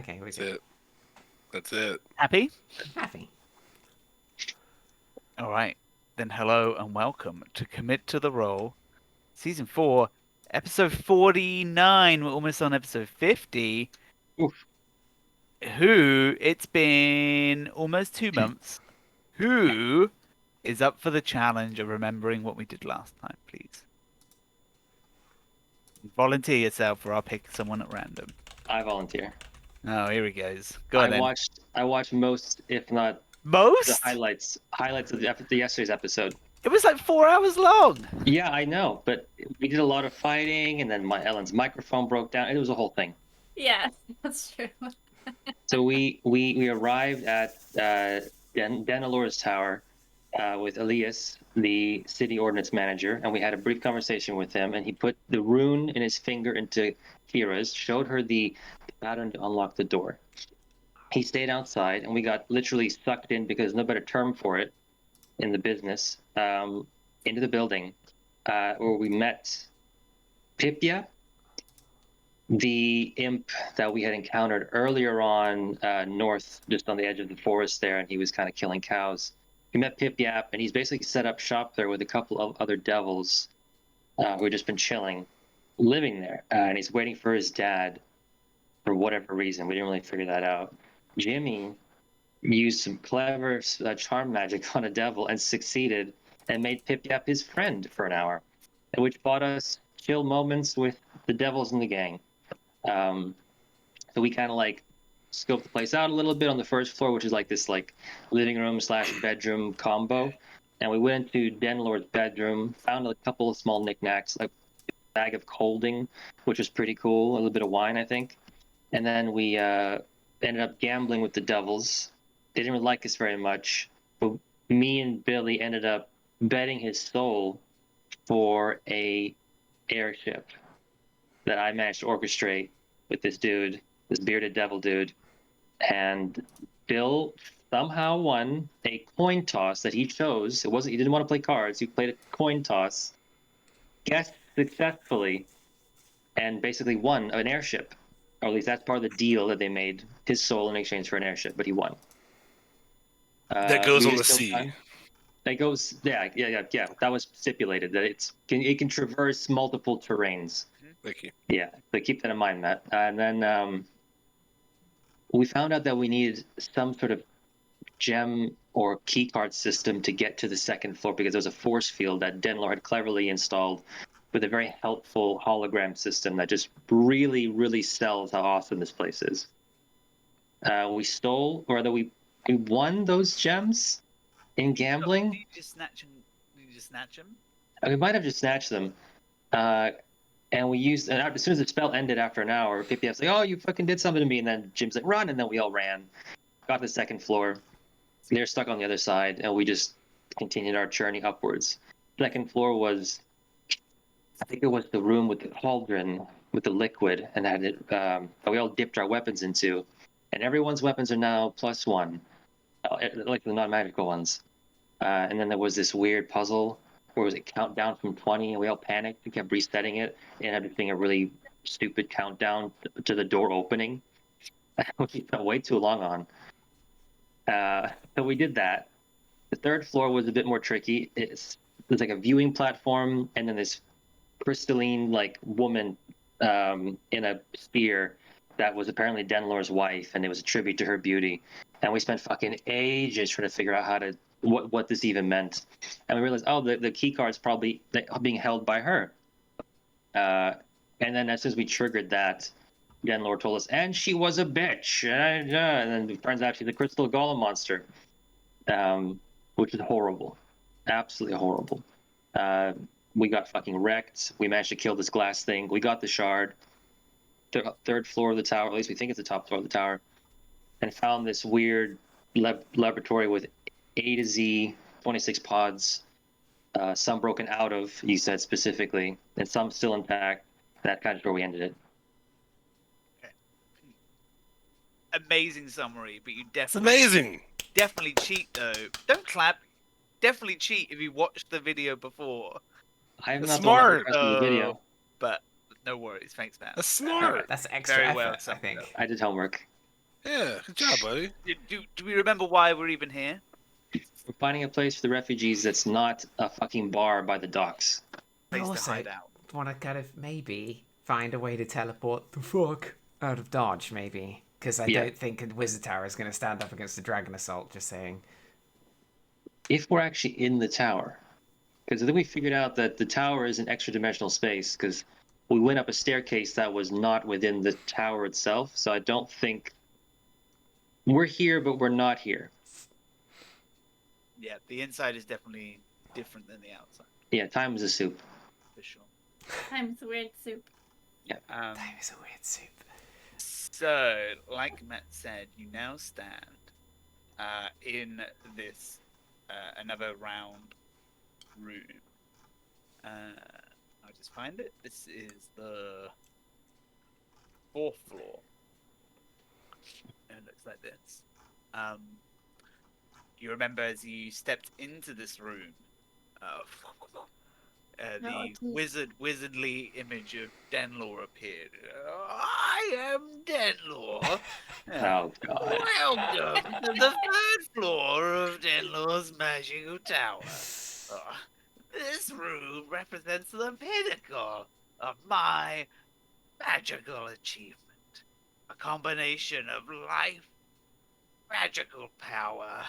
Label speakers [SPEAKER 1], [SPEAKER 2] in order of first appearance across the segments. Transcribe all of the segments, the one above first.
[SPEAKER 1] Okay, we're
[SPEAKER 2] That's
[SPEAKER 1] good.
[SPEAKER 2] it. That's it.
[SPEAKER 3] Happy?
[SPEAKER 1] Happy.
[SPEAKER 3] All right. Then hello and welcome to Commit to the Role, Season 4, Episode 49. We're almost on Episode 50.
[SPEAKER 4] Oof.
[SPEAKER 3] It's been almost 2 months. Who is up for the challenge of remembering what we did last time, please? Volunteer yourself or I'll pick someone at random.
[SPEAKER 4] I volunteer.
[SPEAKER 3] Oh, here he goes. Go on then.
[SPEAKER 4] I watched most, if not the
[SPEAKER 3] Most?
[SPEAKER 4] highlights of the yesterday's episode.
[SPEAKER 3] It was like 4 hours long.
[SPEAKER 4] Yeah, I know, but we did a lot of fighting, and then Ellen's microphone broke down. It was a whole thing.
[SPEAKER 5] Yeah, that's true.
[SPEAKER 4] So we arrived at Danalora's tower with Elias, the city ordinance manager, and we had a brief conversation with him. And he put the rune in his finger into Kira's, showed her the pattern to unlock the door. He stayed outside, and we got literally sucked in, because there's no better term for it in the business, into the building, where we met Pipia, the imp that we had encountered earlier on north, just on the edge of the forest there, and he was kind of killing cows. We met Pip-Yap, and he's basically set up shop there with a couple of other devils who had just been chilling, living there, and he's waiting for his dad for whatever reason. We didn't really figure that out. Jimmy used some clever charm magic on a devil and succeeded, and made Pip-Yap his friend for an hour, which bought us chill moments with the devils in the gang. So we kind of like scoped the place out a little bit on the first floor, which is like this like living room / bedroom combo. And we went into Denlord's bedroom, found a couple of small knickknacks, like a bag of colding, which was pretty cool, a little bit of wine, I think. And then we ended up gambling with the devils. They didn't really like us very much, but me and Billy ended up betting his soul for a airship that I managed to orchestrate with this dude, this bearded devil dude. And Bill somehow won a coin toss that he chose. He didn't want to play cards, he played a coin toss, guessed successfully, and basically won an airship. Or at least that's part of the deal that they made, his soul in exchange for an airship, but he won.
[SPEAKER 2] That goes
[SPEAKER 4] we
[SPEAKER 2] on the
[SPEAKER 4] just killed
[SPEAKER 2] sea.
[SPEAKER 4] time. That goes, yeah. That was stipulated that it can traverse multiple terrains.
[SPEAKER 2] Thank you.
[SPEAKER 4] Yeah, so keep that in mind, Matt. And then we found out that we needed some sort of gem or keycard system to get to the second floor, because there was a force field that Denlor had cleverly installed with a very helpful hologram system that just really, really sells how awesome this place is. We stole, or rather, we won those gems in gambling.
[SPEAKER 3] Did you just snatch them?
[SPEAKER 4] We might have just snatched them. And we used, and as soon as the spell ended after an hour, PPF's like, "Oh, you fucking did something to me," and then Jim's like, "Run!" And then we all ran, got to the second floor. They're stuck on the other side, and we just continued our journey upwards. Second floor was, I think it was the room with the cauldron with the liquid, and had it that we all dipped our weapons into, and everyone's weapons are now +1, like the non-magical ones. And then there was this weird puzzle where it was a countdown from 20, and we all panicked and kept resetting it, and ended up being a really stupid countdown to the door opening, which we spent way too long on. So we did that. The third floor was a bit more tricky. There's like a viewing platform, and then this crystalline like woman in a spear that was apparently Denlor's wife, and it was a tribute to her beauty. And we spent fucking ages trying to figure out how to what this even meant. And we realized, oh, the key card's probably being held by her. And then as soon as we triggered that, Denlor told us, and she was a bitch. And then it turns out she's a crystal golem monster, which is horrible, absolutely horrible. We got fucking wrecked. We managed to kill this glass thing. We got the shard. Third floor of the tower, at least we think it's the top floor of the tower, and found this weird laboratory with A to Z 26 pods, some broken out of, you said specifically, and some still intact. That's kind of where we ended it.
[SPEAKER 3] Amazing summary, but you
[SPEAKER 2] It's
[SPEAKER 3] definitely
[SPEAKER 2] amazing.
[SPEAKER 3] cheat though. Don't clap. Definitely cheat if you watched the video before.
[SPEAKER 4] I have
[SPEAKER 2] That's
[SPEAKER 4] not
[SPEAKER 2] smart.
[SPEAKER 4] done the video.
[SPEAKER 3] But no worries, thanks, man.
[SPEAKER 2] That's smart.
[SPEAKER 1] That's extra
[SPEAKER 3] Very well
[SPEAKER 1] effort, I
[SPEAKER 3] summed
[SPEAKER 1] think.
[SPEAKER 3] up.
[SPEAKER 4] I did homework.
[SPEAKER 2] Yeah, good job, buddy.
[SPEAKER 3] Do we remember why we're even here?
[SPEAKER 4] We're finding a place for the refugees that's not a fucking bar by the docks.
[SPEAKER 1] But
[SPEAKER 3] Place to
[SPEAKER 1] also,
[SPEAKER 3] hide out.
[SPEAKER 1] want to kind of maybe find a way to teleport the fuck out of Dodge, maybe. Because I
[SPEAKER 4] Yeah.
[SPEAKER 1] don't think a Wizard Tower is going to stand up against the Dragon Assault, just saying.
[SPEAKER 4] If we're actually in the tower, because I think we figured out that the tower is an extra dimensional space, because we went up a staircase that was not within the tower itself, so I don't think we're here, but we're not here.
[SPEAKER 3] Yeah, the inside is definitely different than the outside,
[SPEAKER 4] Yeah, time is a soup.
[SPEAKER 3] for sure.
[SPEAKER 5] Times weird soup.
[SPEAKER 3] Um,
[SPEAKER 1] That is a weird soup.
[SPEAKER 3] so, like Matt said, you now stand in this another round room. I'll just find it. This is the 4th floor. And it looks like this. You remember as you stepped into this room, the wizardly image of Denlaw appeared. I am Denlaw.
[SPEAKER 4] Oh, God.
[SPEAKER 3] Welcome to the 3rd floor of Denlaw's magical tower. This room represents the pinnacle of my magical achievement. A combination of life, magical power,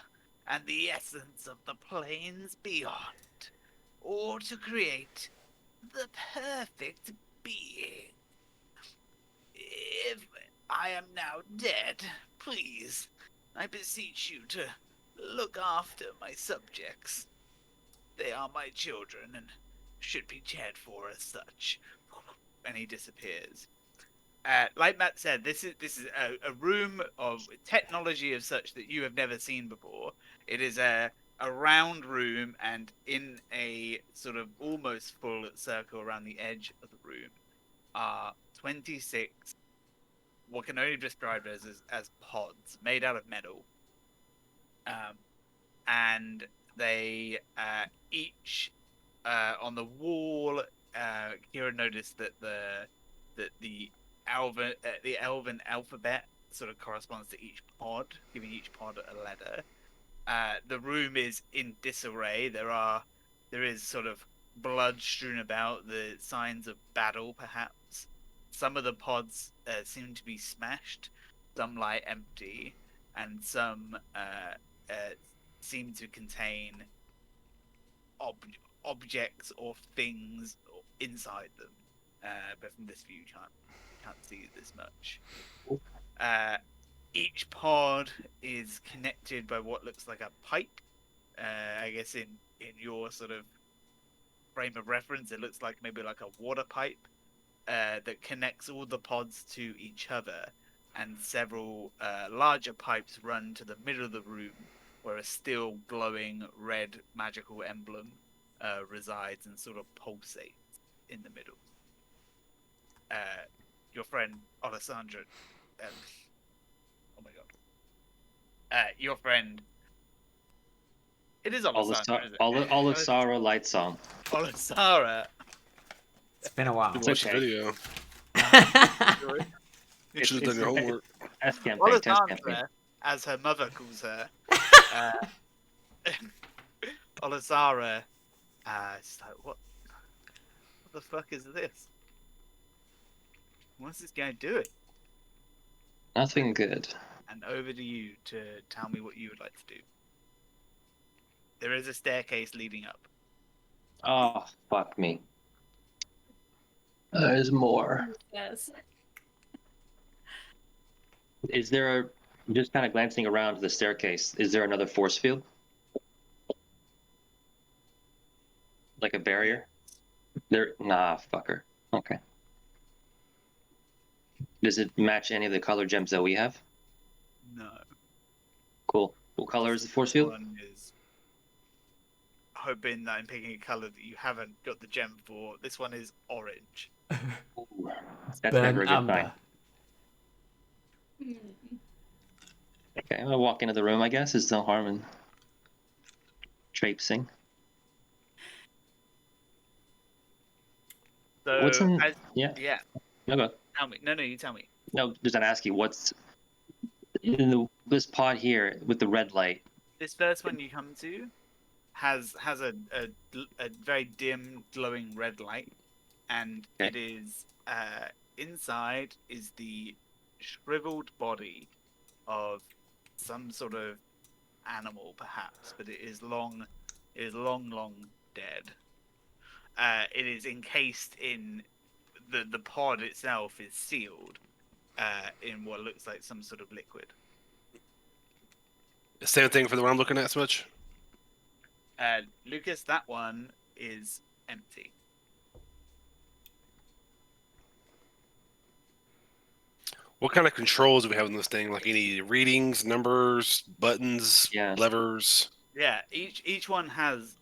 [SPEAKER 3] and the essence of the planes beyond, all to create the perfect being. If I am now dead, please, I beseech you to look after my subjects. They are my children and should be cared for as such. And he disappears. Like Matt said, this is a room of technology of such that you have never seen before. It is a round room, and in a sort of almost full circle around the edge of the room are 26 what can only be described as pods made out of metal. And they each on the wall. Kira noticed that the elven alphabet sort of corresponds to each pod, giving each pod a letter. The room is in disarray. There is sort of blood strewn about, the signs of battle, perhaps. Some of the pods seem to be smashed, some lie empty, and some seem to contain objects or things inside them. But from this view, you can't see this much. Each pod is connected by what looks like a pipe. I guess in your sort of frame of reference, it looks like maybe like a water pipe that connects all the pods to each other, and several larger pipes run to the middle of the room, where a still glowing red magical emblem resides and sort of pulsates in the middle. Your friend Alessandra, oh my god, your friend. It is Alessandra, isn't it?
[SPEAKER 4] Olisara light song.
[SPEAKER 3] Alessandra.
[SPEAKER 1] It's been a while.
[SPEAKER 2] You watched
[SPEAKER 4] okay.
[SPEAKER 2] the video. You should have done your homework.
[SPEAKER 4] Test campaign. Test campaign.
[SPEAKER 3] Alessandra, as her mother calls her, Olisara, she's like, what the fuck is this? What's this guy doing?
[SPEAKER 4] Nothing good.
[SPEAKER 3] And over to you to tell me what you would like to do. There is a staircase leading up.
[SPEAKER 4] Oh, fuck me. There's more.
[SPEAKER 5] Yes.
[SPEAKER 4] Is there just kind of glancing around the staircase, is there another force field? Like a barrier? Nah, fucker. Okay. Does it match any of the color gems that we have?
[SPEAKER 3] No.
[SPEAKER 4] Cool. What color is the force field?
[SPEAKER 3] One is hoping that I'm picking a color that you haven't got the gem for. This one is orange.
[SPEAKER 4] Ooh, that's never a good sign.
[SPEAKER 5] Hmm.
[SPEAKER 4] Okay, I'm gonna walk into the room, I guess. There's no harm in traipsing.
[SPEAKER 3] So,
[SPEAKER 4] What's in...
[SPEAKER 3] as,
[SPEAKER 4] Yeah.
[SPEAKER 3] yeah.
[SPEAKER 4] No, go.
[SPEAKER 3] Tell me. No, you tell me.
[SPEAKER 4] No, just gonna ask you, what's this pod here with the red light.
[SPEAKER 3] This first one you come to has a very dim glowing red light, and
[SPEAKER 4] Okay.
[SPEAKER 3] it is inside is the shriveled body of some sort of animal, perhaps, but it is long dead. It is encased in the pod itself is sealed in what looks like some sort of liquid.
[SPEAKER 2] Same thing for the one I'm looking at, Switch.
[SPEAKER 3] Lucas, that one is empty.
[SPEAKER 2] What kind of controls do we have in this thing? Like any readings, numbers, buttons,
[SPEAKER 4] Yeah.
[SPEAKER 2] levers?
[SPEAKER 3] Yeah, each one has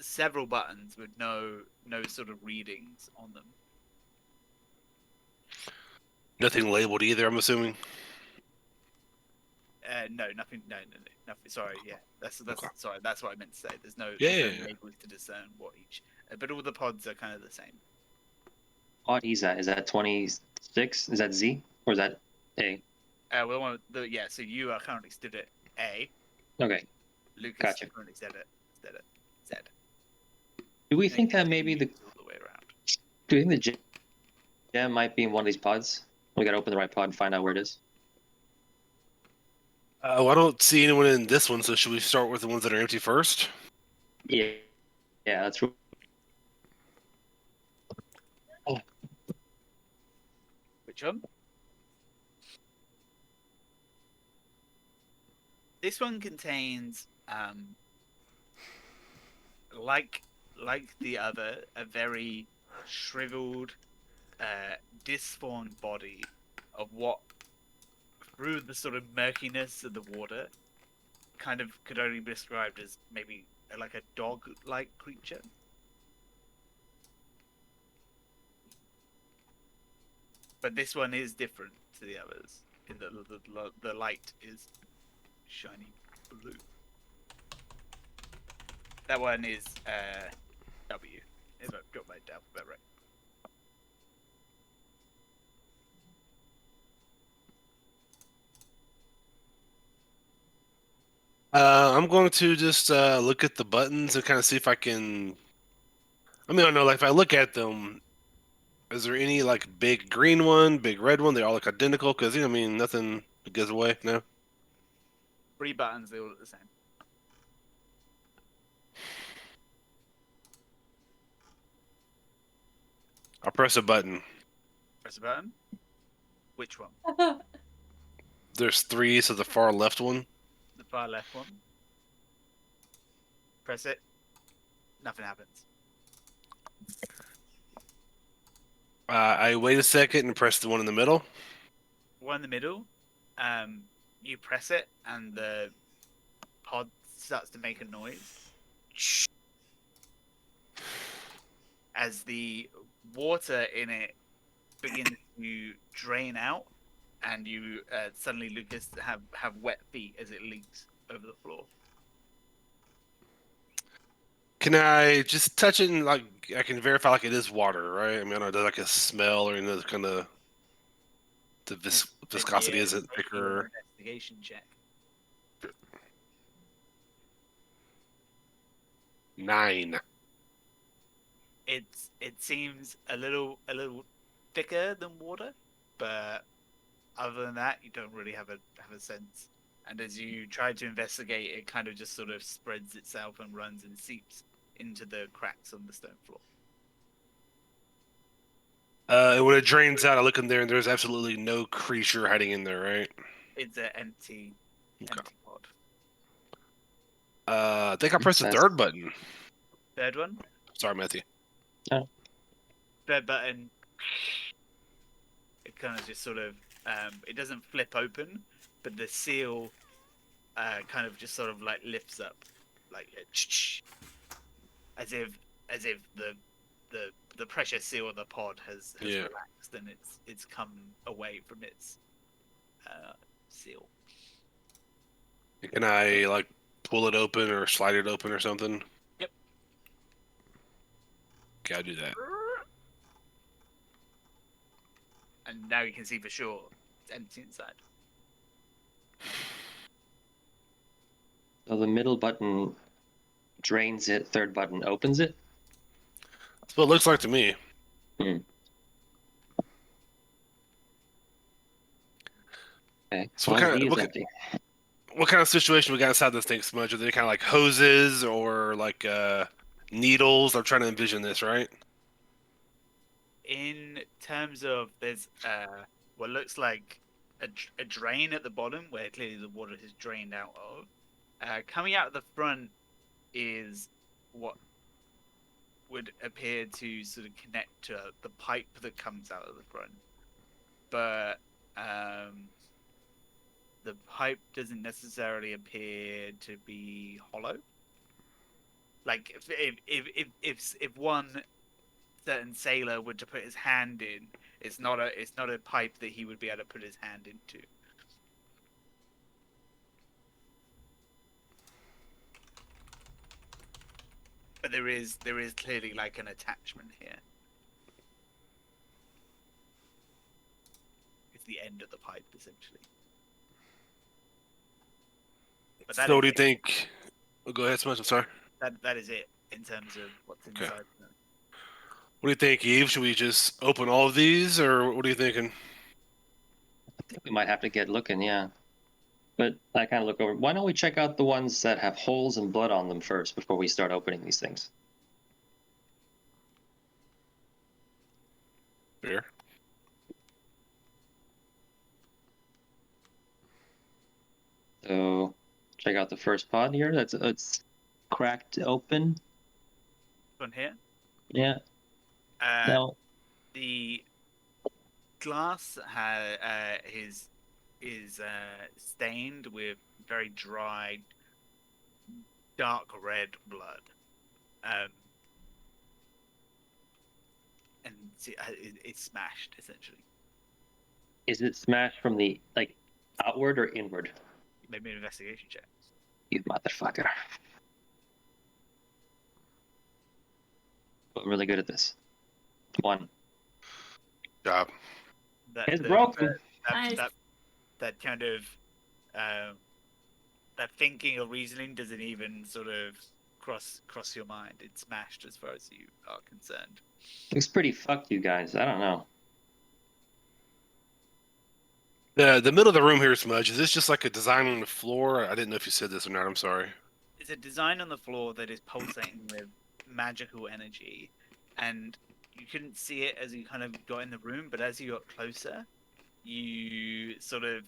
[SPEAKER 3] several buttons with no sort of readings on them.
[SPEAKER 2] Nothing labeled either, I'm assuming.
[SPEAKER 3] No, nothing. No, nothing. Sorry, yeah, that's
[SPEAKER 2] Okay.
[SPEAKER 3] sorry. That's what I meant to say. There's no
[SPEAKER 2] Yeah.
[SPEAKER 3] labels to discern what each. But all the pods are kind of the same.
[SPEAKER 4] Pod is that 26? Is that Z or is that A?
[SPEAKER 3] Yeah. So you are currently stood at A.
[SPEAKER 4] Okay.
[SPEAKER 3] Lucas
[SPEAKER 4] Gotcha.
[SPEAKER 3] is currently stood at Z.
[SPEAKER 4] Do we think that maybe
[SPEAKER 3] all the way around.
[SPEAKER 4] do you think the gem might be in one of these pods? We gotta open the right pod and find out where it is.
[SPEAKER 2] I don't see anyone in this one, so should we start with the ones that are empty first?
[SPEAKER 4] Yeah. Yeah, that's true.
[SPEAKER 3] Which one? This one contains, like the other, a very shriveled, disformed body of what, through the sort of murkiness of the water, kind of could only be described as maybe like a dog-like creature. But this one is different to the others in that the light is shiny blue. That one is W. If I've got my alphabet right.
[SPEAKER 2] I'm going to just look at the buttons and kind of see if I can. I mean, I don't know. Like, if I look at them, is there any like big green one, big red one? They all look identical because I mean, nothing gives away. No.
[SPEAKER 3] 3 buttons, they all look the same.
[SPEAKER 2] I'll press a button.
[SPEAKER 3] Press a button. Which one?
[SPEAKER 2] There's 3, so the far left one.
[SPEAKER 3] The far left one. Press it. Nothing happens.
[SPEAKER 2] I wait a second and press the one in the middle.
[SPEAKER 3] One in the middle. You press it, and the pod starts to make a noise. As the water in it begins to drain out, and you suddenly, Lucas, have wet feet as it leaks over the floor.
[SPEAKER 2] Can I just touch it and like I can verify like it is water, right? I mean, I don't know, does like a smell or any other kind of the viscosity isn't
[SPEAKER 3] Make your
[SPEAKER 2] thicker.
[SPEAKER 3] investigation check.
[SPEAKER 2] 9.
[SPEAKER 3] It seems a little thicker than water, but other than that, you don't really have a sense. And as you try to investigate, it kind of just sort of spreads itself and runs and seeps into the cracks on the stone floor.
[SPEAKER 2] And when it drains out, I look in there and there's absolutely no creature hiding in there, right?
[SPEAKER 3] It's an empty pod.
[SPEAKER 2] I think I pressed the
[SPEAKER 4] That's-
[SPEAKER 2] third button.
[SPEAKER 3] Third one,
[SPEAKER 2] Sorry, Matthew.
[SPEAKER 3] third button. It kind of just sort of it doesn't flip open, but the seal kind of just sort of like lifts up, like as if the pressure seal of the pod has
[SPEAKER 2] Yeah.
[SPEAKER 3] relaxed and it's come away from its seal.
[SPEAKER 2] Can I like pull it open or slide it open or something?
[SPEAKER 3] Yep.
[SPEAKER 2] Okay, I'll do that.
[SPEAKER 3] And now you can see for sure it's empty inside.
[SPEAKER 4] So the middle button drains it, third button opens it.
[SPEAKER 2] That's what it looks like to me.
[SPEAKER 4] Okay.
[SPEAKER 2] So
[SPEAKER 4] Well,
[SPEAKER 2] what kind
[SPEAKER 4] D
[SPEAKER 2] of
[SPEAKER 4] is empty.
[SPEAKER 2] what kind of situation we got inside this thing, Smudge? Are they kind of like hoses or like needles? I'm trying to envision this, right?
[SPEAKER 3] In terms of, there's what looks like a drain at the bottom where clearly the water has drained out of. Coming out of the front is what would appear to sort of connect to the pipe that comes out of the front, but the pipe doesn't necessarily appear to be hollow. Like if one certain sailor were to put his hand in, it's not a pipe that he would be able to put his hand into. But there is clearly like an attachment here. It's the end of the pipe essentially. But
[SPEAKER 2] So what do you think? Oh, go ahead, Smudge. I'm sorry.
[SPEAKER 3] That is it in terms of what's
[SPEAKER 2] Okay.
[SPEAKER 3] inside.
[SPEAKER 2] What do you think, Eve? Should we just open all of these, or what are you thinking?
[SPEAKER 4] I think we might have to get looking, yeah. But I kind of look over. Why don't we check out the ones that have holes and blood on them first before we start opening these things?
[SPEAKER 2] Fair.
[SPEAKER 4] So check out the first pod here. It's cracked open.
[SPEAKER 3] One here.
[SPEAKER 4] Yeah. No.
[SPEAKER 3] The glass is stained with very dry, dark red blood, and it's smashed essentially.
[SPEAKER 4] Is it smashed from the outward or inward?
[SPEAKER 3] Maybe an investigation check.
[SPEAKER 4] You motherfucker. I'm really good at this. 1.
[SPEAKER 2] Job.
[SPEAKER 4] It's broken.
[SPEAKER 5] Nice.
[SPEAKER 3] That kind of that thinking or reasoning doesn't even sort of cross your mind. It's smashed as far as you are concerned.
[SPEAKER 4] Looks pretty fucked, you guys. I don't know.
[SPEAKER 2] The middle of the room here, Smudge. Is this just like a design on the floor? I didn't know if you said this or not. I'm sorry.
[SPEAKER 3] It's a design on the floor that is pulsating with magical energy, and you couldn't see it as you kind of got in the room, but as you got closer, you sort of,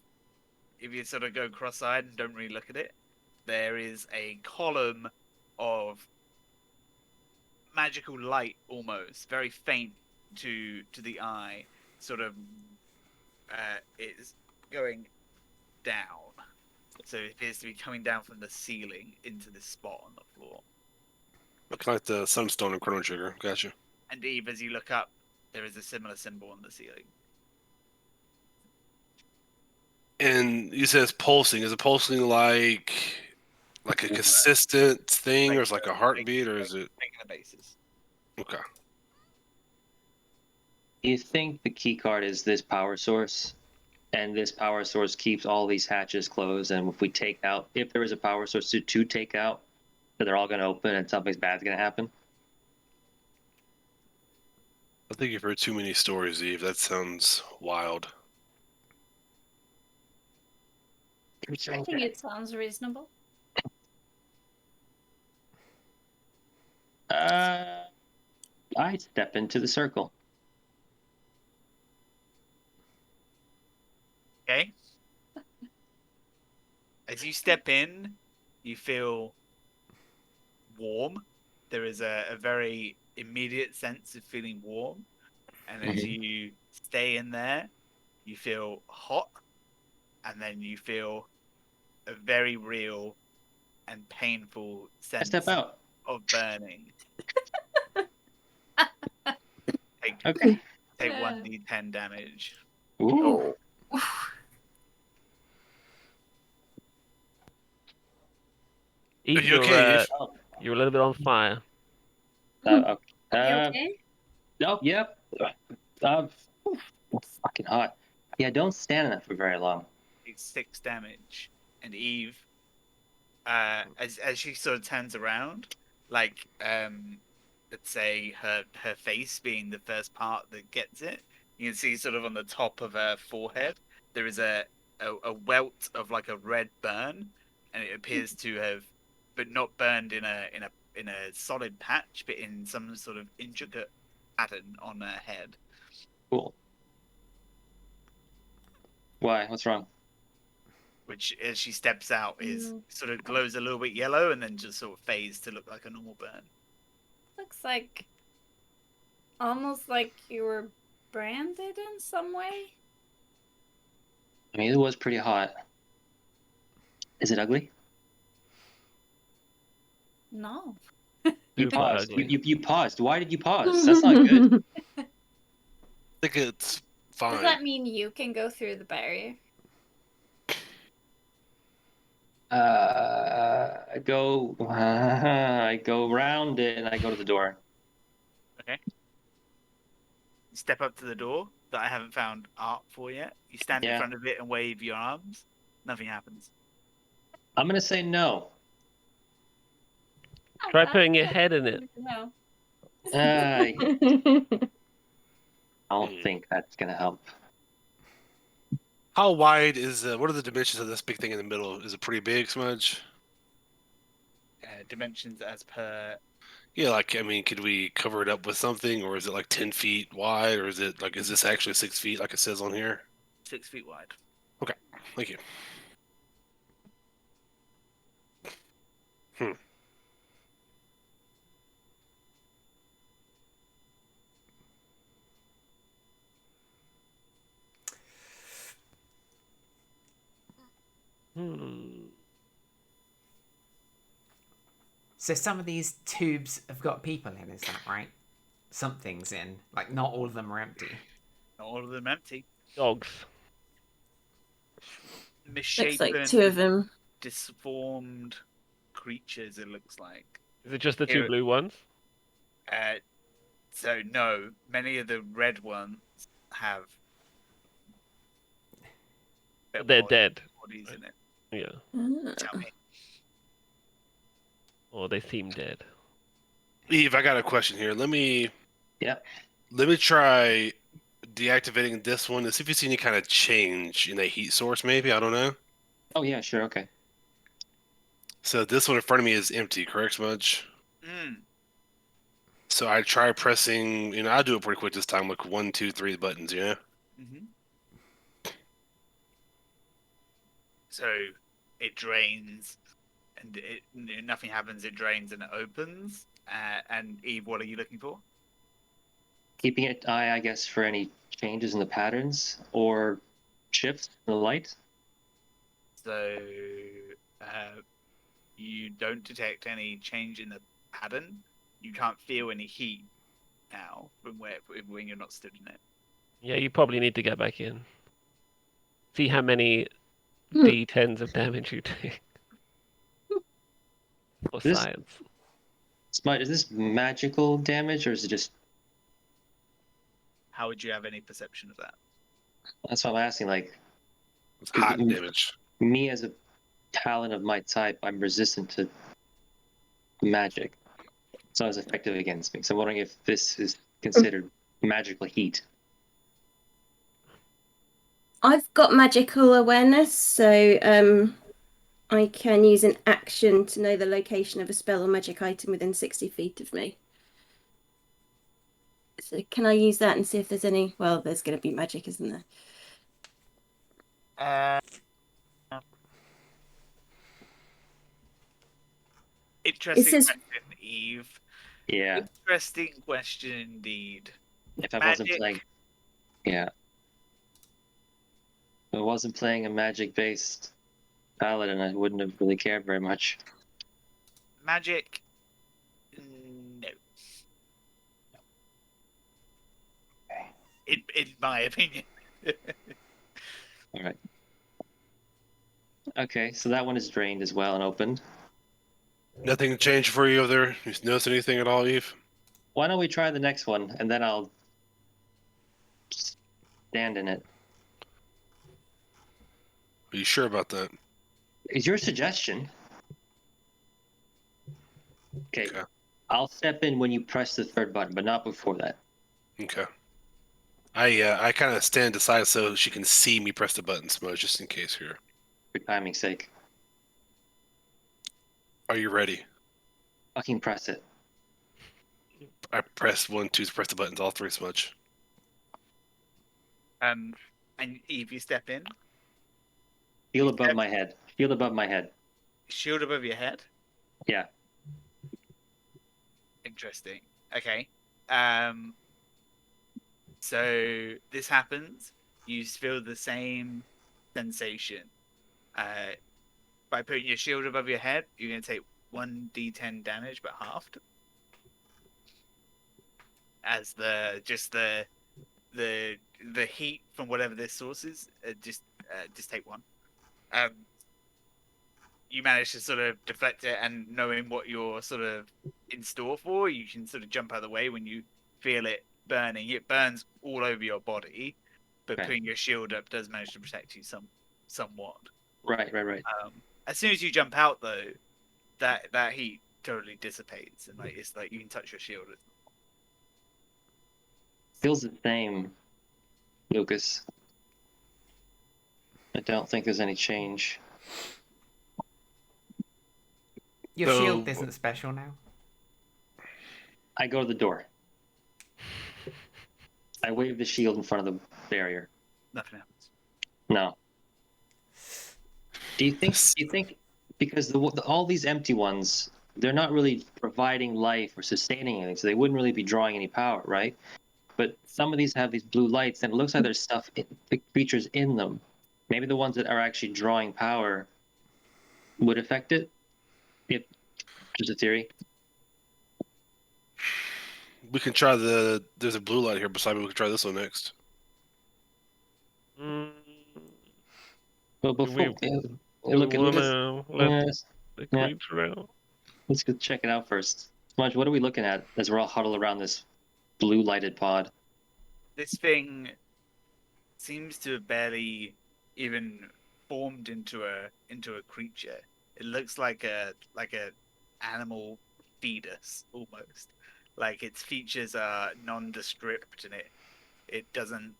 [SPEAKER 3] if you sort of go cross-eyed and don't really look at it, there is a column of magical light, almost very faint to the eye, sort of is going down. So it appears to be coming down from the ceiling into this spot on the floor.
[SPEAKER 2] Looks like the Sunstone and Chrono Trigger. Gotcha.
[SPEAKER 3] And Eve, as you look up, there is a similar symbol on the ceiling.
[SPEAKER 2] And you said it's pulsing. Is it pulsing like a consistent thing, or is it like a heartbeat, or is it?
[SPEAKER 3] Regular basis.
[SPEAKER 2] Okay.
[SPEAKER 4] Do you think the key card is this power source? And this power source keeps all these hatches closed, and if there is a power source to take out, that they're all going to open and something bad's going to happen?
[SPEAKER 2] I think you've heard too many stories, Eve. That sounds wild.
[SPEAKER 5] I think it sounds reasonable.
[SPEAKER 4] I step into the circle.
[SPEAKER 3] Okay. As you step in, you feel warm. There is a very immediate sense of feeling warm. And as you stay in there, you feel hot. And then you feel a very real and painful
[SPEAKER 4] I
[SPEAKER 3] sense
[SPEAKER 4] step out.
[SPEAKER 3] of burning.
[SPEAKER 4] Okay.
[SPEAKER 3] Take 1d10 damage.
[SPEAKER 4] Ooh.
[SPEAKER 2] Are you okay, Eve?
[SPEAKER 6] You're a little bit on fire.
[SPEAKER 4] Okay.
[SPEAKER 5] You okay?
[SPEAKER 4] Oh, yep. Fucking hot. Yeah, don't stand in that for very long.
[SPEAKER 3] Take 6 damage. And Eve, as she sort of turns around, like let's say her face being the first part that gets it, you can see sort of on the top of her forehead there is a welt of like a red burn, and it appears to have, but not burned in a solid patch, but in some sort of intricate pattern on her head.
[SPEAKER 4] Cool. Why? What's wrong?
[SPEAKER 3] Which, as she steps out, is sort of glows a little bit yellow and then just sort of fades to look like a normal burn.
[SPEAKER 5] Looks like almost like you were branded in some way.
[SPEAKER 4] I mean, it was pretty hot. Is it ugly?
[SPEAKER 5] No.
[SPEAKER 4] You
[SPEAKER 6] Super
[SPEAKER 4] paused.
[SPEAKER 6] ugly.
[SPEAKER 4] You paused. Why did you pause? That's not good.
[SPEAKER 2] I think it's
[SPEAKER 5] Does
[SPEAKER 2] fine.
[SPEAKER 5] that mean you can go through the barrier?
[SPEAKER 4] I go around it and I go to the door.
[SPEAKER 3] Okay. You step up to the door that I haven't found art for yet. You stand in
[SPEAKER 4] Yeah.
[SPEAKER 3] front of it and wave your arms. Nothing happens.
[SPEAKER 4] I'm gonna say no.
[SPEAKER 6] Try putting your head in it.
[SPEAKER 5] No.
[SPEAKER 4] I don't think that's gonna help.
[SPEAKER 2] How wide is what are the dimensions of this big thing in the middle? Is it pretty big, Smudge?
[SPEAKER 3] Dimensions as per.
[SPEAKER 2] Yeah, like I mean, could we cover it up with something, or is it like 10 feet wide, or is it like is this actually 6 feet like it says on here?
[SPEAKER 3] 6 feet wide.
[SPEAKER 2] Thank you.
[SPEAKER 1] So some of these tubes have got people in, is that right? Something's in. Like, not all of them are empty.
[SPEAKER 3] Not all of them empty.
[SPEAKER 6] Dogs.
[SPEAKER 3] Misshapen,
[SPEAKER 7] Looks like two of them.
[SPEAKER 3] disformed creatures, it looks like.
[SPEAKER 6] Is it just the two
[SPEAKER 3] Here-
[SPEAKER 6] blue ones?
[SPEAKER 3] So, no, many of the red ones have.
[SPEAKER 6] But they're dead.
[SPEAKER 3] Bodies in it.
[SPEAKER 6] Yeah.
[SPEAKER 3] Tell me.
[SPEAKER 6] Or they seem dead.
[SPEAKER 2] Eve, I got a question here. Let me
[SPEAKER 4] Yeah.
[SPEAKER 2] try deactivating this one and see if you see any kind of change in the heat source. Maybe I don't know.
[SPEAKER 4] Oh yeah, sure, okay.
[SPEAKER 2] So this one in front of me is empty, correct, Smudge?
[SPEAKER 3] Mm.
[SPEAKER 2] So I try pressing. I do it pretty quick this time. Like 1, 2, 3 buttons. Yeah.
[SPEAKER 3] Mm-hmm. So it drains, and nothing happens. It drains and it opens. And Eve, what are you looking for?
[SPEAKER 4] Keeping an eye, I guess, for any changes in the patterns or shifts in the light.
[SPEAKER 3] So you don't detect any change in the pattern. You can't feel any heat now from when you're not stood in it.
[SPEAKER 6] Yeah, you probably need to get back in. See how many D10s of damage you take. For
[SPEAKER 4] This-
[SPEAKER 6] science.
[SPEAKER 4] Smite, is this magical damage or is it just?
[SPEAKER 3] How would you have any perception of that?
[SPEAKER 4] That's what I'm asking. Like
[SPEAKER 2] It's hot damage.
[SPEAKER 4] me as a talent of my type, I'm resistant to magic. It's not as effective against me. So I'm wondering if this is considered magical heat.
[SPEAKER 7] I've got magical awareness, so I can use an action to know the location of a spell or magic item within 60 feet of me. So can I use that and see if there's any? Well, there's going to be magic, isn't there?
[SPEAKER 3] Interesting
[SPEAKER 7] says-
[SPEAKER 3] question, Eve.
[SPEAKER 4] Yeah.
[SPEAKER 3] Interesting question indeed.
[SPEAKER 4] If I wasn't
[SPEAKER 3] Magic.
[SPEAKER 4] playing. Yeah. If I wasn't playing a magic-based paladin, I wouldn't have really cared very much.
[SPEAKER 3] Magic? No. In my opinion.
[SPEAKER 4] All right. Okay, so that one is drained as well and opened.
[SPEAKER 2] Nothing changed for you over there? You notice anything at all, Eve?
[SPEAKER 4] Why don't we try the next one and then I'll stand in it.
[SPEAKER 2] Are you sure about that?
[SPEAKER 4] Is your suggestion? Okay.
[SPEAKER 2] Okay.
[SPEAKER 4] I'll step in when you press the third button, but not before that.
[SPEAKER 2] Okay. I kind of stand aside so she can see me press the button, Smudge, just in case here.
[SPEAKER 4] For timing's sake.
[SPEAKER 2] Are you ready?
[SPEAKER 4] Fucking press it.
[SPEAKER 2] I press 1, 2 to press the buttons, all 3, Smudge.
[SPEAKER 3] And Eve, you step in.
[SPEAKER 4] Shield above my head. Shield above my head.
[SPEAKER 3] Shield above your head.
[SPEAKER 4] Yeah.
[SPEAKER 3] Interesting. Okay. So this happens. You feel the same sensation. By putting your shield above your head, you're going to take 1d10 damage, but halved. As the heat from whatever this source is, just take 1. You manage to sort of deflect it, and knowing what you're sort of in store for, you can sort of jump out of the way when you feel it burning. It burns all over your body, but
[SPEAKER 4] Okay.
[SPEAKER 3] putting your shield up does manage to protect you somewhat.
[SPEAKER 4] Right.
[SPEAKER 3] As soon as you jump out, though, that heat totally dissipates, and it's like you can touch your shield.
[SPEAKER 4] Feels the same, Lucas. I don't think there's any change.
[SPEAKER 1] Your
[SPEAKER 2] So-
[SPEAKER 1] shield isn't special now.
[SPEAKER 4] I go to the door. I wave the shield in front of the barrier.
[SPEAKER 3] Nothing happens.
[SPEAKER 4] No. Do you think because all these empty ones, they're not really providing life or sustaining anything, so they wouldn't really be drawing any power, right? But some of these have these blue lights, and it looks like there's creatures in them. Maybe the ones that are actually drawing power would affect it. Yep, just a theory.
[SPEAKER 2] We can try there's a blue light here beside me. We can try this one next.
[SPEAKER 6] Mm,
[SPEAKER 4] But
[SPEAKER 6] do
[SPEAKER 4] before,
[SPEAKER 6] we
[SPEAKER 4] look at
[SPEAKER 6] wanna let
[SPEAKER 4] this.
[SPEAKER 6] the
[SPEAKER 4] yeah.
[SPEAKER 6] creature out?
[SPEAKER 4] Let's go check it out first. Smudge, what are we looking at as we're all huddled around this blue lighted pod?
[SPEAKER 3] This thing seems to have barely even formed into a creature. It looks like a animal fetus almost. Like its features are nondescript, and it doesn't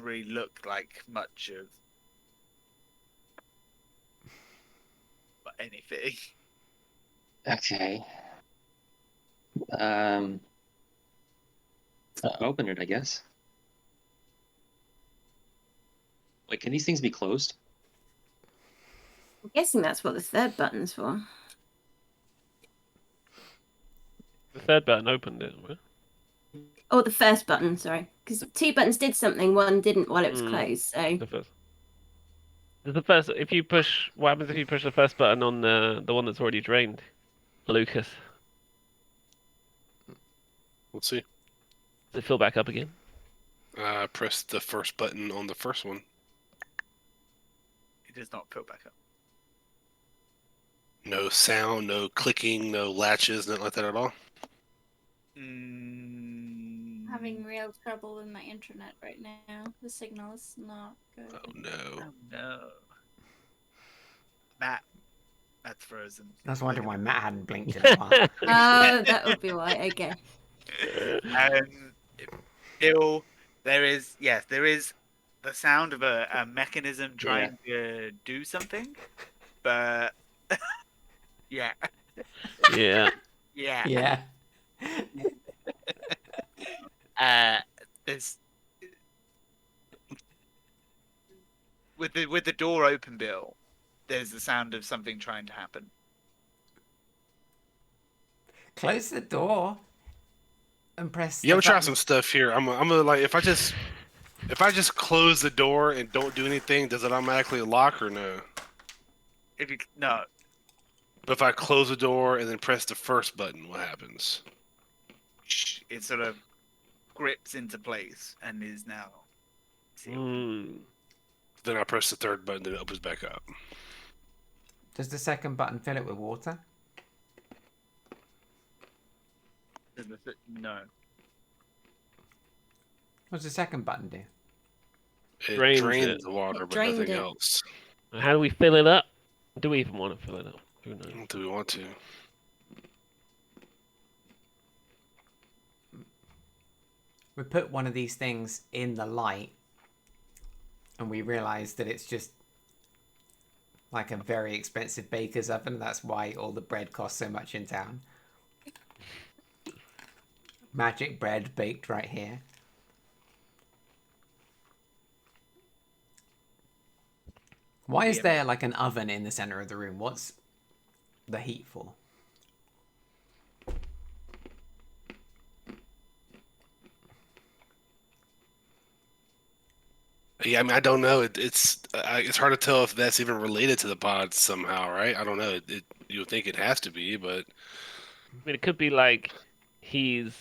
[SPEAKER 3] really look like much of anything.
[SPEAKER 4] Okay. Open it, I guess. Wait, can these things be closed?
[SPEAKER 7] I'm guessing that's what the third button's for.
[SPEAKER 6] The third button opened it. right?
[SPEAKER 7] Oh, the first button, sorry. Because 2 buttons did something, 1 didn't while it was
[SPEAKER 6] Hmm.
[SPEAKER 7] closed, so...
[SPEAKER 6] The first. The first. If you push, what happens if you push the first button on the one that's already drained? Lucas,
[SPEAKER 2] Let's see.
[SPEAKER 6] does it fill back up again?
[SPEAKER 2] Press the first button on the first one.
[SPEAKER 3] It does not fill back up.
[SPEAKER 2] No sound, no clicking, no latches, nothing like that at all.
[SPEAKER 5] Having real trouble with my internet right now. The signal is not good.
[SPEAKER 2] Oh no.
[SPEAKER 3] Oh no. Matt's frozen.
[SPEAKER 1] I was wondering why Matt hadn't blinked in a while.
[SPEAKER 7] Oh, that would be why, okay.
[SPEAKER 3] Still, there is the sound of a mechanism trying to do something, but yeah,
[SPEAKER 6] Yeah.
[SPEAKER 3] yeah.
[SPEAKER 1] Yeah.
[SPEAKER 3] There's with the door open, Bill. There's the sound of something trying to happen.
[SPEAKER 1] Close the door and press.
[SPEAKER 2] Yeah, I'm
[SPEAKER 1] the
[SPEAKER 2] gonna try
[SPEAKER 1] button.
[SPEAKER 2] some stuff here. I'm gonna like if I just close the door and don't do anything, does it automatically lock or no?
[SPEAKER 3] No,
[SPEAKER 2] But if I close the door and then press the first button, what happens?
[SPEAKER 3] it sort of grips into place and is now sealed.
[SPEAKER 6] Hmm.
[SPEAKER 2] Then I press the third button, then it opens back up.
[SPEAKER 1] Does the second button fill it with water?
[SPEAKER 3] No.
[SPEAKER 1] What does the second button do?
[SPEAKER 2] It
[SPEAKER 6] Drains
[SPEAKER 2] drains
[SPEAKER 6] it.
[SPEAKER 2] the water,
[SPEAKER 7] It
[SPEAKER 2] but
[SPEAKER 7] drained
[SPEAKER 2] nothing
[SPEAKER 7] it.
[SPEAKER 2] else.
[SPEAKER 6] How do we fill it up? Do we even want to fill it up? Who knows?
[SPEAKER 2] Do we want to?
[SPEAKER 1] We put one of these things in the light and we realize that it's just like a very expensive baker's oven. That's why all the bread costs so much in town. Magic bread baked right here. Why is there like an oven in the center of the room? What's the heat for?
[SPEAKER 2] Yeah, I mean, I don't know. It's hard to tell if that's even related to the pods somehow, right? I don't know. You would think it has to be, but
[SPEAKER 6] I mean, it could be like he's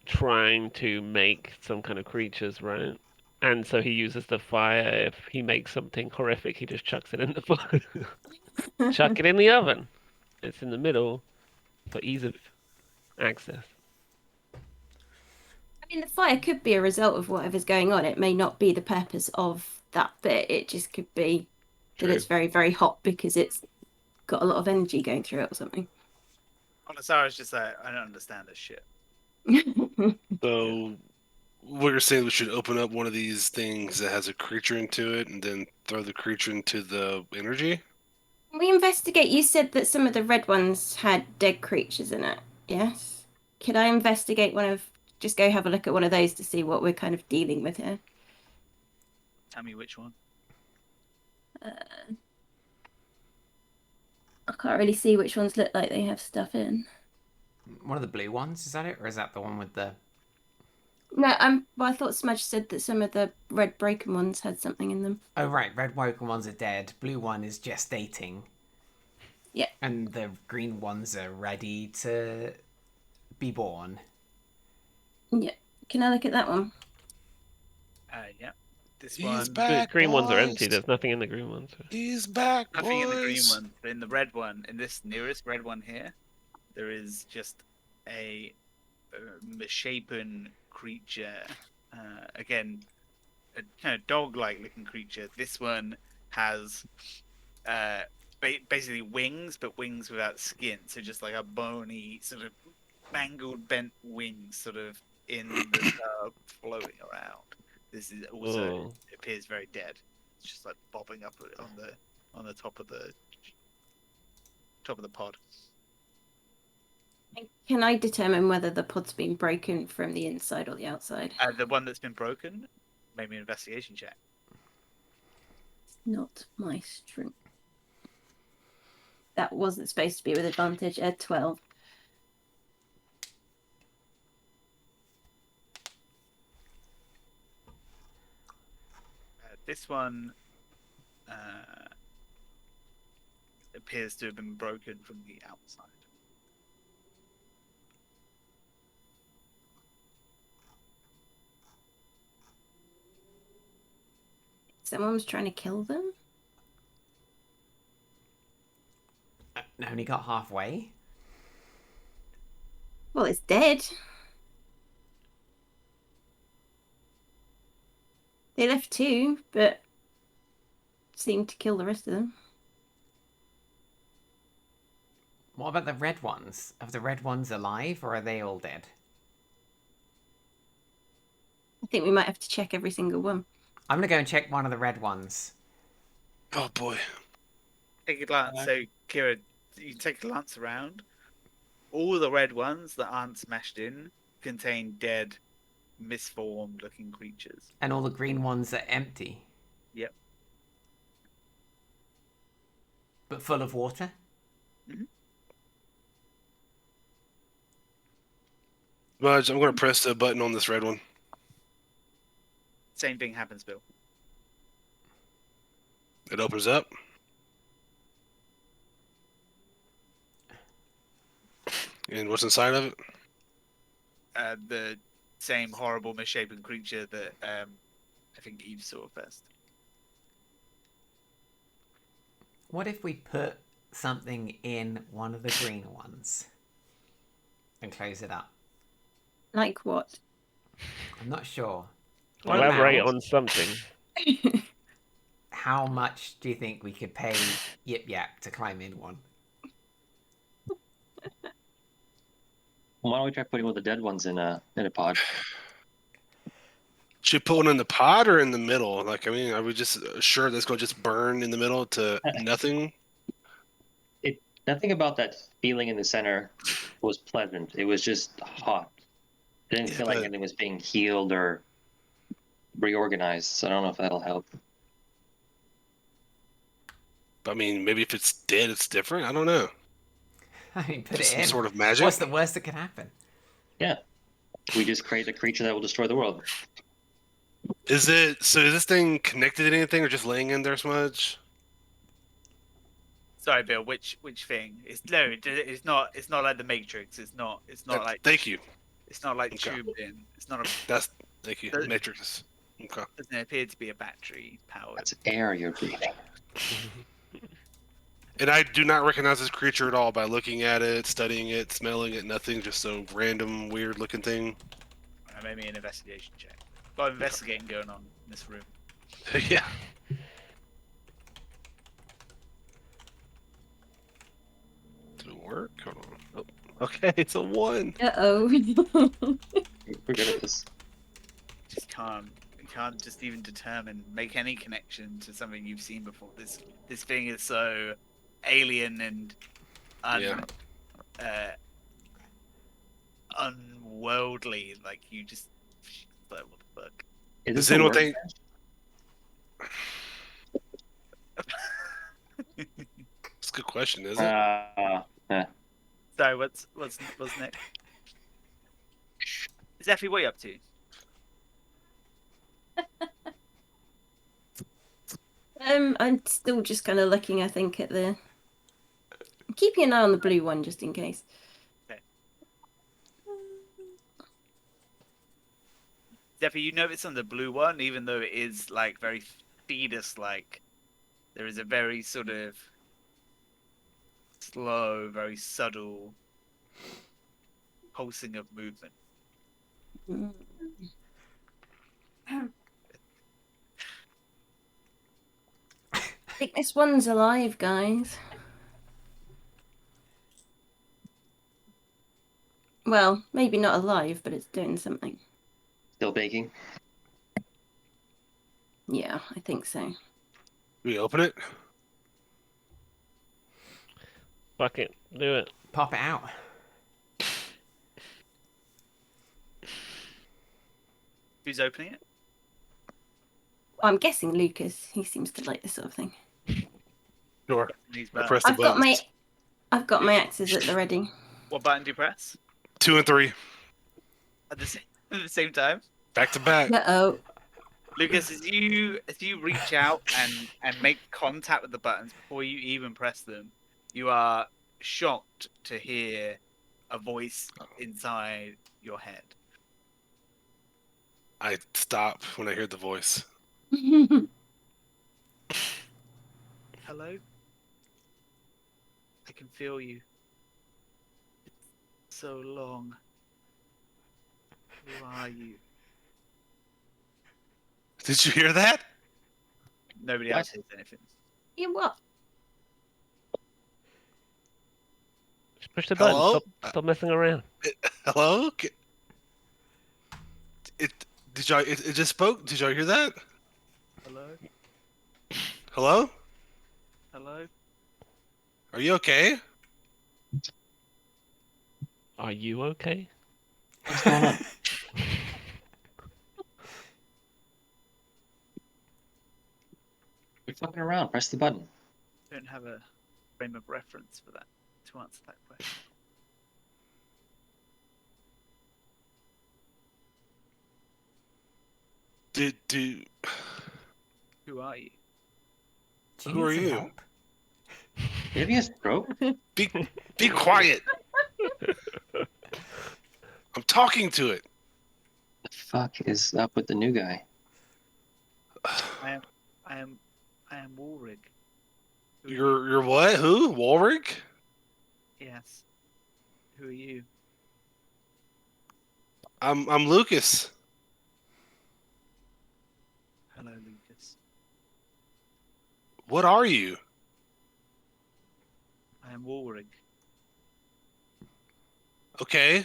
[SPEAKER 6] trying to make some kind of creatures, right? And so he uses the fire. If he makes something horrific, he just chucks it in the fire. Chuck it in the oven. It's in the middle for ease of access.
[SPEAKER 7] I mean, the fire could be a result of whatever's going on. It may not be the purpose of that bit. It just could be that it's very, very hot because it's got a lot of energy going through it or something.
[SPEAKER 3] Onosara's just like, I don't understand this shit.
[SPEAKER 2] so what you're saying, we should open up one of these things that has a creature into it and then throw the creature into the energy?
[SPEAKER 7] We investigate. You said that some of the red ones had dead creatures in it. Yes. Could I investigate one of? Just go have a look at one of those to see what we're kind of dealing with here.
[SPEAKER 3] Tell me which one.
[SPEAKER 7] I can't really see which ones look like they have stuff in.
[SPEAKER 1] One of the blue ones, is that it? Or is that the one with the...
[SPEAKER 7] No, well, I thought Smudge said that some of the red broken ones had something in them.
[SPEAKER 1] Oh, right. Red woken ones are dead. Blue one is gestating.
[SPEAKER 7] Yeah.
[SPEAKER 1] And the green ones are ready to be born.
[SPEAKER 7] Yeah. Can I look at that one?
[SPEAKER 3] Yeah. This
[SPEAKER 2] He's
[SPEAKER 3] one.
[SPEAKER 2] back.
[SPEAKER 6] The green ones are
[SPEAKER 2] boys.
[SPEAKER 6] empty. There's nothing in the green ones.
[SPEAKER 2] He's back,
[SPEAKER 3] Nothing in the green
[SPEAKER 2] boys.
[SPEAKER 3] one, but in the red one, in this nearest red one here, there is just a misshapen creature. Again, a kind of dog-like looking creature. This one has basically wings, but wings without skin. So just like a bony, sort of mangled, bent wings, sort of in the tub, floating around. This is also appears very dead. It's just like bobbing up on the top of the pod.
[SPEAKER 7] Can I determine whether the pod's been broken from the inside or the outside?
[SPEAKER 3] The one that's been broken, maybe an investigation check.
[SPEAKER 7] Not my strength. That wasn't supposed to be with advantage. 12.
[SPEAKER 3] This one appears to have been broken from the outside.
[SPEAKER 7] Someone was trying to kill them?
[SPEAKER 1] Only got halfway.
[SPEAKER 7] Well, it's dead. They left 2, but seemed to kill the rest of them.
[SPEAKER 1] What about the red ones? Are the red ones alive or are they all dead?
[SPEAKER 7] I think we might have to check every single one.
[SPEAKER 1] I'm gonna go and check one of the red ones.
[SPEAKER 2] Oh boy.
[SPEAKER 3] Take a glance. So, Kira, you take a glance around. All the red ones that aren't smashed in contain dead, misformed looking creatures.
[SPEAKER 1] And all the green ones are empty.
[SPEAKER 3] Yep.
[SPEAKER 1] But full of water?
[SPEAKER 2] Mudge, I'm going to press the button on this red one.
[SPEAKER 3] Same thing happens, Bill.
[SPEAKER 2] It opens up. And what's inside of it?
[SPEAKER 3] The same horrible, misshapen creature that I think Eve saw first.
[SPEAKER 1] What if we put something in one of the green ones and close it up?
[SPEAKER 7] Like what?
[SPEAKER 1] I'm not sure.
[SPEAKER 6] Elaborate on something.
[SPEAKER 1] How much do you think we could pay Yip Yap to climb in one?
[SPEAKER 4] Why don't we try putting one of the dead ones in a pod?
[SPEAKER 2] Should we put one in the pot or in the middle? Like, I mean, are we just sure that's going to just burn in the middle to nothing?
[SPEAKER 4] Nothing about that feeling in the center was pleasant. It was just hot. It didn't
[SPEAKER 2] Yeah,
[SPEAKER 4] feel like
[SPEAKER 2] but-
[SPEAKER 4] anything was being healed or reorganized. So I don't know if that'll help.
[SPEAKER 2] I mean, maybe if it's dead, it's different. I don't know.
[SPEAKER 1] I mean, put
[SPEAKER 2] Just
[SPEAKER 1] it
[SPEAKER 2] some
[SPEAKER 1] in.
[SPEAKER 2] sort of magic.
[SPEAKER 1] What's the worst that can happen?
[SPEAKER 4] Yeah. We just create a creature that will destroy the world.
[SPEAKER 2] Is it so? Is this thing connected to anything, or just laying in there so much?
[SPEAKER 3] Sorry, Bill. Which thing? It's not. It's not like the Matrix. It's not. It's not like.
[SPEAKER 2] Thank you.
[SPEAKER 3] It's not like
[SPEAKER 2] Okay.
[SPEAKER 3] tubed in. It's not a.
[SPEAKER 2] Thank you.
[SPEAKER 3] Does-
[SPEAKER 2] Matrix. Okay.
[SPEAKER 3] Doesn't appear to be a battery powered.
[SPEAKER 4] That's air you're breathing.
[SPEAKER 2] And I do not recognize this creature at all by looking at it, studying it, smelling it. Nothing. Just some random, weird-looking thing.
[SPEAKER 3] Maybe an investigation check. Got investigating going on in this room.
[SPEAKER 2] Yeah. Did it work? Hold on. Oh, okay, it's a 1.
[SPEAKER 7] Uh-oh.
[SPEAKER 4] We're good at this.
[SPEAKER 3] Just can't. You can't just even make any connection to something you've seen before. This thing is so alien and unworldly. Like you just like what the fuck.
[SPEAKER 4] Is
[SPEAKER 2] Does
[SPEAKER 4] this a
[SPEAKER 2] anyone
[SPEAKER 4] work
[SPEAKER 2] think-
[SPEAKER 4] bench?
[SPEAKER 2] It's a good question, isn't it?
[SPEAKER 3] So what's next? Zephy, what are you up to?
[SPEAKER 7] I'm still just kind of looking, I think, at the... I'm keeping an eye on the blue one, just in case.
[SPEAKER 3] Zephy, you notice on the blue one, even though it is like very fetus-like, there is a very sort of slow, very subtle pulsing of movement.
[SPEAKER 7] Mm. I think this one's alive, guys. Well, maybe not alive, but it's doing something.
[SPEAKER 4] Still baking.
[SPEAKER 7] Yeah, I think so.
[SPEAKER 2] We open it.
[SPEAKER 6] Fuck it, do it.
[SPEAKER 1] Pop it out.
[SPEAKER 3] Who's opening it?
[SPEAKER 7] Well, I'm guessing Lucas. He seems to like this sort of thing.
[SPEAKER 2] Sure.
[SPEAKER 3] These
[SPEAKER 2] I
[SPEAKER 3] buttons.
[SPEAKER 2] press the
[SPEAKER 7] I've got my axes at the ready.
[SPEAKER 3] What button do you press?
[SPEAKER 2] 2 and 3,
[SPEAKER 3] At the same time?
[SPEAKER 2] back to back.
[SPEAKER 7] Uh-oh.
[SPEAKER 3] Lucas, as you reach out and make contact with the buttons before you even press them, you are shocked to hear a voice inside your head.
[SPEAKER 2] I stop when I hear the voice.
[SPEAKER 3] Hello? I can feel you. It's so long. Who are you?
[SPEAKER 2] Did you hear that?
[SPEAKER 3] Nobody
[SPEAKER 4] What?
[SPEAKER 3] else says anything.
[SPEAKER 7] You what?
[SPEAKER 6] Just push the button.
[SPEAKER 2] Hello?
[SPEAKER 6] Stop messing around.
[SPEAKER 2] Hello? Did y'all? It just spoke. Did y'all hear that?
[SPEAKER 3] Hello?
[SPEAKER 2] Hello?
[SPEAKER 3] Hello?
[SPEAKER 2] Are you okay?
[SPEAKER 6] Are you okay?
[SPEAKER 4] What's going on? You're fucking around. Press the button.
[SPEAKER 3] Don't have a frame of reference for that to answer that question.
[SPEAKER 2] Do
[SPEAKER 3] Who are you?
[SPEAKER 1] Do
[SPEAKER 2] Who
[SPEAKER 1] need
[SPEAKER 2] are
[SPEAKER 1] some
[SPEAKER 2] you?
[SPEAKER 1] help?
[SPEAKER 4] You having a stroke?
[SPEAKER 2] be quiet? I'm talking to it.
[SPEAKER 4] The fuck is up with the new guy?
[SPEAKER 3] I am Walrig. Who-
[SPEAKER 2] You're what? Who? Walrick?
[SPEAKER 3] Yes. Who are you?
[SPEAKER 2] I'm Lucas.
[SPEAKER 3] Hello, Lucas.
[SPEAKER 2] What are you?
[SPEAKER 3] I am Walrig.
[SPEAKER 2] Okay.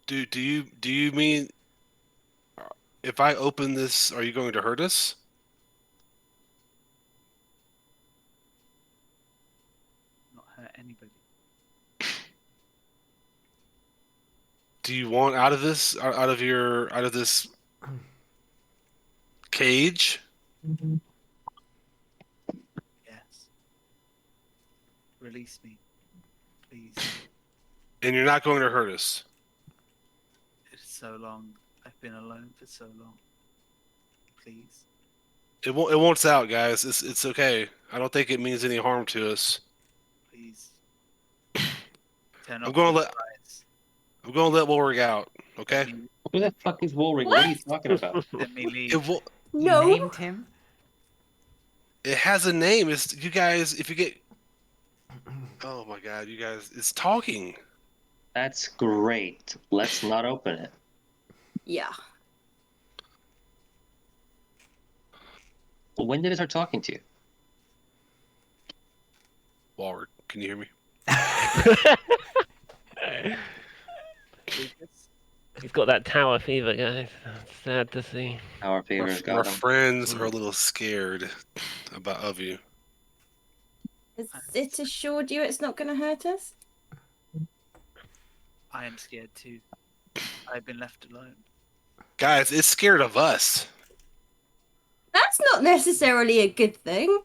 [SPEAKER 2] Do you mean if I open this, are you going to hurt us?
[SPEAKER 3] Not hurt anybody.
[SPEAKER 2] Do you want out of this out of this cage?
[SPEAKER 3] Yes. Release me, please.
[SPEAKER 2] And you're not going to hurt us.
[SPEAKER 3] It's so long. I've been alone for so long. Please.
[SPEAKER 2] It won't out, guys. It's okay. I don't think it means any harm to us.
[SPEAKER 3] Please. Turn
[SPEAKER 2] I'm
[SPEAKER 3] off
[SPEAKER 2] gonna
[SPEAKER 3] the
[SPEAKER 2] let
[SPEAKER 3] lights.
[SPEAKER 2] I'm gonna let Warwick out. Okay.
[SPEAKER 4] Who the fuck is Woolrig? What are you talking about?
[SPEAKER 3] Let me leave.
[SPEAKER 2] It will.
[SPEAKER 1] You
[SPEAKER 7] No.
[SPEAKER 1] named him?
[SPEAKER 2] It has a name. It's you guys. If you get. Oh my god, you guys! It's talking.
[SPEAKER 4] That's great. Let's not open it.
[SPEAKER 7] Yeah.
[SPEAKER 4] When did it start talking to you?
[SPEAKER 2] Warwick, can you hear me?
[SPEAKER 3] Lucas?
[SPEAKER 6] He's got that tower fever, guys. It's sad to see.
[SPEAKER 4] Our favors
[SPEAKER 2] Our
[SPEAKER 4] got him.
[SPEAKER 2] friends are a little scared of you.
[SPEAKER 7] Has it assured you it's not going to hurt us?
[SPEAKER 3] I am scared too. I've been left alone.
[SPEAKER 2] Guys, it's scared of us.
[SPEAKER 7] That's not necessarily a good thing.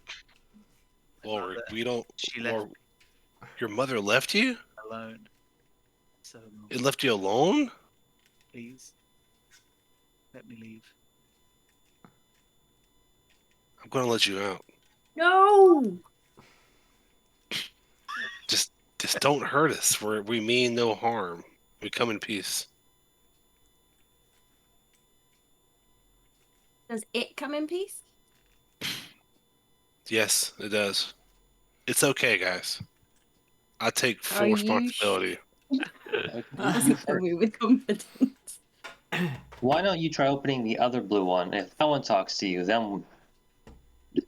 [SPEAKER 2] Warwick,
[SPEAKER 3] Mother,
[SPEAKER 2] we don't.
[SPEAKER 3] She left
[SPEAKER 2] Warwick, your mother left you?
[SPEAKER 3] me alone. So long.
[SPEAKER 2] It left you alone?
[SPEAKER 3] Please. Let me leave.
[SPEAKER 2] I'm gonna let you out.
[SPEAKER 7] No.
[SPEAKER 2] Just don't hurt us. We mean no harm. We come in peace.
[SPEAKER 7] Does it come in peace?
[SPEAKER 2] Yes, it does. It's okay, guys. I take
[SPEAKER 7] Are
[SPEAKER 2] full
[SPEAKER 7] you
[SPEAKER 2] responsibility.
[SPEAKER 7] Doesn't fill me with confidence.
[SPEAKER 4] Why don't you try opening the other blue one? If no one talks to you, then
[SPEAKER 7] That's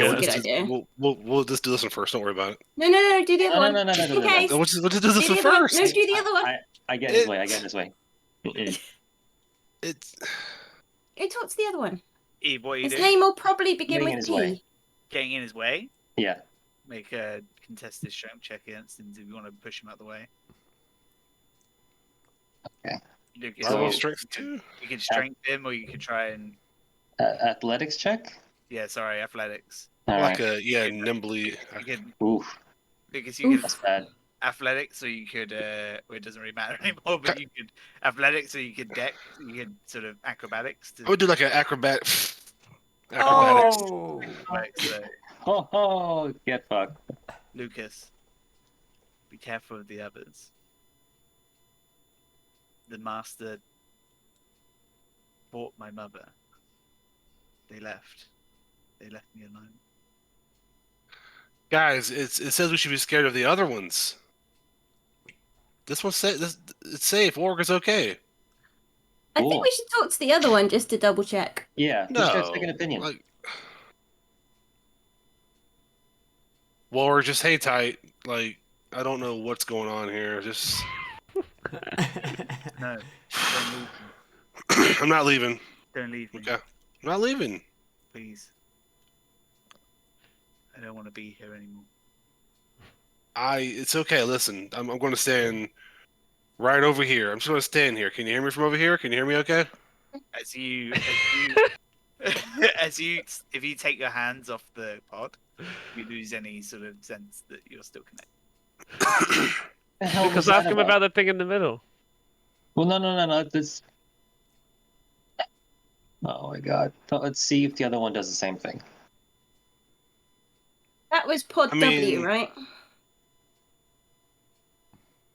[SPEAKER 7] a good
[SPEAKER 2] let's just-
[SPEAKER 7] idea.
[SPEAKER 2] We'll just do this one first. Don't worry about it.
[SPEAKER 7] No, do the other
[SPEAKER 4] No,
[SPEAKER 7] one.
[SPEAKER 4] no, no, no,
[SPEAKER 7] Just
[SPEAKER 4] no,
[SPEAKER 7] in
[SPEAKER 4] no, no.
[SPEAKER 7] case.
[SPEAKER 2] We'll just do
[SPEAKER 7] Do
[SPEAKER 2] this
[SPEAKER 7] the
[SPEAKER 2] one
[SPEAKER 7] other one.
[SPEAKER 2] first.
[SPEAKER 7] No, do the other one.
[SPEAKER 4] I get his way. I get his way. Mm-mm.
[SPEAKER 2] It's
[SPEAKER 7] Go talk to the other one.
[SPEAKER 3] Eve, what are you
[SPEAKER 7] His
[SPEAKER 3] doing?
[SPEAKER 7] name will probably begin
[SPEAKER 4] Getting in
[SPEAKER 7] with
[SPEAKER 4] his way.
[SPEAKER 7] P.
[SPEAKER 3] Getting in his way?
[SPEAKER 4] Yeah.
[SPEAKER 3] Make a contested strength check against him if you want to push him out the way.
[SPEAKER 4] Okay.
[SPEAKER 3] Lucas,
[SPEAKER 4] So-
[SPEAKER 2] Marvel
[SPEAKER 3] you,
[SPEAKER 2] strength too.
[SPEAKER 3] you can strength him, or you can try and
[SPEAKER 4] Athletics check.
[SPEAKER 3] athletics.
[SPEAKER 4] All
[SPEAKER 2] Like
[SPEAKER 4] right.
[SPEAKER 2] nimbly.
[SPEAKER 3] You can
[SPEAKER 4] Oof.
[SPEAKER 3] Lucas, you
[SPEAKER 4] That's
[SPEAKER 3] could
[SPEAKER 4] bad.
[SPEAKER 3] athletics, so you could well, it doesn't really matter anymore, but you could athletics, so you could deck, you could sort of acrobatics to
[SPEAKER 2] I would do like an acrobatics. Acrobatics.
[SPEAKER 1] Oh!
[SPEAKER 3] acrobatics, so
[SPEAKER 4] Oh, get fucked.
[SPEAKER 3] Lucas, be careful of the others. The master bought my mother. They left. They left me alone.
[SPEAKER 2] Guys, it says we should be scared of the other ones. This one's safe. It's safe. Warwick is okay.
[SPEAKER 7] I
[SPEAKER 4] Cool.
[SPEAKER 7] think we should talk to the other one just to double check.
[SPEAKER 4] Yeah.
[SPEAKER 2] No,
[SPEAKER 4] Let's get a second opinion.
[SPEAKER 2] Like, Warwick, just hang tight. Like, I don't know what's going on here. Just,
[SPEAKER 3] No, don't leave me.
[SPEAKER 2] I'm not leaving.
[SPEAKER 3] Don't leave me,
[SPEAKER 2] Okay, I'm not leaving.
[SPEAKER 3] please. I don't want to be here anymore.
[SPEAKER 2] It's okay. Listen, I'm going to stand right over here. I'm just going to stand here. Can you hear me from over here? Can you hear me okay?
[SPEAKER 3] As you if you take your hands off the pod, you lose any sort of sense that you're still connected.
[SPEAKER 4] The hell was
[SPEAKER 6] Because
[SPEAKER 4] that
[SPEAKER 6] ask him about the thing in the middle.
[SPEAKER 4] Well, no. This. Oh my god. So let's see if the other one does the same thing.
[SPEAKER 7] That was Pod
[SPEAKER 2] I mean-
[SPEAKER 7] W, right?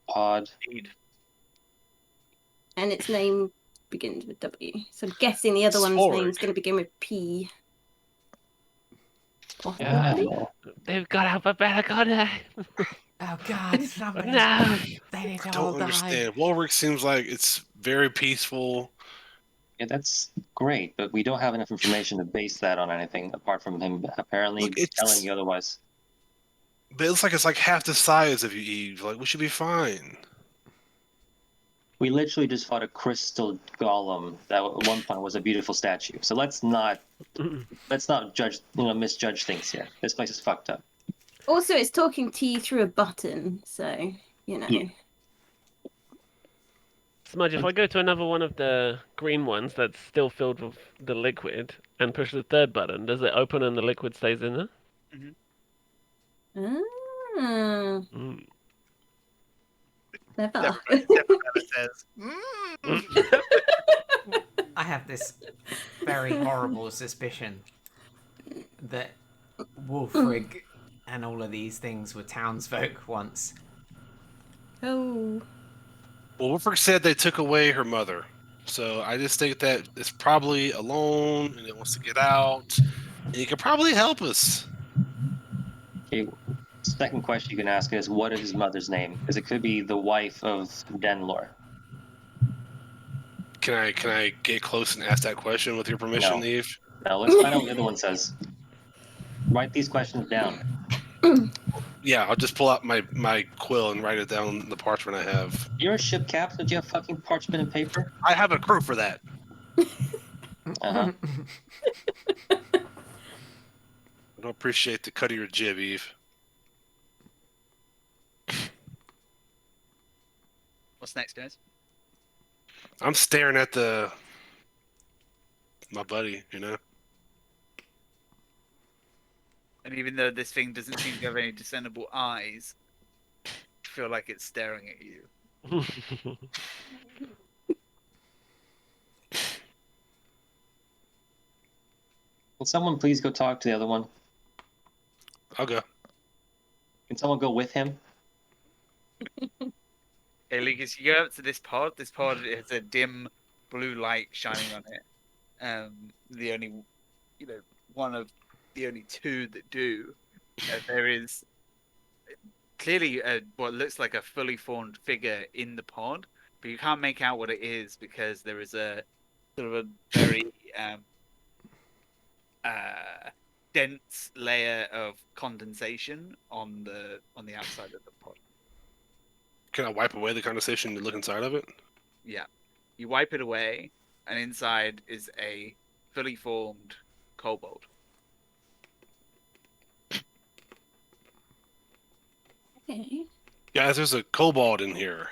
[SPEAKER 4] Pod.
[SPEAKER 3] Indeed.
[SPEAKER 7] And its name begins with W. So I'm guessing the other one's
[SPEAKER 2] Sporg.
[SPEAKER 7] name's going to begin with P.
[SPEAKER 4] Yeah.
[SPEAKER 7] Possibly?
[SPEAKER 6] They've got alphabetical name.
[SPEAKER 1] Oh god, somebody.
[SPEAKER 6] No.
[SPEAKER 1] They need to
[SPEAKER 2] I
[SPEAKER 1] all
[SPEAKER 2] don't
[SPEAKER 1] die.
[SPEAKER 2] understand. Warwick seems like it's very peaceful.
[SPEAKER 4] Yeah, that's great, but we don't have enough information to base that on anything apart from him apparently
[SPEAKER 2] Look, it's-
[SPEAKER 4] telling you otherwise.
[SPEAKER 2] But it looks like it's like half the size of you, Eve. Like, we should be fine.
[SPEAKER 4] we literally just fought a crystal golem that at one point was a beautiful statue. So let's not judge, misjudge things here. This place is fucked up.
[SPEAKER 7] Also, it's talking to you through a button, so
[SPEAKER 4] Yeah.
[SPEAKER 6] Smudge, if I go to another one of the green ones that's still filled with the liquid and push the third button, does it open and the liquid stays in there?
[SPEAKER 7] Ah,
[SPEAKER 6] Mm.
[SPEAKER 7] clever.
[SPEAKER 3] Never says.
[SPEAKER 1] I have this very horrible suspicion that Wolfrig and all of these things were townsfolk once.
[SPEAKER 7] Oh.
[SPEAKER 2] Well, Wolfric said they took away her mother. So I just think that it's probably alone and it wants to get out. And it could probably help us.
[SPEAKER 4] Okay. Second question you can ask is, what is his mother's name? Because it could be the wife of Denlor.
[SPEAKER 2] Can I get close and ask that question with your permission,
[SPEAKER 4] No.
[SPEAKER 2] Eve?
[SPEAKER 4] Now let's find out what the other one says. Write these questions down.
[SPEAKER 2] Yeah, I'll just pull out my quill and write it down on the parchment I have.
[SPEAKER 4] You're a ship captain. Do you have fucking parchment and paper?
[SPEAKER 2] I have a crew for that.
[SPEAKER 4] Uh-huh.
[SPEAKER 2] I don't appreciate the cut of your jib, Eve.
[SPEAKER 3] What's next, guys?
[SPEAKER 2] I'm staring at my buddy,
[SPEAKER 3] And even though this thing doesn't seem to have any discernible eyes, I feel like it's staring at you.
[SPEAKER 4] Will someone please go talk to the other one?
[SPEAKER 2] I'll go.
[SPEAKER 4] Can someone go with him?
[SPEAKER 3] Hey, Lucas, you go up to this pod. This pod has a dim blue light shining on it. The only, one of the only two that do. There is clearly what looks like a fully formed figure in the pod, but you can't make out what it is because there is a sort of a very dense layer of condensation on the outside of the pod.
[SPEAKER 2] Can I wipe away the condensation and look inside of it?
[SPEAKER 3] Yeah. You wipe it away, and inside is a fully formed kobold.
[SPEAKER 7] Okay.
[SPEAKER 2] Guys, there's a kobold in here.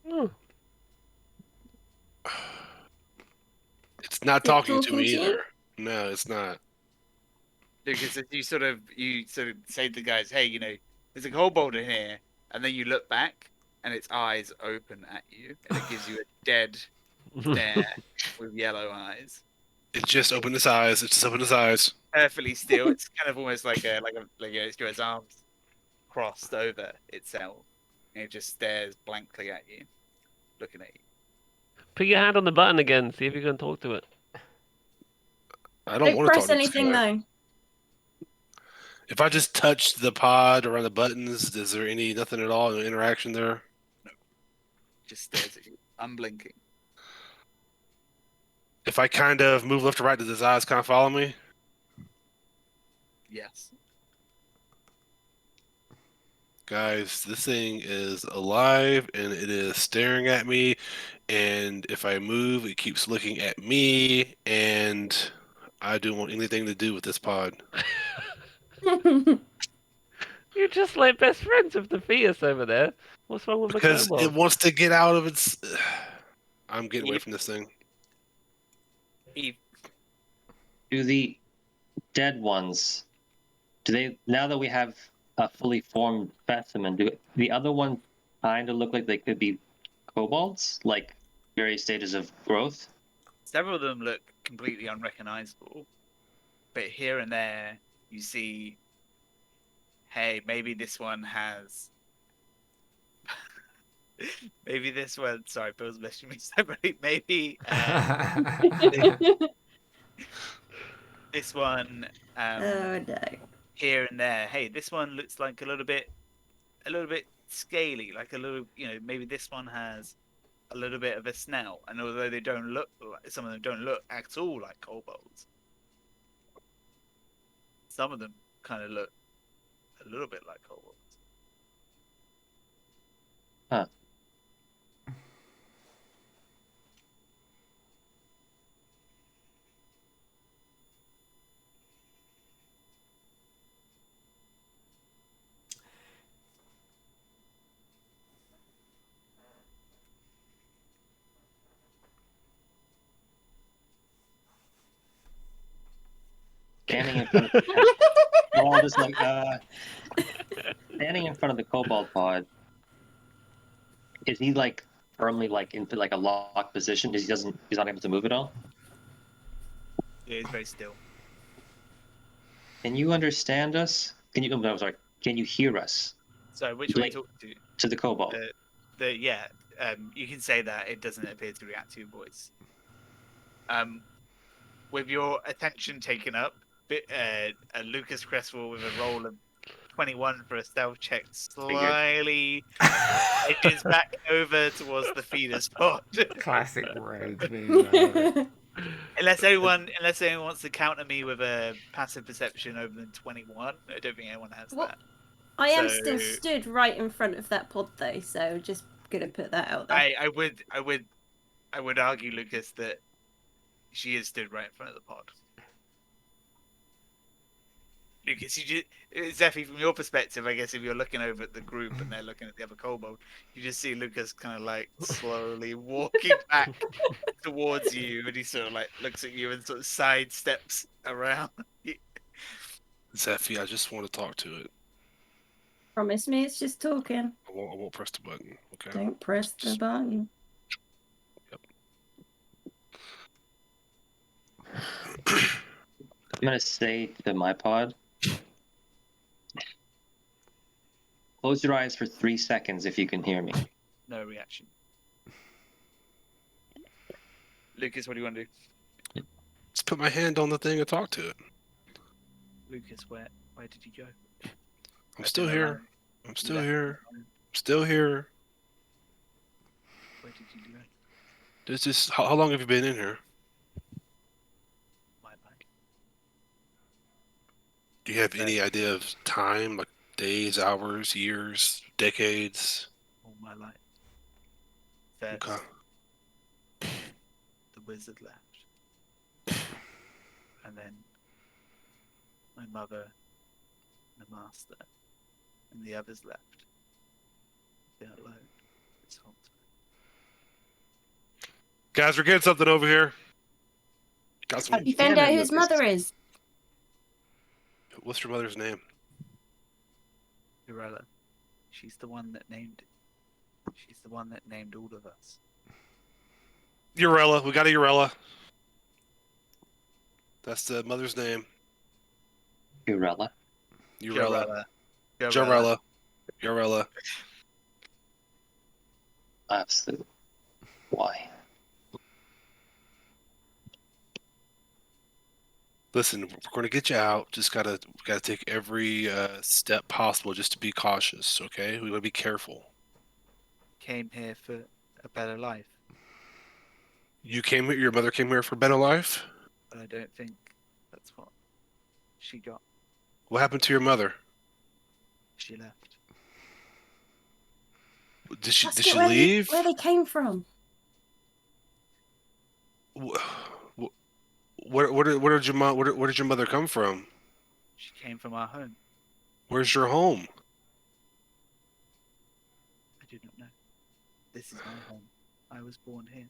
[SPEAKER 6] Oh.
[SPEAKER 2] It's not
[SPEAKER 7] Is it
[SPEAKER 2] talking to
[SPEAKER 7] talking
[SPEAKER 2] me
[SPEAKER 7] to you?
[SPEAKER 2] either. No, it's not.
[SPEAKER 3] Because you sort of say to the guys, hey, there's a kobold in here, and then you look back, and its eyes open at you, and it gives you a dead stare with yellow eyes.
[SPEAKER 2] It just opened its eyes. It just opened its eyes.
[SPEAKER 3] Perfectly still. It's kind of almost like it's got its arms crossed over itself, and it just stares blankly at you, looking at you.
[SPEAKER 6] Put your hand on the button again. See if you can talk to it.
[SPEAKER 2] I don't
[SPEAKER 7] Don't
[SPEAKER 2] want to
[SPEAKER 7] press
[SPEAKER 2] talk to
[SPEAKER 7] anything
[SPEAKER 2] this guy.
[SPEAKER 7] though.
[SPEAKER 2] If I just touch the pod around the buttons, is there nothing at all, no interaction there?
[SPEAKER 3] Just stares at you, unblinking.
[SPEAKER 2] If I kind of move left or right, does his eyes kind of follow me?
[SPEAKER 3] Yes.
[SPEAKER 2] Guys, this thing is alive and it is staring at me. And if I move, it keeps looking at me. And I don't want anything to do with this pod.
[SPEAKER 6] You're just like best friends with the fetus over there. What's wrong with
[SPEAKER 2] Because
[SPEAKER 6] the
[SPEAKER 2] it
[SPEAKER 6] kobold?
[SPEAKER 2] wants to get out of its. I'm getting away from this thing.
[SPEAKER 3] Eve,
[SPEAKER 4] Do the dead ones, now that we have a fully formed specimen, do the other ones kind of look like they could be kobolds, like various stages of growth?
[SPEAKER 3] several of them look completely unrecognizable, but here and there you see, hey, maybe this one has. Maybe this one. Sorry, Bill's messaging me separately. Maybe this one.
[SPEAKER 7] Oh no.
[SPEAKER 3] Here and there. Hey, this one looks like a little bit scaly. Like a little, maybe this one has a little bit of a snout. And although they don't look like, some of them don't look at all like kobolds. Some of them kind of look a little bit like kobolds.
[SPEAKER 4] We're all just like, standing in front of the kobold pod. Is he like firmly like into like a locked position? He's not able to move at all?
[SPEAKER 3] Yeah, he's very still.
[SPEAKER 4] Can you understand us? Can you? No, sorry. Can you hear us?
[SPEAKER 3] So which way
[SPEAKER 4] Like-
[SPEAKER 3] you talk to?
[SPEAKER 4] To the kobold.
[SPEAKER 3] You can say that it doesn't appear to react to your voice. With your attention taken up, Lucas Cresswell with a roll of 21 for a stealth check slyly edges back over towards the feeder's pod.
[SPEAKER 1] Classic rogue move. I love it.
[SPEAKER 3] Unless anyone wants to counter me with a passive perception over than 21, I don't think anyone has
[SPEAKER 7] What?
[SPEAKER 3] that.
[SPEAKER 7] I am
[SPEAKER 3] So-
[SPEAKER 7] still stood right in front of that pod though, so just gonna put that out there.
[SPEAKER 3] I would argue, Lucas, that she is stood right in front of the pod. Lucas, Zephy, from your perspective, I guess if you're looking over at the group and they're looking at the other kobold, you just see Lucas kind of like slowly walking back towards you, and he sort of like looks at you and sort of sidesteps around.
[SPEAKER 2] Zephy, I just want to talk to it.
[SPEAKER 7] Promise me it's just talking.
[SPEAKER 2] I won't press the button. Okay.
[SPEAKER 7] Don't press the button.
[SPEAKER 4] I'm gonna say to my pod, close your eyes for 3 seconds if you can hear me.
[SPEAKER 3] No reaction. Lucas, what do you want to do?
[SPEAKER 2] Just put my hand on the thing and talk to it.
[SPEAKER 3] Lucas, where did you go?
[SPEAKER 2] I'm still here. I'm still here. I'm still here.
[SPEAKER 3] Where did you go?
[SPEAKER 2] This is how long have you been in here?
[SPEAKER 3] My bad.
[SPEAKER 2] Do you have any idea of time, like days, hours, years, decades?
[SPEAKER 3] All my life. First,
[SPEAKER 2] Okay.
[SPEAKER 3] the wizard left. And then my mother, the master, and the others left. Been alone this whole time.
[SPEAKER 2] Guys, we're getting something over here. Got some.
[SPEAKER 7] Have you found out who his mother is?
[SPEAKER 2] What's your mother's name?
[SPEAKER 3] Urella. She's the one that named it. She's the one that named all of us.
[SPEAKER 2] Urella. We got a Urella. That's the mother's name.
[SPEAKER 4] Urella.
[SPEAKER 2] Urella.
[SPEAKER 3] Urella.
[SPEAKER 2] Jarella. Urella.
[SPEAKER 4] Absolute. Why?
[SPEAKER 2] Listen, we're going to get you out. Just gotta take every step possible just to be cautious. Okay, we gotta be careful.
[SPEAKER 3] Came here for a better life,
[SPEAKER 2] You came here. Your mother came here for better life.
[SPEAKER 3] but I don't think that's what she got.
[SPEAKER 2] What happened to your mother?
[SPEAKER 3] She left.
[SPEAKER 2] Did she
[SPEAKER 7] Ask
[SPEAKER 2] did
[SPEAKER 7] it
[SPEAKER 2] she
[SPEAKER 7] where
[SPEAKER 2] leave?
[SPEAKER 7] where they came from.
[SPEAKER 2] Where did your mom? Where did your mother come from?
[SPEAKER 3] She came from our home.
[SPEAKER 2] Where's your home?
[SPEAKER 3] I do not know. This is my home. I was born here.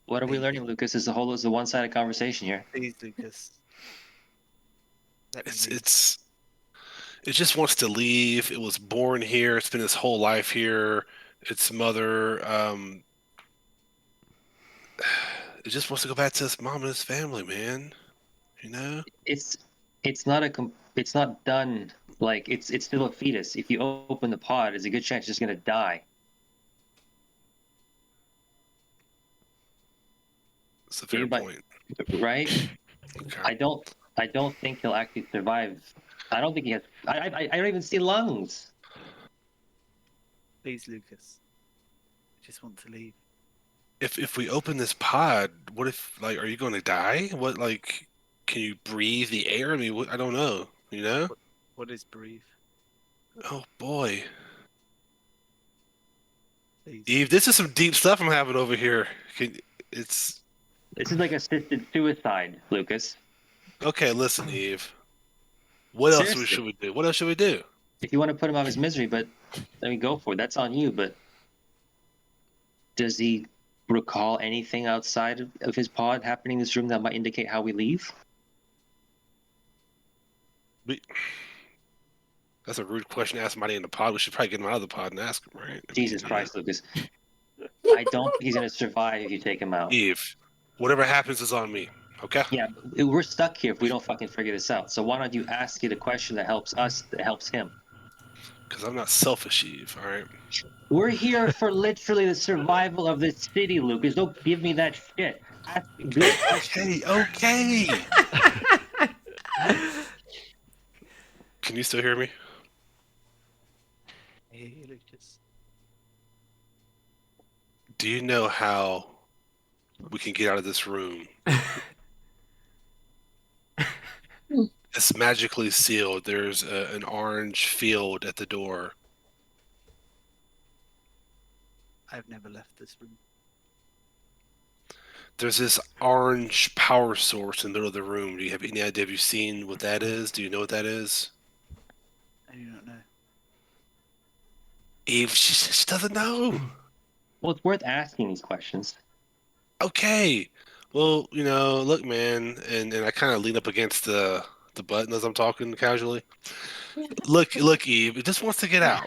[SPEAKER 4] What are we learning, Lucas? Is a one-sided conversation here.
[SPEAKER 3] Please, Lucas. Let me leave.
[SPEAKER 2] It just wants to leave. It was born here. It's been its whole life here. Its mother, it just wants to go back to its mom and its family, man. You know?
[SPEAKER 4] It's not done. Like it's still a fetus. If you open the pod, there's a good chance it's just gonna die.
[SPEAKER 2] It's a fair
[SPEAKER 4] Anybody-
[SPEAKER 2] point.
[SPEAKER 4] Right?
[SPEAKER 2] Okay.
[SPEAKER 4] I don't think he'll actually survive. I don't think he has. I don't even see lungs.
[SPEAKER 3] Please, Lucas. I just want to leave.
[SPEAKER 2] If we open this pod, what if are you going to die? What can you breathe the air? I mean, I don't know. You know?
[SPEAKER 3] What is breathe?
[SPEAKER 2] Oh boy,
[SPEAKER 3] Please.
[SPEAKER 2] Eve, this is some deep stuff I'm having over here. It's
[SPEAKER 4] This is like assisted suicide, Lucas.
[SPEAKER 2] okay. Listen, Eve. What else
[SPEAKER 4] Seriously.
[SPEAKER 2] should we do? What else should we do?
[SPEAKER 4] If you want to put him out of his misery, but let me go for it. That's on you. But does he recall anything outside of his pod happening in this room that might indicate how we leave?
[SPEAKER 2] That's a rude question to ask somebody in the pod. We should probably get him out of the pod and ask him, right?
[SPEAKER 4] Jesus Christ, Lucas. I don't think he's going to survive if you take him out.
[SPEAKER 2] Eve, whatever happens is on me. Okay.
[SPEAKER 4] Yeah, we're stuck here if we don't fucking figure this out. So why don't you ask it a question that helps us, that helps him?
[SPEAKER 2] Because I'm not selfish, Eve. All right.
[SPEAKER 4] We're here for literally the survival of this city, Lucas. Don't give me that shit. Ask good questions.
[SPEAKER 2] Okay. Can you still hear me?
[SPEAKER 3] Hey, Lucas.
[SPEAKER 2] Do you know how we can get out of this room? It's magically sealed. There's an orange field at the door.
[SPEAKER 3] I've never left this room.
[SPEAKER 2] There's this orange power source in the middle of the room. Do you have any idea? Have you seen what that is? Do you know what that is?
[SPEAKER 3] I do not know.
[SPEAKER 2] Eve, she doesn't know.
[SPEAKER 4] Well, it's worth asking these questions.
[SPEAKER 2] Okay. Well, look, man, and I kind of lean up against the button as I'm talking casually. Look, Eve, it just wants to get out.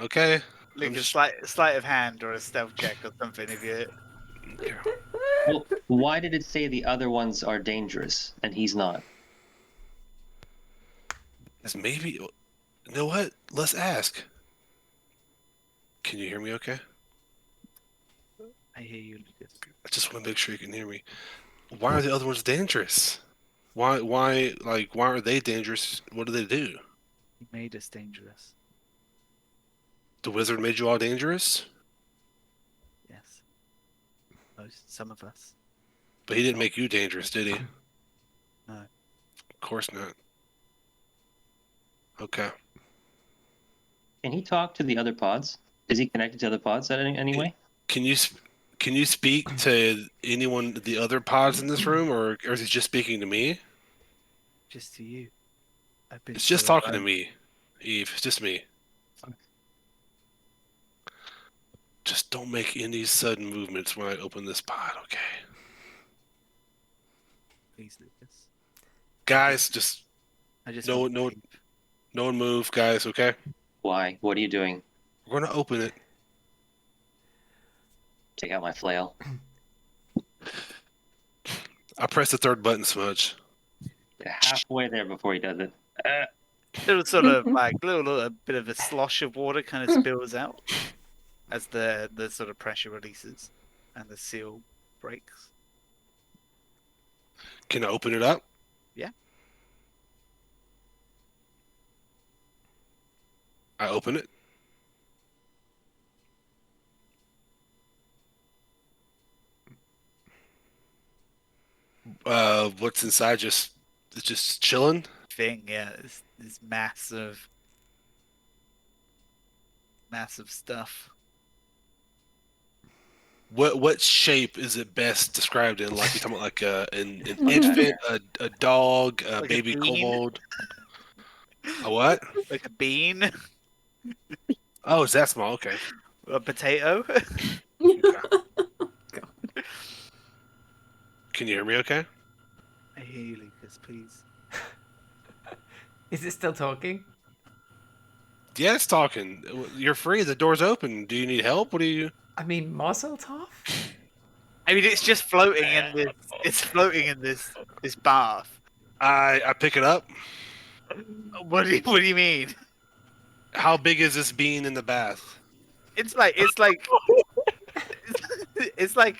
[SPEAKER 2] Okay?
[SPEAKER 3] Lucas, sleight of hand or a stealth check or something if you...
[SPEAKER 4] Well, why did it say the other ones are dangerous and he's not?
[SPEAKER 2] It's maybe... You know what? Let's ask. Can you hear me okay?
[SPEAKER 3] I hear you, Lucas.
[SPEAKER 2] I just want to make sure you can hear me. Why are the other ones dangerous? Why are they dangerous? What do they do?
[SPEAKER 3] He made us dangerous.
[SPEAKER 2] The wizard made you all dangerous?
[SPEAKER 3] Yes. Some of us.
[SPEAKER 2] But he didn't make you dangerous, did he?
[SPEAKER 3] No.
[SPEAKER 2] Of course not. Okay.
[SPEAKER 4] Can he talk to the other pods? Is he connected to other pods in any way?
[SPEAKER 2] Can you speak to anyone, the other pods in this room, or is he just speaking to me?
[SPEAKER 3] Just to you. I've been
[SPEAKER 2] It's just
[SPEAKER 3] so
[SPEAKER 2] talking to
[SPEAKER 3] alone.
[SPEAKER 2] me, Eve. It's just me. Just don't make any sudden movements when I open this pod, okay?
[SPEAKER 3] Please, Lucas.
[SPEAKER 2] Guys, just
[SPEAKER 3] I just
[SPEAKER 2] no
[SPEAKER 3] want to
[SPEAKER 2] one move, guys, okay?
[SPEAKER 4] Why? What are you doing?
[SPEAKER 2] We're gonna open it.
[SPEAKER 4] Take out my flail.
[SPEAKER 2] I pressed the third button, Smudge.
[SPEAKER 4] You're halfway there before he does it.
[SPEAKER 3] little sort of like a bit of a slosh of water kind of spills out as the sort of pressure releases and the seal breaks.
[SPEAKER 2] Can I open it up?
[SPEAKER 3] Yeah.
[SPEAKER 2] I open it. What's inside? It's just chilling.
[SPEAKER 3] Thing, yeah, this massive stuff.
[SPEAKER 2] What shape is it best described in? Like, you talking about like an infant, a dog, a
[SPEAKER 3] Like a
[SPEAKER 2] baby
[SPEAKER 3] bean?
[SPEAKER 2] kobold? A what?
[SPEAKER 3] Like a bean,
[SPEAKER 2] Oh, is that small? Okay.
[SPEAKER 3] a potato.
[SPEAKER 2] Can you hear me? Okay.
[SPEAKER 3] I hear you, Lucas. Please.
[SPEAKER 1] Is it still talking?
[SPEAKER 2] Yeah, it's talking. You're free. The door's open. Do you need help? What do you?
[SPEAKER 1] I mean, Mazel Tov?
[SPEAKER 3] I mean, it's just floating in this. It's floating in this bath.
[SPEAKER 2] I pick it up.
[SPEAKER 3] What do you mean?
[SPEAKER 2] How big is this bean in the bath?
[SPEAKER 3] It's like it's like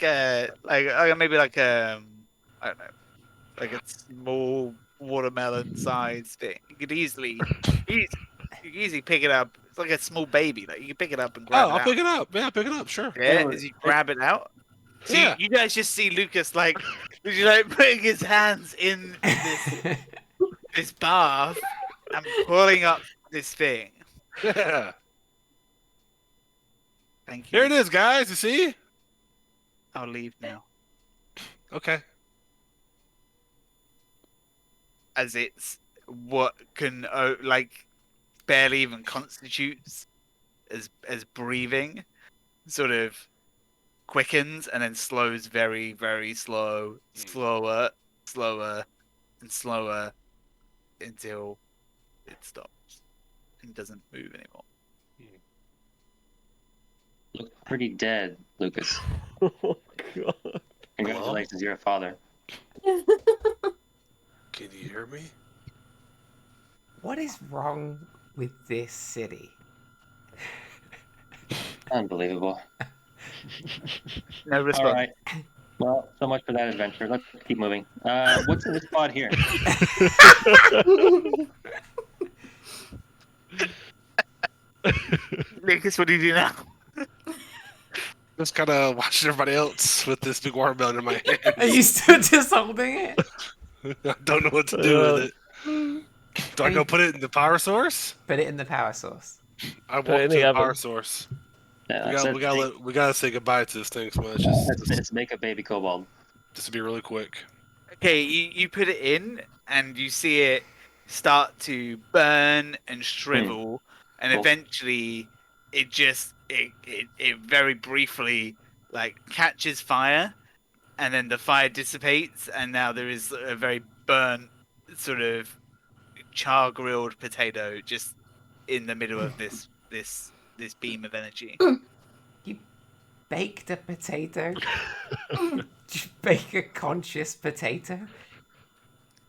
[SPEAKER 3] maybe like I don't know, like a small watermelon size thing. You could easily pick it up. It's like a small baby. Like you can pick it up and grab it
[SPEAKER 2] I'll
[SPEAKER 3] out.
[SPEAKER 2] pick it up. Yeah, pick it up. Sure.
[SPEAKER 3] Yeah, as you grab it out. So
[SPEAKER 2] Yeah.
[SPEAKER 3] you guys just see Lucas like putting his hands in this bath and pulling up this thing.
[SPEAKER 2] Yeah.
[SPEAKER 3] Thank you.
[SPEAKER 2] Here it is, guys. You see?
[SPEAKER 3] I'll leave now.
[SPEAKER 2] Okay.
[SPEAKER 3] As it's what can barely even constitutes as breathing, sort of quickens and then slows very, very slower, and slower until it stops and doesn't move anymore.
[SPEAKER 4] Look pretty dead, Lucas.
[SPEAKER 6] Oh god.
[SPEAKER 4] Congratulations, you're a father.
[SPEAKER 2] Can you hear me?
[SPEAKER 1] What is wrong with this city?
[SPEAKER 4] Unbelievable.
[SPEAKER 3] No
[SPEAKER 4] All
[SPEAKER 3] response.
[SPEAKER 4] right. Well, so much for that adventure. Let's keep moving. What's in this pod here?
[SPEAKER 3] Lucas, what do you do now?
[SPEAKER 2] Just kind of watching everybody else with this big watermelon in my
[SPEAKER 1] Are
[SPEAKER 2] hand.
[SPEAKER 1] you still just holding it?
[SPEAKER 2] I don't know what to do with it. Do I go put it in the power source?
[SPEAKER 1] Put it in the power source.
[SPEAKER 2] I walk
[SPEAKER 6] Put it in
[SPEAKER 2] to
[SPEAKER 6] the
[SPEAKER 2] the
[SPEAKER 6] oven.
[SPEAKER 2] power source.
[SPEAKER 4] Yeah,
[SPEAKER 2] We gotta say goodbye to this thing. So much.
[SPEAKER 4] let's make a baby kobold.
[SPEAKER 2] Just to be really quick.
[SPEAKER 3] Okay, you put it in and you see it start to burn and shrivel, and
[SPEAKER 4] Cool.
[SPEAKER 3] eventually it just it very briefly like catches fire, and then the fire dissipates, and now there is a very burnt sort of char grilled potato just in the middle of this beam of energy.
[SPEAKER 1] You baked a potato? Did you bake a conscious potato?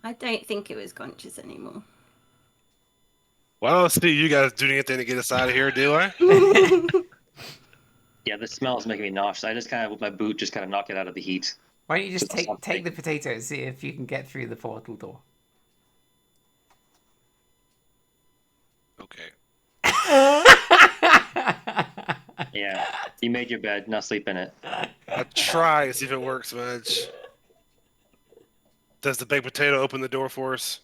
[SPEAKER 7] I don't think it was conscious anymore.
[SPEAKER 2] Well, I don't see you guys doing anything to get us out of here, do I?
[SPEAKER 4] Yeah, the smell is making me nauseous. I just kind of, with my boot, just kind of knock it out of the heat.
[SPEAKER 1] Why don't you just
[SPEAKER 4] Just
[SPEAKER 1] take the potato and see if you can get through the portal door?
[SPEAKER 2] Okay.
[SPEAKER 4] Yeah, you made your bed. Now sleep in it.
[SPEAKER 2] I try to see if it works, Madge. Does the baked potato open the door for us?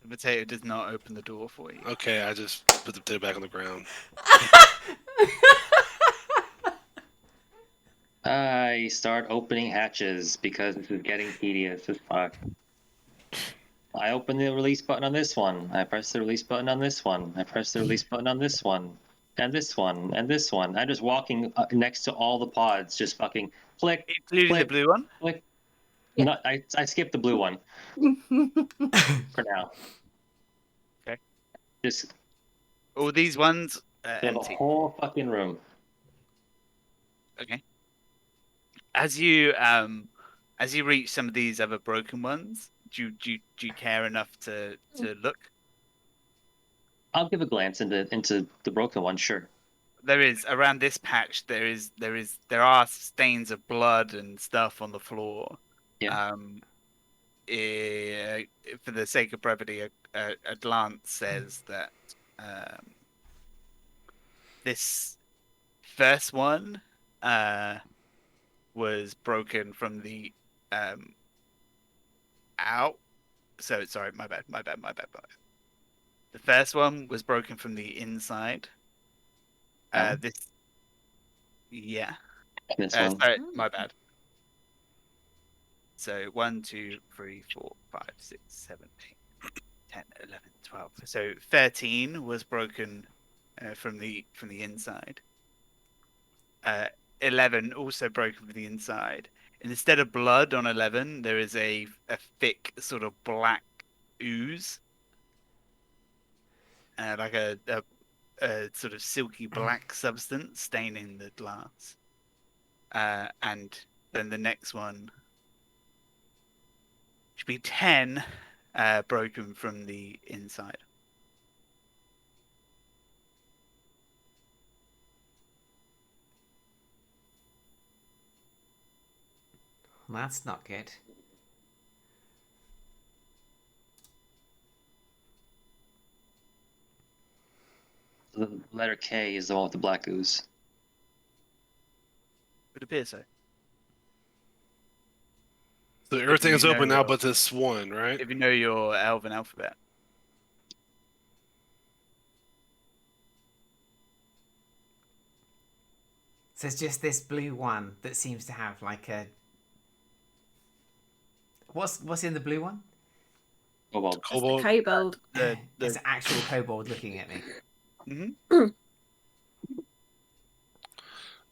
[SPEAKER 3] The potato does not open the door for you.
[SPEAKER 2] Okay, I just put the potato back on the ground.
[SPEAKER 4] I start opening hatches because this is getting tedious as fuck. I open the release button on this one. I press the release button on this one. I press the release button on this one. And this one. And this one. I'm just walking next to all the pods, just fucking click,
[SPEAKER 3] Including the
[SPEAKER 4] click,
[SPEAKER 3] blue one.
[SPEAKER 4] click.
[SPEAKER 7] Yeah.
[SPEAKER 4] No, I skipped the blue one for now.
[SPEAKER 3] Okay.
[SPEAKER 4] Just
[SPEAKER 3] All these ones are
[SPEAKER 4] fill the
[SPEAKER 3] empty.
[SPEAKER 4] whole fucking room.
[SPEAKER 3] Okay. As you reach some of these other broken ones, do you care enough to look?
[SPEAKER 4] I'll give a glance into the broken one, sure.
[SPEAKER 3] There is around this patch. There are stains of blood and stuff on the floor.
[SPEAKER 4] Yeah.
[SPEAKER 3] For the sake of brevity, a glance says that this first one was broken from the out. So sorry, my bad. The first one was broken from the inside. This
[SPEAKER 4] one.
[SPEAKER 3] sorry, my bad. So 1, 2, 3, 4, 5, 6, 7, 8, 10, 11, 12. So 13 was broken from the inside. 11 also broken from the inside. And instead of blood on 11, there is a thick sort of black ooze, like a sort of silky black substance staining the glass. And then the next one should be 10 broken from the inside.
[SPEAKER 1] Well, that's not good.
[SPEAKER 4] The letter K is the one with the black ooze.
[SPEAKER 3] Would appear so.
[SPEAKER 2] So everything is open now
[SPEAKER 3] your-
[SPEAKER 2] but this one, right?
[SPEAKER 3] If you know your Elven alphabet.
[SPEAKER 1] So it's just this blue one that seems to have like a... What's in the blue one?
[SPEAKER 4] Kobold.
[SPEAKER 2] Kobold.
[SPEAKER 7] Kobold.
[SPEAKER 1] It's an actual kobold looking at me.
[SPEAKER 3] Mhm.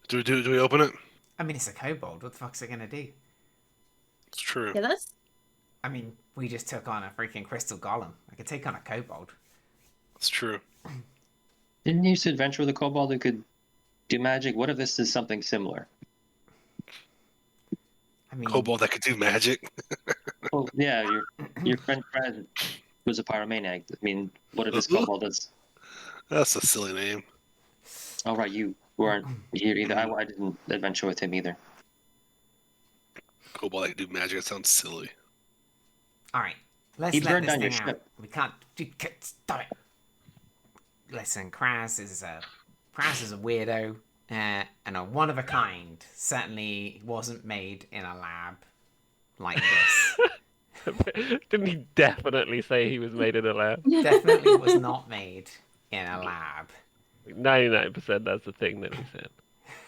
[SPEAKER 2] Do we open it?
[SPEAKER 1] I mean, it's a kobold. What the fuck's it gonna do?
[SPEAKER 2] It's true.
[SPEAKER 7] Kill us?
[SPEAKER 1] I mean, we just took on a freaking crystal golem. I could take on a kobold.
[SPEAKER 2] It's true.
[SPEAKER 4] Didn't you used to adventure with a kobold who could do magic? What if this is something similar?
[SPEAKER 1] I mean,
[SPEAKER 2] Kobold that could do magic.
[SPEAKER 4] Well, yeah, your friend Fred was a pyromaniac. I mean, what if this kobold is?
[SPEAKER 2] That's a silly name.
[SPEAKER 4] Oh, right, you weren't here either. I didn't adventure with him either.
[SPEAKER 2] Kobold that could do magic. That sounds silly.
[SPEAKER 1] all right. Let's
[SPEAKER 4] He
[SPEAKER 1] let
[SPEAKER 4] burned
[SPEAKER 1] this
[SPEAKER 4] down your
[SPEAKER 1] thing out.
[SPEAKER 4] ship.
[SPEAKER 1] We can't. Stop it. Listen, Kraz is a weirdo and a one of a kind. Certainly wasn't made in a lab like this.
[SPEAKER 6] Didn't he definitely say he was made in a lab?
[SPEAKER 1] Definitely was not made in a lab.
[SPEAKER 6] 99% that's the thing that he said.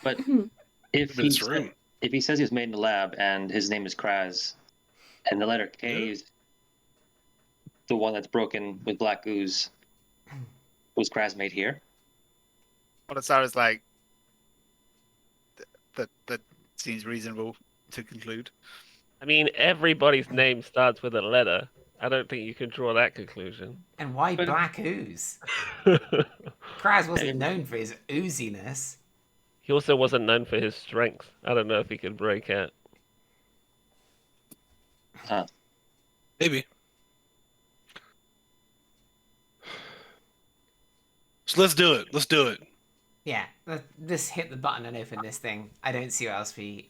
[SPEAKER 4] But if
[SPEAKER 2] In
[SPEAKER 4] he
[SPEAKER 2] this room.
[SPEAKER 4] if he says he was made in the lab and his name is Kraz, and the letter K is the one that's broken with black ooze, was Kraz made here?
[SPEAKER 3] Otasara's like, that seems reasonable to conclude.
[SPEAKER 6] I mean, everybody's name starts with a letter. I don't think you can draw that conclusion.
[SPEAKER 1] And why
[SPEAKER 4] But-
[SPEAKER 1] black ooze? Kraz wasn't known for his ooziness.
[SPEAKER 6] He also wasn't known for his strength. I don't know if he could break out.
[SPEAKER 2] Maybe. So let's do it. Let's do it.
[SPEAKER 1] Yeah, just hit the button and open this thing. I don't see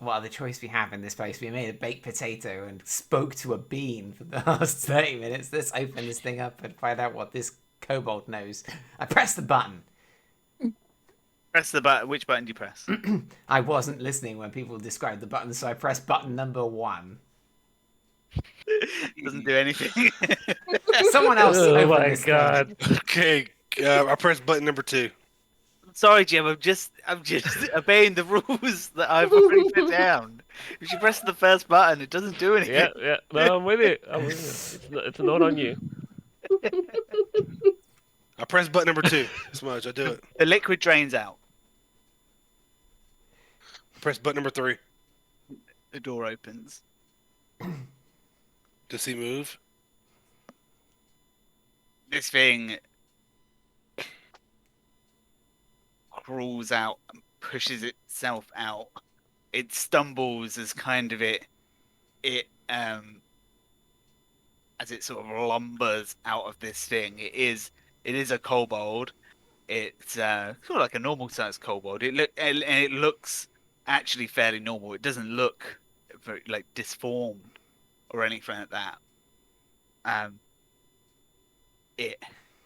[SPEAKER 1] what other choice we have in this place. We made a baked potato and spoke to a bean for the last 30 minutes. Let's open this thing up and find out what this kobold knows. I pressed the button.
[SPEAKER 3] Press the button. Which button do you press?
[SPEAKER 1] I wasn't listening when people described the button, so I pressed button number 1.
[SPEAKER 3] Doesn't do anything.
[SPEAKER 1] Someone else
[SPEAKER 6] Oh
[SPEAKER 1] open
[SPEAKER 6] my
[SPEAKER 1] this thing.
[SPEAKER 6] god.
[SPEAKER 2] Okay. I pressed button number 2.
[SPEAKER 3] Sorry, Jim. I'm just obeying the rules that I've already put down. If you press the first button, it doesn't do anything.
[SPEAKER 6] Yeah, yeah. No, I'm with you. I'm with you. It's not on you.
[SPEAKER 2] I pressed button number 2. Smudge, I do it.
[SPEAKER 3] The liquid drains out.
[SPEAKER 2] I pressed button number 3.
[SPEAKER 3] The door opens.
[SPEAKER 2] Does he move?
[SPEAKER 3] This thing crawls out and pushes itself out. It stumbles as kind of it as it sort of lumbers out of this thing. It is a kobold. It's sort of like a normal sized kobold. It looks actually fairly normal. It doesn't look very like disformed or anything like that.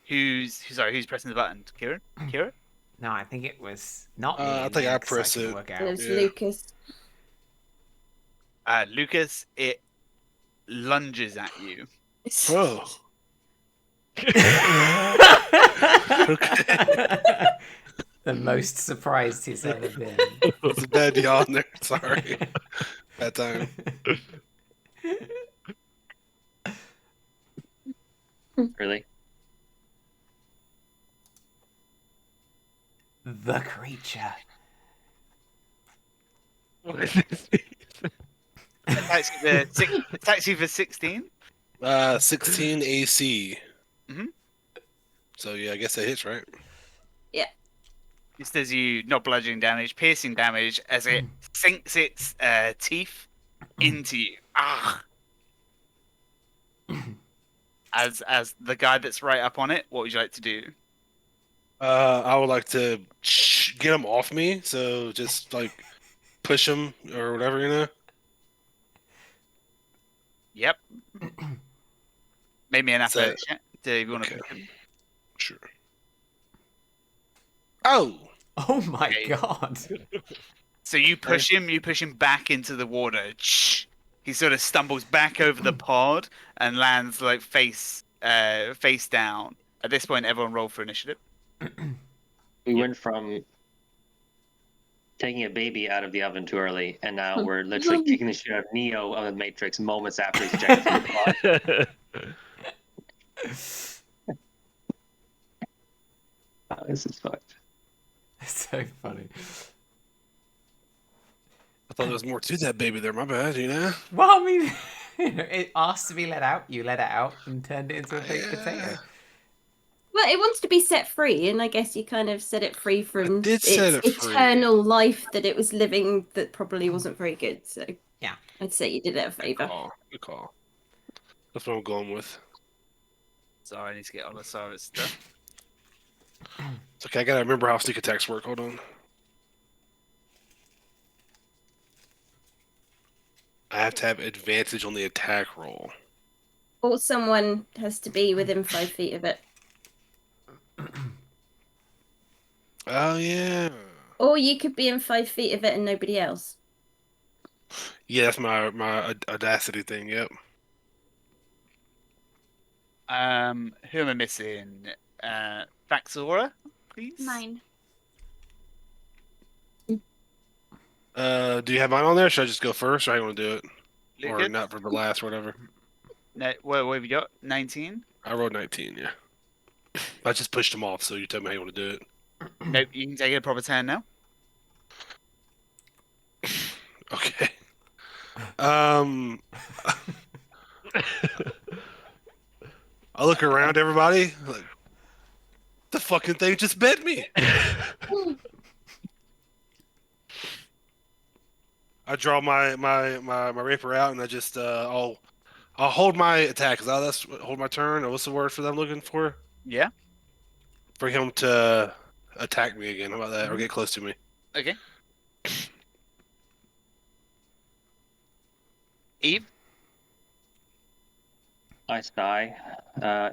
[SPEAKER 3] Who's pressing the button? Kieran? Kieran?
[SPEAKER 1] No, I think it was not me.
[SPEAKER 2] I
[SPEAKER 1] in
[SPEAKER 2] think
[SPEAKER 1] the
[SPEAKER 2] I
[SPEAKER 1] end, 'cause
[SPEAKER 2] pressed
[SPEAKER 1] couldn't
[SPEAKER 2] it.
[SPEAKER 1] work
[SPEAKER 7] And it
[SPEAKER 1] out.
[SPEAKER 7] was
[SPEAKER 2] Yeah.
[SPEAKER 7] Lucas.
[SPEAKER 3] Lucas, it lunges at you.
[SPEAKER 2] Oh.
[SPEAKER 1] The most surprised he's ever been.
[SPEAKER 2] It's a bad yawn there. Sorry. Bad time.
[SPEAKER 4] Really?
[SPEAKER 1] The creature.
[SPEAKER 6] What is this?
[SPEAKER 3] Attacks you for 16.
[SPEAKER 2] 16 AC.
[SPEAKER 3] Mhm.
[SPEAKER 2] So yeah, I guess that hits, right?
[SPEAKER 3] This does you not bludgeoning damage, piercing damage as it sinks its teeth into you. Ah. As the guy that's right up on it, what would you like to do?
[SPEAKER 2] I would like to get him off me. So just like push him or whatever, you know.
[SPEAKER 3] Yep. Maybe an
[SPEAKER 2] So-
[SPEAKER 3] athletics check. Do you want to?
[SPEAKER 2] Okay. Sure. Oh.
[SPEAKER 1] Oh my
[SPEAKER 3] Okay.
[SPEAKER 1] god.
[SPEAKER 3] So you push him back into the water. He sort of stumbles back over the pod and lands like face down. At this point, everyone roll for initiative.
[SPEAKER 4] We went from taking a baby out of the oven too early, and now we're literally kicking the shit out of Neo of the Matrix moments after he's ejected from the pod. Oh, this is fucked.
[SPEAKER 1] So funny.
[SPEAKER 2] I thought there was more to that baby there. My bad, you know?
[SPEAKER 1] Well, I mean, it asked to be let out. You let it out and turned it into a baked potato.
[SPEAKER 7] Well, it wants to be set free, and I guess you kind of set it free from
[SPEAKER 2] did set
[SPEAKER 7] its
[SPEAKER 2] it free.
[SPEAKER 7] eternal life that it was living that probably wasn't very good. So
[SPEAKER 1] Yeah.
[SPEAKER 7] I'd say you did it a
[SPEAKER 2] Good
[SPEAKER 7] favour.
[SPEAKER 2] call. Good call. That's what I'm going with.
[SPEAKER 3] Sorry, I need to get on the Cyrus stuff.
[SPEAKER 2] It's okay. I gotta remember how sneak attacks work. Hold on. I have to have advantage on the attack roll.
[SPEAKER 7] Or someone has to be within 5 feet of it.
[SPEAKER 2] Oh yeah.
[SPEAKER 7] Or you could be in 5 feet of it and nobody else.
[SPEAKER 2] Yeah, that's my audacity thing. Yep.
[SPEAKER 3] Who am I missing? Vaxora, please.
[SPEAKER 7] Mine.
[SPEAKER 2] Do you have mine on there? Should I just go first, or how you want to do it, or
[SPEAKER 3] Lucas?
[SPEAKER 2] not for the last, or whatever?
[SPEAKER 3] No, what have you got? 19?
[SPEAKER 2] I rolled 19. Yeah. I just pushed them off, so you tell me how you want to do it.
[SPEAKER 3] Nope, you can take a proper turn now.
[SPEAKER 2] Okay. I look around everybody. Like, the fucking thing just bit me. I draw my rapier out, and I just I'll hold my attack. Is that that's hold my turn? Or what's the word for that I'm looking for?
[SPEAKER 3] Yeah.
[SPEAKER 2] For him to attack me again. How about that? Or get close to me.
[SPEAKER 3] Okay. Eve?
[SPEAKER 4] Nice die.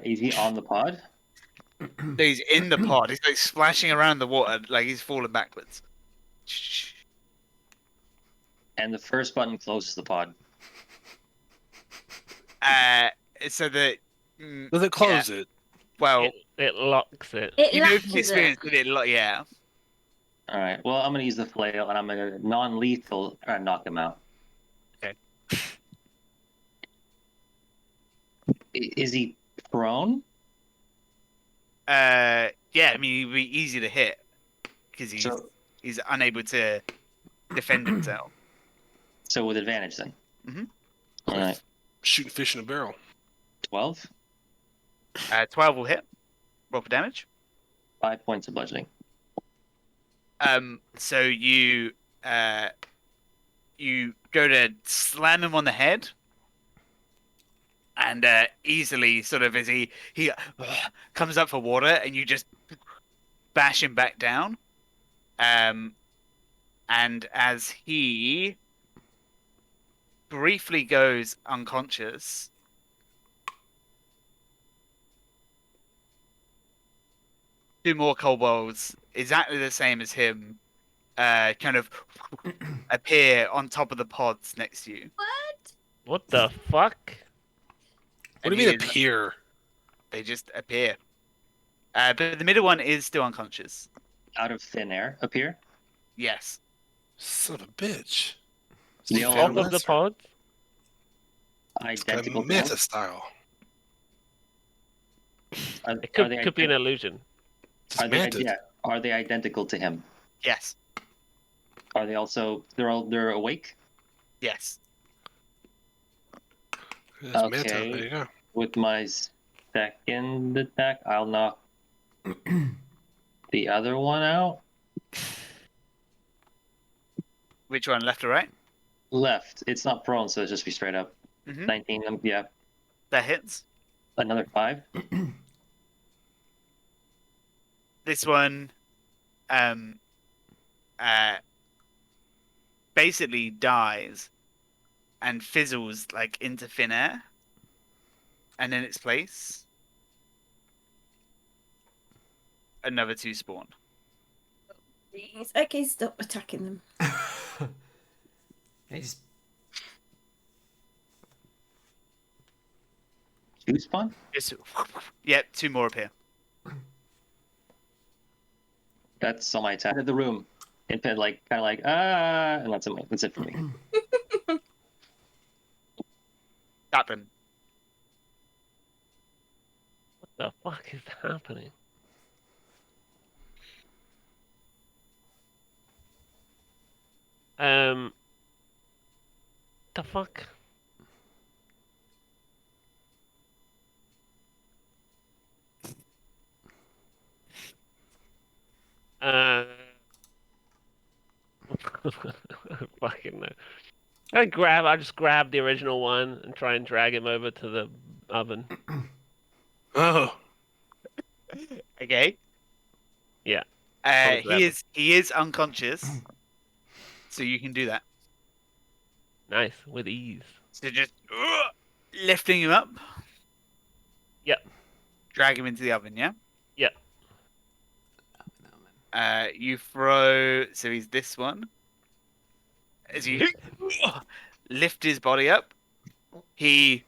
[SPEAKER 4] Is he on the pod?
[SPEAKER 3] No, he's in the pod. He's like splashing around the water like he's falling backwards.
[SPEAKER 4] And the first button closes the pod.
[SPEAKER 3] So that
[SPEAKER 2] Does it close it?
[SPEAKER 3] well,
[SPEAKER 6] It locks it.
[SPEAKER 7] It
[SPEAKER 3] you know from
[SPEAKER 7] latches it.
[SPEAKER 3] experience that yeah.
[SPEAKER 4] All right. Well, I'm gonna use the flail, and I'm gonna non-lethal knock him out.
[SPEAKER 3] Okay.
[SPEAKER 4] Is he prone?
[SPEAKER 3] Yeah, I mean he'd be easy to hit because
[SPEAKER 4] So,
[SPEAKER 3] he's unable to defend himself.
[SPEAKER 4] so with advantage then.
[SPEAKER 3] Mhm.
[SPEAKER 4] All right.
[SPEAKER 2] Shooting fish in a barrel.
[SPEAKER 4] 12.
[SPEAKER 3] 12 will hit. Roll for damage.
[SPEAKER 4] 5 points of bludgeoning.
[SPEAKER 3] So you go to slam him on the head, and easily, sort of as he comes up for water, and you just bash him back down. And as he briefly goes unconscious, two more kobolds, exactly the same as him, kind of appear on top of the pods next to you.
[SPEAKER 7] What?
[SPEAKER 6] What the fuck?
[SPEAKER 2] What
[SPEAKER 3] And
[SPEAKER 2] do you
[SPEAKER 3] he
[SPEAKER 2] mean
[SPEAKER 3] is-
[SPEAKER 2] appear?
[SPEAKER 3] They just appear. But the middle one is still unconscious.
[SPEAKER 4] Out of thin air appear.
[SPEAKER 3] Yes.
[SPEAKER 2] Son of a bitch.
[SPEAKER 4] The
[SPEAKER 2] Found
[SPEAKER 6] Top of the
[SPEAKER 2] lesser.
[SPEAKER 6] pod?
[SPEAKER 2] It's kind
[SPEAKER 4] Identical
[SPEAKER 2] of
[SPEAKER 4] to him?
[SPEAKER 2] meta style.
[SPEAKER 4] Are,
[SPEAKER 6] It could,
[SPEAKER 4] they
[SPEAKER 6] could be an illusion.
[SPEAKER 2] Just
[SPEAKER 4] Are they,
[SPEAKER 2] mantis.
[SPEAKER 4] yeah, are they identical to him?
[SPEAKER 3] Yes.
[SPEAKER 4] Are they also they're awake?
[SPEAKER 3] Yes.
[SPEAKER 2] It's meta.
[SPEAKER 4] Okay.
[SPEAKER 2] There you go.
[SPEAKER 4] With my second attack, I'll knock the other one out.
[SPEAKER 3] Which one, left or right?
[SPEAKER 4] Left. It's not prone, so it'll just be straight up.
[SPEAKER 3] Mhm.
[SPEAKER 4] 19. Yeah.
[SPEAKER 3] That hits.
[SPEAKER 4] Another 5.
[SPEAKER 3] This one, basically dies and fizzles like into thin air, and in its place, another two spawn.
[SPEAKER 7] Jeez. Okay, stop attacking them.
[SPEAKER 1] They just
[SPEAKER 4] Two spawn?
[SPEAKER 3] Just, yep, two more appear.
[SPEAKER 4] That's on my attack. Out of the room. It kind of like and that's it for me.
[SPEAKER 3] Happen.
[SPEAKER 6] What the fuck is happening? The fuck? Uh, fucking no. I just grab the original one and try and drag him over to the oven.
[SPEAKER 2] Oh,
[SPEAKER 3] Okay.
[SPEAKER 6] Yeah. I'll grab him.
[SPEAKER 3] He is unconscious, so you can do that.
[SPEAKER 6] Nice, with ease.
[SPEAKER 3] So just lifting him up.
[SPEAKER 6] Yep.
[SPEAKER 3] Drag him into the oven. Yeah.
[SPEAKER 6] Yep.
[SPEAKER 3] You throw. So he's this one. As you lift his body up, he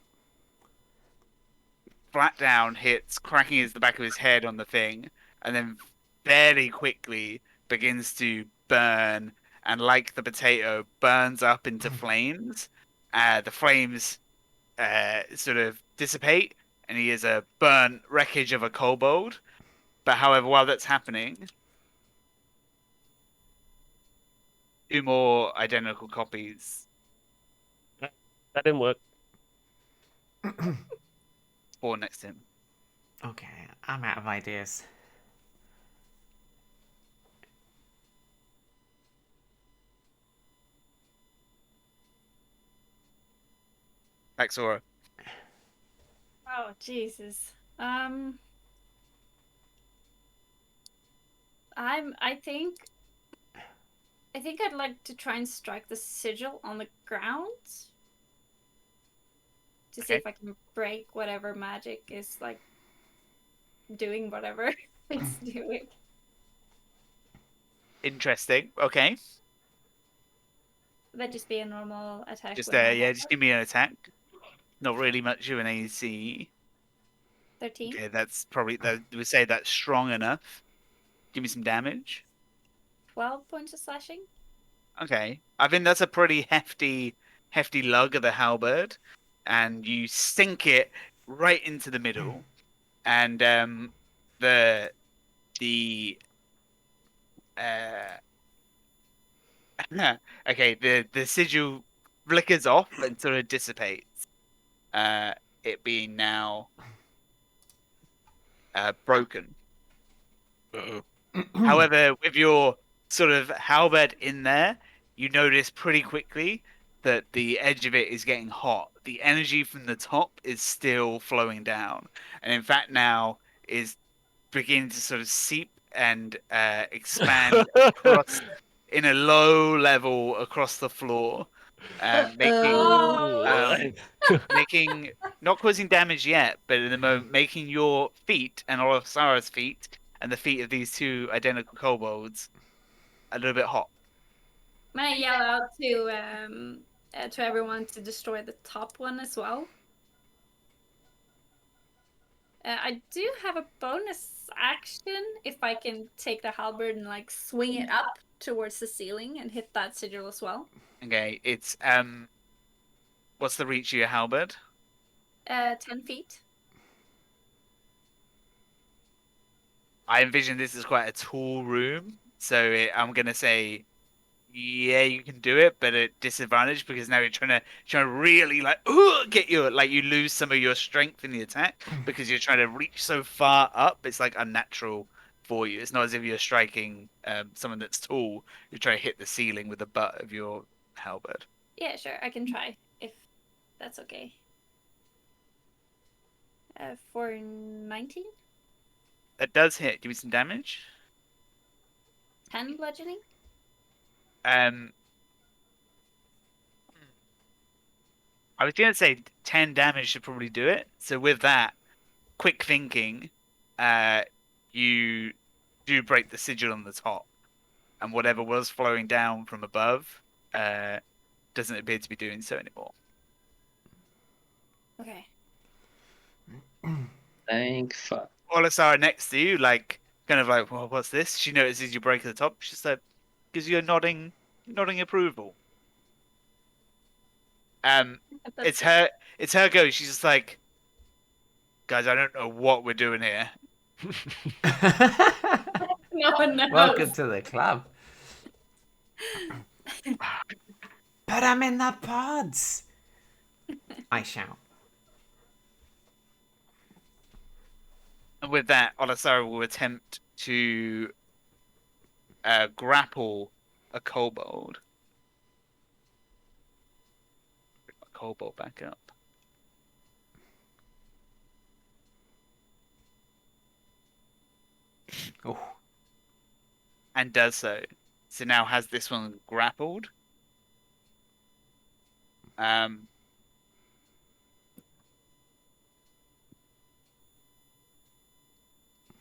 [SPEAKER 3] flat down hits, cracking the back of his head on the thing, and then fairly quickly begins to burn, and like the potato, burns up into flames. The flames sort of dissipate, and he is a burnt wreckage of a kobold. But however, while that's happening, 2 more identical copies
[SPEAKER 6] That didn't work.
[SPEAKER 3] spawn next to him.
[SPEAKER 1] Okay, I'm out of ideas.
[SPEAKER 3] Axora.
[SPEAKER 5] Oh Jesus. I think I'd like to try and strike the sigil on the ground to see
[SPEAKER 3] Okay.
[SPEAKER 5] if I can break whatever magic is like doing whatever it's doing.
[SPEAKER 3] Interesting. Okay.
[SPEAKER 5] That'd just be a normal attack.
[SPEAKER 3] Just
[SPEAKER 5] with my
[SPEAKER 3] yeah,
[SPEAKER 5] hammer.
[SPEAKER 3] just give me an attack. Not really much of an AC.
[SPEAKER 5] 13.
[SPEAKER 3] Okay, that's probably that we say that's strong enough. Give me some damage.
[SPEAKER 5] 12 points of slashing.
[SPEAKER 3] Okay. I think that's a pretty hefty lug of the halberd. And you sink it right into the middle. And the okay, the sigil flickers off and sort of dissipates. It being now broken.
[SPEAKER 2] uh-oh.
[SPEAKER 3] However, with your sort of halberd in there, you notice pretty quickly that the edge of it is getting hot. The energy from the top is still flowing down, and in fact now is beginning to sort of seep and expand across in a low level across the floor, making not causing damage yet, but in the moment making your feet and all of Sarah's feet and the feet of these 2 identical kobolds a little bit hot.
[SPEAKER 5] May I yell out to everyone to destroy the top one as well? I do have a bonus action if I can take the halberd and like swing it up towards the ceiling and hit that sigil as well.
[SPEAKER 3] Okay, it's what's the reach of your halberd?
[SPEAKER 5] 10 feet.
[SPEAKER 3] I envision this is quite a tall room, so I'm gonna say, yeah, you can do it, but at disadvantage because now you're trying to really like get your like you lose some of your strength in the attack because you're trying to reach so far up. It's like unnatural for you. It's not as if you're striking someone that's tall. You're trying to hit the ceiling with the butt of your halberd.
[SPEAKER 5] Yeah, sure, I can try if that's okay. For 19?
[SPEAKER 3] That does hit. Give me some damage.
[SPEAKER 5] 10 bludgeoning?
[SPEAKER 3] I was gonna say 10 damage should probably do it. So with that, quick thinking, you do break the sigil on the top, and whatever was flowing down from above doesn't appear to be doing so anymore.
[SPEAKER 5] Okay.
[SPEAKER 4] Thank fuck.
[SPEAKER 3] Olisara next to you, like, kind of like, well, what's this? She notices you break at the top. She's like, gives you a nodding approval. It's her go. She's just like, guys, I don't know what we're doing here.
[SPEAKER 5] No one knows.
[SPEAKER 1] Welcome to the club. Put them in the pods! I shout.
[SPEAKER 3] And with that, Olisara will attempt to grapple a kobold. Bring my kobold back up.
[SPEAKER 1] Oh,
[SPEAKER 3] And does so. So now has this one grappled.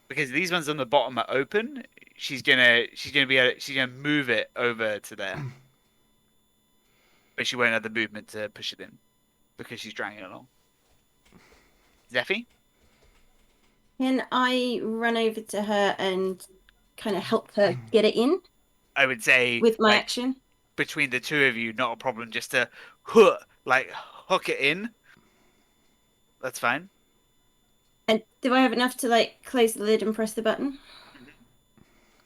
[SPEAKER 3] Because these ones on the bottom are open, she's gonna move it over to there. But she won't have the movement to push it in. Because she's dragging it along. Zephy?
[SPEAKER 7] Can I run over to her and kind of help her get it in
[SPEAKER 3] I would say
[SPEAKER 7] with my
[SPEAKER 3] like,
[SPEAKER 7] action?
[SPEAKER 3] between the two of you, not a problem just to hook it in. That's fine.
[SPEAKER 7] And do I have enough to like close the lid and press the button?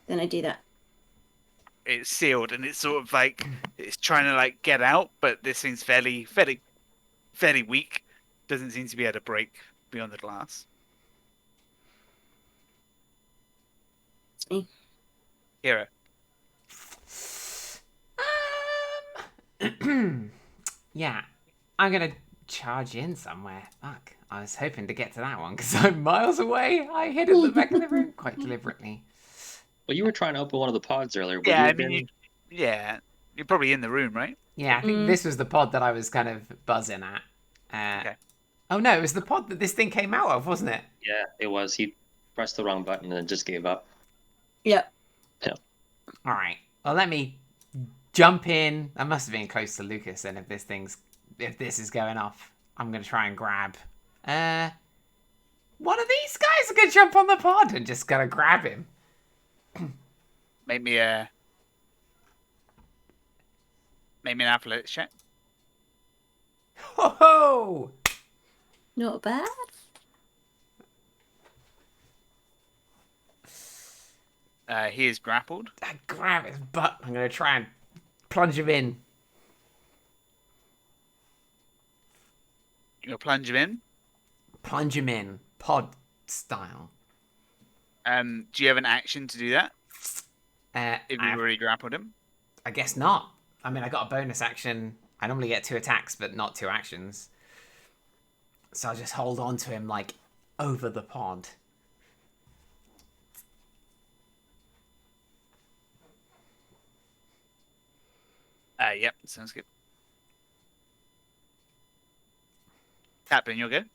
[SPEAKER 7] Then I do that.
[SPEAKER 3] It's sealed and it's sort of like it's trying to like get out, but this thing's fairly weak. Doesn't seem to be able to break beyond the glass.
[SPEAKER 7] Me.
[SPEAKER 3] Hero.
[SPEAKER 1] Yeah, I'm gonna charge in somewhere. Fuck, I was hoping to get to that one because I'm miles away. I hid at the back of the room quite deliberately.
[SPEAKER 4] Well, you were trying to open one of the pods earlier. Would
[SPEAKER 3] Yeah,
[SPEAKER 4] you
[SPEAKER 3] I
[SPEAKER 4] have
[SPEAKER 3] mean,
[SPEAKER 4] been-
[SPEAKER 3] you're probably in the room, right?
[SPEAKER 1] Yeah, I think this was the pod that I was kind of buzzing at.
[SPEAKER 3] Okay.
[SPEAKER 1] Oh no, it was the pod that this thing came out of, wasn't it?
[SPEAKER 4] Yeah, it was. He pressed the wrong button and just gave up.
[SPEAKER 7] Yep.
[SPEAKER 1] All right. Well, let me jump in. I must have been close to Lucas then. If this is going off, I'm gonna try and grab. One of these guys are gonna jump on the pod and just gonna grab him.
[SPEAKER 3] Make me an athletics check.
[SPEAKER 1] Ho ho!
[SPEAKER 7] Not bad.
[SPEAKER 3] He is grappled.
[SPEAKER 1] I grab his butt. I'm gonna try and plunge him in.
[SPEAKER 3] You'll plunge him in.
[SPEAKER 1] Plunge him in, pod style.
[SPEAKER 3] Do you have an action to do that? If
[SPEAKER 1] I
[SPEAKER 3] you've already grappled him?
[SPEAKER 1] I guess not. I mean, I got a bonus action. I normally get 2 attacks, but not 2 actions. So I'll just hold on to him, like, over the pod.
[SPEAKER 3] Yep, sounds good. Taplin, you're good?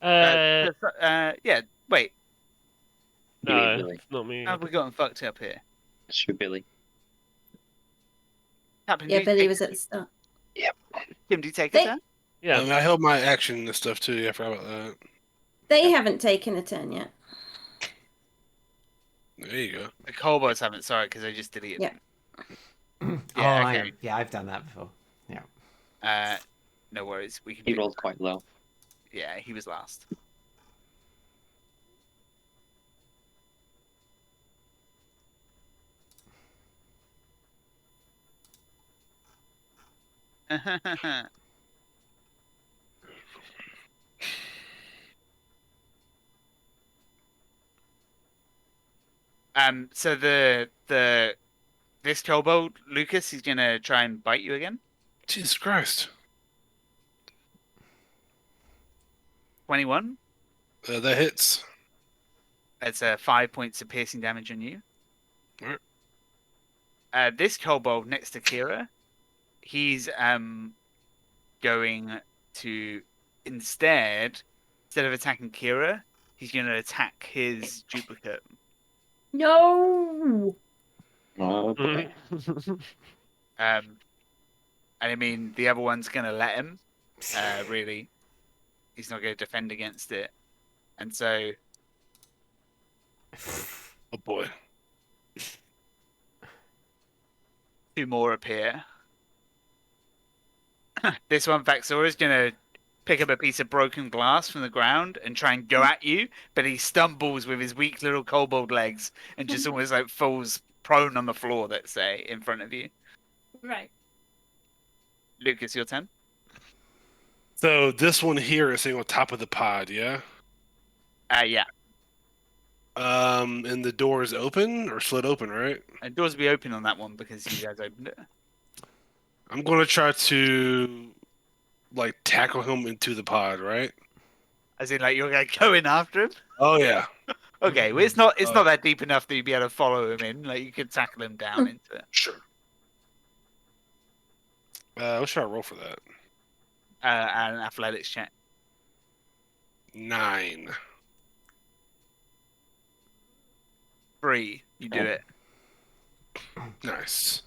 [SPEAKER 3] Yeah, wait.
[SPEAKER 4] You mean
[SPEAKER 6] No,
[SPEAKER 4] Billy.
[SPEAKER 6] it's not me.
[SPEAKER 3] How have we gotten fucked up here?
[SPEAKER 4] Shoot Billy.
[SPEAKER 3] Taplin,
[SPEAKER 7] Yeah,
[SPEAKER 3] do you
[SPEAKER 7] Billy
[SPEAKER 3] take-
[SPEAKER 7] was at the start.
[SPEAKER 3] Tim, do you take
[SPEAKER 7] They-
[SPEAKER 3] a turn?
[SPEAKER 6] Yeah.
[SPEAKER 2] I held my action and stuff too. I forgot about that.
[SPEAKER 7] They haven't taken a turn yet.
[SPEAKER 2] There you go.
[SPEAKER 3] The kobolds haven't, sorry, because I just deleted
[SPEAKER 7] Yeah.
[SPEAKER 3] them.
[SPEAKER 1] Yeah,
[SPEAKER 3] okay.
[SPEAKER 1] I've done that before. Yeah.
[SPEAKER 3] No worries. We can
[SPEAKER 4] He
[SPEAKER 3] do...
[SPEAKER 4] rolled quite low.
[SPEAKER 3] Yeah, he was last. So this kobold, Lucas, he's gonna try and bite you again.
[SPEAKER 2] Jesus Christ.
[SPEAKER 3] 21.
[SPEAKER 2] That hits.
[SPEAKER 3] It's 5 points of piercing damage on you.
[SPEAKER 2] Alright.
[SPEAKER 3] This kobold next to Kira, he's going to instead of attacking Kira, he's going to attack his duplicate.
[SPEAKER 7] No.
[SPEAKER 4] Oh, boy.
[SPEAKER 3] And I mean, the other one's going to let him. Really, he's not going to defend against it, and so
[SPEAKER 2] Oh boy.
[SPEAKER 3] 2 more appear. This one, Vaxora, is going to pick up a piece of broken glass from the ground and try and go at you, but he stumbles with his weak little kobold legs and just almost like falls prone on the floor, let's say, in front of you.
[SPEAKER 5] Right.
[SPEAKER 3] Lucas, your turn.
[SPEAKER 2] So this one here is sitting on top of the pod, yeah?
[SPEAKER 3] Yeah.
[SPEAKER 2] And the door is open or slid open, right?
[SPEAKER 3] And doors will be open on that one because you guys opened it.
[SPEAKER 2] I'm gonna try to like tackle him into the pod, right?
[SPEAKER 3] As in, like, you're going to go in after him?
[SPEAKER 2] Oh yeah.
[SPEAKER 3] Okay, well, it's not that deep enough that you'd be able to follow him in. Like, you could tackle him down into it.
[SPEAKER 2] Sure. What should I roll for that?
[SPEAKER 3] An athletics check.
[SPEAKER 2] 9.
[SPEAKER 3] 3. You do it.
[SPEAKER 2] Nice.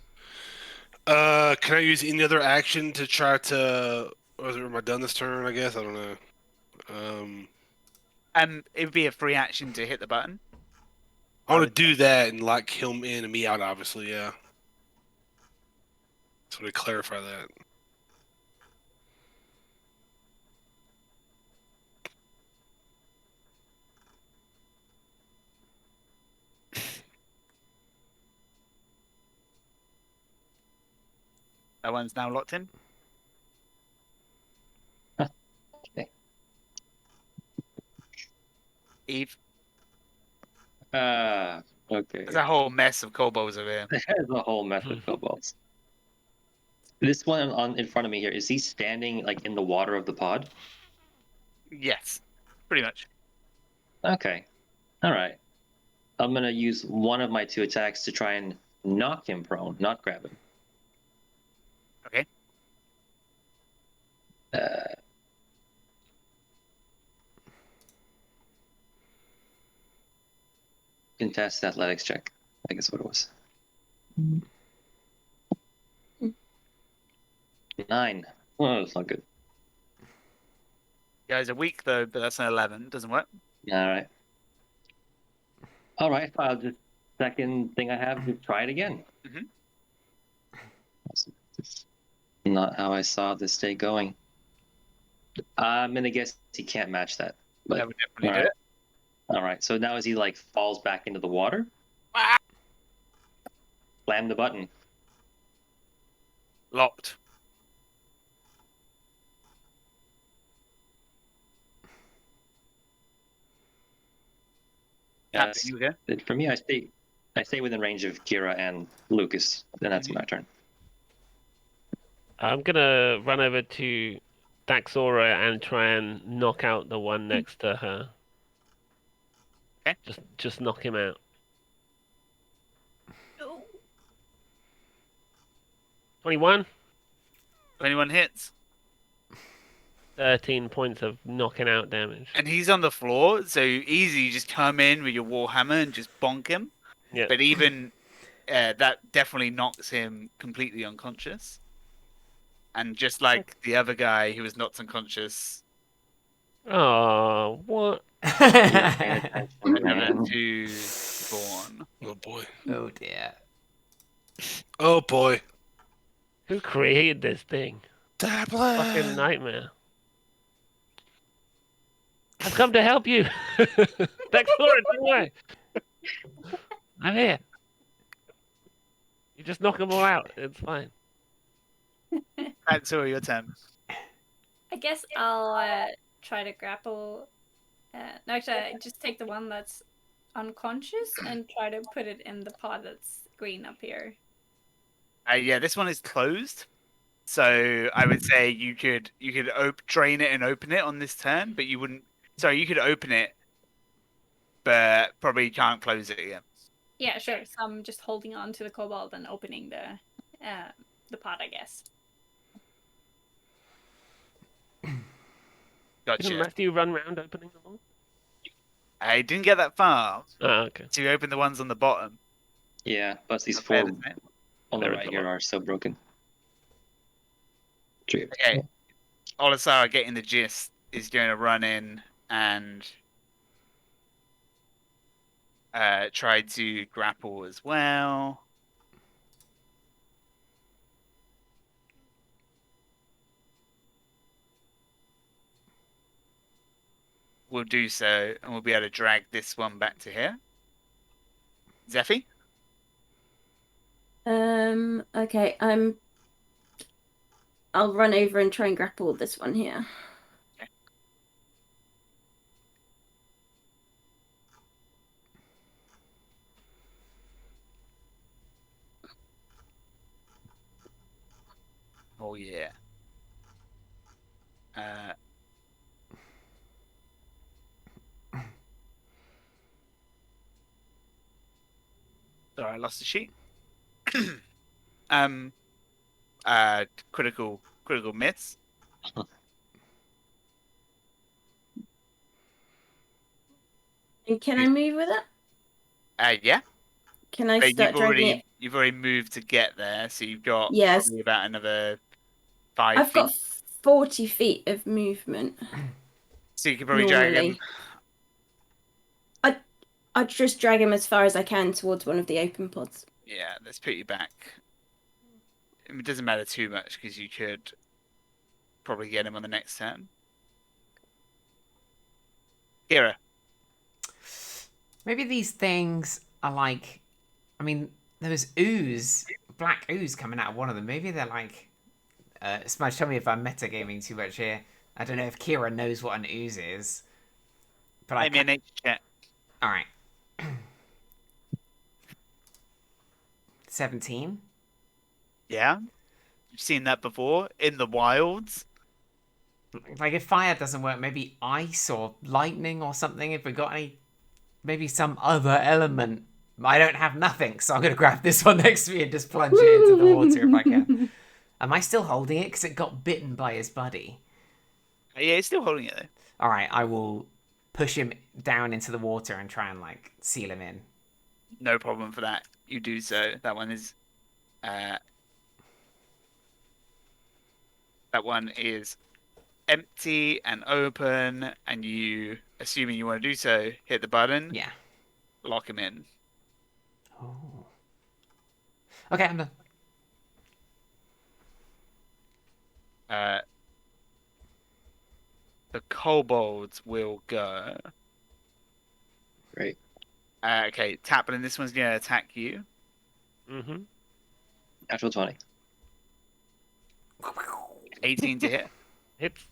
[SPEAKER 2] Can I use any other action to try to? Or am I done this turn? I guess I don't know.
[SPEAKER 3] It would be a free action to hit the button.
[SPEAKER 2] I want to do that and lock him in and me out. Obviously, yeah. So to clarify that.
[SPEAKER 3] That one's now locked in.
[SPEAKER 4] Okay.
[SPEAKER 3] Eve,
[SPEAKER 4] Okay.
[SPEAKER 3] there's a whole mess of kobolds over here.
[SPEAKER 4] There's a whole mess of kobolds. This one in front of me here, is he standing like in the water of the pod?
[SPEAKER 3] Yes, pretty much.
[SPEAKER 4] Okay. All right. I'm gonna use one of my 2 attacks to try and knock him prone, not grab him.
[SPEAKER 3] Okay.
[SPEAKER 4] Contest athletics check. I guess what it was. 9. Oh, that's not good.
[SPEAKER 3] You guys are weak though, but that's an 11. Doesn't work.
[SPEAKER 4] All right. All right. I'll just second thing I have to try it again.
[SPEAKER 3] Mhm.
[SPEAKER 4] Not how I saw this day going. I'm gonna guess he can't match that. But
[SPEAKER 3] That would definitely
[SPEAKER 4] all
[SPEAKER 3] do
[SPEAKER 4] right.
[SPEAKER 3] it.
[SPEAKER 4] All right. So now as he like falls back into the water,
[SPEAKER 3] Ah!
[SPEAKER 4] slam the button.
[SPEAKER 3] Locked.
[SPEAKER 4] Yes.
[SPEAKER 3] You go.
[SPEAKER 4] For me, I stay within range of Kira and Lucas. Then that's my turn.
[SPEAKER 6] I'm gonna run over to Daxora and try and knock out the one next to her.
[SPEAKER 3] Okay.
[SPEAKER 6] Just knock him out.
[SPEAKER 5] Oh,
[SPEAKER 6] 21,
[SPEAKER 3] If anyone hits,
[SPEAKER 6] 13 points of knocking out damage.
[SPEAKER 3] and he's on the floor, so easy. You just come in with your warhammer and just bonk him.
[SPEAKER 6] Yeah.
[SPEAKER 3] But even that definitely knocks him completely unconscious. And just like the other guy who was knocked unconscious,
[SPEAKER 6] Oh, what?
[SPEAKER 3] another 2 born.
[SPEAKER 2] Oh boy.
[SPEAKER 1] Oh dear.
[SPEAKER 2] Oh boy.
[SPEAKER 6] Who created this thing? Fucking
[SPEAKER 2] Tablet.
[SPEAKER 6] nightmare. I've come to help you. Daxora, do I? I'm here. You just knock them all out. It's fine.
[SPEAKER 3] That's all your turn.
[SPEAKER 5] I guess I'll try to grapple. No, actually, I just take the one that's unconscious and try to put it in the pod that's green up here.
[SPEAKER 3] Yeah, this one is closed. So I would say you could drain it and open it on this turn, but you wouldn't. Sorry, you could open it, but probably can't close it again.
[SPEAKER 5] Yeah, sure. So I'm just holding on to the kobold and opening the pod, I guess.
[SPEAKER 6] Didn't
[SPEAKER 3] Gotcha.
[SPEAKER 6] Matthew run around opening them all?
[SPEAKER 3] I didn't get that far.
[SPEAKER 6] Oh, okay.
[SPEAKER 3] So you open the ones on the bottom.
[SPEAKER 4] Yeah, plus these
[SPEAKER 3] Not fair,
[SPEAKER 4] 4
[SPEAKER 3] isn't it?
[SPEAKER 4] on the
[SPEAKER 6] There is
[SPEAKER 4] right
[SPEAKER 6] a
[SPEAKER 4] here
[SPEAKER 6] lot.
[SPEAKER 4] are so broken. 3 of
[SPEAKER 3] Okay. Olisara, getting the gist, is going to run in and try to grapple as well. We'll do so, and we'll be able to drag this one back to here. Zephy?
[SPEAKER 7] Okay, I'm I'll run over and try and grapple this one here.
[SPEAKER 3] Oh yeah. Sorry, I lost the sheet. Critical miss.
[SPEAKER 7] And can I move with it?
[SPEAKER 3] Yeah.
[SPEAKER 7] Can I
[SPEAKER 3] But
[SPEAKER 7] start dragging it?
[SPEAKER 3] you've already moved to get there, so you've got
[SPEAKER 7] Yes.
[SPEAKER 3] probably about another 5
[SPEAKER 7] I've
[SPEAKER 3] feet.
[SPEAKER 7] got 40 feet of movement.
[SPEAKER 3] So you could probably drag him.
[SPEAKER 7] Normally. I'd just drag him as far as I can towards one of the open pods.
[SPEAKER 3] Yeah, let's put you back. I mean, it doesn't matter too much because you could probably get him on the next turn. Kira.
[SPEAKER 1] Maybe these things are like, I mean, there was ooze, black ooze coming out of one of them. Maybe they're like, Smudge, tell me if I'm metagaming too much here. I don't know if Kira knows what an ooze is. But
[SPEAKER 3] I mean, check.
[SPEAKER 1] All right. 17.
[SPEAKER 3] Yeah. You've seen that before in the wilds.
[SPEAKER 1] Like if fire doesn't work, maybe ice or lightning or something. If we got any, maybe some other element. I don't have nothing, so I'm gonna grab this one next to me and just plunge it into the water if I can. Am I still holding it? Because it got bitten by his buddy.
[SPEAKER 3] Yeah, he's still holding it though.
[SPEAKER 1] All right, I will push him down into the water and try and like seal him in.
[SPEAKER 3] No problem for that. You do so. That one is empty and open, and you, assuming you want to do so, hit the button.
[SPEAKER 1] Yeah.
[SPEAKER 3] Lock him in.
[SPEAKER 1] Oh. Okay, I'm done.
[SPEAKER 3] The kobolds will go.
[SPEAKER 4] Great.
[SPEAKER 3] Okay, Taplin, this one's going to attack you.
[SPEAKER 6] Mm-hmm.
[SPEAKER 4] Natural 20.
[SPEAKER 3] 18 to hit.
[SPEAKER 6] Hits.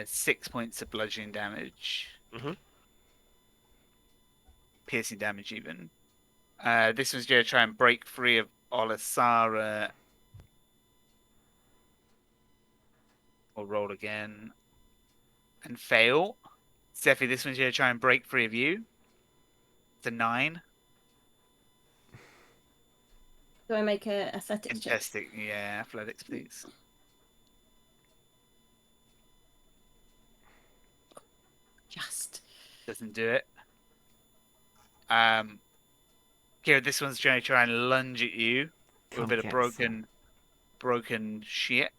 [SPEAKER 3] 6 points of bludgeoning damage.
[SPEAKER 6] Mm-hmm.
[SPEAKER 3] Piercing damage, even. This one's going to try and break free of Olisara. We'll roll again. And fail. Zephy, this one's going to try and break free of you. It's a 9.
[SPEAKER 7] Do I make a athletics check?
[SPEAKER 3] Fantastic. Yeah, athletics, please.
[SPEAKER 7] Just.
[SPEAKER 3] Doesn't do it. Kira, this one's trying to try and lunge at you with a bit of broken shit.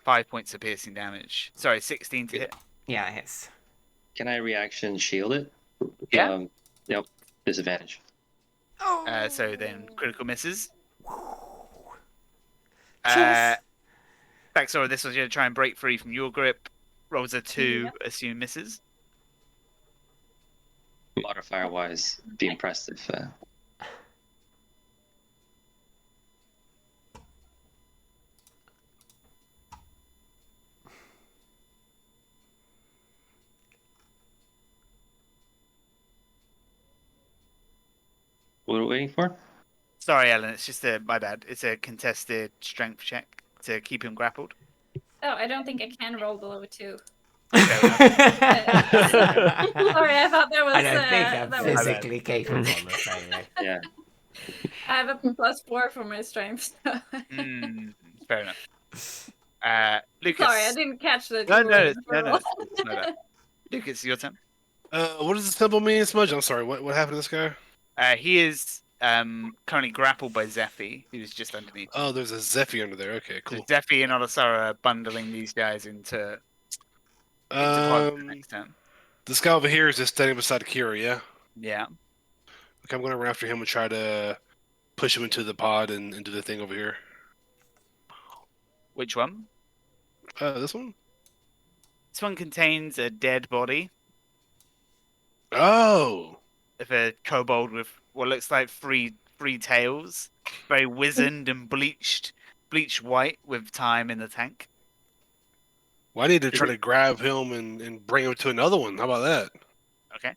[SPEAKER 3] 5 points of piercing damage. Sorry, 16 to hit.
[SPEAKER 1] Yeah, it hits.
[SPEAKER 4] Can I reaction shield it?
[SPEAKER 3] Yeah.
[SPEAKER 4] Yep. Disadvantage.
[SPEAKER 3] So then critical misses.
[SPEAKER 1] Cheers.
[SPEAKER 3] Baxora, this one's going to try and break free from your grip. Rolls a 2, assume misses.
[SPEAKER 4] Modifier wise, be impressed if. What are we waiting for?
[SPEAKER 3] Sorry, Ellen, it's just my bad. It's a contested strength check to keep him grappled.
[SPEAKER 5] Oh, I don't think I can roll below 2.
[SPEAKER 1] I
[SPEAKER 5] Sorry, I thought there was.
[SPEAKER 1] don't think I'm
[SPEAKER 5] that was-
[SPEAKER 1] physically capable of saying it.
[SPEAKER 4] Yeah.
[SPEAKER 5] I have a +4 for my strength. So.
[SPEAKER 3] Fair enough. Lucas.
[SPEAKER 5] Sorry, I didn't catch the.
[SPEAKER 3] No. It's my bad. Lucas, your turn.
[SPEAKER 2] What does the symbol mean, Smudge? I'm sorry. What happened to this guy?
[SPEAKER 3] He is currently grappled by Zephy, who's just underneath.
[SPEAKER 2] Oh, there's a Zephy under there. Okay,
[SPEAKER 3] So
[SPEAKER 2] cool.
[SPEAKER 3] Zephy and Olisara are bundling these guys into pod for the next turn.
[SPEAKER 2] This guy over here is just standing beside Kira, yeah?
[SPEAKER 3] Yeah.
[SPEAKER 2] Okay, I'm going to run after him and try to push him into the pod and do the thing over here.
[SPEAKER 3] Which one?
[SPEAKER 2] This one?
[SPEAKER 3] This one contains a dead body
[SPEAKER 2] Oh!
[SPEAKER 3] of a kobold with what looks like three tails, very wizened and bleached, bleach white with time in the tank.
[SPEAKER 2] Well, I need to try to grab him and bring him to another one. How about that?
[SPEAKER 3] Okay.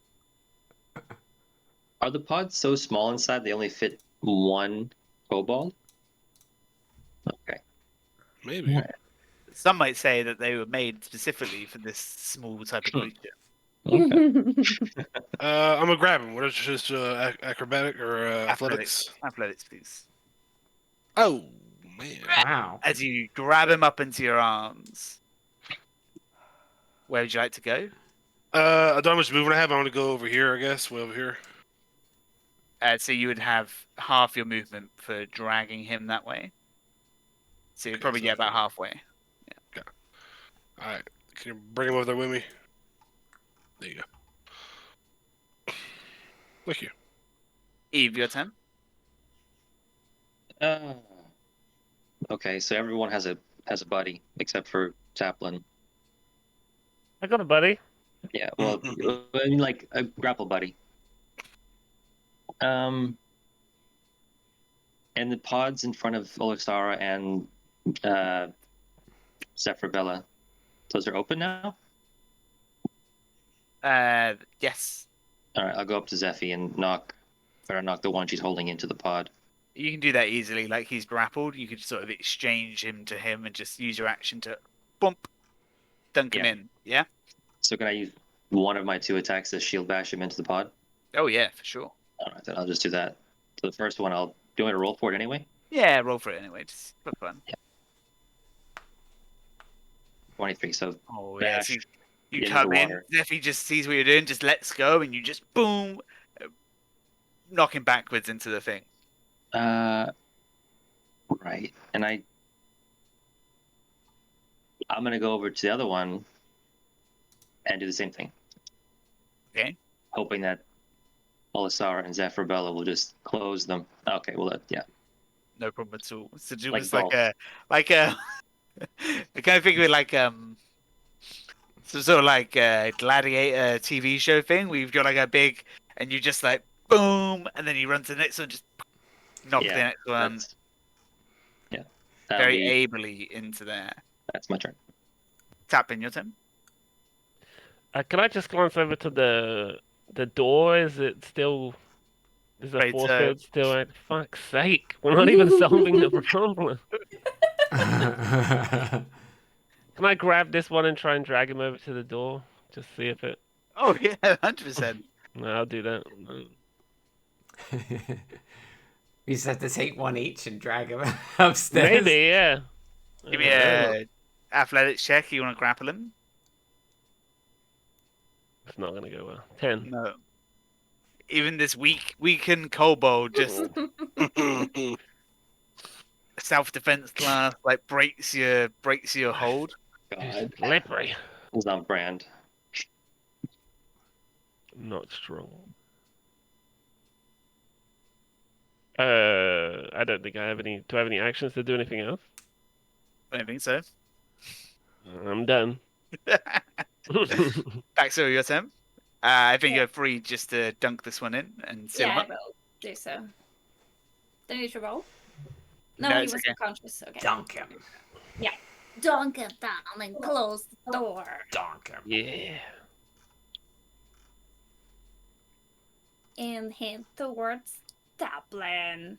[SPEAKER 4] Are the pods so small inside they only fit one kobold? Okay.
[SPEAKER 2] Maybe.
[SPEAKER 3] Some might say that they were made specifically for this small type of creature.
[SPEAKER 4] Okay.
[SPEAKER 2] I'm gonna grab him. What is just acrobatic or athletics?
[SPEAKER 3] Athletics, please.
[SPEAKER 2] Oh man.
[SPEAKER 1] Wow.
[SPEAKER 3] As you grab him up into your arms, where would you like to go?
[SPEAKER 2] I don't know how much movement I have. I want to go over here. I guess way over here.
[SPEAKER 3] So you would have half your movement for dragging him that way. So you'd
[SPEAKER 2] Okay,
[SPEAKER 3] probably
[SPEAKER 2] so
[SPEAKER 3] get about halfway.
[SPEAKER 2] All right. Can you bring him over there with me? There you go. Thank you.
[SPEAKER 3] Eve, your turn.
[SPEAKER 4] Okay, so everyone has a buddy except for Taplin.
[SPEAKER 6] I got a buddy.
[SPEAKER 4] Yeah, well, I mean, like a grapple buddy. And the pods in front of Olisara and Zephyrbella, those are open now?
[SPEAKER 3] Yes.
[SPEAKER 4] All right, I'll go up to Zephy and knock the one she's holding into the pod.
[SPEAKER 3] You can do that easily. Like he's grappled, you could sort of exchange him to him and just use your action to bump, dunk him
[SPEAKER 4] Yeah.
[SPEAKER 3] in. Yeah.
[SPEAKER 4] So can I use one of my 2 attacks to shield bash him into the pod?
[SPEAKER 3] Oh yeah, for sure.
[SPEAKER 4] All right, then I'll just do that. So the first one, do you want to roll for it anyway?
[SPEAKER 3] Yeah, roll for it anyway, just for fun.
[SPEAKER 4] 23. So
[SPEAKER 3] Oh yeah.
[SPEAKER 4] bash
[SPEAKER 3] So you
[SPEAKER 4] into
[SPEAKER 3] come
[SPEAKER 4] the
[SPEAKER 3] in.
[SPEAKER 4] water.
[SPEAKER 3] Zephy just sees what you're doing, just lets go, and you just boom, knock him backwards into the thing.
[SPEAKER 4] Right, and I'm gonna go over to the other one and do the same thing.
[SPEAKER 3] Okay.
[SPEAKER 4] Hoping that Olisara and Zephyrbella will just close them. Okay, well, yeah.
[SPEAKER 3] No problem at all. So do
[SPEAKER 4] Like
[SPEAKER 3] was like a I kind of think of it like so sort of like a gladiator TV show thing where you've got like a big and you just like boom and then you run to the next one, just knock the
[SPEAKER 4] Yeah,
[SPEAKER 3] next one
[SPEAKER 4] Yeah.
[SPEAKER 3] very ably into there.
[SPEAKER 4] That's my turn.
[SPEAKER 3] Tap in your turn.
[SPEAKER 6] Can I just glance over to the door? Is it still? Is the
[SPEAKER 3] Right,
[SPEAKER 6] force
[SPEAKER 3] so-
[SPEAKER 6] field still at? Fuck's sake! We're not even solving the problem. Can I grab this one and try and drag him over to the door? Just see if it.
[SPEAKER 3] Oh yeah, 100%.
[SPEAKER 6] No, I'll do that.
[SPEAKER 1] We just have to take one each and drag them upstairs.
[SPEAKER 6] Maybe, yeah.
[SPEAKER 3] Give me a athletics check. You want to grapple him?
[SPEAKER 6] It's not gonna go well. 10.
[SPEAKER 3] No. Even this weakened kobold just self-defense class like breaks your hold.
[SPEAKER 4] God,
[SPEAKER 6] Slippery.
[SPEAKER 4] it's on brand.
[SPEAKER 6] Not strong. I don't think I have any. Do I have any actions to do anything else?
[SPEAKER 3] I don't think so.
[SPEAKER 6] I'm done.
[SPEAKER 3] Back to your turn. I think you're free just to dunk this one in and seal him
[SPEAKER 5] Yeah, I
[SPEAKER 3] up.
[SPEAKER 5] will do so. Do I need to roll? No,
[SPEAKER 3] No,
[SPEAKER 5] he
[SPEAKER 3] it's
[SPEAKER 5] was
[SPEAKER 3] okay.
[SPEAKER 5] unconscious. Okay.
[SPEAKER 1] Dunk him.
[SPEAKER 5] Dunk it down and close the door.
[SPEAKER 1] Dunk him.
[SPEAKER 6] Yeah.
[SPEAKER 5] And head towards Taplin.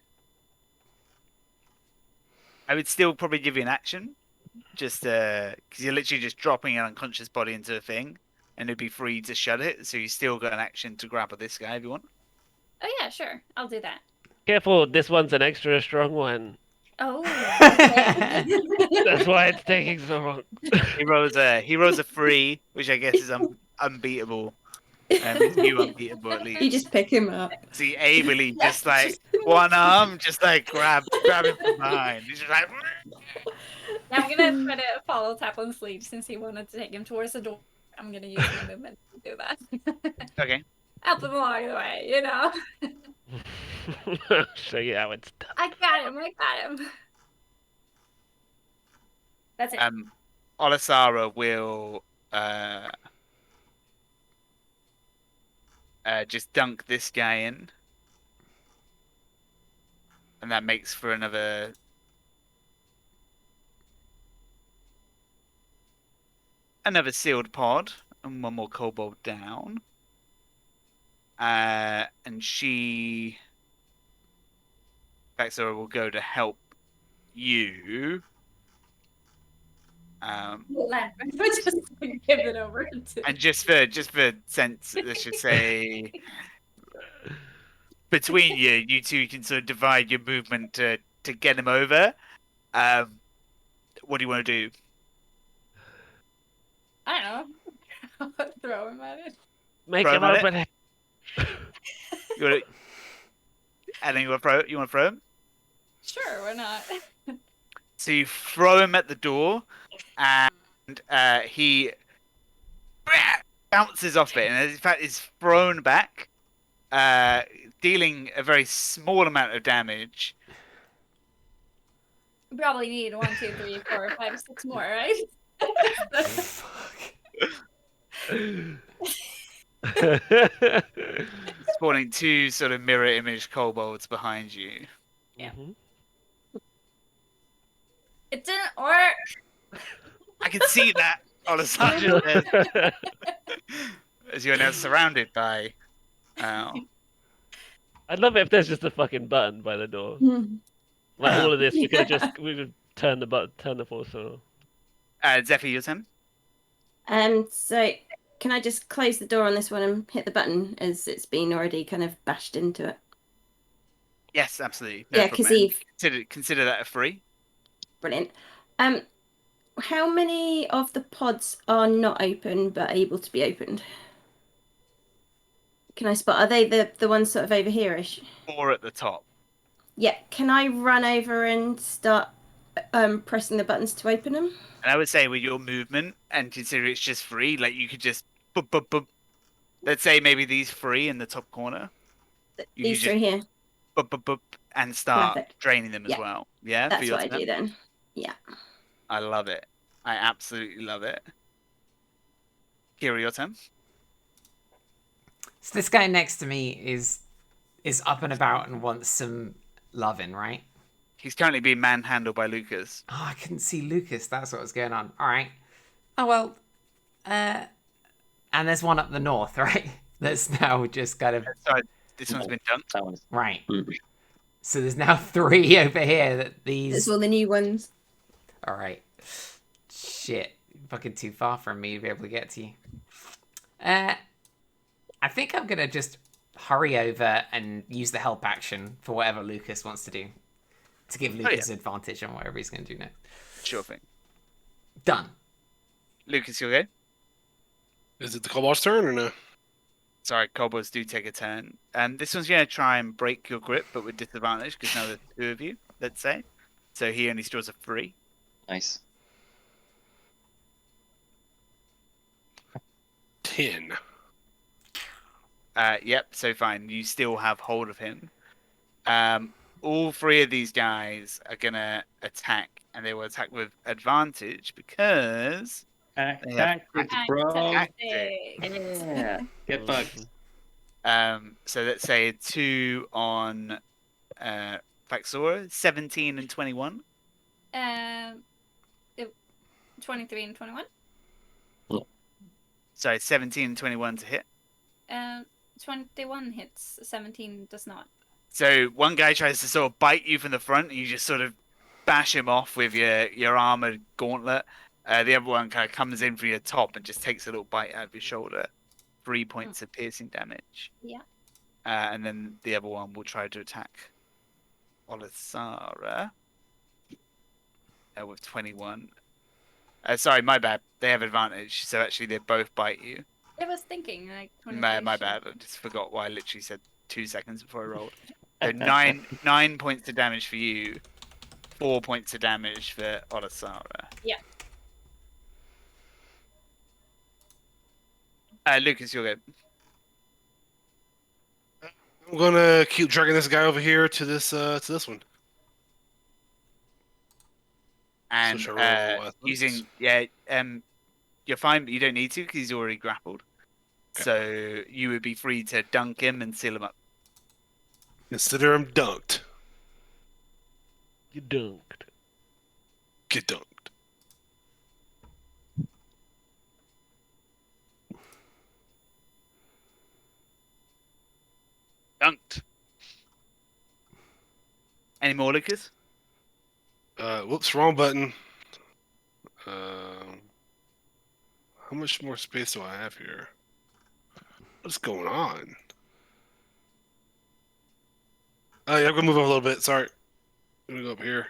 [SPEAKER 3] I would still probably give you an action, just because you're literally just dropping an unconscious body into a thing, and it'd be free to shut it. So you still got an action to grapple this guy if you want.
[SPEAKER 5] Oh yeah, sure. I'll do that.
[SPEAKER 6] Careful, this one's an extra strong one.
[SPEAKER 5] Oh.
[SPEAKER 6] That's why it's taking so long.
[SPEAKER 3] He rolls a 3, which I guess is unbeatable. It's you unbeatable at least.
[SPEAKER 7] You just pick him up.
[SPEAKER 3] See, ably just like one arm, just like grab him from behind. He's just like.
[SPEAKER 5] I'm gonna try to follow Taplin's lead since he wanted to take him towards the door. I'm gonna use my movement to do that.
[SPEAKER 3] Okay.
[SPEAKER 5] Help him along the way, you know.
[SPEAKER 6] Show you how it's done.
[SPEAKER 5] I got him. That's it.
[SPEAKER 3] Olisara will just dunk this guy in, and that makes for another another sealed pod and one more kobold down. And she, Vexora, will go to help you.
[SPEAKER 5] Just give it over to.
[SPEAKER 3] And just for sense, let's just say between you two can sort of divide your movement to get him over. What do you want to do?
[SPEAKER 5] I don't know. Throw him at it.
[SPEAKER 6] Make
[SPEAKER 3] Throw
[SPEAKER 6] him
[SPEAKER 3] him at
[SPEAKER 6] open it.
[SPEAKER 3] You want to, and then you want to throw him?
[SPEAKER 5] Sure, why not?
[SPEAKER 3] So you throw him at the door, and he bounces off it, and in fact is thrown back, dealing a very small amount of damage.
[SPEAKER 5] We probably need 1, 2, 3, 4, 5, 6 more, right?
[SPEAKER 3] Spawning 2 sort of mirror image kobolds behind you.
[SPEAKER 5] Yeah.
[SPEAKER 6] Mhm.
[SPEAKER 5] It didn't work.
[SPEAKER 3] I can see that on a sergeant as you are now surrounded by.
[SPEAKER 6] I'd love it if there's just a fucking button by the door. Like all of this, we could turn the button, turn the force on.
[SPEAKER 3] Zephyr, your turn.
[SPEAKER 7] So can I just close the door on this one and hit the button as it's been already kind of bashed into it?
[SPEAKER 3] Yes, absolutely.
[SPEAKER 7] Yeah, because he
[SPEAKER 3] consider that a free.
[SPEAKER 7] brilliant. How many of the pods are not open but able to be opened? Can I spot? Are they the ones sort of over here-ish?
[SPEAKER 3] 4 at the top.
[SPEAKER 7] Yeah. Can I run over and start pressing the buttons to open them?
[SPEAKER 3] And I would say with your movement, and consider it's just free, like you could just boop, boop, boop. Let's say maybe these 3 in the top corner. You
[SPEAKER 7] These
[SPEAKER 3] could
[SPEAKER 7] three here.
[SPEAKER 3] Boop, boop, boop, and start
[SPEAKER 7] Perfect.
[SPEAKER 3] draining them as
[SPEAKER 7] Yeah.
[SPEAKER 3] well. Yeah,
[SPEAKER 7] That's
[SPEAKER 3] your
[SPEAKER 7] what I
[SPEAKER 3] turn?
[SPEAKER 7] do then. Yeah.
[SPEAKER 3] I love it. I absolutely love it. Kira, your turn.
[SPEAKER 1] So this guy next to me is up and about and wants some loving, right?
[SPEAKER 3] He's currently being manhandled by Lucas.
[SPEAKER 1] Oh, I couldn't see Lucas. That's what was going on. All right. Oh, well. And there's one up the north, right? That's now just kind of...
[SPEAKER 3] Sorry, this one's been dunked.
[SPEAKER 4] That one's
[SPEAKER 1] Right. So there's now 3 over here that these...
[SPEAKER 7] It's all the new ones.
[SPEAKER 1] All right. Shit. Fucking too far from me to be able to get to you. I think I'm going to just hurry over and use the help action for whatever Lucas wants to do. To give Lucas advantage on whatever he's going to do next.
[SPEAKER 3] Sure thing.
[SPEAKER 1] Done.
[SPEAKER 3] Lucas, you okay?
[SPEAKER 2] Is it the kobold's turn or no?
[SPEAKER 3] Sorry, kobolds do take a turn. This one's going to try and break your grip, but with disadvantage, because now there's 2 of you, let's say. So he only stores a 3.
[SPEAKER 4] nice.
[SPEAKER 2] 10.
[SPEAKER 3] Yep, so fine. You still have hold of him. All 3 of these guys are going to attack, and they will attack with advantage because...
[SPEAKER 4] Tactics, bro.
[SPEAKER 3] Tactic.
[SPEAKER 4] Yeah. Get bugged.
[SPEAKER 3] So let's say 2 on Vexora, 17 and 21.
[SPEAKER 5] 23 and 21.
[SPEAKER 3] Sorry, 17 and 21 to hit.
[SPEAKER 5] 21 hits, 17 does not.
[SPEAKER 3] So one guy tries to sort of bite you from the front, and you just sort of bash him off with your armored gauntlet. The other one kind of comes in for your top and just takes a little bite out of your shoulder. 3 points of piercing damage.
[SPEAKER 5] Yeah.
[SPEAKER 3] And then the other one will try to attack Olisara with 21. Sorry, my bad. They have advantage, so actually they both bite you.
[SPEAKER 5] I was thinking like 23.
[SPEAKER 3] My bad. I just forgot why I literally said 2 seconds before I rolled. So 9 points of damage for you, 4 points of damage for Olisara.
[SPEAKER 5] Yeah.
[SPEAKER 3] Lucas, you're good.
[SPEAKER 2] I'm gonna keep dragging this guy over here to this one.
[SPEAKER 3] And
[SPEAKER 2] So shall I roll
[SPEAKER 3] using
[SPEAKER 2] athletics?
[SPEAKER 3] you're fine, but you don't need to because he's already grappled.
[SPEAKER 2] Okay.
[SPEAKER 3] So you would be free to dunk him and seal him up.
[SPEAKER 2] Consider him dunked.
[SPEAKER 6] You dunked.
[SPEAKER 2] Get dunked.
[SPEAKER 3] Dunked. Any more liquors?
[SPEAKER 2] Whoops, wrong button. How much more space do I have here? What's going on? Oh yeah, I'm gonna move on a little bit. Sorry. I'm gonna go up here.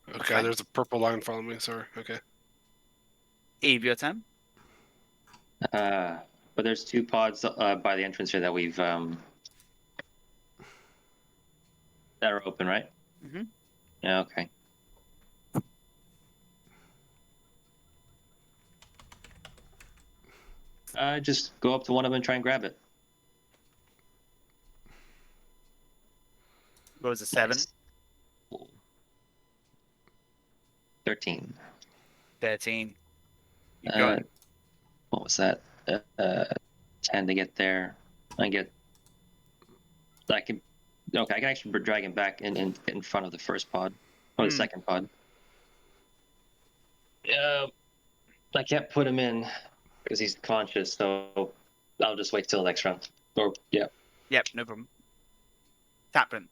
[SPEAKER 2] Okay,
[SPEAKER 3] Okay.
[SPEAKER 2] there's a purple line following me. Sorry. Okay.
[SPEAKER 3] Eve, your turn.
[SPEAKER 4] But there's 2 pods by the entrance here that we've that are open, right?
[SPEAKER 3] Mhm.
[SPEAKER 4] Yeah. Okay. Just go up to one of them and try and grab it.
[SPEAKER 3] Rolls a 7.
[SPEAKER 4] 13.
[SPEAKER 3] 13. You got it.
[SPEAKER 4] What was that? 10 to get there. I can. Okay, I can actually drag him back in front of the first pod or the second pod. I can't put him in because he's conscious, so I'll just wait till next round. Or yeah.
[SPEAKER 3] Yep, no problem. Taplin.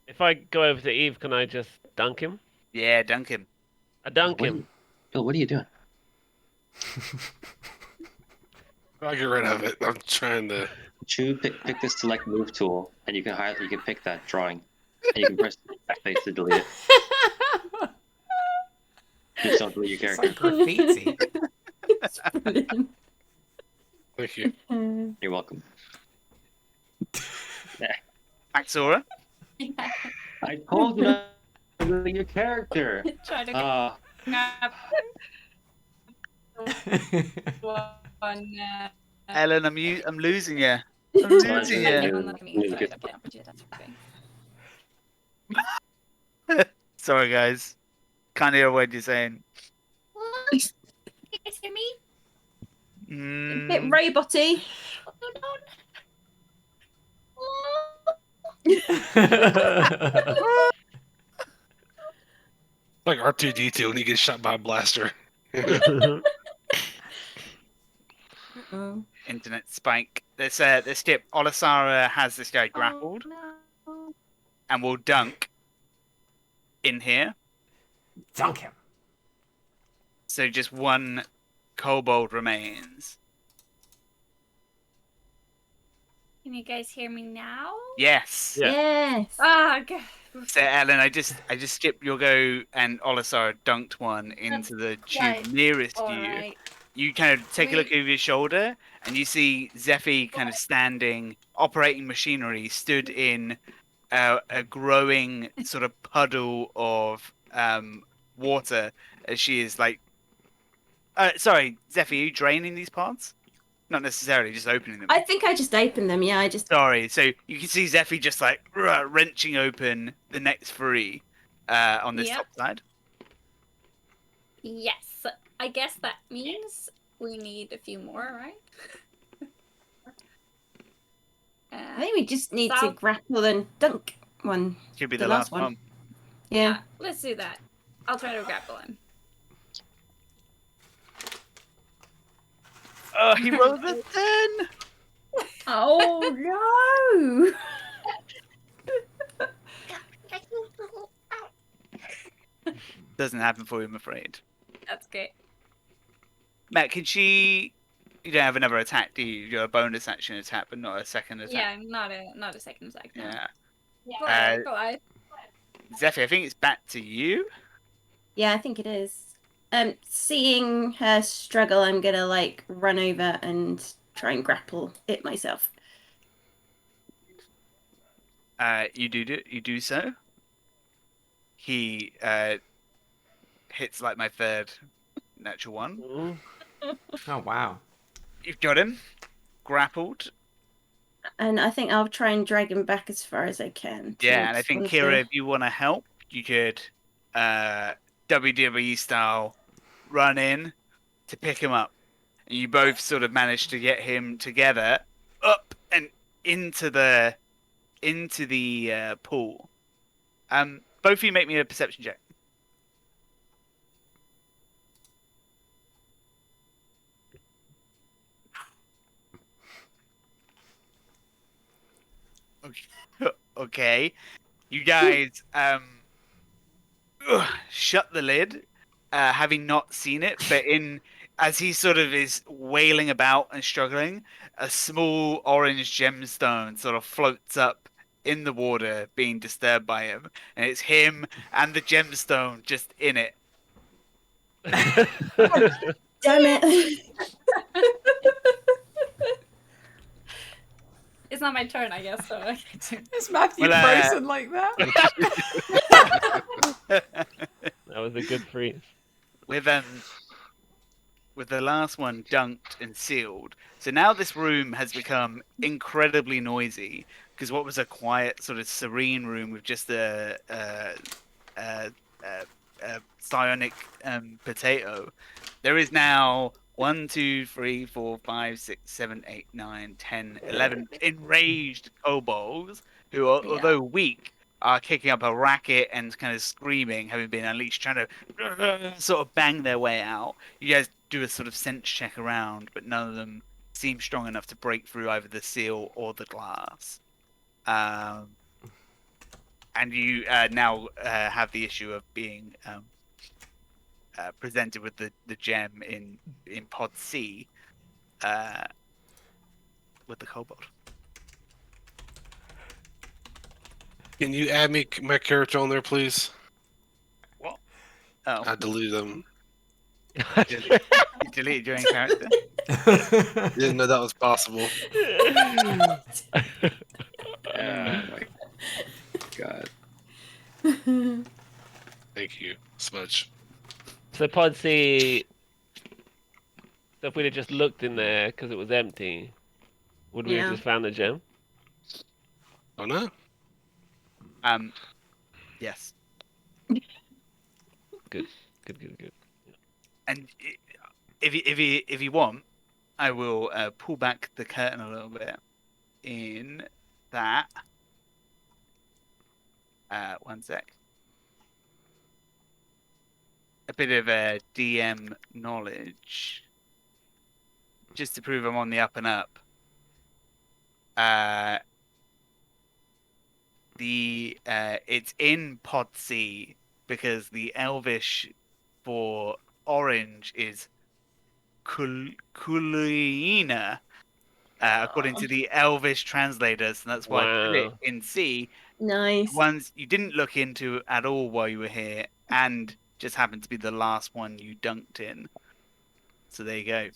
[SPEAKER 6] If I go over to Eve, can I just dunk him?
[SPEAKER 3] Yeah, dunk him.
[SPEAKER 6] I dunk him.
[SPEAKER 4] Bill, what are you doing?
[SPEAKER 2] I'll get rid of it. I'm trying to.
[SPEAKER 4] Pick this select move tool, and you can pick that drawing, and you can press backspace to delete it. Just don't delete your
[SPEAKER 1] It's
[SPEAKER 4] character.
[SPEAKER 1] like graffiti.
[SPEAKER 7] Brilliant.
[SPEAKER 2] Thank you.
[SPEAKER 4] You're welcome.
[SPEAKER 3] Axora.
[SPEAKER 4] I told you not to delete your character.
[SPEAKER 5] Try to grab one.
[SPEAKER 3] Ellen, I'm losing you. I'm
[SPEAKER 4] It's
[SPEAKER 3] losing
[SPEAKER 4] fine.
[SPEAKER 3] you.
[SPEAKER 4] Yeah.
[SPEAKER 3] Sorry, guys. Can't hear a word you're saying.
[SPEAKER 5] What? You guys hear me?
[SPEAKER 7] A bit roboty.
[SPEAKER 2] Like R2D2 when he gets shot by a blaster.
[SPEAKER 7] Oh.
[SPEAKER 3] Internet spike. This tip. Olisara has this guy grappled
[SPEAKER 5] no.
[SPEAKER 3] and will dunk in here.
[SPEAKER 1] Dunk him.
[SPEAKER 3] So just one kobold remains.
[SPEAKER 5] Can you guys hear me now?
[SPEAKER 3] Yes.
[SPEAKER 6] Yeah.
[SPEAKER 7] Yes.
[SPEAKER 5] Ah, okay.
[SPEAKER 3] So Ellen, I just skipped your go, and Olisara dunked one into the tube
[SPEAKER 5] Right.
[SPEAKER 3] nearest
[SPEAKER 5] All
[SPEAKER 3] you.
[SPEAKER 5] right.
[SPEAKER 3] You kind of take a look over your shoulder, and you see Zephy kind of standing, operating machinery, stood in a growing sort of puddle of water as she is like. Sorry, Zephy, are you draining these pods? Not necessarily, just opening them.
[SPEAKER 7] I think I just opened them. Yeah, I just.
[SPEAKER 3] Sorry, so you can see Zephy just like wrenching open the next 3 on this
[SPEAKER 5] Yep.
[SPEAKER 3] top side.
[SPEAKER 5] Yes. I guess that means we need a few more, right?
[SPEAKER 7] I think we just need to
[SPEAKER 5] South-
[SPEAKER 7] grapple and dunk one.
[SPEAKER 3] Could be
[SPEAKER 7] The
[SPEAKER 3] the,
[SPEAKER 7] last
[SPEAKER 3] last
[SPEAKER 7] one.
[SPEAKER 3] one.
[SPEAKER 7] Yeah.
[SPEAKER 5] Let's do that. I'll try to grapple him.
[SPEAKER 3] Oh, he rolled a 10!
[SPEAKER 7] Oh no!
[SPEAKER 3] Doesn't happen for you, I'm afraid.
[SPEAKER 5] That's great.
[SPEAKER 3] Matt, can she... You don't have another attack, do you? You're a bonus action attack, but not a second attack.
[SPEAKER 5] Yeah, not a second attack. No.
[SPEAKER 3] Yeah.
[SPEAKER 5] Go on.
[SPEAKER 3] Zephy, I think it's back to you.
[SPEAKER 7] Yeah, I think it is. Seeing her struggle, I'm gonna like run over and try and grapple it myself.
[SPEAKER 3] You do so. He hits like my 3rd natural 1.
[SPEAKER 1] Oh wow.
[SPEAKER 3] You've got him grappled.
[SPEAKER 7] And I think I'll try and drag him back as far as I can.
[SPEAKER 3] Yeah, and I
[SPEAKER 7] towards
[SPEAKER 3] think
[SPEAKER 7] one of
[SPEAKER 3] Kira,
[SPEAKER 7] the-
[SPEAKER 3] if you want to help, you could WWE style run in to pick him up, and you both sort of manage to get him together up and into the pool. Both of you make me a perception check. Okay. You guys shut the lid, having not seen it, but as he sort of is wailing about and struggling, a small orange gemstone sort of floats up in the water, being disturbed by him, and it's him and the gemstone just in it.
[SPEAKER 7] Damn it!
[SPEAKER 5] It's not my turn, I guess. So
[SPEAKER 1] Is Matthew
[SPEAKER 3] Well,
[SPEAKER 1] frozen like that?
[SPEAKER 6] That was a good freeze.
[SPEAKER 3] with the last one dunked and sealed. So now this room has become incredibly noisy because what was a quiet, sort of serene room with just a psionic potato, there is now 1, 2, 3, 4, 5, 6, 7, 8, 9, 10, 11 enraged kobolds who, are,
[SPEAKER 5] Yeah.
[SPEAKER 3] although weak, are kicking up a racket and kind of screaming, having been unleashed, trying to sort of bang their way out. You guys do a sort of sense check around, but none of them seem strong enough to break through either the seal or the glass. And you now have the issue of being presented with the gem in pod C with the kobold.
[SPEAKER 2] Can you add my character on there, please?
[SPEAKER 3] Oh,
[SPEAKER 2] I deleted them.
[SPEAKER 3] you deleted your own character.
[SPEAKER 2] Didn't know that was possible.
[SPEAKER 4] Oh my god.
[SPEAKER 2] Thank you, Smudge.
[SPEAKER 6] So Pod C. So if we'd have just looked in there because it was empty, would we
[SPEAKER 7] Yeah.
[SPEAKER 6] have just found the gem?
[SPEAKER 2] Oh no.
[SPEAKER 3] Yes.
[SPEAKER 6] Good.
[SPEAKER 3] And if you want, I will pull back the curtain a little bit. In that, one sec. A bit of DM knowledge, just to prove I'm on the up and up. It's in Pod C because the Elvish for orange is Kulina, according to the Elvish translators, and that's why I put it
[SPEAKER 6] Wow.
[SPEAKER 3] in C.
[SPEAKER 7] Nice.
[SPEAKER 3] Ones you didn't look into at all while you were here, and just happened to be the last one you dunked in. So there you go. It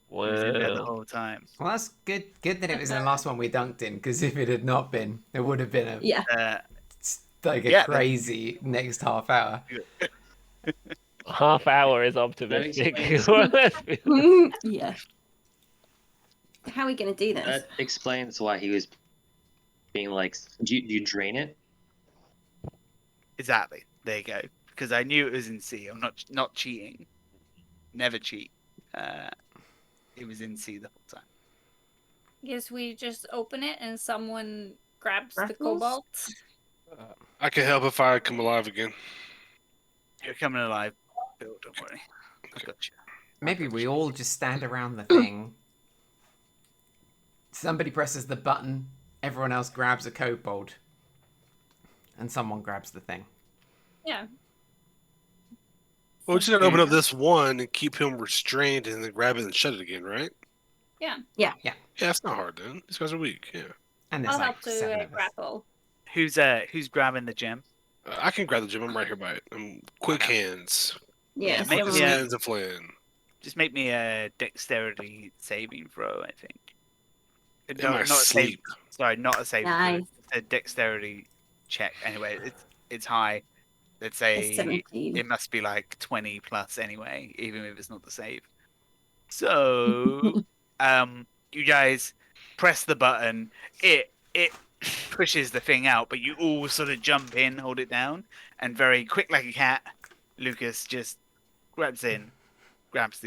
[SPEAKER 3] was in there the
[SPEAKER 6] Wow.
[SPEAKER 3] whole time.
[SPEAKER 1] Well, that's good. Good that it was the last one we dunked in, because if it had not been, it would have been
[SPEAKER 7] Yeah.
[SPEAKER 1] like a
[SPEAKER 3] Yeah,
[SPEAKER 1] crazy next half hour.
[SPEAKER 6] Half hour is optimistic.
[SPEAKER 4] explains-
[SPEAKER 7] Yeah. How are we going to do this?
[SPEAKER 4] That explains why he was being like, do you drain it?
[SPEAKER 3] Exactly. There you go. Because I knew it was in C. I'm not cheating. Never cheat. It was in C the whole time.
[SPEAKER 5] guess we just open it and someone grabs the
[SPEAKER 7] Raffles?
[SPEAKER 5] cobalt.
[SPEAKER 2] I can help if I come alive again.
[SPEAKER 3] You're coming alive, Bill. Don't worry. I got you.
[SPEAKER 1] Maybe we all just stand around the thing. Somebody presses the button, everyone else grabs a kobold, and someone grabs the thing.
[SPEAKER 5] Yeah.
[SPEAKER 2] Well, we're just gonna open up this one and keep him restrained, and then grab it and shut it again, right?
[SPEAKER 5] Yeah.
[SPEAKER 2] Yeah, it's not hard then. These guys are weak. Yeah,
[SPEAKER 1] And there's
[SPEAKER 5] I'll
[SPEAKER 1] like
[SPEAKER 5] help to
[SPEAKER 1] 7 of us.
[SPEAKER 5] grapple.
[SPEAKER 3] Who's grabbing the gem?
[SPEAKER 2] I can grab the gem. I'm right here by it. I'm quick hands.
[SPEAKER 7] Yeah.
[SPEAKER 3] make
[SPEAKER 2] Quick
[SPEAKER 3] me a-
[SPEAKER 2] hands of Flynn.
[SPEAKER 3] Just make me a dexterity saving throw, I think.
[SPEAKER 2] In
[SPEAKER 3] No,
[SPEAKER 2] my
[SPEAKER 3] not a save.
[SPEAKER 2] sleep.
[SPEAKER 3] Sorry, not a saving throw.
[SPEAKER 7] Nice.
[SPEAKER 3] It's a dexterity check. Anyway, it's high. Let's
[SPEAKER 7] A
[SPEAKER 3] say
[SPEAKER 7] 17.
[SPEAKER 3] it must be like 20 plus anyway, even if it's not the save. So, you guys press the button. It pushes the thing out, but you all sort of jump in, hold it down, and very quick like a cat, Lucas just grabs the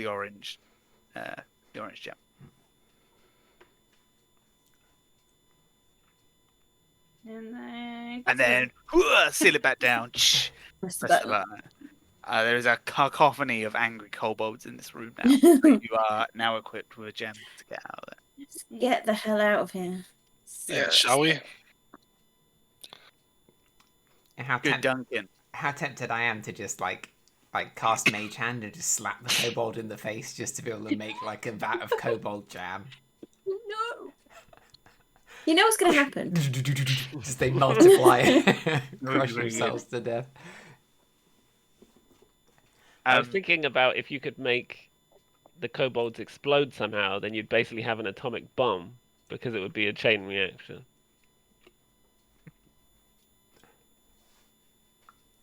[SPEAKER 3] orange gem.
[SPEAKER 5] And
[SPEAKER 3] And then seal it back down.
[SPEAKER 7] Press the
[SPEAKER 3] Press the
[SPEAKER 7] button.
[SPEAKER 3] button. There is a cacophony of angry kobolds in this room now. You are now equipped with a gem to get out of there.
[SPEAKER 7] Let's get the hell out of here.
[SPEAKER 2] Yeah, shall we?
[SPEAKER 1] How
[SPEAKER 3] Good Duncan.
[SPEAKER 1] how tempted I am to just like cast Mage Hand and just slap the kobold in the face just to be able to make like a vat of kobold jam.
[SPEAKER 7] No. You know what's going to happen?
[SPEAKER 1] Just they multiply, crush
[SPEAKER 3] Very good.
[SPEAKER 1] themselves to death.
[SPEAKER 6] I was thinking about if you could make the kobolds explode somehow, then you'd basically have an atomic bomb because it would be a chain reaction.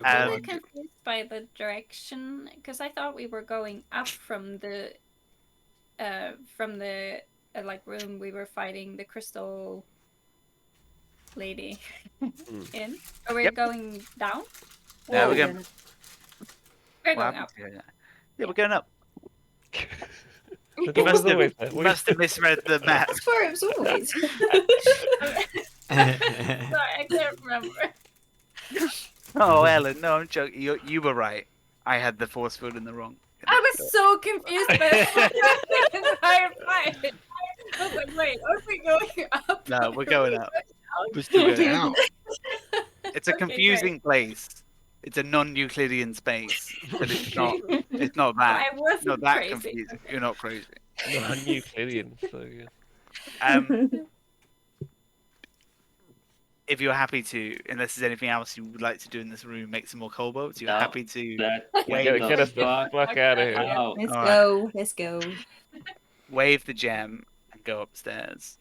[SPEAKER 5] I'm a bit confused by the direction because I thought we were going up from the like room we were fighting the crystal lady in. Are we
[SPEAKER 3] Yep.
[SPEAKER 5] going down?
[SPEAKER 3] No, we're
[SPEAKER 7] Yeah.
[SPEAKER 3] going.
[SPEAKER 5] We're
[SPEAKER 3] What
[SPEAKER 5] going
[SPEAKER 3] happened
[SPEAKER 5] up.
[SPEAKER 3] to you? Yeah, we're going up.
[SPEAKER 6] The
[SPEAKER 3] You
[SPEAKER 6] door
[SPEAKER 3] must
[SPEAKER 6] was
[SPEAKER 3] have,
[SPEAKER 6] always there.
[SPEAKER 3] you must have misread the map.
[SPEAKER 7] That's where it was always.
[SPEAKER 5] Sorry, I can't remember.
[SPEAKER 3] Oh, Ellen, no, I'm joking. You were right. I had the force field in the wrong.
[SPEAKER 5] I was so confused by the entire fight. I was like, wait, are we going up?
[SPEAKER 3] No, we're going up.
[SPEAKER 2] We're still down.
[SPEAKER 3] It's a
[SPEAKER 5] Okay,
[SPEAKER 3] confusing place. It's a non-Euclidean space, but it's not. It's not that.
[SPEAKER 5] I wasn't
[SPEAKER 3] Not that
[SPEAKER 5] crazy.
[SPEAKER 3] confusing. You're not crazy.
[SPEAKER 6] Non-Euclidean, so yeah.
[SPEAKER 3] If you're happy to, unless there's anything else you would like to do in this room, make some more kobolds. You're
[SPEAKER 4] No.
[SPEAKER 3] happy to
[SPEAKER 4] Wait,
[SPEAKER 6] Get us the fuck out of here.
[SPEAKER 4] Oh,
[SPEAKER 7] Let's
[SPEAKER 3] All right.
[SPEAKER 7] go. Let's go.
[SPEAKER 3] wave the gem and go upstairs.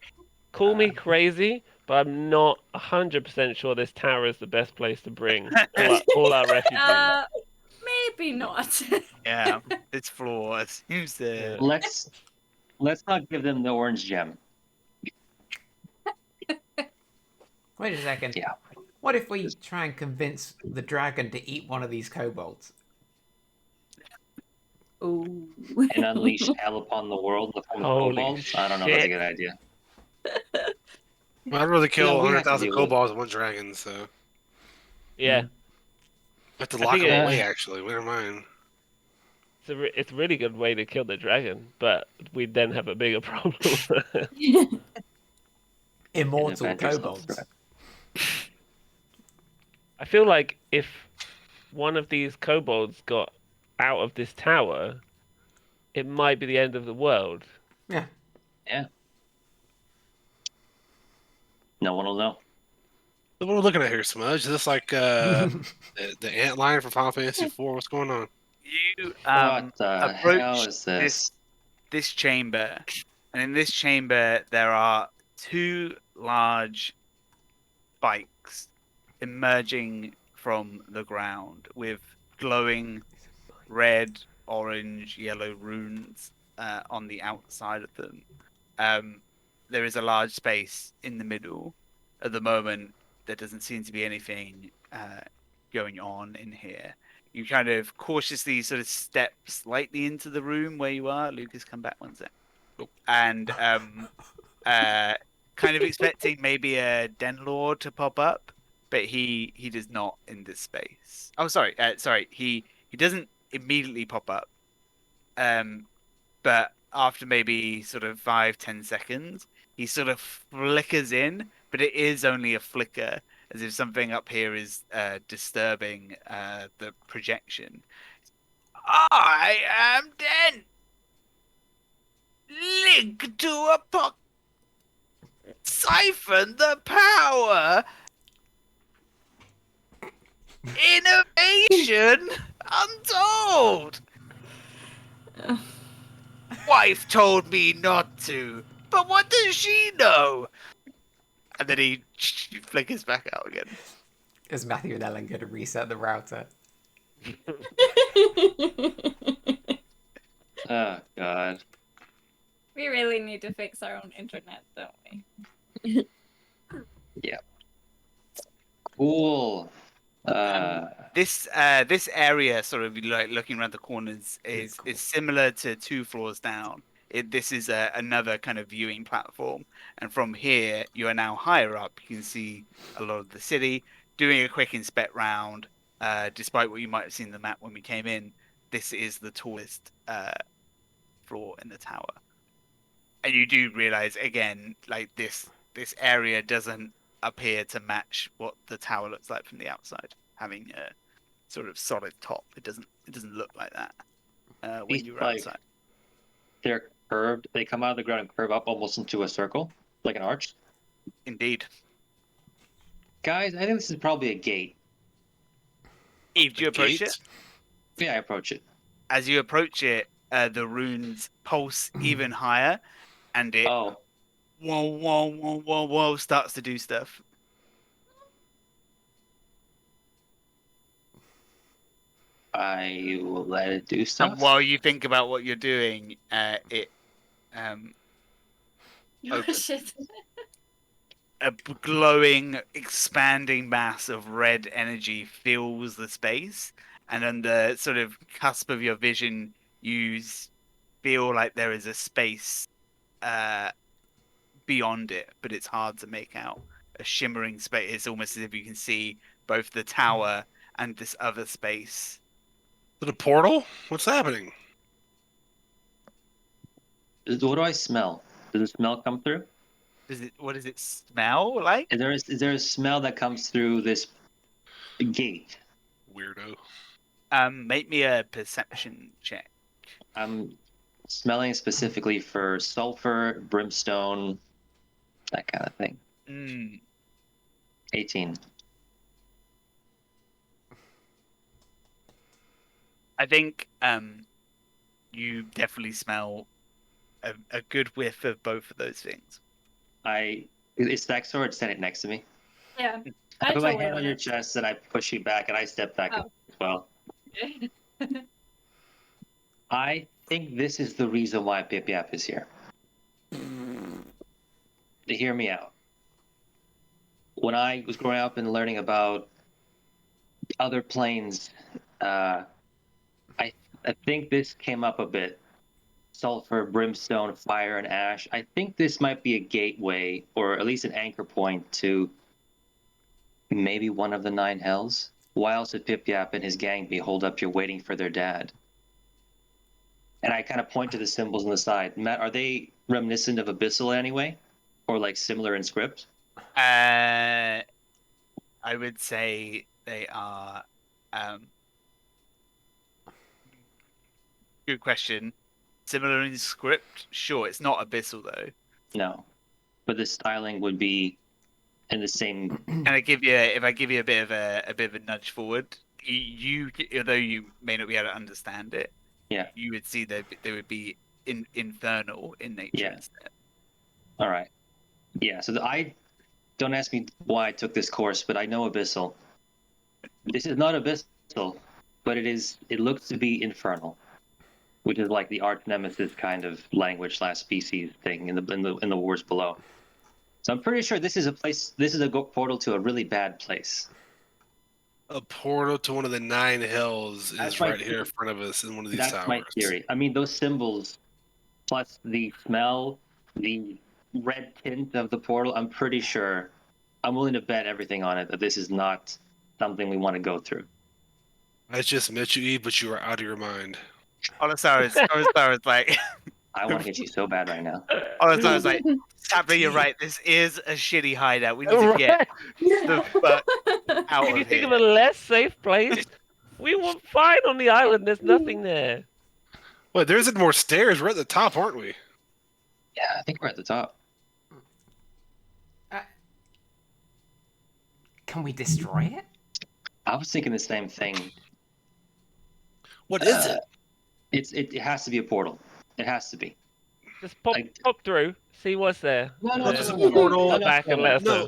[SPEAKER 6] Call me crazy, but I'm not 100% sure this tower is the best place to bring all our refugees.
[SPEAKER 5] Maybe not.
[SPEAKER 3] Yeah, this floor seems to.
[SPEAKER 4] let's not give them the orange gem.
[SPEAKER 1] Wait a second.
[SPEAKER 4] Yeah.
[SPEAKER 1] What if we try and convince the dragon to eat one of these kobolds?
[SPEAKER 7] Ooh.
[SPEAKER 4] And unleash hell upon the world in the form of
[SPEAKER 6] Holy
[SPEAKER 4] kobolds? I don't know. That's a
[SPEAKER 6] shit.
[SPEAKER 4] good idea.
[SPEAKER 2] Well, I'd rather kill
[SPEAKER 4] Yeah, we have to
[SPEAKER 2] 100,000
[SPEAKER 4] deal with-
[SPEAKER 2] kobolds and one dragon, so
[SPEAKER 6] Yeah,
[SPEAKER 2] I have to
[SPEAKER 6] I
[SPEAKER 2] lock
[SPEAKER 6] think
[SPEAKER 2] them
[SPEAKER 6] it-
[SPEAKER 2] away. Actually, never mind.
[SPEAKER 6] it's a really good way to kill the dragon, but we'd then have a bigger problem.
[SPEAKER 1] Immortal
[SPEAKER 4] And avenge
[SPEAKER 1] kobolds.
[SPEAKER 4] ourselves.
[SPEAKER 6] I feel like if one of these kobolds got out of this tower, it might be the end of the world.
[SPEAKER 1] Yeah.
[SPEAKER 4] No one will know.
[SPEAKER 2] What are we looking at here, Smudge? Is this like the ant lion from Final Fantasy IV? What's going on?
[SPEAKER 3] You
[SPEAKER 4] What the
[SPEAKER 3] approach
[SPEAKER 4] hell is this?
[SPEAKER 3] this chamber, and in this chamber there are two large spikes emerging from the ground with glowing red, orange, yellow runes on the outside of them. There is a large space in the middle. At the moment, there doesn't seem to be anything going on in here. You kind of cautiously sort of step slightly into the room where you are. Lucas, come back one sec. And kind of expecting maybe a Den Lord to pop up, but he does not in this space. Oh, sorry, he doesn't immediately pop up. But after maybe sort of 5-10 seconds, he sort of flickers in, but it is only a flicker, as if something up here is disturbing the projection. I am Den! Link to a siphon the power! Innovation untold! Wife told me not to, but what does she know? And then he flickers back out again.
[SPEAKER 1] Is Matthew and Ellen going to reset the router?
[SPEAKER 4] Oh God.
[SPEAKER 5] We really need to fix our own internet, don't we?
[SPEAKER 4] Cool.
[SPEAKER 3] This area, sort of like looking around the corners, is similar to 2 floors down. This is another kind of viewing platform, and from here you are now higher up. You can see a lot of the city. Doing a quick inspect round, despite what you might have seen in the map when we came in, this is the tallest floor in the tower. And you do realize again, like this area doesn't appear to match what the tower looks like from the outside. having a sort of solid top. It doesn't look like that when
[SPEAKER 4] These,
[SPEAKER 3] you're
[SPEAKER 4] like,
[SPEAKER 3] outside.
[SPEAKER 4] They're curved. They come out of the ground and curve up almost into a circle, like an arch.
[SPEAKER 3] Indeed.
[SPEAKER 4] Guys, I think this is probably a gate.
[SPEAKER 3] Eve, do you approach
[SPEAKER 2] Gate?
[SPEAKER 3] it?
[SPEAKER 4] Yeah, I approach it.
[SPEAKER 3] As you approach it, the runes pulse even higher, and it
[SPEAKER 4] Oh,
[SPEAKER 3] whoa starts to do stuff.
[SPEAKER 4] I will let it do stuff.
[SPEAKER 3] And while you think about what you're doing, it
[SPEAKER 5] Oh
[SPEAKER 3] Open.
[SPEAKER 5] shit.
[SPEAKER 3] a glowing, expanding mass of red energy fills the space, and on the sort of cusp of your vision, you feel like there is a space beyond it, but it's hard to make out. A shimmering space. It's almost as if you can see both the tower and this other space.
[SPEAKER 2] Is it a portal? What's happening?
[SPEAKER 4] What do I smell? Does the smell come through?
[SPEAKER 3] What does it smell like?
[SPEAKER 4] Is there a smell that comes through this gate?
[SPEAKER 2] Weirdo.
[SPEAKER 3] Make me a perception check.
[SPEAKER 4] I'm smelling specifically for sulfur, brimstone, that kind of thing. 18.
[SPEAKER 3] I think you definitely smell a good whiff of both of those things.
[SPEAKER 4] It's next or stand it next to me.
[SPEAKER 5] Yeah.
[SPEAKER 4] I put my
[SPEAKER 5] totally
[SPEAKER 4] hand on your
[SPEAKER 5] would.
[SPEAKER 4] chest and I push you back and I step back
[SPEAKER 5] Oh.
[SPEAKER 4] as well. I think this is the reason why Pip Yap is here. To hear me out. When I was growing up and learning about other planes, I think this came up a bit. Sulfur, brimstone, fire, and ash. I think this might be a gateway, or at least an anchor point to maybe one of the 9 hells. Why else would Pip Yap and his gang be holed up here waiting for their dad? And I kind of point to the symbols on the side. Matt, are they reminiscent of Abyssal anyway? Or like similar in script?
[SPEAKER 3] I would say they are. Good question. Similar in script, sure. It's not Abyssal though.
[SPEAKER 4] No. But the styling would be in the same.
[SPEAKER 3] And if I give you a bit of a nudge forward, you although you may not be able to understand it,
[SPEAKER 4] Yeah.
[SPEAKER 3] you would see that they would be infernal in nature
[SPEAKER 4] Yeah.
[SPEAKER 3] instead.
[SPEAKER 4] All right. Yeah, so I don't ask me why I took this course, but I know Abyssal. This is not Abyssal, but it looks to be infernal, which is like the arch nemesis kind of language / species thing in the wars below. So I'm pretty sure this is a portal to a really bad place.
[SPEAKER 2] A portal to one of the 9 hells
[SPEAKER 4] That's
[SPEAKER 2] is
[SPEAKER 4] my
[SPEAKER 2] right here in front of us in one of these
[SPEAKER 4] That's
[SPEAKER 2] towers.
[SPEAKER 4] my theory. I mean, those symbols, plus the smell, the red tint of the portal, I'm pretty sure, I'm willing to bet everything on it that this is not something we want to go through.
[SPEAKER 2] I just met you, Eve, but you are out of your mind.
[SPEAKER 3] Olisar is like,
[SPEAKER 4] I want to hit you so bad right now.
[SPEAKER 3] Olisar is like, sadly, you're right. This is a shitty hideout. We need to get the fuck out
[SPEAKER 6] Can you
[SPEAKER 3] of
[SPEAKER 6] think
[SPEAKER 3] here.
[SPEAKER 6] of a less safe place? We were fine on the island. There's nothing there.
[SPEAKER 2] Wait, there isn't more stairs. We're at the top, aren't we?
[SPEAKER 4] Yeah, I think we're at the top.
[SPEAKER 1] Can we destroy it?
[SPEAKER 4] I was thinking the same thing.
[SPEAKER 2] What is it?
[SPEAKER 4] It has to be a portal. It has to be.
[SPEAKER 6] Just pop through, see what's there.
[SPEAKER 4] No,
[SPEAKER 2] Just a portal.
[SPEAKER 6] Come back and let us know.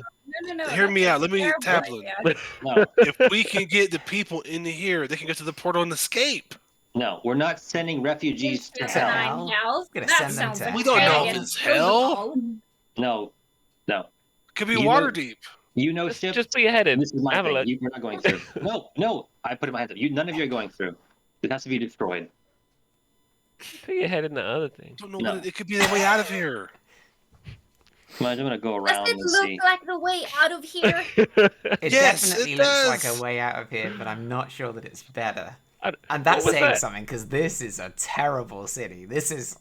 [SPEAKER 3] No.
[SPEAKER 2] Hear me out. Let me
[SPEAKER 5] Terrible
[SPEAKER 2] Taplin.
[SPEAKER 5] idea.
[SPEAKER 4] No,
[SPEAKER 2] If we can get the people in here, they can go to the portal and escape.
[SPEAKER 4] no, we're not sending refugees to
[SPEAKER 1] It's
[SPEAKER 4] hell.
[SPEAKER 1] hell.
[SPEAKER 5] 9 hells?
[SPEAKER 1] Gonna
[SPEAKER 5] That
[SPEAKER 1] send them
[SPEAKER 5] sounds
[SPEAKER 1] to
[SPEAKER 5] like
[SPEAKER 1] hell.
[SPEAKER 2] We don't know
[SPEAKER 5] dragon.
[SPEAKER 2] if it's hell.
[SPEAKER 4] No.
[SPEAKER 2] Could be
[SPEAKER 4] You
[SPEAKER 2] water
[SPEAKER 4] know-
[SPEAKER 2] deep.
[SPEAKER 4] You know, Ship.
[SPEAKER 6] Just be headed.
[SPEAKER 4] This is my
[SPEAKER 6] Have a
[SPEAKER 4] thing.
[SPEAKER 6] look.
[SPEAKER 4] You're not going through. No. I put it in my hands up. None of you are going through. It has to be destroyed.
[SPEAKER 6] Put your head in the other thing.
[SPEAKER 2] I don't know
[SPEAKER 4] No.
[SPEAKER 2] what it could be the way out of here.
[SPEAKER 4] Come on, I'm gonna go
[SPEAKER 8] Does
[SPEAKER 4] around
[SPEAKER 8] it
[SPEAKER 4] and
[SPEAKER 8] look
[SPEAKER 4] see.
[SPEAKER 8] like the way out of here?
[SPEAKER 1] It
[SPEAKER 2] Yes,
[SPEAKER 1] definitely
[SPEAKER 2] it
[SPEAKER 1] looks like
[SPEAKER 2] does.
[SPEAKER 1] a way out of here, but I'm not sure that it's better.
[SPEAKER 6] I-
[SPEAKER 1] And that's
[SPEAKER 6] what was
[SPEAKER 1] saying
[SPEAKER 6] that?
[SPEAKER 1] something, because this is a terrible city.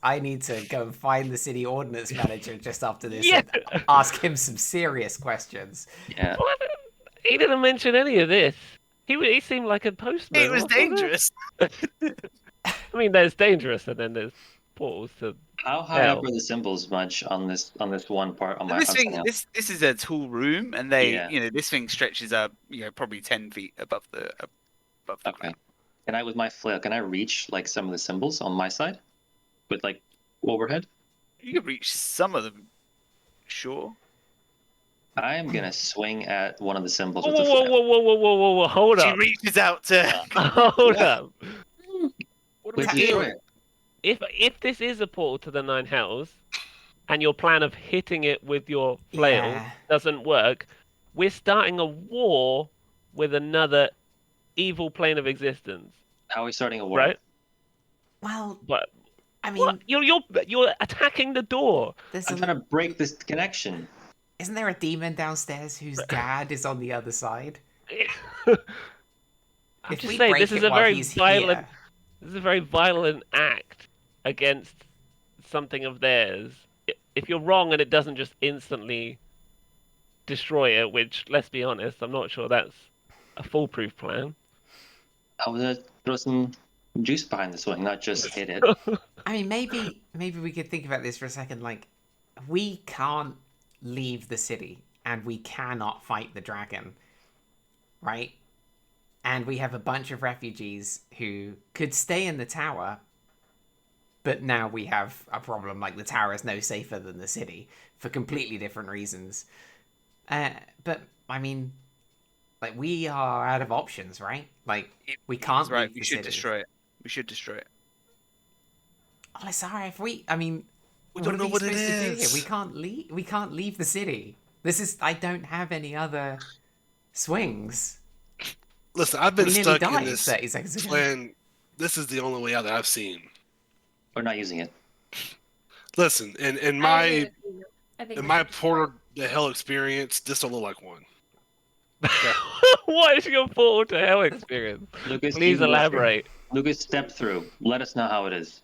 [SPEAKER 1] I need to go and find the city ordnance manager just after this
[SPEAKER 6] Yeah.
[SPEAKER 1] and ask him some serious questions.
[SPEAKER 4] Yeah.
[SPEAKER 6] What? He didn't mention any of this. He seemed like a postman.
[SPEAKER 3] It was
[SPEAKER 6] wasn't it?
[SPEAKER 3] dangerous.
[SPEAKER 6] I mean, there's dangerous, and then there's portals to.
[SPEAKER 4] How high up
[SPEAKER 6] Hell.
[SPEAKER 4] are the symbols, Mudge, on this one part on my?
[SPEAKER 3] This
[SPEAKER 4] I'm
[SPEAKER 3] thing,
[SPEAKER 4] setting up?
[SPEAKER 3] this is a tool room, and they,
[SPEAKER 4] Yeah.
[SPEAKER 3] this thing stretches up, probably 10 feet above the
[SPEAKER 4] Okay.
[SPEAKER 3] ground.
[SPEAKER 4] Can I, with my flail, can I reach like some of the symbols on my side, with like overhead?
[SPEAKER 3] You could reach some of them, sure.
[SPEAKER 4] I am gonna swing at one of the symbols
[SPEAKER 6] Whoa,
[SPEAKER 4] with the
[SPEAKER 6] whoa,
[SPEAKER 4] flail.
[SPEAKER 6] whoa, whoa, whoa, whoa, whoa, whoa! Hold
[SPEAKER 3] She
[SPEAKER 6] up!
[SPEAKER 3] reaches out to.
[SPEAKER 6] Hold
[SPEAKER 4] Yeah.
[SPEAKER 6] up! What
[SPEAKER 4] With
[SPEAKER 6] do we
[SPEAKER 4] destroy
[SPEAKER 6] do?
[SPEAKER 4] it.
[SPEAKER 6] If this is a portal to the Nine Hells, and your plan of hitting it with your flail
[SPEAKER 1] Yeah.
[SPEAKER 6] doesn't work, we're starting a war with another evil plane of existence,
[SPEAKER 4] How are we starting a war?
[SPEAKER 6] right?
[SPEAKER 1] Well,
[SPEAKER 6] But
[SPEAKER 1] I mean,
[SPEAKER 6] what? You're attacking the door.
[SPEAKER 1] there's
[SPEAKER 4] I'm
[SPEAKER 1] a,
[SPEAKER 4] trying to break this connection.
[SPEAKER 1] isn't there a demon downstairs whose dad is on the other side?
[SPEAKER 6] I'm
[SPEAKER 1] If
[SPEAKER 6] just
[SPEAKER 1] we
[SPEAKER 6] saying,
[SPEAKER 1] break
[SPEAKER 6] this is
[SPEAKER 1] it
[SPEAKER 6] a
[SPEAKER 1] while
[SPEAKER 6] very
[SPEAKER 1] he's
[SPEAKER 6] violent.
[SPEAKER 1] here,
[SPEAKER 6] This is a very violent act against something of theirs. If you're wrong and it doesn't just instantly destroy it, which, let's be honest, I'm not sure that's a foolproof plan.
[SPEAKER 4] I was gonna throw some juice behind the swing, not just hit it.
[SPEAKER 1] I mean, maybe we could think about this for a second. Like, we can't leave the city, and we cannot fight the dragon, right? And we have a bunch of refugees who could stay in the tower, but now we have a problem. Like, the tower is no safer than the city for completely different reasons. But I mean, like, we are out of options, right? Like, we can't
[SPEAKER 3] Right,
[SPEAKER 1] leave
[SPEAKER 3] we
[SPEAKER 1] the
[SPEAKER 3] should
[SPEAKER 1] city.
[SPEAKER 3] destroy it. We should destroy it.
[SPEAKER 1] Oh, sorry. If we, I mean,
[SPEAKER 2] We
[SPEAKER 1] what
[SPEAKER 2] don't
[SPEAKER 1] are
[SPEAKER 2] know
[SPEAKER 1] we
[SPEAKER 2] what it
[SPEAKER 1] supposed to do here?
[SPEAKER 2] is.
[SPEAKER 1] We can't leave. We can't leave the city. This is. I don't have any other swings.
[SPEAKER 2] Listen, I've been
[SPEAKER 1] We nearly
[SPEAKER 2] stuck in
[SPEAKER 1] died
[SPEAKER 2] this
[SPEAKER 1] 30 seconds ago.
[SPEAKER 2] plan. This is the only way out that I've seen.
[SPEAKER 4] We're not using it.
[SPEAKER 2] Listen, in
[SPEAKER 5] I agree
[SPEAKER 2] my
[SPEAKER 5] with you. I think
[SPEAKER 2] in
[SPEAKER 5] we
[SPEAKER 2] my
[SPEAKER 5] should destroy
[SPEAKER 2] Portal to Hell experience, this don't look like one.
[SPEAKER 6] What is your portal to hell experience?
[SPEAKER 4] Lucas,
[SPEAKER 6] Please
[SPEAKER 4] you-
[SPEAKER 6] elaborate.
[SPEAKER 4] Lucas, step through. Let us know how it is.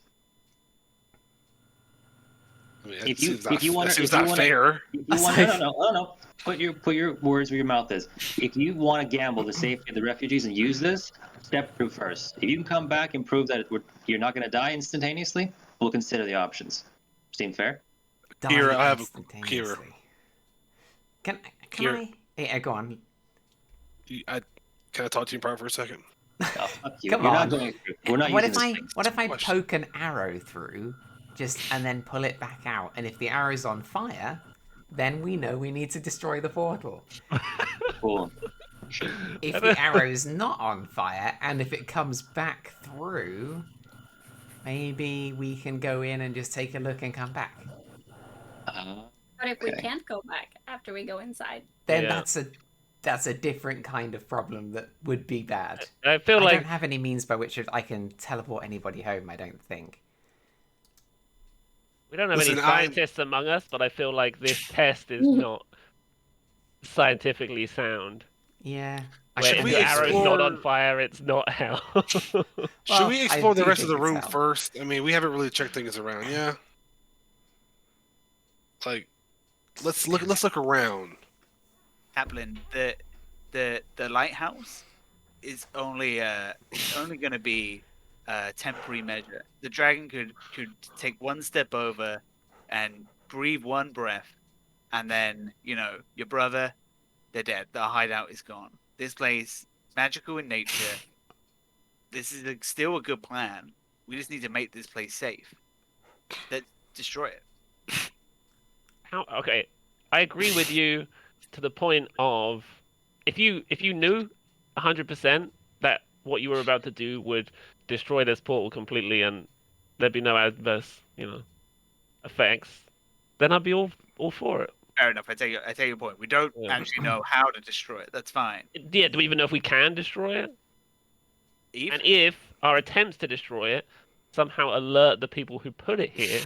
[SPEAKER 2] I mean,
[SPEAKER 4] If
[SPEAKER 2] that
[SPEAKER 4] you-
[SPEAKER 2] seems not,
[SPEAKER 4] if you wanna-
[SPEAKER 2] that seems
[SPEAKER 4] if you
[SPEAKER 2] not
[SPEAKER 4] wanna-
[SPEAKER 2] fair.
[SPEAKER 4] If you want, no. Put your words where your mouth is. If you want to gamble the safety of the refugees and use this, step through first. If you can come back and prove that you're not going to die instantaneously, we'll consider the options. Seem fair?
[SPEAKER 1] Die
[SPEAKER 2] Here, I have a-
[SPEAKER 1] instantaneously. Can
[SPEAKER 2] Here.
[SPEAKER 1] I? Yeah, go on.
[SPEAKER 2] Can I talk to you in private for a second?
[SPEAKER 4] Oh, fuck you.
[SPEAKER 1] Come
[SPEAKER 4] You're
[SPEAKER 1] on.
[SPEAKER 4] not going through. We're not
[SPEAKER 1] What
[SPEAKER 4] using
[SPEAKER 1] if
[SPEAKER 4] this
[SPEAKER 1] I?
[SPEAKER 4] thing.
[SPEAKER 1] What if I
[SPEAKER 2] Question.
[SPEAKER 1] poke an arrow through, and then pull it back out? And if the arrow's on fire, then we know we need to destroy the portal.
[SPEAKER 4] Cool.
[SPEAKER 1] If the arrow's not on fire, and if it comes back through, maybe we can go in and just take a look and come back.
[SPEAKER 5] But if we
[SPEAKER 4] Okay.
[SPEAKER 5] can't go back after we go inside,
[SPEAKER 1] Then
[SPEAKER 6] Yeah.
[SPEAKER 1] that's a different kind of problem that would be bad.
[SPEAKER 6] I feel
[SPEAKER 1] I
[SPEAKER 6] like
[SPEAKER 1] don't have any means by which I can teleport anybody home, I don't think.
[SPEAKER 6] we don't have
[SPEAKER 2] Listen,
[SPEAKER 6] any
[SPEAKER 2] I'm-
[SPEAKER 6] scientists among us, but I feel like this test is not scientifically sound.
[SPEAKER 1] Yeah.
[SPEAKER 6] Where
[SPEAKER 2] Should
[SPEAKER 6] if
[SPEAKER 2] we
[SPEAKER 6] the arrow's not on
[SPEAKER 2] explore-
[SPEAKER 6] fire, it's not hell.
[SPEAKER 2] Should
[SPEAKER 1] Well,
[SPEAKER 2] we
[SPEAKER 1] I
[SPEAKER 2] explore the
[SPEAKER 1] do
[SPEAKER 2] rest of the
[SPEAKER 1] think it's
[SPEAKER 2] room
[SPEAKER 1] hell.
[SPEAKER 2] first? I mean, we haven't really checked things around. Yeah. Like, let's look around.
[SPEAKER 3] Kaplan, the lighthouse is only going to be a temporary measure. The dragon could take one step over and breathe one breath, and then your brother, they're dead. The hideout is gone. This place, magical in nature. This is still a good plan. We just need to make this place safe. Let's destroy it.
[SPEAKER 6] Okay, I agree with you to the point of if you knew 100% that what you were about to do would destroy this portal completely and there'd be no adverse, effects, then I'd be all for it.
[SPEAKER 3] Fair enough. I take your point. We don't
[SPEAKER 6] Yeah.
[SPEAKER 3] actually know how to destroy it. That's fine.
[SPEAKER 6] Yeah, do we even know if we can destroy it?
[SPEAKER 3] Eve?
[SPEAKER 6] And if our attempts to destroy it somehow alert the people who put it here,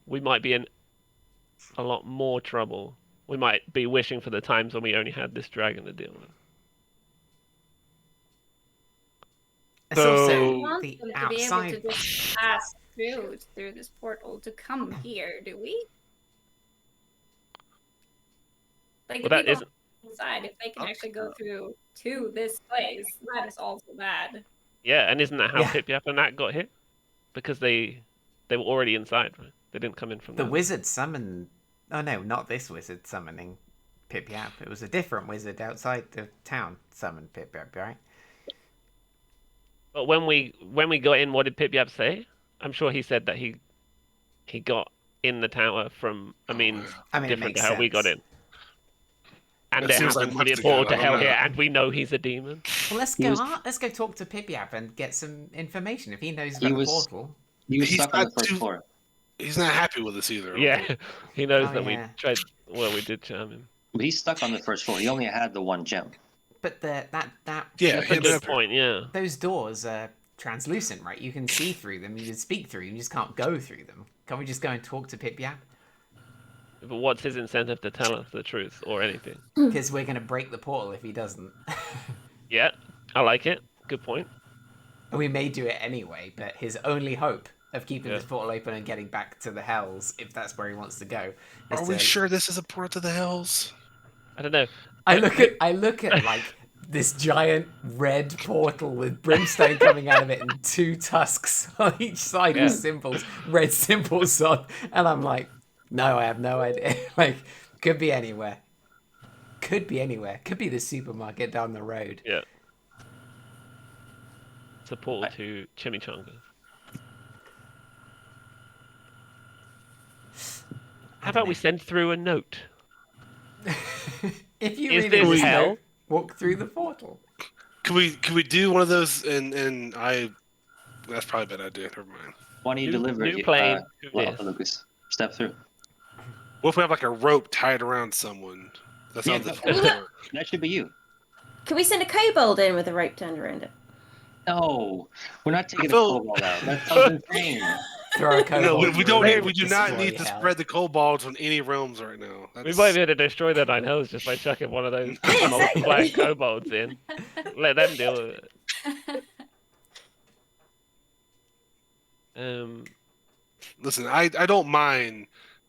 [SPEAKER 6] we might be in a lot more trouble. We might be wishing for the times when we only had this dragon to deal with.
[SPEAKER 1] It's
[SPEAKER 6] So-
[SPEAKER 1] also
[SPEAKER 5] we want
[SPEAKER 1] the
[SPEAKER 5] them to be able
[SPEAKER 1] outside.
[SPEAKER 5] to just pass through this portal to come here, do we? Like
[SPEAKER 6] Well, that
[SPEAKER 5] if we
[SPEAKER 6] isn't.
[SPEAKER 5] go inside, if they can actually go through to this place, that is also bad.
[SPEAKER 6] Yeah, and isn't that how
[SPEAKER 1] Yeah.
[SPEAKER 6] Pip Yap and that got hit? Because they were already inside, right? They didn't come in from
[SPEAKER 1] The
[SPEAKER 6] there.
[SPEAKER 1] wizard summoned. Oh no, not this wizard summoning Pip Yap. It was a different wizard outside the town summoned Pip Yap, right?
[SPEAKER 6] But when we got in, what did Pip Yap say? I'm sure he said that he got in the tower from a means
[SPEAKER 1] I mean, it
[SPEAKER 6] different
[SPEAKER 1] makes
[SPEAKER 6] to how we got
[SPEAKER 1] sense.
[SPEAKER 6] in. And
[SPEAKER 2] That
[SPEAKER 6] there
[SPEAKER 2] seems like
[SPEAKER 6] happens to be a
[SPEAKER 2] months ago,
[SPEAKER 6] portal to
[SPEAKER 2] I don't
[SPEAKER 6] hell
[SPEAKER 2] know.
[SPEAKER 6] here, and we know he's a demon.
[SPEAKER 1] Well, let's
[SPEAKER 4] He
[SPEAKER 1] go.
[SPEAKER 4] was-
[SPEAKER 1] Let's go talk to Pip Yap and get some information. If he knows
[SPEAKER 4] He
[SPEAKER 1] about the
[SPEAKER 4] was-
[SPEAKER 1] portal.
[SPEAKER 4] He was
[SPEAKER 2] He's
[SPEAKER 4] stuck on the
[SPEAKER 2] not
[SPEAKER 4] first
[SPEAKER 2] too-
[SPEAKER 4] floor.
[SPEAKER 2] He's not happy with us either. I don't
[SPEAKER 6] Yeah,
[SPEAKER 2] think.
[SPEAKER 6] he knows
[SPEAKER 1] Oh,
[SPEAKER 6] that
[SPEAKER 1] yeah.
[SPEAKER 6] we tried. Well, we did charm him.
[SPEAKER 4] But he's stuck on the first floor. He only had the one gem.
[SPEAKER 1] But that
[SPEAKER 2] Yeah,
[SPEAKER 6] That's a
[SPEAKER 2] him
[SPEAKER 6] good
[SPEAKER 2] after.
[SPEAKER 6] point. Yeah.
[SPEAKER 1] those doors are translucent, right? You can see through them. You can speak through them. You just can't go through them. Can't we just go and talk to Pip Yap?
[SPEAKER 6] But what's his incentive to tell us the truth or anything?
[SPEAKER 1] Because we're gonna break the portal if he doesn't.
[SPEAKER 6] Yeah, I like it. Good point.
[SPEAKER 1] We may do it anyway, but his only hope of keeping
[SPEAKER 6] Yeah.
[SPEAKER 1] this portal open and getting back to the Hells, if that's where he wants to go, is
[SPEAKER 2] Are we
[SPEAKER 1] to...
[SPEAKER 2] sure this is a portal to the Hells?
[SPEAKER 6] I don't know.
[SPEAKER 1] I look at like this giant red portal with brimstone coming out of it and two tusks on each side
[SPEAKER 6] Yeah.
[SPEAKER 1] with symbols, red symbols on, and I'm like, no, I have no idea. Like, could be anywhere. Could be anywhere. Could be the supermarket down the road.
[SPEAKER 6] Yeah. It's a portal to Chimichangas. How about we send through a note?
[SPEAKER 1] If you
[SPEAKER 6] Is
[SPEAKER 1] really
[SPEAKER 6] this
[SPEAKER 1] want to
[SPEAKER 6] hell?
[SPEAKER 1] know, walk through the portal.
[SPEAKER 2] Can we do one of those? And I. That's probably a bad idea. Never mind.
[SPEAKER 4] Why don't you
[SPEAKER 6] New-
[SPEAKER 4] deliver
[SPEAKER 6] new
[SPEAKER 4] it?
[SPEAKER 6] plane, do
[SPEAKER 4] Well,
[SPEAKER 6] this.
[SPEAKER 4] Lucas, step through.
[SPEAKER 2] What if we have like a rope tied around someone? That's
[SPEAKER 4] Yeah,
[SPEAKER 2] how the
[SPEAKER 4] but-
[SPEAKER 2] portal works.
[SPEAKER 4] That should be you.
[SPEAKER 7] Can we send a kobold in with a rope turned around it?
[SPEAKER 4] No, we're not taking the
[SPEAKER 2] Phil-
[SPEAKER 4] cobalt out. That sounds insane.
[SPEAKER 1] Throw a
[SPEAKER 2] No,
[SPEAKER 1] kobold
[SPEAKER 2] we
[SPEAKER 1] through
[SPEAKER 2] don't
[SPEAKER 1] it,
[SPEAKER 2] need. We do not
[SPEAKER 1] destroy
[SPEAKER 2] need to
[SPEAKER 1] hell.
[SPEAKER 2] spread the kobolds on any realms right now.
[SPEAKER 6] We
[SPEAKER 2] That's-
[SPEAKER 6] might be able to destroy the Nine Hells just by chucking one of those multiplying kobolds in. Let them deal with it.
[SPEAKER 2] Listen, I don't mind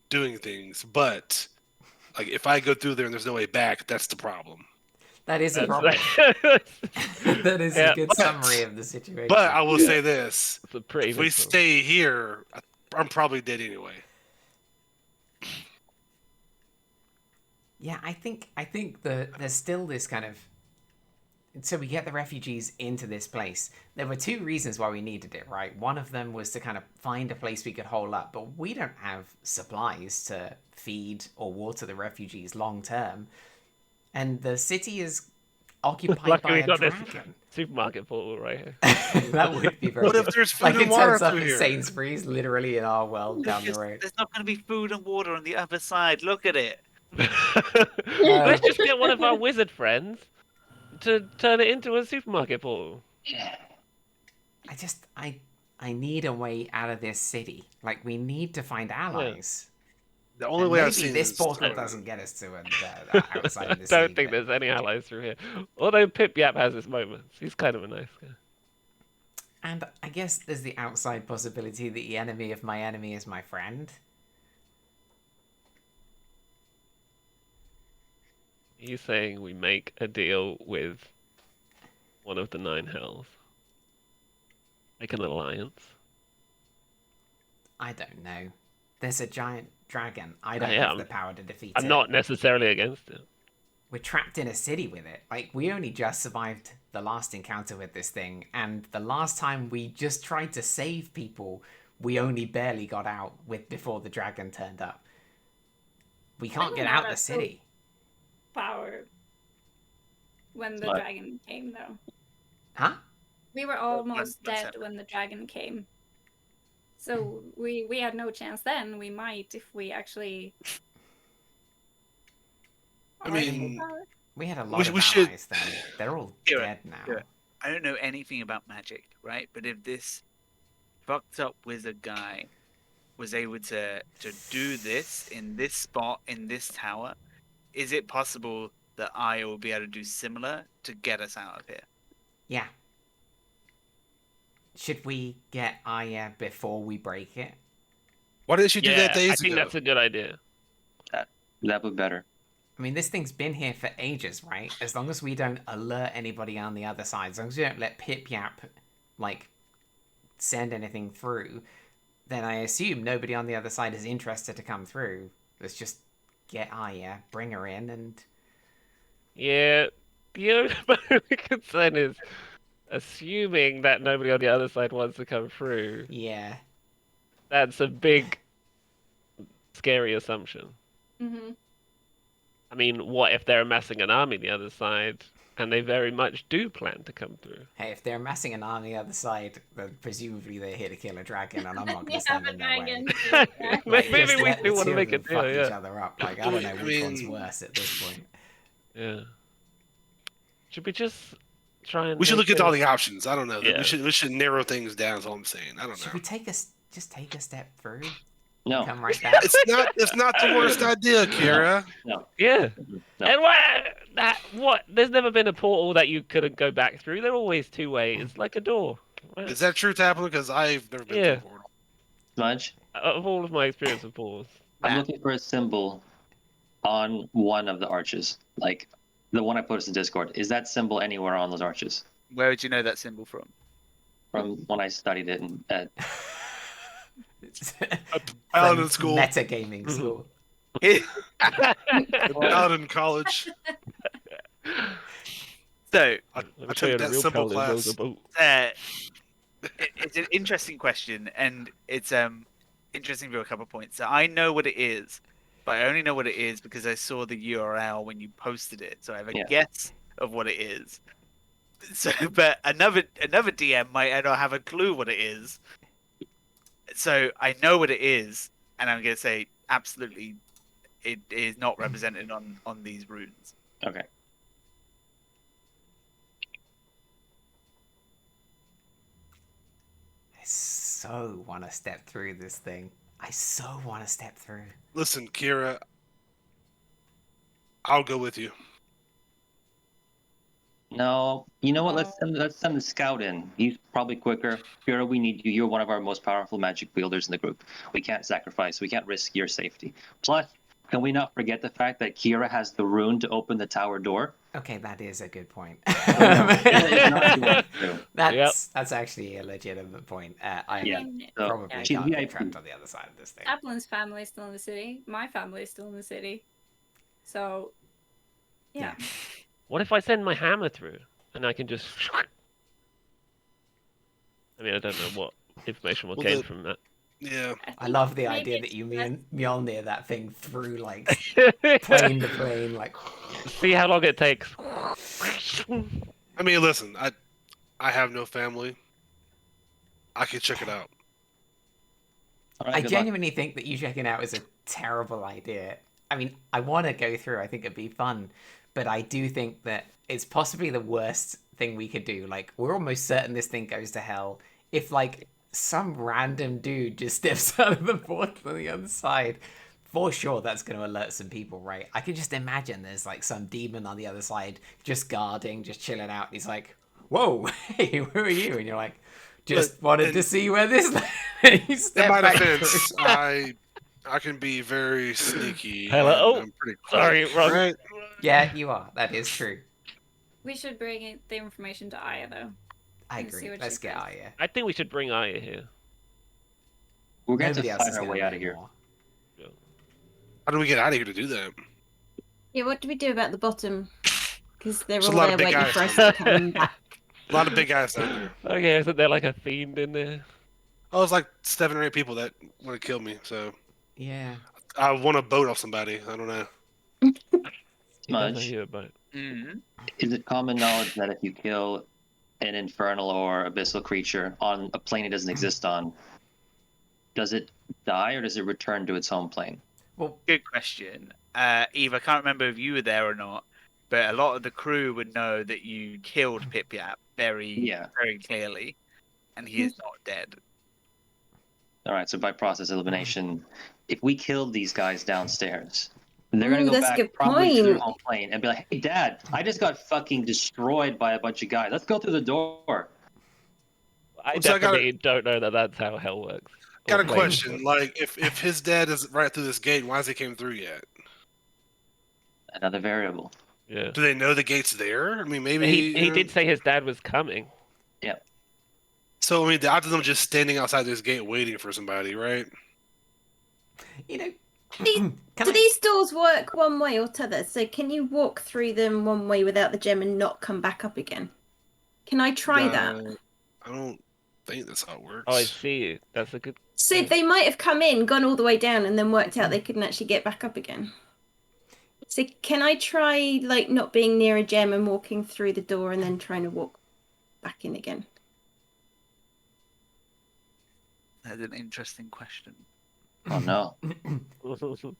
[SPEAKER 2] doing things, but like if I go through there and there's no way back, that's the problem.
[SPEAKER 1] That is a
[SPEAKER 6] That's-
[SPEAKER 1] problem. That is
[SPEAKER 6] Yeah,
[SPEAKER 1] a good
[SPEAKER 2] but-
[SPEAKER 1] summary of the situation.
[SPEAKER 2] But I will say this:
[SPEAKER 6] It's a pretty
[SPEAKER 2] if we
[SPEAKER 6] good problem.
[SPEAKER 2] stay here, I'm probably dead anyway.
[SPEAKER 1] Yeah, I think there's still this kind of. So we get the refugees into this place. There were two reasons why we needed it, right? One of them was to kind of find a place we could hole up, but we don't have supplies to feed or water the refugees long term, and the city is occupied
[SPEAKER 6] Lucky
[SPEAKER 1] by
[SPEAKER 6] we
[SPEAKER 1] a
[SPEAKER 6] got this
[SPEAKER 1] dragon.
[SPEAKER 6] supermarket portal right here.
[SPEAKER 1] That would be very.
[SPEAKER 2] What if
[SPEAKER 1] good.
[SPEAKER 2] there's food
[SPEAKER 1] Like
[SPEAKER 2] and
[SPEAKER 1] it
[SPEAKER 2] water
[SPEAKER 1] turns up
[SPEAKER 2] through
[SPEAKER 1] at
[SPEAKER 2] here?
[SPEAKER 1] Sainsbury's, literally in our world down the
[SPEAKER 3] Lucas,
[SPEAKER 1] road.
[SPEAKER 3] There's not going to be food and water on the other side. Look at it.
[SPEAKER 6] Let's just get one of our wizard friends to turn it into a supermarket portal.
[SPEAKER 1] I need a way out of this city. Like we need to find allies.
[SPEAKER 2] The only
[SPEAKER 1] And
[SPEAKER 2] way
[SPEAKER 1] maybe
[SPEAKER 2] I've seen
[SPEAKER 1] this
[SPEAKER 2] is
[SPEAKER 1] portal
[SPEAKER 2] through-
[SPEAKER 1] doesn't get us to the outside of the
[SPEAKER 6] I
[SPEAKER 1] city.
[SPEAKER 6] don't think
[SPEAKER 1] but-
[SPEAKER 6] there's any allies through here. Although Pip Yap has his moments. He's kind of a nice guy.
[SPEAKER 1] And I guess there's the outside possibility that the enemy of my enemy is my friend.
[SPEAKER 6] He's saying we make a deal with one of the Nine Hells. Like an alliance.
[SPEAKER 1] I don't know. There's a giant dragon. I don't
[SPEAKER 6] I
[SPEAKER 1] have
[SPEAKER 6] am.
[SPEAKER 1] the power to defeat
[SPEAKER 6] I'm
[SPEAKER 1] it.
[SPEAKER 6] not necessarily against it.
[SPEAKER 1] We're trapped in a city with it. Like, we only just survived the last encounter with this thing, and the last time we just tried to save people, we only barely got out with before the dragon turned up. We can't get out the city.
[SPEAKER 5] Power. When the
[SPEAKER 4] What?
[SPEAKER 5] dragon came, though.
[SPEAKER 1] Huh?
[SPEAKER 5] We were almost
[SPEAKER 3] let's
[SPEAKER 5] dead
[SPEAKER 3] have-
[SPEAKER 5] when the dragon came. So we had no chance then. We might if we actually.
[SPEAKER 2] I
[SPEAKER 5] are in
[SPEAKER 2] mean,
[SPEAKER 5] power.
[SPEAKER 1] We had a lot
[SPEAKER 2] We-
[SPEAKER 1] of
[SPEAKER 2] we should-
[SPEAKER 1] allies then. They're all
[SPEAKER 3] Here,
[SPEAKER 1] dead now.
[SPEAKER 3] here. I don't know anything about magic, right? But if this fucked up wizard guy was able to do this in this spot in this tower, is it possible that I will be able to do similar to get us out of here?
[SPEAKER 1] Yeah. Should we get Aya before we break it?
[SPEAKER 2] Why didn't you do that days
[SPEAKER 6] I think
[SPEAKER 2] ago?
[SPEAKER 6] that's a good idea.
[SPEAKER 4] That would be better.
[SPEAKER 1] I mean, this thing's been here for ages, right? As long as we don't alert anybody on the other side, as long as we don't let Pip-Yap, like, send anything through, then I assume nobody on the other side is interested to come through. Let's just get Aya, bring her in, and...
[SPEAKER 6] Yeah, my only concern is assuming that nobody on the other side wants to come through.
[SPEAKER 1] Yeah.
[SPEAKER 6] That's a big, scary assumption.
[SPEAKER 5] Mm-hmm.
[SPEAKER 6] I mean, what if they're amassing an army on the other side, and they very much do plan to come through?
[SPEAKER 1] Hey, if they're amassing an army on the other side, then presumably they're here to kill a dragon, and I'm not going
[SPEAKER 5] You
[SPEAKER 1] to stand
[SPEAKER 5] have a
[SPEAKER 1] in their way.
[SPEAKER 5] dragon.
[SPEAKER 1] Like,
[SPEAKER 6] Maybe
[SPEAKER 1] just
[SPEAKER 6] we
[SPEAKER 1] let
[SPEAKER 6] do
[SPEAKER 1] the
[SPEAKER 6] want to
[SPEAKER 1] two
[SPEAKER 6] make
[SPEAKER 1] of
[SPEAKER 6] a
[SPEAKER 1] them fuck
[SPEAKER 6] deal,
[SPEAKER 1] each
[SPEAKER 6] yeah.
[SPEAKER 1] other up. Like, I don't know
[SPEAKER 2] I
[SPEAKER 1] which one's
[SPEAKER 2] mean-
[SPEAKER 1] worse at this point.
[SPEAKER 6] Yeah. Should we just try and
[SPEAKER 2] We should
[SPEAKER 6] make
[SPEAKER 2] look at
[SPEAKER 6] a-
[SPEAKER 2] all the options. I don't know.
[SPEAKER 6] Yeah.
[SPEAKER 2] We should narrow things down. Is all I'm saying. I don't know.
[SPEAKER 1] Should we just take a step through?
[SPEAKER 4] No.
[SPEAKER 1] Come right back?
[SPEAKER 2] It's not the worst idea, Kira.
[SPEAKER 6] Yeah.
[SPEAKER 4] No.
[SPEAKER 6] And what? There's never been a portal that you couldn't go back through. They're always two ways, like a door. Right?
[SPEAKER 2] Is that true, Taplin? Because I've never been
[SPEAKER 6] Yeah.
[SPEAKER 2] to a portal.
[SPEAKER 4] Smudge,
[SPEAKER 6] Of all of my experience with portals.
[SPEAKER 4] I'm looking for a symbol on one of the arches. Like the one I posted in Discord. Is that symbol anywhere on those arches?
[SPEAKER 3] Where would you know that symbol from?
[SPEAKER 4] From when I studied it at
[SPEAKER 2] Paladin
[SPEAKER 1] From
[SPEAKER 2] school.
[SPEAKER 1] Metagaming school.
[SPEAKER 2] Paladin college.
[SPEAKER 3] So,
[SPEAKER 2] I
[SPEAKER 6] Let me tell you
[SPEAKER 2] took
[SPEAKER 6] the
[SPEAKER 2] that
[SPEAKER 6] real
[SPEAKER 2] simple
[SPEAKER 6] paladin knows
[SPEAKER 2] class.
[SPEAKER 6] about.
[SPEAKER 3] it's an interesting question, and it's interesting for a couple of points. So I know what it is, but I only know what it is because I saw the URL when you posted it. So I have a
[SPEAKER 4] Yeah.
[SPEAKER 3] guess of what it is. So, but another DM might not have a clue what it is. So I know what it is, and I'm gonna say absolutely, it is not represented on these runes.
[SPEAKER 4] okay.
[SPEAKER 1] I so want to step through this thing. I so want to step through.
[SPEAKER 2] Listen, Kira. I'll go with you.
[SPEAKER 4] No, you know what? Let's send the scout in. He's probably quicker. Kira, we need you. You're one of our most powerful magic wielders in the group. We can't sacrifice. We can't risk your safety. Plus, can we not forget the fact that Kira has the rune to open the tower door?
[SPEAKER 1] Okay, that is a good point.
[SPEAKER 4] It's not doing so.
[SPEAKER 1] That's actually a legitimate point. I
[SPEAKER 4] Yeah. So,
[SPEAKER 1] probably
[SPEAKER 4] she's
[SPEAKER 1] can't get
[SPEAKER 4] VIP.
[SPEAKER 1] trapped on the other side of this thing.
[SPEAKER 5] Aplin's family is still in the city. My family is still in the city. So, yeah.
[SPEAKER 6] What if I send my hammer through and I can just? I mean, I don't know what information we'll
[SPEAKER 2] Well,
[SPEAKER 6] gain
[SPEAKER 2] the-
[SPEAKER 6] from that.
[SPEAKER 2] Yeah.
[SPEAKER 1] I love the
[SPEAKER 5] Maybe
[SPEAKER 1] idea
[SPEAKER 5] it's
[SPEAKER 1] that you
[SPEAKER 5] less-
[SPEAKER 1] Mjolnir that thing through like plane to plane, like
[SPEAKER 6] See how long it takes.
[SPEAKER 2] I mean, listen. I have no family. I can check it out.
[SPEAKER 4] All right,
[SPEAKER 1] I
[SPEAKER 4] good luck.
[SPEAKER 1] genuinely think that you checking out is a terrible idea. I mean, I want to go through. I think it'd be fun, but I do think that it's possibly the worst thing we could do. Like, we're almost certain this thing goes to hell. If like some random dude just steps out of the portal on the other side, for sure that's going to alert some people, right? I can just imagine there's like some demon on the other side just guarding, just chilling out. And he's like, "Whoa, hey, who are you?" And you're like, "Just
[SPEAKER 2] But-
[SPEAKER 1] wanted
[SPEAKER 2] and-
[SPEAKER 1] to see where this." You
[SPEAKER 2] In
[SPEAKER 1] step
[SPEAKER 2] my
[SPEAKER 1] back
[SPEAKER 2] defense,
[SPEAKER 1] through.
[SPEAKER 2] I can be very sneaky.
[SPEAKER 6] Hello?
[SPEAKER 2] and I'm pretty quick,
[SPEAKER 6] Sorry, wrong.
[SPEAKER 2] right?
[SPEAKER 1] Yeah, you are. That is true.
[SPEAKER 5] We should bring the information to Aya, though.
[SPEAKER 1] I
[SPEAKER 5] Let's see
[SPEAKER 1] agree.
[SPEAKER 5] what
[SPEAKER 1] Let's
[SPEAKER 5] she
[SPEAKER 1] get
[SPEAKER 5] says.
[SPEAKER 1] Aya.
[SPEAKER 6] I think we should bring Aya here.
[SPEAKER 4] We're going to
[SPEAKER 1] Nobody else
[SPEAKER 4] find
[SPEAKER 1] is
[SPEAKER 4] our
[SPEAKER 1] gonna
[SPEAKER 4] way
[SPEAKER 1] know
[SPEAKER 4] out of here.
[SPEAKER 1] more.
[SPEAKER 2] How do we get out of here to do that?
[SPEAKER 7] Yeah, what do we do about the bottom? Because they're
[SPEAKER 2] There's a
[SPEAKER 7] all
[SPEAKER 2] lot
[SPEAKER 7] there
[SPEAKER 2] of big
[SPEAKER 7] waiting
[SPEAKER 2] guys
[SPEAKER 7] for us
[SPEAKER 2] down
[SPEAKER 7] to come back.
[SPEAKER 2] A lot of big guys down there.
[SPEAKER 6] Okay, isn't there like a fiend in there?
[SPEAKER 2] Oh, it's like 7 or 8 people that want to kill me. So
[SPEAKER 1] Yeah.
[SPEAKER 2] I want a boat off somebody. I don't know.
[SPEAKER 6] He does
[SPEAKER 4] Smudge,
[SPEAKER 6] hear about it.
[SPEAKER 3] Mm-hmm.
[SPEAKER 4] is it common knowledge that if you kill an infernal or abyssal creature on a plane it doesn't exist on, does it die or does it return to its home plane?
[SPEAKER 1] Well,
[SPEAKER 3] Good question. Eve, I can't remember if you were there or not, but a lot of the crew would know that you killed Pip-Yap very clearly, and he is not dead.
[SPEAKER 4] All right, so by process elimination, if we killed these guys downstairs, they're going
[SPEAKER 7] Ooh,
[SPEAKER 4] to go
[SPEAKER 7] that's a
[SPEAKER 4] back
[SPEAKER 7] good
[SPEAKER 4] probably to their
[SPEAKER 7] point.
[SPEAKER 4] home plane and be like, "Hey, Dad, I just got fucking destroyed by a bunch of guys. Let's go through the door."
[SPEAKER 6] I
[SPEAKER 2] So I gotta-
[SPEAKER 6] definitely don't know that that's how hell works.
[SPEAKER 2] Got
[SPEAKER 6] Or
[SPEAKER 2] a
[SPEAKER 6] planes
[SPEAKER 2] question.
[SPEAKER 6] work.
[SPEAKER 2] Like, if his dad is right through this gate, why has he came through yet?
[SPEAKER 4] Another variable.
[SPEAKER 6] Yeah.
[SPEAKER 2] Do they know the gate's there? I mean, maybe
[SPEAKER 6] He did say his dad was coming.
[SPEAKER 4] Yep.
[SPEAKER 2] So I mean, the odds of them just standing outside this gate waiting for somebody, right?
[SPEAKER 1] You know,
[SPEAKER 7] These-
[SPEAKER 1] can
[SPEAKER 7] Do
[SPEAKER 1] I-
[SPEAKER 7] these doors work one way or t'other? So can you walk through them one way without the gem and not come back up again? Can I try that?
[SPEAKER 2] I don't think that's how it works.
[SPEAKER 6] Oh, I see. That's a good.
[SPEAKER 7] So they might have come in, gone all the way down, and then worked out they couldn't actually get back up again. So can I try like not being near a gem and walking through the door and then trying to walk back in again?
[SPEAKER 3] That's an interesting question.
[SPEAKER 4] Oh no. The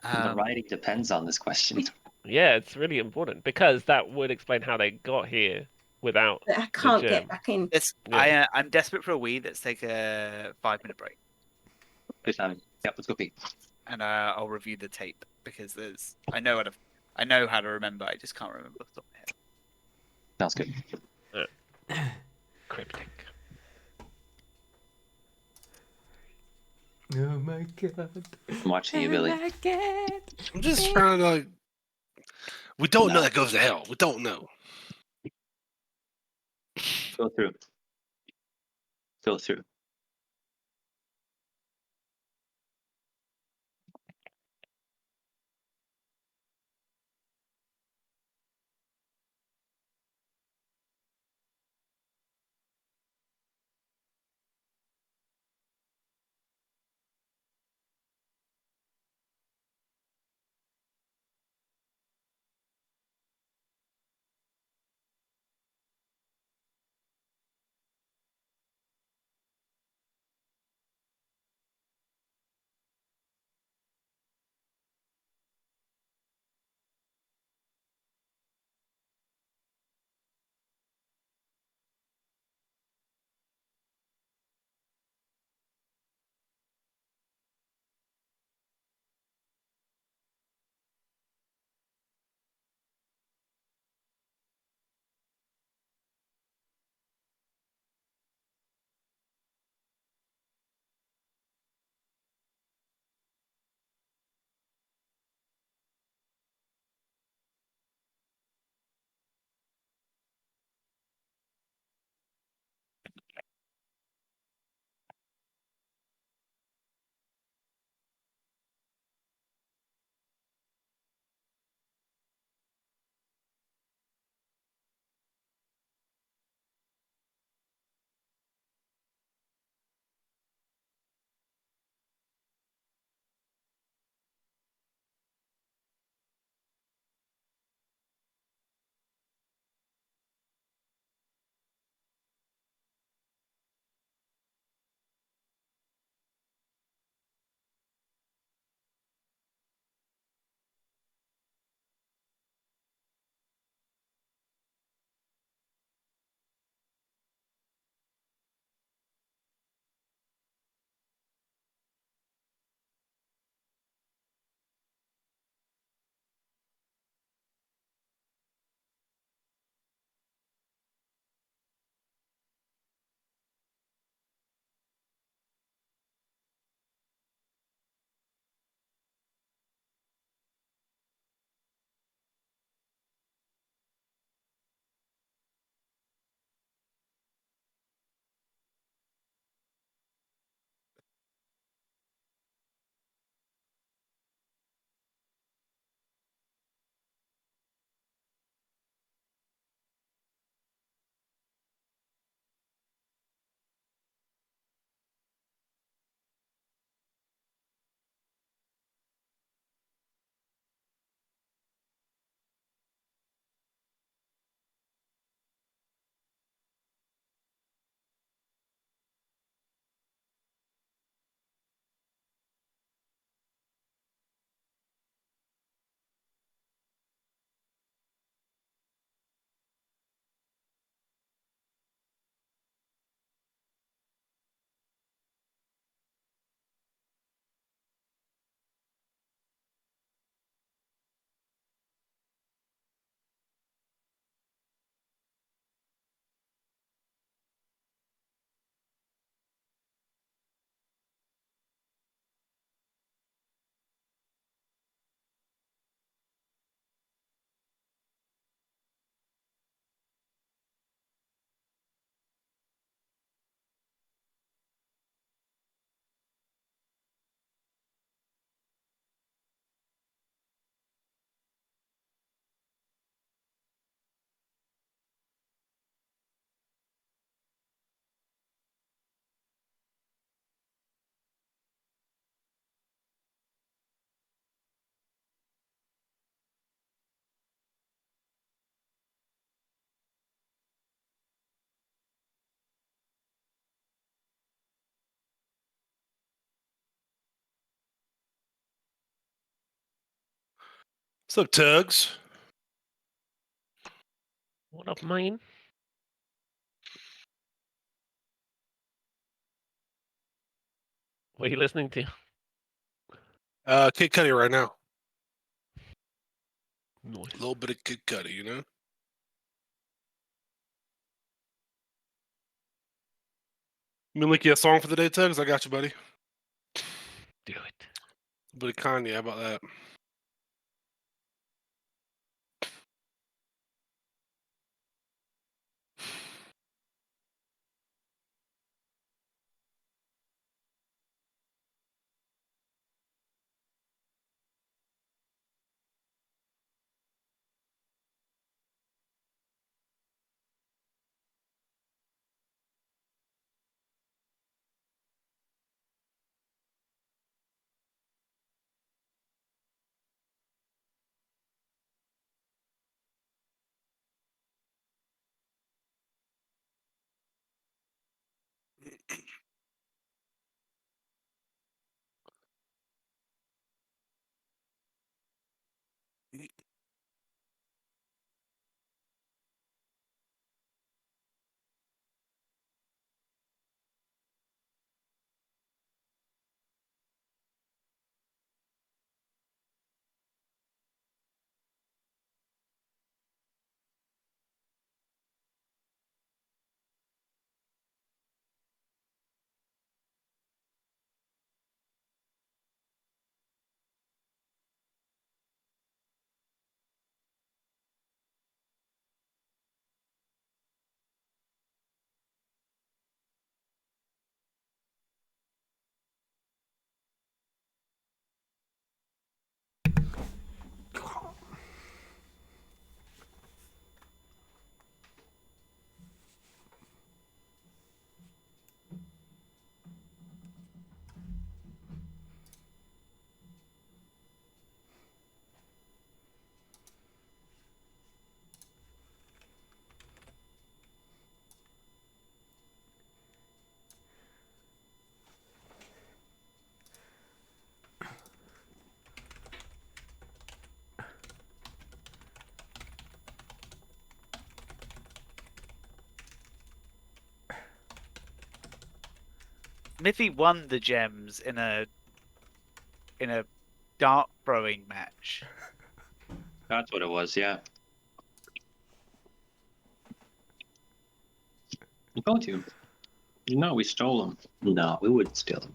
[SPEAKER 3] Um,
[SPEAKER 4] writing depends on this question.
[SPEAKER 6] Yeah, it's really important because that would explain how they got here without.
[SPEAKER 7] But I can't
[SPEAKER 6] gem.
[SPEAKER 7] get back in.
[SPEAKER 3] I'm desperate for a wee. Let's take a 5-minute break,
[SPEAKER 4] Good timing. Yep, let's go pee.
[SPEAKER 3] and I'll review the tape because I know how to remember. I just can't remember off the top of my head.
[SPEAKER 4] Sounds good.
[SPEAKER 6] Cryptic.
[SPEAKER 1] Oh my god.
[SPEAKER 4] I'm watching you, Billy.
[SPEAKER 2] I'm just trying to like. We don't know that goes to hell. We don't know.
[SPEAKER 4] Go through. Go through.
[SPEAKER 2] What's up, Tugs?
[SPEAKER 6] What up, mine? What are you listening to?
[SPEAKER 2] Kid Cudi right now.
[SPEAKER 6] Noise.
[SPEAKER 2] A little bit of Kid Cudi, you know? You mean like you a song for the day, Tugs? I got you, buddy.
[SPEAKER 6] Do it.
[SPEAKER 2] A bit of Kanye, how about that?
[SPEAKER 3] Smithy won the gems in a dart throwing match.
[SPEAKER 4] That's what it was, yeah. I told you. No, we stole them. No, we wouldn't steal them.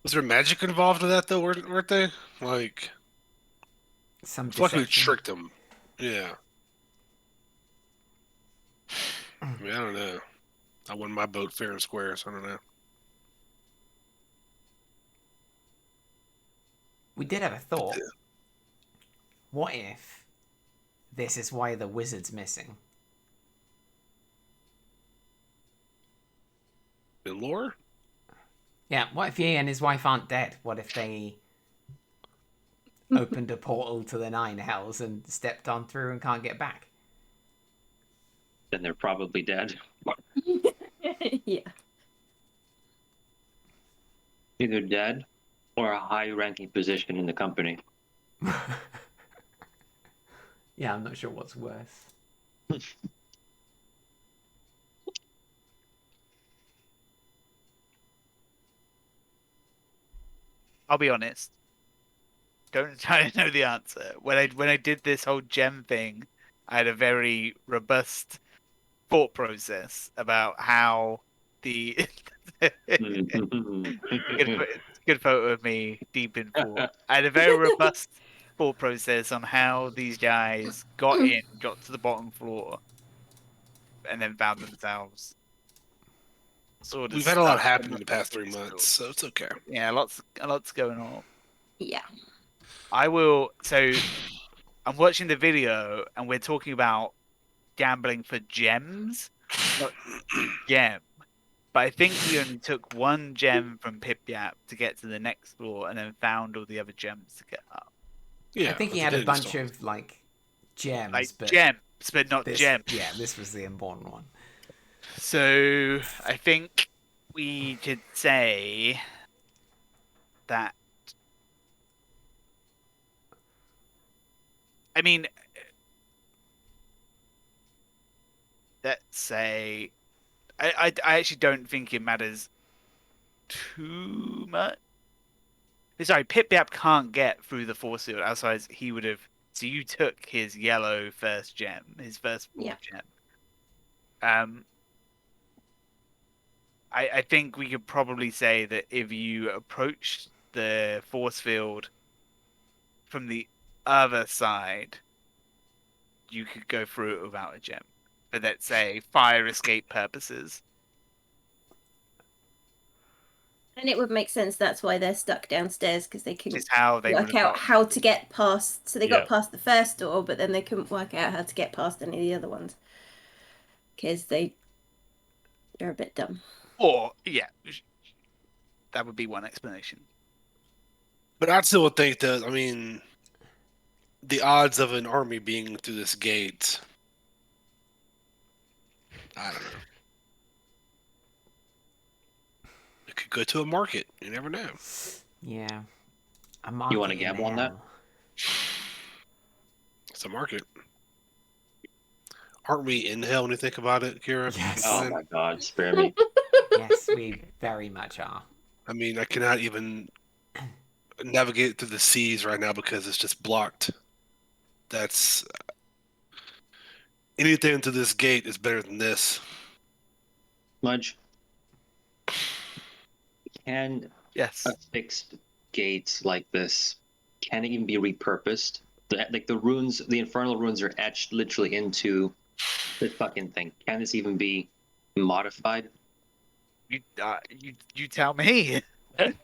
[SPEAKER 2] Was there magic involved in that, though, weren't they? Like,
[SPEAKER 1] Some
[SPEAKER 2] it's like we
[SPEAKER 1] deception.
[SPEAKER 2] tricked them. Yeah. I mean, I don't know. I won my boat fair and square, so I don't know.
[SPEAKER 1] We did have a thought. What if this is why the wizard's missing?
[SPEAKER 2] In lore?
[SPEAKER 1] Yeah, what if he and his wife aren't dead? What if they opened a portal to the Nine Hells and stepped on through and can't get back?
[SPEAKER 4] Then they're probably dead.
[SPEAKER 7] Yeah.
[SPEAKER 4] Either dead or a high-ranking position in the company.
[SPEAKER 1] Yeah, I'm not sure what's worse.
[SPEAKER 3] I'll be honest. Don't try to know the answer. When I did this whole gem thing, I had a very robust thought process about how the good photo of me deep in thought. I had a very robust thought process on how these guys got to the bottom floor, and then found themselves. Sort of
[SPEAKER 2] We've had a lot
[SPEAKER 3] stuck
[SPEAKER 2] happen in
[SPEAKER 3] in
[SPEAKER 2] the past 3 months, so it's okay.
[SPEAKER 3] Yeah, lots going on.
[SPEAKER 7] Yeah.
[SPEAKER 3] I will. So, I'm watching the video, and we're talking about gambling for gems, not gem. But I think we only took one gem from Pip Yap to get to the next floor, and then found all the other gems to get up.
[SPEAKER 2] Yeah,
[SPEAKER 1] I think he
[SPEAKER 2] but
[SPEAKER 1] had
[SPEAKER 2] they
[SPEAKER 1] a
[SPEAKER 2] didn't
[SPEAKER 1] bunch
[SPEAKER 2] stop.
[SPEAKER 1] of like gems,
[SPEAKER 3] Like
[SPEAKER 1] but
[SPEAKER 3] gems, but not
[SPEAKER 1] this,
[SPEAKER 3] gems.
[SPEAKER 1] yeah, this was the important one.
[SPEAKER 3] So I think we could say that I mean, let's say, I actually don't think it matters too much. Sorry, Pip Yap can't get through the force field. Otherwise, he would have. So you took his yellow first gem, his first full gem. I think we could probably say that if you approached the force field from the other side, you could go through it without a gem. For, let's say, fire escape purposes.
[SPEAKER 7] And it would make sense. That's why they're stuck downstairs, because they
[SPEAKER 3] Which
[SPEAKER 7] couldn't
[SPEAKER 3] is how they
[SPEAKER 7] work
[SPEAKER 3] would have
[SPEAKER 7] out how to get past. So they got
[SPEAKER 6] Yeah.
[SPEAKER 7] past the first door, but then they couldn't work out how to get past any of the other ones because they're a bit dumb.
[SPEAKER 3] Or, yeah, that would be one explanation.
[SPEAKER 2] But I still would think that, I mean, the odds of an army being through this gate, I don't know. It could go to a market. You never know.
[SPEAKER 1] Yeah. A
[SPEAKER 4] You
[SPEAKER 1] market
[SPEAKER 4] wanna
[SPEAKER 1] in
[SPEAKER 4] gamble on that?
[SPEAKER 1] hell.
[SPEAKER 2] It's a market. Aren't we in hell when you think about it, Kira?
[SPEAKER 1] Yes.
[SPEAKER 4] Oh my god, spare me.
[SPEAKER 1] Yes, we very much are.
[SPEAKER 2] I mean, I cannot even navigate through the seas right now because it's just blocked. That's anything to this gate is better than this.
[SPEAKER 4] Smudge. Can
[SPEAKER 3] Yes.
[SPEAKER 4] a fixed gate like this, can it even be repurposed? Like the runes, the infernal runes are etched literally into the fucking thing. Can this even be modified?
[SPEAKER 3] You tell me.
[SPEAKER 4] Can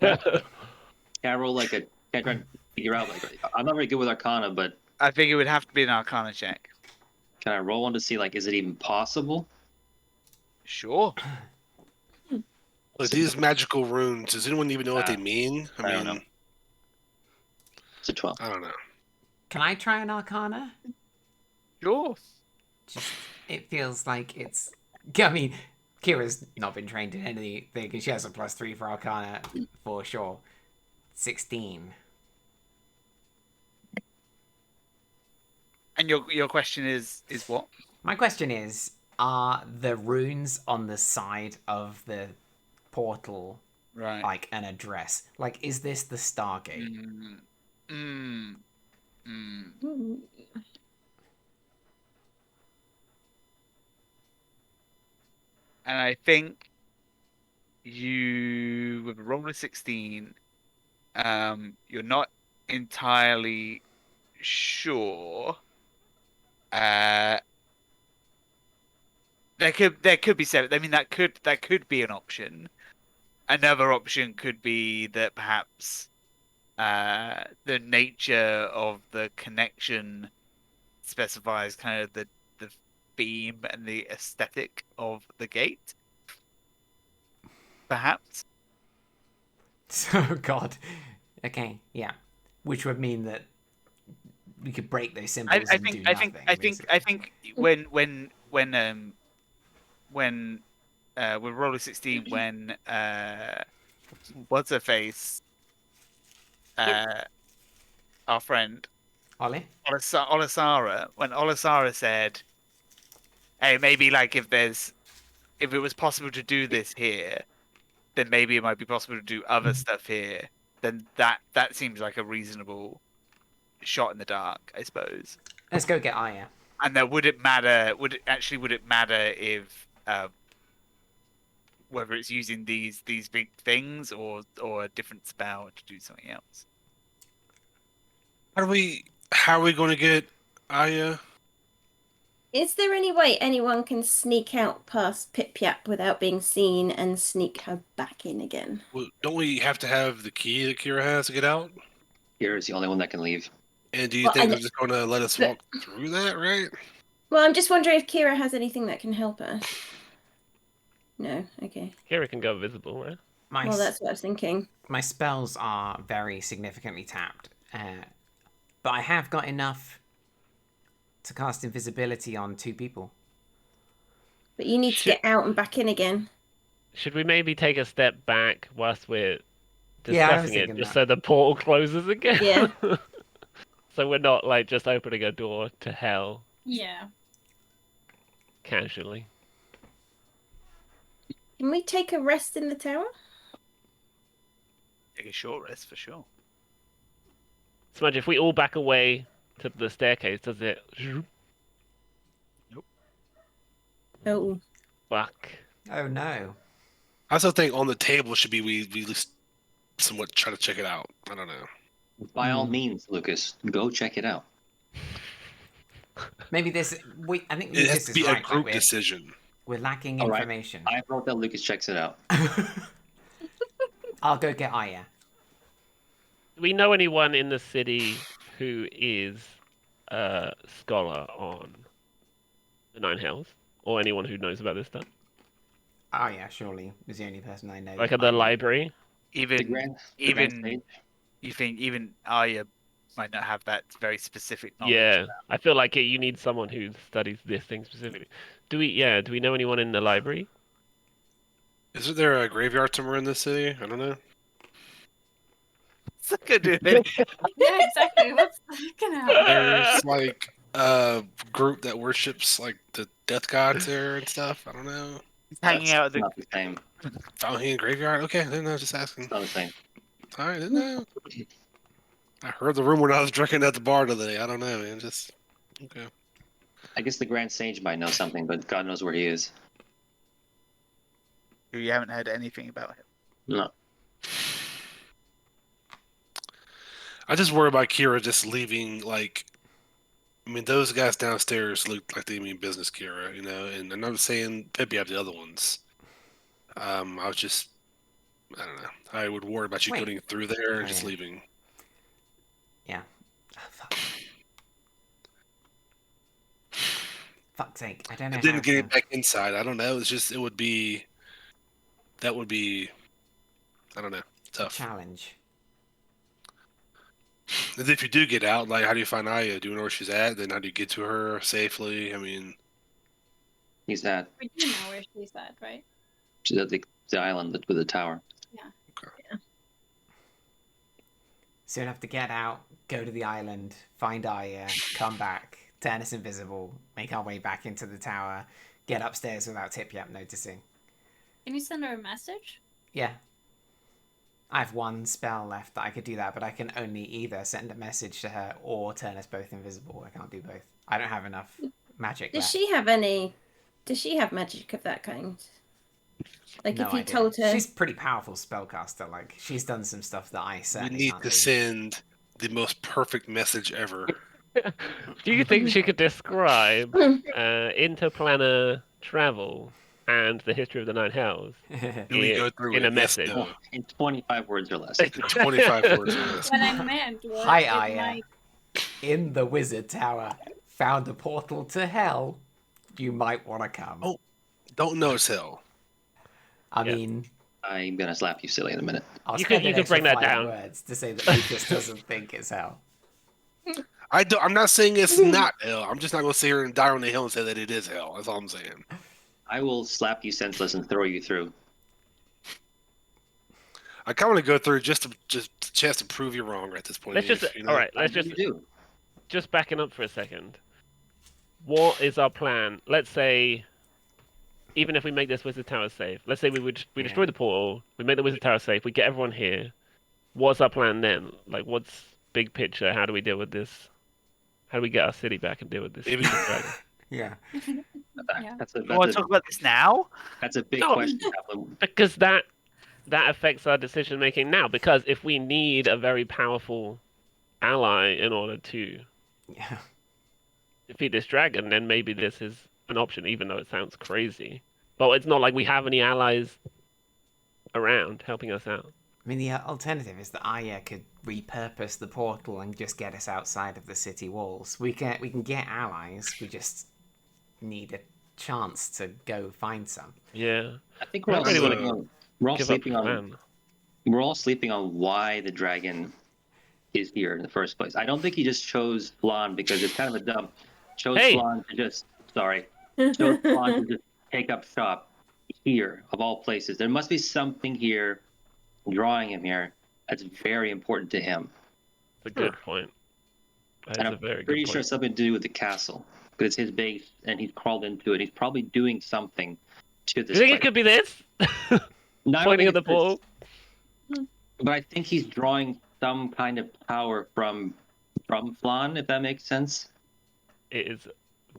[SPEAKER 4] I roll like a? Can I try and figure out like? I'm not very good with Arcana, but
[SPEAKER 3] I think it would have to be an Arcana check.
[SPEAKER 4] can I roll one to see like is it even possible?
[SPEAKER 3] Sure.
[SPEAKER 2] Like these magical runes, does anyone even know what they mean?
[SPEAKER 4] I don't know. It's a 12.
[SPEAKER 2] I don't know.
[SPEAKER 1] Can I try an Arcana?
[SPEAKER 3] Sure.
[SPEAKER 1] Just, it feels like it's. I mean, Kira's not been trained in anything, and she has a +3 for Arcana for sure. 16.
[SPEAKER 3] And your question is what?
[SPEAKER 1] My question is, are the runes on the side of the portal
[SPEAKER 3] Right.
[SPEAKER 1] like an address? Like, is this the Stargate?
[SPEAKER 3] And I think you, with a roll of 16, you're not entirely sure. There could be 7. I mean, that could be an option. Another option could be that perhaps the nature of the connection specifies kind of the theme and the aesthetic of the gate. Perhaps.
[SPEAKER 1] Oh God. Okay, yeah. Which would mean that we could break those symbols and do nothing.
[SPEAKER 3] I think when with roller 16 when what's her face our friend
[SPEAKER 1] Ollie?
[SPEAKER 3] Olisara, when Olisara said, hey, maybe like if it was possible to do this here, then maybe it might be possible to do other stuff here, then that seems like a reasonable shot in the dark, I suppose.
[SPEAKER 1] Let's go get Aya.
[SPEAKER 3] And then would it matter if whether it's using these big things or a different spell to do something else?
[SPEAKER 2] How are we going to get Aya?
[SPEAKER 7] Is there any way anyone can sneak out past Pip Yap without being seen and sneak her back in again?
[SPEAKER 2] Well, don't we have to have the key that Kira has to get out?
[SPEAKER 4] Kira is the only one that can leave.
[SPEAKER 2] And do you
[SPEAKER 7] Well,
[SPEAKER 2] think
[SPEAKER 7] I
[SPEAKER 2] they're
[SPEAKER 7] know-
[SPEAKER 2] just going to let us walk through that, right?
[SPEAKER 7] Well, I'm just wondering if Kira has anything that can help us. No, okay.
[SPEAKER 6] Kira can go visible, right?
[SPEAKER 1] My,
[SPEAKER 7] Well, that's what I was thinking.
[SPEAKER 1] my spells are very significantly tapped. But I have got enough to cast invisibility on 2 people.
[SPEAKER 7] But you need to get out and back in again.
[SPEAKER 6] Should we maybe take a step back whilst we're
[SPEAKER 1] Yeah, I was
[SPEAKER 6] discussing it,
[SPEAKER 1] thinking
[SPEAKER 6] just
[SPEAKER 1] that.
[SPEAKER 6] so the portal closes again?
[SPEAKER 7] Yeah.
[SPEAKER 6] So we're not like just opening a door to hell
[SPEAKER 5] Yeah.
[SPEAKER 6] casually.
[SPEAKER 7] Can we take a rest in the tower?
[SPEAKER 3] Take a short rest for sure.
[SPEAKER 6] Smudge, if we all back away to the staircase, does it?
[SPEAKER 7] Oh,
[SPEAKER 6] Fuck.
[SPEAKER 1] Oh no.
[SPEAKER 2] I also think on the table should be we at least somewhat try to check it out. I don't know.
[SPEAKER 4] By all means, Lucas, go check it out.
[SPEAKER 1] Maybe this. I think
[SPEAKER 2] It has
[SPEAKER 1] Lucas
[SPEAKER 2] to
[SPEAKER 1] is
[SPEAKER 2] be
[SPEAKER 1] right.
[SPEAKER 2] a
[SPEAKER 1] Like,
[SPEAKER 2] group decision.
[SPEAKER 1] we're lacking
[SPEAKER 4] All right.
[SPEAKER 1] information.
[SPEAKER 4] I vote that Lucas checks it out.
[SPEAKER 1] I'll go get Aya.
[SPEAKER 6] Do we know anyone in the city who is a scholar on the Nine Hells? Or anyone who knows about this stuff?
[SPEAKER 1] Aya, surely, is the only person I know.
[SPEAKER 6] Like at the library?
[SPEAKER 4] The
[SPEAKER 3] Even
[SPEAKER 4] grand
[SPEAKER 3] even
[SPEAKER 4] stage.
[SPEAKER 3] you think even Arya might not have that very specific knowledge.
[SPEAKER 6] Yeah, I feel like you need someone who studies this thing specifically. Do we know anyone in the library?
[SPEAKER 2] Isn't there a graveyard somewhere in this city? I don't know.
[SPEAKER 3] It's a good idea.
[SPEAKER 5] Yeah, exactly. What's looking at?
[SPEAKER 2] There's like a group that worships like the death gods there and stuff. I don't know.
[SPEAKER 3] He's hanging
[SPEAKER 4] That's
[SPEAKER 3] out at the
[SPEAKER 4] not the same.
[SPEAKER 2] Fountain Graveyard. Okay, then I was just asking.
[SPEAKER 4] It's not the same.
[SPEAKER 2] All right, didn't know. I heard the rumor when I was drinking at the bar today. I don't know, man. Just okay.
[SPEAKER 4] I guess the Grand Sage might know something, but God knows where he is.
[SPEAKER 3] you haven't heard anything about him.
[SPEAKER 4] No.
[SPEAKER 2] I just worry about Kira just leaving. Like, I mean, those guys downstairs look like they mean business, Kira. You know, and I'm not saying Pippi have the other ones. I was just, I don't know. I would worry about you
[SPEAKER 1] Wait.
[SPEAKER 2] getting through there and
[SPEAKER 1] Oh,
[SPEAKER 2] just
[SPEAKER 1] yeah.
[SPEAKER 2] leaving.
[SPEAKER 1] Yeah. Oh, fuck. Fuck's sake! I don't know.
[SPEAKER 2] And then
[SPEAKER 1] how
[SPEAKER 2] getting
[SPEAKER 1] to-
[SPEAKER 2] back inside. I don't know. It's just, it would be. That would be. I don't know. Tough.
[SPEAKER 1] challenge.
[SPEAKER 2] And if you do get out, like, how do you find Aya? Do you know where she's at? Then how do you get to her safely? I mean,
[SPEAKER 4] He's at,
[SPEAKER 5] We do know where she's at, right?
[SPEAKER 4] she's at the island with the tower.
[SPEAKER 1] So you'd have to get out, go to the island, find Aya, come back, turn us invisible, make our way back into the tower, get upstairs without Tip Yap noticing.
[SPEAKER 5] Can you send her a message?
[SPEAKER 1] Yeah. I have one spell left that I could do that, but I can only either send a message to her or turn us both invisible. I can't do both. I don't have enough magic
[SPEAKER 7] does
[SPEAKER 1] left.
[SPEAKER 7] she have any? Does she have magic of that kind? Like
[SPEAKER 1] No
[SPEAKER 7] if you
[SPEAKER 1] idea.
[SPEAKER 7] told her,
[SPEAKER 1] She's pretty powerful spellcaster. Like, she's done some stuff that I
[SPEAKER 2] we
[SPEAKER 1] certainly
[SPEAKER 2] need
[SPEAKER 1] can't
[SPEAKER 2] to
[SPEAKER 1] do.
[SPEAKER 2] send the most perfect message ever.
[SPEAKER 6] Do you think she could describe interplanar travel and the history of the Nine Hells
[SPEAKER 2] Do we go through
[SPEAKER 6] in
[SPEAKER 2] it?
[SPEAKER 6] a
[SPEAKER 2] Yes,
[SPEAKER 6] message?
[SPEAKER 2] no.
[SPEAKER 4] In 25 words or less.
[SPEAKER 2] 25 words or less.
[SPEAKER 5] What I meant was
[SPEAKER 1] Hi,
[SPEAKER 5] it
[SPEAKER 1] Aya.
[SPEAKER 5] might-
[SPEAKER 1] In the wizard tower, found a portal to hell. You might want to come.
[SPEAKER 2] Oh. Don't know it's hell.
[SPEAKER 1] I
[SPEAKER 6] Yeah.
[SPEAKER 1] mean,
[SPEAKER 4] I'm gonna slap you silly in a minute.
[SPEAKER 1] I'll
[SPEAKER 6] You could-
[SPEAKER 1] spend
[SPEAKER 6] you
[SPEAKER 1] an
[SPEAKER 6] could
[SPEAKER 1] extra
[SPEAKER 6] bring that
[SPEAKER 1] 5
[SPEAKER 6] down.
[SPEAKER 1] words to say that Lucas doesn't think it's hell.
[SPEAKER 2] I'm not saying it's not hell. I'm just not going to sit here and die on the hill and say that it is hell. That's all I'm saying.
[SPEAKER 4] I will slap you senseless and throw you through.
[SPEAKER 2] I kind of want to go through just a chance to prove you wrong at this point.
[SPEAKER 6] Let's just
[SPEAKER 2] Eve, you know?
[SPEAKER 6] all right. Let's
[SPEAKER 4] What do
[SPEAKER 6] just
[SPEAKER 4] you do?
[SPEAKER 6] just backing up for a second. What is our plan? Let's say, even if we make this wizard tower safe, let's say we destroy the portal, we make the wizard tower safe, we get everyone here. What's our plan then? Like, what's big picture? How do we deal with this? How do we get our city back and deal with this?
[SPEAKER 2] Maybe-
[SPEAKER 6] dragon?
[SPEAKER 1] Yeah.
[SPEAKER 5] Yeah.
[SPEAKER 4] That's a,
[SPEAKER 3] You want
[SPEAKER 4] that's
[SPEAKER 3] to
[SPEAKER 4] a,
[SPEAKER 3] talk about this now?
[SPEAKER 4] that's a big
[SPEAKER 6] No.
[SPEAKER 4] question. Kaplan.
[SPEAKER 6] Because that affects our decision making now. Because if we need a very powerful ally in order to
[SPEAKER 1] Yeah.
[SPEAKER 6] defeat this dragon, then maybe this is an option, even though it sounds crazy. But it's not like we have any allies around helping us out.
[SPEAKER 1] I mean, the alternative is that Aya could repurpose the portal and just get us outside of the city walls. We can get allies. We just need a chance to go find some.
[SPEAKER 6] Yeah.
[SPEAKER 4] I think
[SPEAKER 6] I
[SPEAKER 4] we're
[SPEAKER 6] don't
[SPEAKER 4] all
[SPEAKER 6] really
[SPEAKER 4] sleeping
[SPEAKER 6] wanna
[SPEAKER 4] on. We're all
[SPEAKER 6] Give up
[SPEAKER 4] sleeping on.
[SPEAKER 6] plan.
[SPEAKER 4] We're all sleeping on why the dragon is here in the first place. I don't think he just chose Flan because it's kind of a dumb. Chose
[SPEAKER 6] Hey!
[SPEAKER 4] Flan to just chose Flan to just take up shop here of all places. There must be something here, drawing him here. That's very important to him.
[SPEAKER 6] It's a good point. That's
[SPEAKER 4] And
[SPEAKER 6] a
[SPEAKER 4] I'm
[SPEAKER 6] very good
[SPEAKER 4] pretty
[SPEAKER 6] point.
[SPEAKER 4] sure it's something to do with the castle because it's his base and he's crawled into it. He's probably doing something to
[SPEAKER 6] Do
[SPEAKER 4] this
[SPEAKER 6] you think
[SPEAKER 4] place.
[SPEAKER 6] it could be this?
[SPEAKER 4] No, I don't
[SPEAKER 6] Pointing
[SPEAKER 4] think
[SPEAKER 6] at the
[SPEAKER 4] it's this,
[SPEAKER 6] ball.
[SPEAKER 4] but I think he's drawing some kind of power from Flan, if that makes sense.
[SPEAKER 6] It is a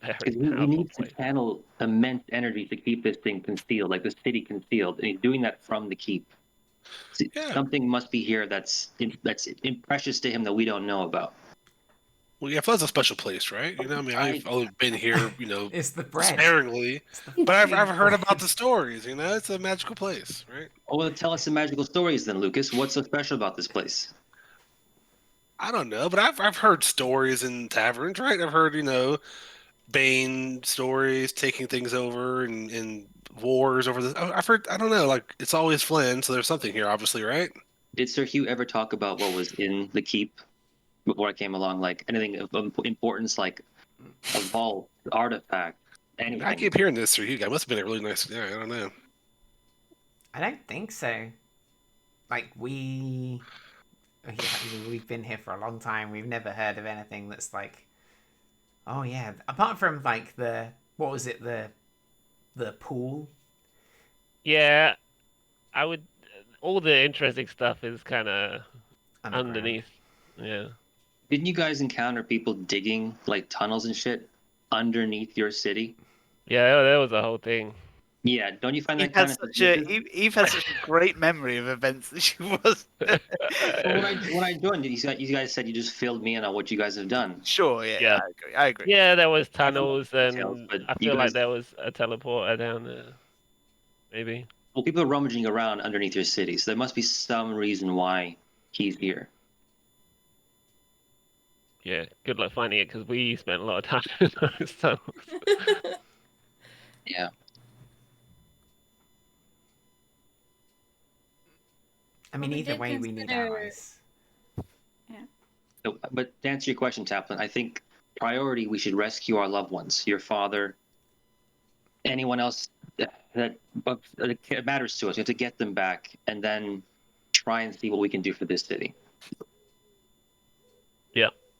[SPEAKER 6] very
[SPEAKER 4] Because he
[SPEAKER 6] powerful
[SPEAKER 4] needs to
[SPEAKER 6] place.
[SPEAKER 4] channel immense energy to keep this thing concealed, like the city concealed, and he's doing that from the keep.
[SPEAKER 2] Yeah.
[SPEAKER 4] Something must be here that's precious to him that we don't know about.
[SPEAKER 2] Well, yeah, Flood's a special place, right? You know, I mean, I've only been here, you know,
[SPEAKER 1] It's the bread.
[SPEAKER 2] sparingly,
[SPEAKER 1] It's the
[SPEAKER 2] but I've
[SPEAKER 1] fucking
[SPEAKER 2] heard
[SPEAKER 1] bread.
[SPEAKER 2] about the stories. You know, it's a magical place, right?
[SPEAKER 4] Oh, well, tell us some magical stories then, Lucas. What's so special about this place?
[SPEAKER 2] I don't know, but I've heard stories in taverns, right? I've heard, you know, Bane stories, taking things over, and wars over this. I've heard, I don't know, like it's always Flynn, so there's something here, obviously, right?
[SPEAKER 4] Did Sir Hugh ever talk about what was in the keep before I came along? Like anything of importance, like a vault, artifact, anything?
[SPEAKER 2] I keep hearing this through you guys. Must have been a really nice guy. I don't know.
[SPEAKER 1] I don't think so. Like we've been here for a long time. We've never heard of anything that's like, oh yeah. Apart from like what was it, the pool?
[SPEAKER 6] Yeah, I would. All the interesting stuff is kind of
[SPEAKER 1] Underground.
[SPEAKER 6] underneath. Yeah.
[SPEAKER 4] Didn't you guys encounter people digging like tunnels and shit underneath your city?
[SPEAKER 6] Yeah, that was the whole thing.
[SPEAKER 4] Yeah, don't you find that
[SPEAKER 3] Eve
[SPEAKER 4] kind
[SPEAKER 3] has
[SPEAKER 4] of
[SPEAKER 3] such a Eve has such a great memory of events that she was.
[SPEAKER 4] Well, when I joined, you guys said you just filled me in on what you guys have done.
[SPEAKER 3] Sure, yeah,
[SPEAKER 6] Yeah.
[SPEAKER 3] I agree.
[SPEAKER 6] Yeah, there was
[SPEAKER 4] I don't know
[SPEAKER 6] tunnels,
[SPEAKER 4] the details,
[SPEAKER 6] and
[SPEAKER 4] but
[SPEAKER 6] I
[SPEAKER 4] you
[SPEAKER 6] feel like
[SPEAKER 4] guys-
[SPEAKER 6] there was a teleporter down there. Maybe.
[SPEAKER 4] Well, people are rummaging around underneath your city, so there must be some reason why he's here.
[SPEAKER 6] Yeah. Good luck finding it because we spent a lot of time in those tunnels.
[SPEAKER 4] Yeah.
[SPEAKER 1] I mean,
[SPEAKER 5] Well, we
[SPEAKER 1] either
[SPEAKER 5] did
[SPEAKER 1] way, we need
[SPEAKER 5] consider-
[SPEAKER 1] allies.
[SPEAKER 4] So, but to answer your question, Taplin, I think priority we should rescue our loved ones, your father, anyone else that matters to us. We have to get them back, and then try and see what we can do for this city.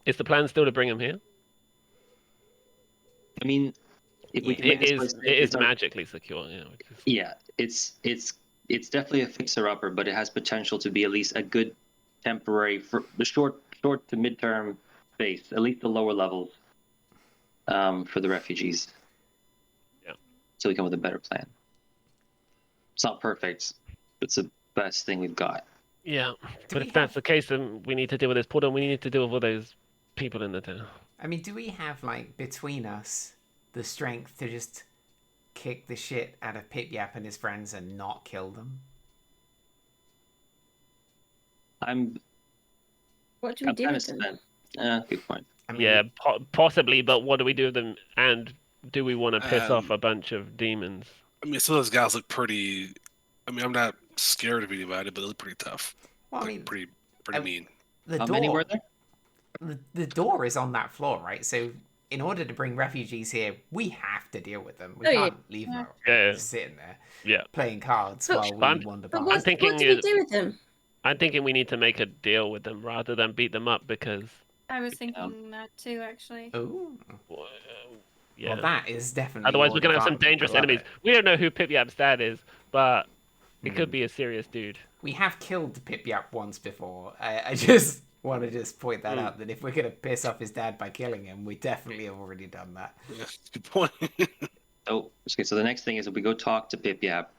[SPEAKER 6] Is the plan still to bring him here?
[SPEAKER 4] I mean, if we can make
[SPEAKER 6] It
[SPEAKER 4] this
[SPEAKER 6] is.
[SPEAKER 4] place,
[SPEAKER 6] It is
[SPEAKER 4] it's our-
[SPEAKER 6] magically secure. Yeah. Which is...
[SPEAKER 4] Yeah, it's definitely a fixer-upper, but it has potential to be at least a good temporary for the short to midterm base, at least the lower levels, for the refugees.
[SPEAKER 6] Yeah.
[SPEAKER 4] So we come with a better plan. It's not perfect, but it's the best thing we've got.
[SPEAKER 6] Yeah.
[SPEAKER 1] Do
[SPEAKER 6] But
[SPEAKER 1] we
[SPEAKER 6] if that's
[SPEAKER 1] have-
[SPEAKER 6] the case, then we need to deal with this portal. We need to deal with all those people in the town.
[SPEAKER 1] I mean, do we have like between us the strength to just kick the shit out of Pip Yap and his friends and not kill them?
[SPEAKER 4] I'm
[SPEAKER 7] What do we do
[SPEAKER 4] kind
[SPEAKER 7] with
[SPEAKER 4] of
[SPEAKER 7] them?
[SPEAKER 4] spent. Good point.
[SPEAKER 1] I mean,
[SPEAKER 6] Yeah, possibly. But what do we do with them? And do we want to piss off a bunch of demons?
[SPEAKER 2] I mean, some of those guys look pretty. I mean, I'm not scared of anybody, but they look pretty tough.
[SPEAKER 1] well, I
[SPEAKER 2] Like,
[SPEAKER 1] mean,
[SPEAKER 2] pretty
[SPEAKER 1] I-
[SPEAKER 2] mean.
[SPEAKER 1] the
[SPEAKER 4] How
[SPEAKER 1] door.
[SPEAKER 4] many were there?
[SPEAKER 1] The door is on that floor, right? So in order to bring refugees here, we have to deal with them. We
[SPEAKER 7] Oh, yeah.
[SPEAKER 1] can't leave
[SPEAKER 5] Yeah.
[SPEAKER 1] them
[SPEAKER 6] Yeah.
[SPEAKER 1] just sitting there
[SPEAKER 6] Yeah.
[SPEAKER 1] playing cards
[SPEAKER 7] But-
[SPEAKER 1] while
[SPEAKER 6] Fun.
[SPEAKER 1] we wander
[SPEAKER 7] But
[SPEAKER 1] by.
[SPEAKER 7] what,
[SPEAKER 6] thinking
[SPEAKER 7] what do we
[SPEAKER 6] you-
[SPEAKER 7] do with them?
[SPEAKER 6] I'm thinking we need to make a deal with them rather than beat them up because.
[SPEAKER 5] I was thinking that too, actually.
[SPEAKER 1] Oh,
[SPEAKER 6] Yeah.
[SPEAKER 1] well, that is definitely.
[SPEAKER 6] Otherwise,
[SPEAKER 1] your
[SPEAKER 6] we're gonna have some
[SPEAKER 1] department. I
[SPEAKER 6] dangerous
[SPEAKER 1] love
[SPEAKER 6] enemies.
[SPEAKER 1] it.
[SPEAKER 6] We don't know who Pip Yap's dad is, but it could
[SPEAKER 1] Hmm.
[SPEAKER 6] be a serious dude.
[SPEAKER 1] We have killed Pip Yap once before. I just want to just point that
[SPEAKER 6] Hmm.
[SPEAKER 1] out that if we're gonna piss off his dad by killing him, we definitely have already done that.
[SPEAKER 2] Yeah, good point.
[SPEAKER 4] Oh, okay. So the next thing is that we go talk to Pip Yap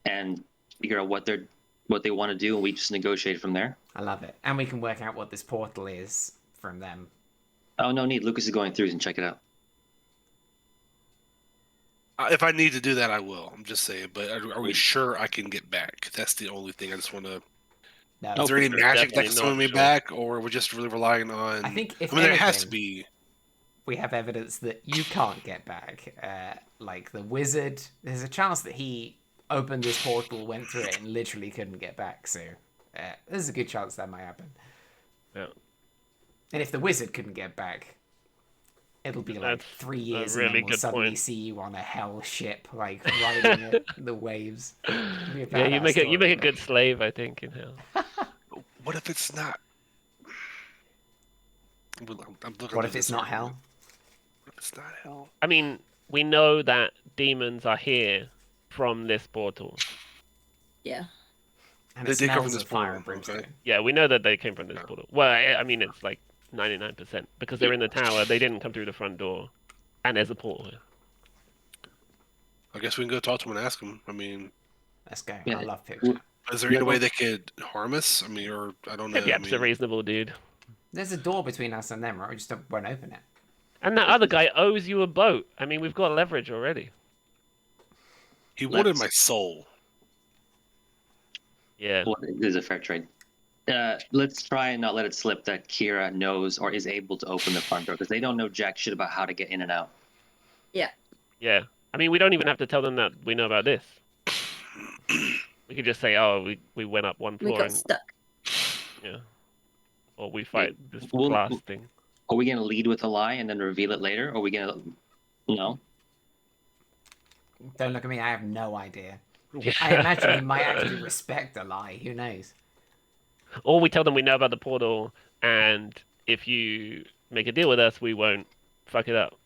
[SPEAKER 4] and figure out what they want to do, and we just negotiate from there.
[SPEAKER 1] I love it, and we can work out what this portal is from them.
[SPEAKER 4] Oh, no need. Lucas is going through and check it out.
[SPEAKER 2] If I need to do that, I will. I'm just saying. But are we sure I can get back? That's the only thing. I just want to.
[SPEAKER 1] No,
[SPEAKER 2] Is there any
[SPEAKER 6] we're
[SPEAKER 2] magic that
[SPEAKER 6] definitely
[SPEAKER 2] can summon
[SPEAKER 6] not
[SPEAKER 2] me
[SPEAKER 6] sure.
[SPEAKER 2] back, or we're just really relying on?
[SPEAKER 1] I think if
[SPEAKER 2] I mean, there has to
[SPEAKER 1] anything-
[SPEAKER 2] be.
[SPEAKER 1] we have evidence that you can't get back. Like the wizard, there's a chance that he opened this portal, went through it, and literally couldn't get back. So there's a good chance that might happen.
[SPEAKER 6] Yeah.
[SPEAKER 1] And if the wizard couldn't get back, it'll be like
[SPEAKER 6] That's
[SPEAKER 1] 3
[SPEAKER 6] a
[SPEAKER 1] years,
[SPEAKER 6] really
[SPEAKER 1] and then we'll
[SPEAKER 6] good
[SPEAKER 1] suddenly
[SPEAKER 6] point.
[SPEAKER 1] see you on a hell ship, like riding the waves. It'll be a
[SPEAKER 6] Yeah, you
[SPEAKER 1] badass
[SPEAKER 6] make
[SPEAKER 1] story.
[SPEAKER 6] a good slave, I think, in hell.
[SPEAKER 2] What if it's not? I'm looking
[SPEAKER 1] What
[SPEAKER 2] at
[SPEAKER 1] if it's
[SPEAKER 2] this
[SPEAKER 1] not
[SPEAKER 2] argument.
[SPEAKER 1] hell?
[SPEAKER 2] What if it's not hell?
[SPEAKER 6] I mean, we know that demons are here from this portal.
[SPEAKER 7] Yeah.
[SPEAKER 1] And
[SPEAKER 2] They
[SPEAKER 1] it
[SPEAKER 2] did come from
[SPEAKER 1] smells
[SPEAKER 2] this
[SPEAKER 1] of fire
[SPEAKER 2] portal,
[SPEAKER 1] and brimstone.
[SPEAKER 2] okay.
[SPEAKER 6] Yeah, we know that they came from this
[SPEAKER 2] Yeah.
[SPEAKER 6] portal. Well, I mean, it's like 99% because they're in the tower. They didn't come through the front door, and there's a portal here.
[SPEAKER 2] I guess we can go talk to him and ask him. I mean,
[SPEAKER 1] Let's go.
[SPEAKER 4] Yeah.
[SPEAKER 1] I love pip
[SPEAKER 4] Well-
[SPEAKER 1] chat.
[SPEAKER 2] is there any way they could harm us? I mean, or I don't know.
[SPEAKER 6] Maybe
[SPEAKER 2] I
[SPEAKER 6] Yap's a
[SPEAKER 2] mean,
[SPEAKER 6] reasonable dude.
[SPEAKER 1] There's a door between us and them, right? We just won't open it.
[SPEAKER 6] And that other guy owes you a boat. I mean, we've got leverage already.
[SPEAKER 2] he wanted
[SPEAKER 4] Let's-
[SPEAKER 2] my soul.
[SPEAKER 6] Yeah.
[SPEAKER 4] Well, it is a fair trade. Let's try and not let it slip that Kira knows or is able to open the front door because they don't know jack shit about how to get in and out.
[SPEAKER 6] Yeah. I mean, we don't even have to tell them that we know about this. We could just say, oh, we went up one
[SPEAKER 7] We
[SPEAKER 6] floor
[SPEAKER 7] got
[SPEAKER 6] and
[SPEAKER 7] stuck.
[SPEAKER 6] yeah. Or we fight this
[SPEAKER 4] We'll-
[SPEAKER 6] glass thing.
[SPEAKER 4] Are we going to lead with a lie and then reveal it later? Or are we going to. No?
[SPEAKER 1] Don't look at me. I have no idea. I imagine he might actually respect a lie. Who knows?
[SPEAKER 6] Or we tell them we know about the portal, and if you make a deal with us, we won't fuck it up.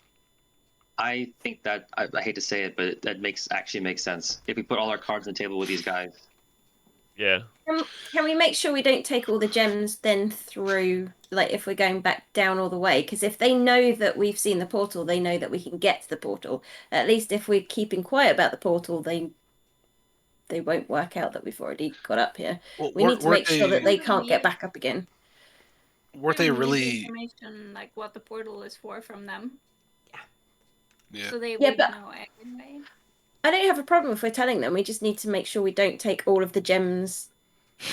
[SPEAKER 4] I think that. I hate to say it, but that actually makes sense. If we put all our cards on the table with these guys.
[SPEAKER 6] Yeah.
[SPEAKER 7] Can we make sure we don't take all the gems then through, like if we're going back down all the way? Because if they know that we've seen the portal, they know that we can get to the portal. At least if we're keeping quiet about the portal, they won't work out that we've already got up here.
[SPEAKER 2] Well,
[SPEAKER 7] We need to make sure that they can't get back up again.
[SPEAKER 2] weren't they
[SPEAKER 5] Yeah, we need
[SPEAKER 2] really?
[SPEAKER 5] information like what the portal is for from them,
[SPEAKER 2] Yeah.
[SPEAKER 5] so they
[SPEAKER 7] Yeah,
[SPEAKER 5] would
[SPEAKER 7] but-
[SPEAKER 5] know anyway.
[SPEAKER 7] I don't have a problem if we're telling them. We just need to make sure we don't take all of the gems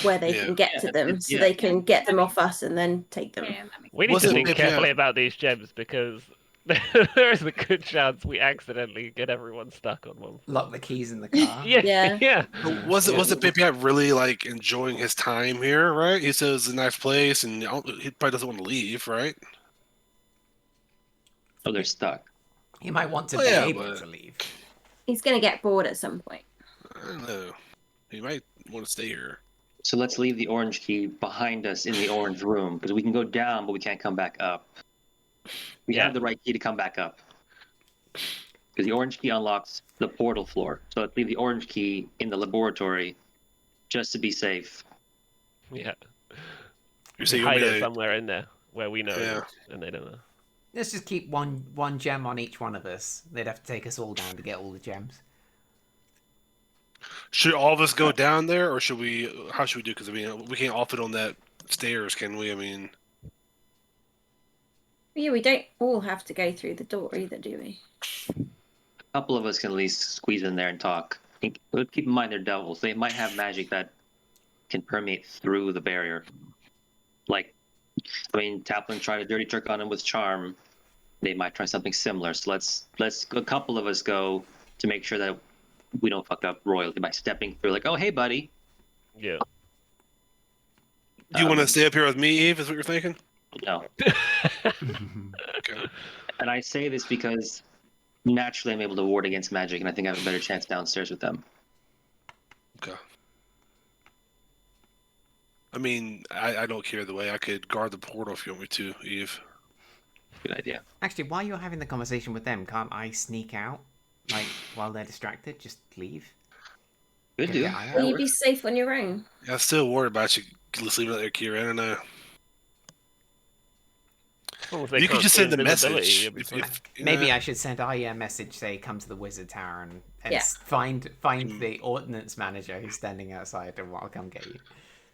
[SPEAKER 7] where they
[SPEAKER 2] Yeah.
[SPEAKER 7] can get to them, so
[SPEAKER 4] Yeah.
[SPEAKER 7] they can get them off us and then take them.
[SPEAKER 5] Yeah, that makes
[SPEAKER 6] We need
[SPEAKER 2] Was
[SPEAKER 6] to
[SPEAKER 2] it
[SPEAKER 6] think
[SPEAKER 2] maybe
[SPEAKER 6] carefully about these gems because there is a good chance we accidentally get everyone stuck on one.
[SPEAKER 1] Lock the keys in the car.
[SPEAKER 6] Yeah.
[SPEAKER 7] Yeah.
[SPEAKER 6] Yeah.
[SPEAKER 2] But was it Pipiat really like enjoying his time here? Right? He says it's a nice place, and he probably doesn't want to leave, right?
[SPEAKER 4] Oh, they're stuck.
[SPEAKER 1] He might want to
[SPEAKER 2] Oh,
[SPEAKER 1] be
[SPEAKER 2] yeah,
[SPEAKER 1] able
[SPEAKER 2] but-
[SPEAKER 1] to leave.
[SPEAKER 7] He's going to get bored at some point.
[SPEAKER 2] I don't know. He might want to stay here.
[SPEAKER 4] So let's leave the orange key behind us in the orange room because we can go down, but we can't come back up. We
[SPEAKER 6] Yeah.
[SPEAKER 4] have the right key to come back up because the orange key unlocks the portal floor. So let's leave the orange key in the laboratory just to be safe.
[SPEAKER 6] Yeah.
[SPEAKER 2] You say you
[SPEAKER 6] Hide
[SPEAKER 2] want me
[SPEAKER 6] it
[SPEAKER 2] to?
[SPEAKER 6] somewhere in there where we know it
[SPEAKER 2] Yeah.
[SPEAKER 6] is, and they don't know.
[SPEAKER 1] Let's just keep one gem on each one of us. They'd have to take us all down to get all the gems.
[SPEAKER 2] Should all of us go down there, or should we? How should we do? Because I mean, we can't off it on that stairs, can we? I mean,
[SPEAKER 7] Yeah, we don't all have to go through the door either, do we?
[SPEAKER 4] A couple of us can at least squeeze in there and talk. But keep in mind they're devils. They might have magic that can permeate through the barrier. Like, I mean, Taplin tried a dirty trick on him with charm. They might try something similar. So let's a couple of us go to make sure that we don't fuck up royalty by stepping through. Like, oh hey, buddy.
[SPEAKER 6] Yeah.
[SPEAKER 2] do you want to stay up here with me, Eve? Is what you're thinking?
[SPEAKER 4] No.
[SPEAKER 2] Okay.
[SPEAKER 4] And I say this because naturally I'm able to ward against magic, and I think I have a better chance downstairs with them.
[SPEAKER 2] Okay. I mean, I don't care the way. I could guard the portal if you want me to, Eve.
[SPEAKER 4] Good idea.
[SPEAKER 1] Actually, while you're having the conversation with them, can't I sneak out? Like, while they're distracted, just leave?
[SPEAKER 4] Good
[SPEAKER 1] Get
[SPEAKER 4] dude.
[SPEAKER 1] the eye out?
[SPEAKER 7] Will you be safe on your own?
[SPEAKER 2] Yeah, I'm still worried about you. Let's leave it there, Kira. I don't know.
[SPEAKER 6] As long as they
[SPEAKER 2] You could
[SPEAKER 6] can't
[SPEAKER 2] just
[SPEAKER 6] see
[SPEAKER 2] send the
[SPEAKER 6] invisibility,
[SPEAKER 2] message.
[SPEAKER 6] it'll be fine.
[SPEAKER 1] Maybe I should send Aya a message, say, come to the wizard tower and
[SPEAKER 7] Yeah.
[SPEAKER 1] find the ordnance manager who's standing outside and I'll come get you.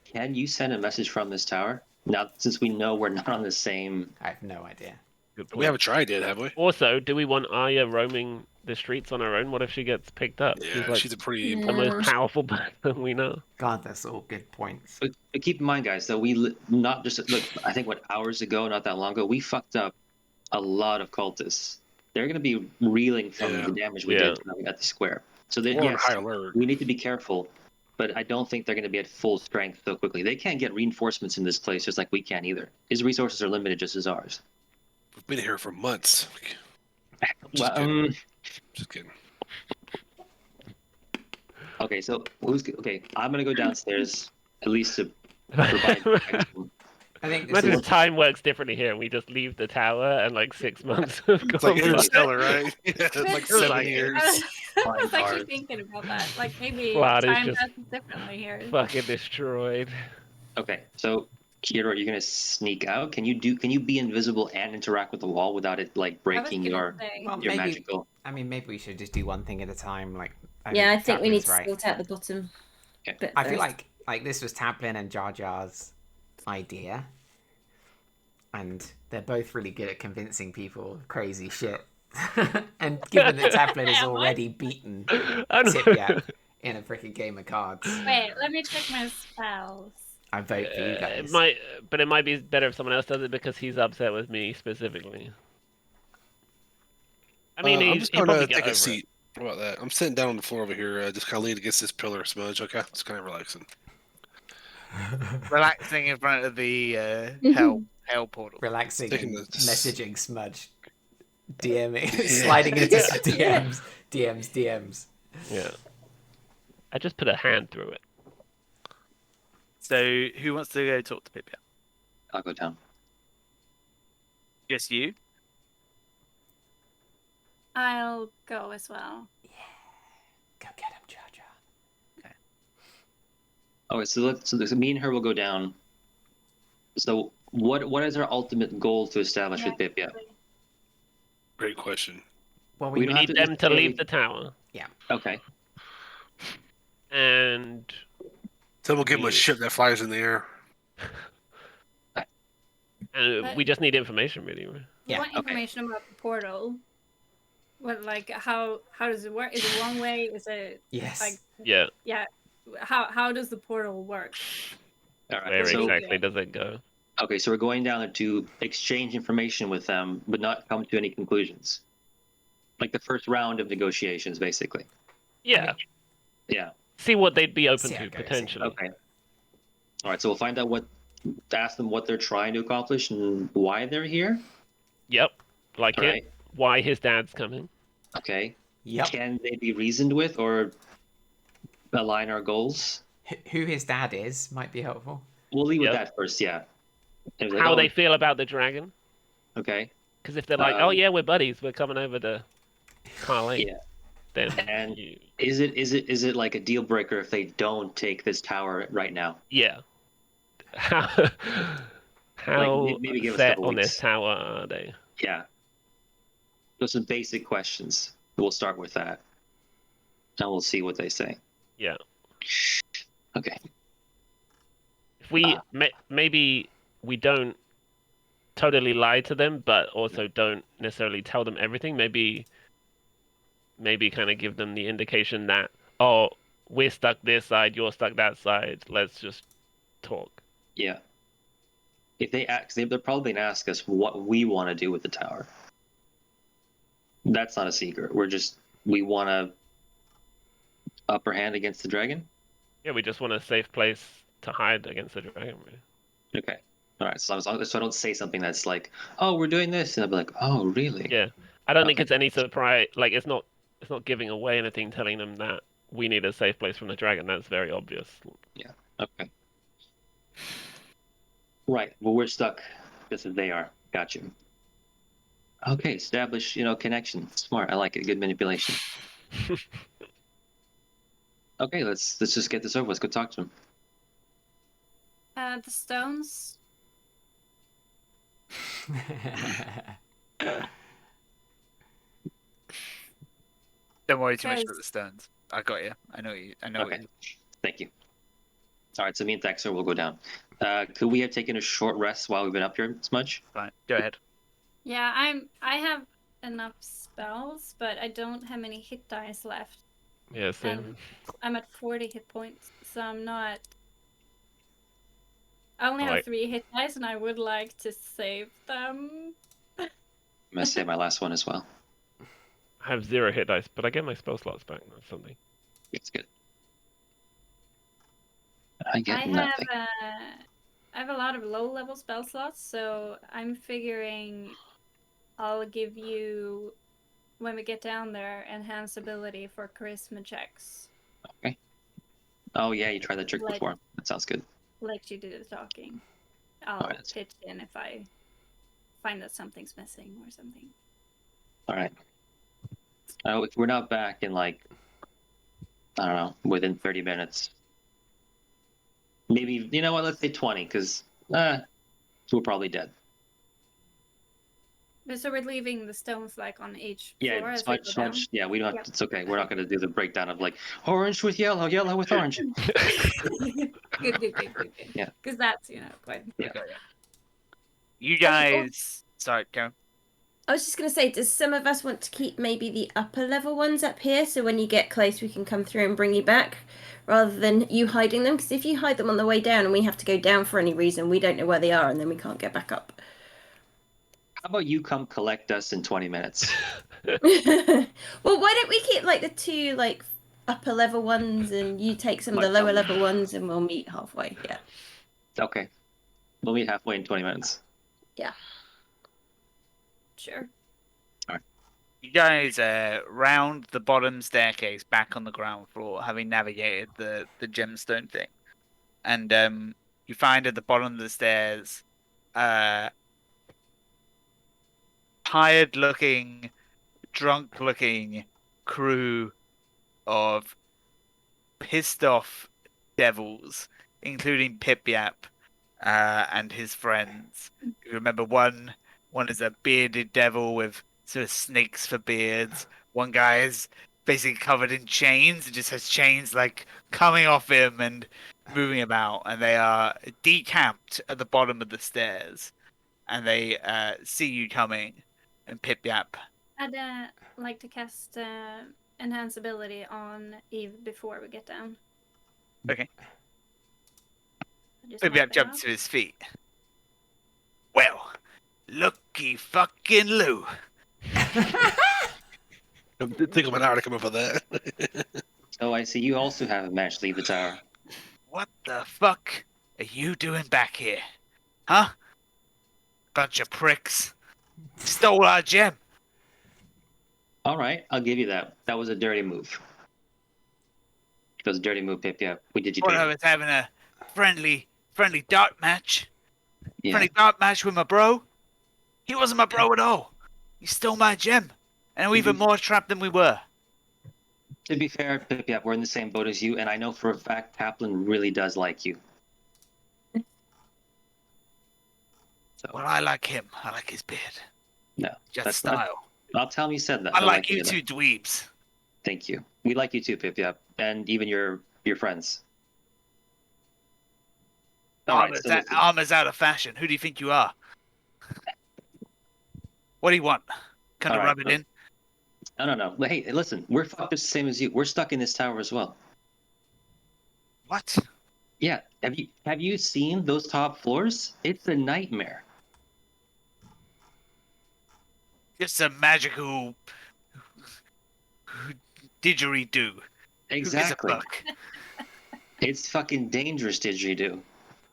[SPEAKER 4] Can you send a message from this tower? Now, since we know we're not on the same.
[SPEAKER 1] I have no idea.
[SPEAKER 6] Good
[SPEAKER 2] We
[SPEAKER 6] point.
[SPEAKER 2] haven't tried yet, have we?
[SPEAKER 6] Also, do we want Arya roaming the streets on her own? What if she gets picked up?
[SPEAKER 2] Yeah,
[SPEAKER 6] like
[SPEAKER 2] she's a pretty
[SPEAKER 7] Yeah.
[SPEAKER 6] the
[SPEAKER 2] important
[SPEAKER 6] most powerful person we know.
[SPEAKER 1] God, that's all good points.
[SPEAKER 4] But keep in mind, guys, that not just look. I think hours ago, not that long ago, we fucked up a lot of cultists. They're going to be reeling from
[SPEAKER 2] Yeah.
[SPEAKER 4] the damage we
[SPEAKER 6] Yeah.
[SPEAKER 4] did at the square. So they,
[SPEAKER 2] We're on
[SPEAKER 4] yes,
[SPEAKER 2] high alert.
[SPEAKER 4] we need to be careful. But I don't think they're going to be at full strength so quickly. They can't get reinforcements in this place just like we can either. His resources are limited just as ours.
[SPEAKER 2] We've been here for months. Just
[SPEAKER 4] Well,
[SPEAKER 2] kidding. Just kidding.
[SPEAKER 4] okay, so okay? I'm going to go downstairs at least to provide protection.
[SPEAKER 1] I think this
[SPEAKER 6] Imagine
[SPEAKER 1] is
[SPEAKER 6] if time works differently here, and we just leave the tower, and like 6 months have
[SPEAKER 2] It's
[SPEAKER 6] gone
[SPEAKER 2] like
[SPEAKER 6] by.
[SPEAKER 2] Interstellar, right? Yeah, it's like
[SPEAKER 6] Feels
[SPEAKER 2] 7
[SPEAKER 6] like it.
[SPEAKER 2] years.
[SPEAKER 5] I was actually
[SPEAKER 4] cards.
[SPEAKER 5] thinking about that. Like maybe
[SPEAKER 6] Vlad is
[SPEAKER 5] time
[SPEAKER 6] just
[SPEAKER 5] passes differently here.
[SPEAKER 6] fucking destroyed.
[SPEAKER 4] Okay, so Kira, you're gonna sneak out. Can you be invisible and interact with the wall without it like
[SPEAKER 5] I was
[SPEAKER 4] breaking
[SPEAKER 5] gonna
[SPEAKER 4] your
[SPEAKER 5] say.
[SPEAKER 1] well,
[SPEAKER 4] your
[SPEAKER 1] maybe.
[SPEAKER 4] magical?
[SPEAKER 1] I mean, maybe we should just do one thing at a time. Like,
[SPEAKER 7] Yeah, I think we need
[SPEAKER 1] Taplin's
[SPEAKER 7] to
[SPEAKER 1] right.
[SPEAKER 7] sort out the bottom.
[SPEAKER 4] Okay.
[SPEAKER 7] bit
[SPEAKER 1] I feel
[SPEAKER 7] first.
[SPEAKER 1] like this was Taplin and Jar Jar's idea, and they're both really good at convincing people of crazy shit. And given that Taplin has
[SPEAKER 5] Am I?
[SPEAKER 1] already beaten
[SPEAKER 6] I know.
[SPEAKER 1] Tip Yap in a freaking game of cards,
[SPEAKER 5] Wait, let me check my spells.
[SPEAKER 1] I vote for you
[SPEAKER 6] It
[SPEAKER 1] guys.
[SPEAKER 6] might, but it might be better if someone else does it because he's upset with me specifically. I mean,
[SPEAKER 2] I'm
[SPEAKER 6] he's,
[SPEAKER 2] just
[SPEAKER 6] he'll
[SPEAKER 2] going
[SPEAKER 6] probably
[SPEAKER 2] to
[SPEAKER 6] get
[SPEAKER 2] take
[SPEAKER 6] over
[SPEAKER 2] a seat. How about that? I'm sitting down on the floor over here, just kind of leaning against this pillar of smudge. Okay, it's kind of relaxing.
[SPEAKER 3] Relaxing in front of the hell portal.
[SPEAKER 1] Relaxing
[SPEAKER 2] Taking
[SPEAKER 1] and
[SPEAKER 2] the-
[SPEAKER 1] messaging Smudge, DMing, sliding into some DMs, DMs.
[SPEAKER 6] it. Yeah. I just put a hand through it.
[SPEAKER 3] So who wants to go talk to Pipia?
[SPEAKER 4] I'll go down.
[SPEAKER 3] Just you?
[SPEAKER 5] I'll go as well.
[SPEAKER 1] Go get him, Jar Jar.
[SPEAKER 4] Okay, so me and her will go down. So what is our ultimate goal to establish with Pipia?
[SPEAKER 2] Great question.
[SPEAKER 1] Well,
[SPEAKER 6] We
[SPEAKER 4] don't have
[SPEAKER 6] need
[SPEAKER 4] to
[SPEAKER 6] them to
[SPEAKER 4] necessarily-
[SPEAKER 6] leave the tower,
[SPEAKER 4] Okay.
[SPEAKER 6] and
[SPEAKER 2] Then we'll give him a
[SPEAKER 6] Yeah.
[SPEAKER 2] ship that flies in the air.
[SPEAKER 5] But-
[SPEAKER 6] we just need information, really. Right?
[SPEAKER 1] Yeah,
[SPEAKER 5] I want
[SPEAKER 4] okay.
[SPEAKER 5] information about the portal. What, like, how does it work? Is it one way? Is it
[SPEAKER 1] yes.
[SPEAKER 5] like,
[SPEAKER 6] Yeah.
[SPEAKER 5] yeah? How does the portal work?
[SPEAKER 4] All right.
[SPEAKER 6] Where
[SPEAKER 4] So
[SPEAKER 6] exactly does it go?
[SPEAKER 4] okay, so we're going down there to exchange information with them, but not come to any conclusions. Like the first round of negotiations, basically.
[SPEAKER 6] Yeah.
[SPEAKER 4] Yeah.
[SPEAKER 6] See what they'd be open
[SPEAKER 1] See how
[SPEAKER 6] to
[SPEAKER 1] it goes, yeah.
[SPEAKER 6] potentially.
[SPEAKER 4] Okay. All right. So we'll find out ask them what they're trying to accomplish and why they're here.
[SPEAKER 6] Yep. Like
[SPEAKER 4] All
[SPEAKER 6] it.
[SPEAKER 4] right.
[SPEAKER 6] Why his dad's coming.
[SPEAKER 4] Okay.
[SPEAKER 1] Yep.
[SPEAKER 4] Can they be reasoned with or align our goals?
[SPEAKER 1] Who his dad is might be helpful.
[SPEAKER 4] We'll leave with
[SPEAKER 6] Yep.
[SPEAKER 4] that first. Yeah. It was like,
[SPEAKER 6] How
[SPEAKER 4] oh,
[SPEAKER 6] they feel about the dragon.
[SPEAKER 4] Okay.
[SPEAKER 6] Because if they're like, oh
[SPEAKER 4] Um,
[SPEAKER 6] yeah, we're buddies, we're coming over to Carlane.
[SPEAKER 4] Yeah.
[SPEAKER 6] Then
[SPEAKER 4] And is it like a deal breaker if they don't take this tower right now?
[SPEAKER 6] yeah. How
[SPEAKER 4] maybe give us a
[SPEAKER 6] set
[SPEAKER 4] couple
[SPEAKER 6] on this
[SPEAKER 4] weeks.
[SPEAKER 6] tower are they?
[SPEAKER 4] Yeah. So some basic questions. We'll start with that. And we'll see what they say.
[SPEAKER 6] Yeah.
[SPEAKER 4] Okay.
[SPEAKER 6] If we maybe we don't totally lie to them, but also don't necessarily tell them everything. Maybe kind of give them the indication that, oh, we're stuck this side, you're stuck that side. Let's just talk.
[SPEAKER 4] Yeah. If they ask, they're probably gonna ask us what we want to do with the tower. That's not a secret. We want to upper hand against the dragon.
[SPEAKER 6] Yeah, we just want a safe place to hide against the dragon. Really.
[SPEAKER 4] Okay. All right. So I don't say something that's like, "Oh, we're doing this," and I'll be like, "Oh, really?"
[SPEAKER 6] Yeah, I don't think
[SPEAKER 4] Okay.
[SPEAKER 6] it's any surprise. Like it's not giving away anything, telling them that we need a safe place from the dragon. That's very obvious.
[SPEAKER 4] Okay. Right. Well, we're stuck just as they are. Got you. Okay. Establish, connection. Smart. I like it. Good manipulation. Okay. Let's just get this over. Let's go talk to him.
[SPEAKER 5] The stones.
[SPEAKER 3] Don't worry too much
[SPEAKER 5] Guys.
[SPEAKER 3] about the stones. I got you. I know you. I know
[SPEAKER 4] Okay.
[SPEAKER 3] what you.
[SPEAKER 4] Thank you. All right. So me and Thexter will go down. Could we have taken a short rest while we've been up here, Smudge?
[SPEAKER 3] Fine. Go ahead.
[SPEAKER 5] Yeah, I have enough spells, but I don't have any hit dice left.
[SPEAKER 6] Yeah, same.
[SPEAKER 5] I'm at 40 hit points, so I'm not. I only have
[SPEAKER 6] Alright.
[SPEAKER 5] 3 hit dice, and I would like to save them.
[SPEAKER 4] I'm gonna say my last one as well.
[SPEAKER 6] I have 0 hit dice, but I get my spell slots back. That's something.
[SPEAKER 4] It's good. I get
[SPEAKER 5] I
[SPEAKER 4] nothing.
[SPEAKER 5] have a lot of low level spell slots, so I'm figuring I'll give you, when we get down there, enhanced ability for charisma checks.
[SPEAKER 4] Oh yeah, you tried that trick
[SPEAKER 5] Like-
[SPEAKER 4] before. That sounds good.
[SPEAKER 5] Let you do the talking. I'll
[SPEAKER 4] Alright.
[SPEAKER 5] pitch in if I find that something's missing or something.
[SPEAKER 4] All right. If we're not back in like, I don't know, within 30 minutes, maybe, you know what? Let's say 20, because we're probably dead.
[SPEAKER 5] But so we're leaving the stones like on each
[SPEAKER 4] Yeah,
[SPEAKER 5] floor
[SPEAKER 4] it's
[SPEAKER 5] as we
[SPEAKER 4] much,
[SPEAKER 5] go down?
[SPEAKER 4] much. Yeah, we don't have.
[SPEAKER 5] Yep.
[SPEAKER 4] It's okay. We're not going to do the breakdown of like orange with yellow, yellow with orange.
[SPEAKER 5] Good.
[SPEAKER 4] Yeah.
[SPEAKER 5] Because that's, quite...
[SPEAKER 4] Yeah.
[SPEAKER 3] Okay. You guys, sorry, go.
[SPEAKER 7] I was just going to say, does some of us want to keep maybe the upper level ones up here so when you get close we can come through and bring you back rather than you hiding them? Because if you hide them on the way down and we have to go down for any reason, we don't know where they are and then we can't get back up.
[SPEAKER 4] How about you come collect us in 20 minutes?
[SPEAKER 7] Well, why don't we keep like the two like upper level ones and you take some of the lower level ones and we'll meet halfway. Yeah.
[SPEAKER 4] Okay. We'll meet halfway in 20 minutes.
[SPEAKER 5] Sure.
[SPEAKER 3] You guys round the bottom staircase back on the ground floor, having navigated the gemstone thing, and you find at the bottom of the stairs, tired-looking, drunk-looking crew of pissed-off devils, including Pip-Yap and his friends. You remember one is a bearded devil with sort of snakes for beards. One guy is basically covered in chains and just has chains like coming off him and moving about. And they are decamped at the bottom of the stairs. And they see you coming. And Pip-Yap.
[SPEAKER 5] I'd like to cast Enhance Ability on Eve before we get down.
[SPEAKER 3] Okay.
[SPEAKER 5] Just
[SPEAKER 3] Pip-Yap
[SPEAKER 5] mark that
[SPEAKER 3] jumps
[SPEAKER 5] off.
[SPEAKER 3] to his feet. Well, looky fucking Lou.
[SPEAKER 2] It took him an hour to come up with that.
[SPEAKER 4] So I see you also haven't managed to leave the tower.
[SPEAKER 3] What the fuck are you doing back here? Huh? Bunch of pricks. Stole our gem.
[SPEAKER 4] All right, I'll give you that. That was a dirty move. It was a dirty move, Pip. Yeah, we did you
[SPEAKER 3] Thought I
[SPEAKER 4] dirty.
[SPEAKER 3] was having a friendly dart match.
[SPEAKER 4] Yeah.
[SPEAKER 3] Friendly dart match with my bro. He wasn't my bro at all. He stole my gem. And we're even more trapped than we were.
[SPEAKER 4] To be fair, Pip, yeah, we're in the same boat as you, and I know for a fact Kaplan really does like you. So,
[SPEAKER 3] Well, I like him. I like his beard.
[SPEAKER 4] no,
[SPEAKER 3] Just
[SPEAKER 4] that's
[SPEAKER 3] style.
[SPEAKER 4] not. I'll tell him you said that.
[SPEAKER 3] I
[SPEAKER 4] I'll
[SPEAKER 3] like you
[SPEAKER 4] that.
[SPEAKER 3] two dweebs.
[SPEAKER 4] Thank you. We like you too, Pip. Yeah, and even your friends. All right, so listen.
[SPEAKER 3] Armor's out of fashion. Who do you think you are? What do you want? Come
[SPEAKER 4] All
[SPEAKER 3] to
[SPEAKER 4] right,
[SPEAKER 3] rub it in?
[SPEAKER 4] No. Hey, listen, we're fucked the same as you. We're stuck in this tower as well.
[SPEAKER 3] What?
[SPEAKER 4] Yeah, have you seen those top floors? It's a nightmare.
[SPEAKER 3] Just a magical didgeridoo.
[SPEAKER 4] Exactly.
[SPEAKER 3] Who gives a fuck?
[SPEAKER 4] It's fucking dangerous didgeridoo.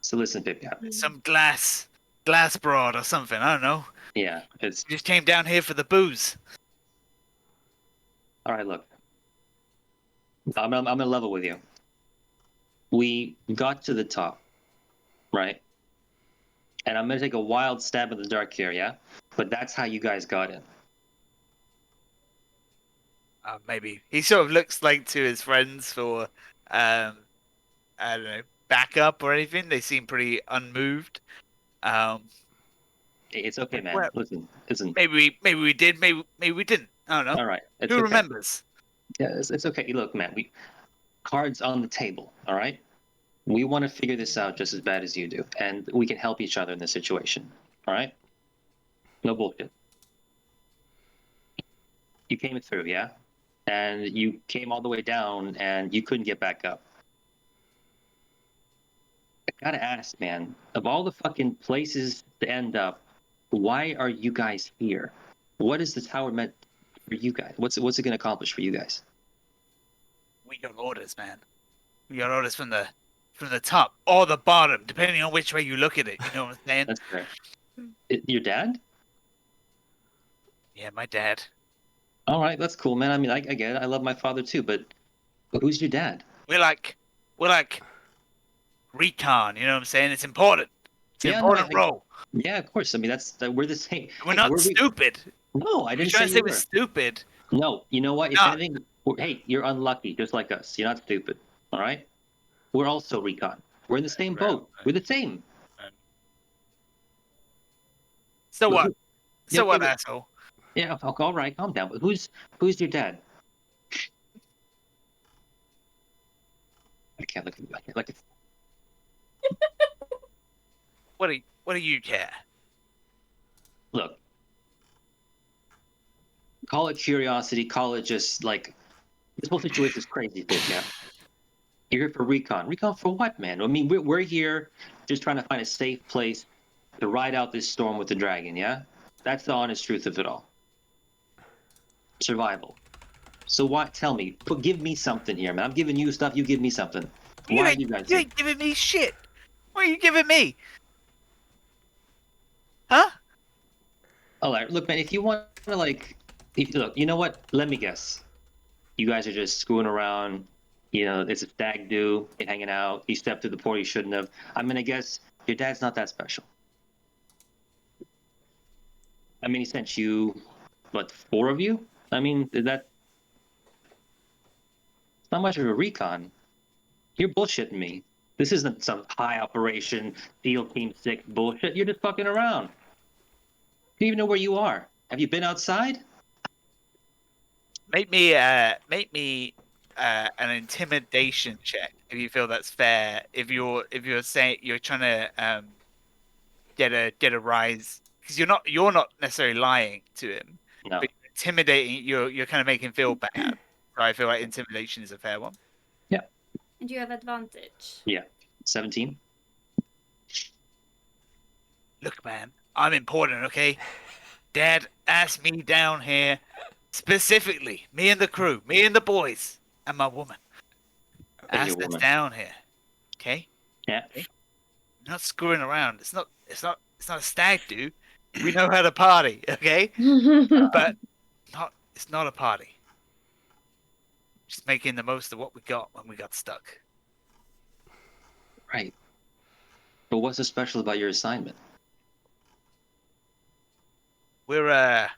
[SPEAKER 4] So listen, Pip. Yeah,
[SPEAKER 3] Some glass broad or something. I don't know.
[SPEAKER 4] yeah, it's
[SPEAKER 3] Just came down here for the booze.
[SPEAKER 4] all right. Look, I'm gonna level with you. We got to the top, right? And I'm gonna take a wild stab in the dark here, yeah. But that's how you guys got in.
[SPEAKER 3] Maybe he sort of looks like to his friends for I don't know, backup or anything. They seem pretty unmoved.
[SPEAKER 4] It's okay, man.
[SPEAKER 3] Well,
[SPEAKER 4] listen.
[SPEAKER 3] Maybe we did. Maybe we didn't. I don't know.
[SPEAKER 4] All right. It's
[SPEAKER 3] Who
[SPEAKER 4] okay.
[SPEAKER 3] remembers?
[SPEAKER 4] Yeah, it's okay. Look, man. Cards on the table. All right. We want to figure this out just as bad as you do, and we can help each other in this situation. All right. No bullshit. You came through, yeah, and you came all the way down, and you couldn't get back up. I gotta ask, man. Of all the fucking places to end up, why are you guys here? What is the tower meant for you guys? What's it gonna accomplish for you guys?
[SPEAKER 3] We got orders, man. We got orders from the top or the bottom, depending on which way you look at it. You know what I'm saying?
[SPEAKER 4] That's fair. Your dad?
[SPEAKER 3] Yeah, my dad.
[SPEAKER 4] All right, that's cool, man. I mean, I get it. I love my father too, but who's your dad?
[SPEAKER 3] We're like recon. You know what I'm saying? It's important. It's an
[SPEAKER 4] Yeah,
[SPEAKER 3] important role.
[SPEAKER 4] Yeah, of course. I mean, we're the same.
[SPEAKER 3] We're
[SPEAKER 4] Hey,
[SPEAKER 3] not stupid.
[SPEAKER 4] No, I
[SPEAKER 3] You're
[SPEAKER 4] didn't
[SPEAKER 3] trying
[SPEAKER 4] say
[SPEAKER 3] to say
[SPEAKER 4] you
[SPEAKER 3] we're
[SPEAKER 4] were.
[SPEAKER 3] stupid.
[SPEAKER 4] No, you know what?
[SPEAKER 3] We're
[SPEAKER 4] If
[SPEAKER 3] not.
[SPEAKER 4] anything, hey, you're unlucky, just like us. You're not stupid. All right? We're also recon. We're in the same boat. We're the same.
[SPEAKER 3] So
[SPEAKER 4] But
[SPEAKER 3] what?
[SPEAKER 4] who-
[SPEAKER 3] So
[SPEAKER 4] okay,
[SPEAKER 3] what,
[SPEAKER 4] but-
[SPEAKER 3] asshole?
[SPEAKER 4] Yeah, all right, calm down. But who's your dad? I can't look at you. I can't look at.
[SPEAKER 3] What do you care?
[SPEAKER 4] Look. Call it curiosity. Call it just like this whole situation is crazy, dude. Yeah. You're here for recon. Recon for what, man? I mean, we're here just trying to find a safe place to ride out this storm with the dragon. Yeah, that's the honest truth of it all. Survival. So what? Tell me. Give me something here, man. I'm giving you stuff. You give me something. Why are you guys
[SPEAKER 3] You
[SPEAKER 4] here?
[SPEAKER 3] ain't giving me shit. What are you giving me? Huh?
[SPEAKER 4] All right, look, man. If you want to look, you know what? Let me guess. You guys are just screwing around. You know, it's a stag do. You're hanging out. You stepped through the portal you shouldn't have. I'm gonna guess your dad's not that special. I mean, he sent you, what, 4 of you? I mean, it's not much of a recon. You're bullshitting me. This isn't some high operation SEAL Team 6 bullshit. You're just fucking around. You don't even know where you are. Have you been outside?
[SPEAKER 3] Make me an intimidation check if you feel that's fair. If you're saying you're trying to get a rise, because you're not necessarily lying to him,
[SPEAKER 4] No.
[SPEAKER 3] but you're intimidating. You're kind of making him feel bad. So I feel like intimidation is a fair one.
[SPEAKER 5] And you have advantage.
[SPEAKER 4] Yeah. 17?
[SPEAKER 3] Look, man, I'm important, okay? Dad asked me down here specifically, me and the crew, me and the boys, and my woman.
[SPEAKER 4] And your
[SPEAKER 3] Asked us
[SPEAKER 4] woman.
[SPEAKER 3] down here, okay?
[SPEAKER 4] Yeah.
[SPEAKER 3] We're not screwing around. It's not a stag do. We know how to party, okay? But it's not a party. Just making the most of what we got when we got stuck.
[SPEAKER 4] Right. But what's so special about your assignment?
[SPEAKER 3] We're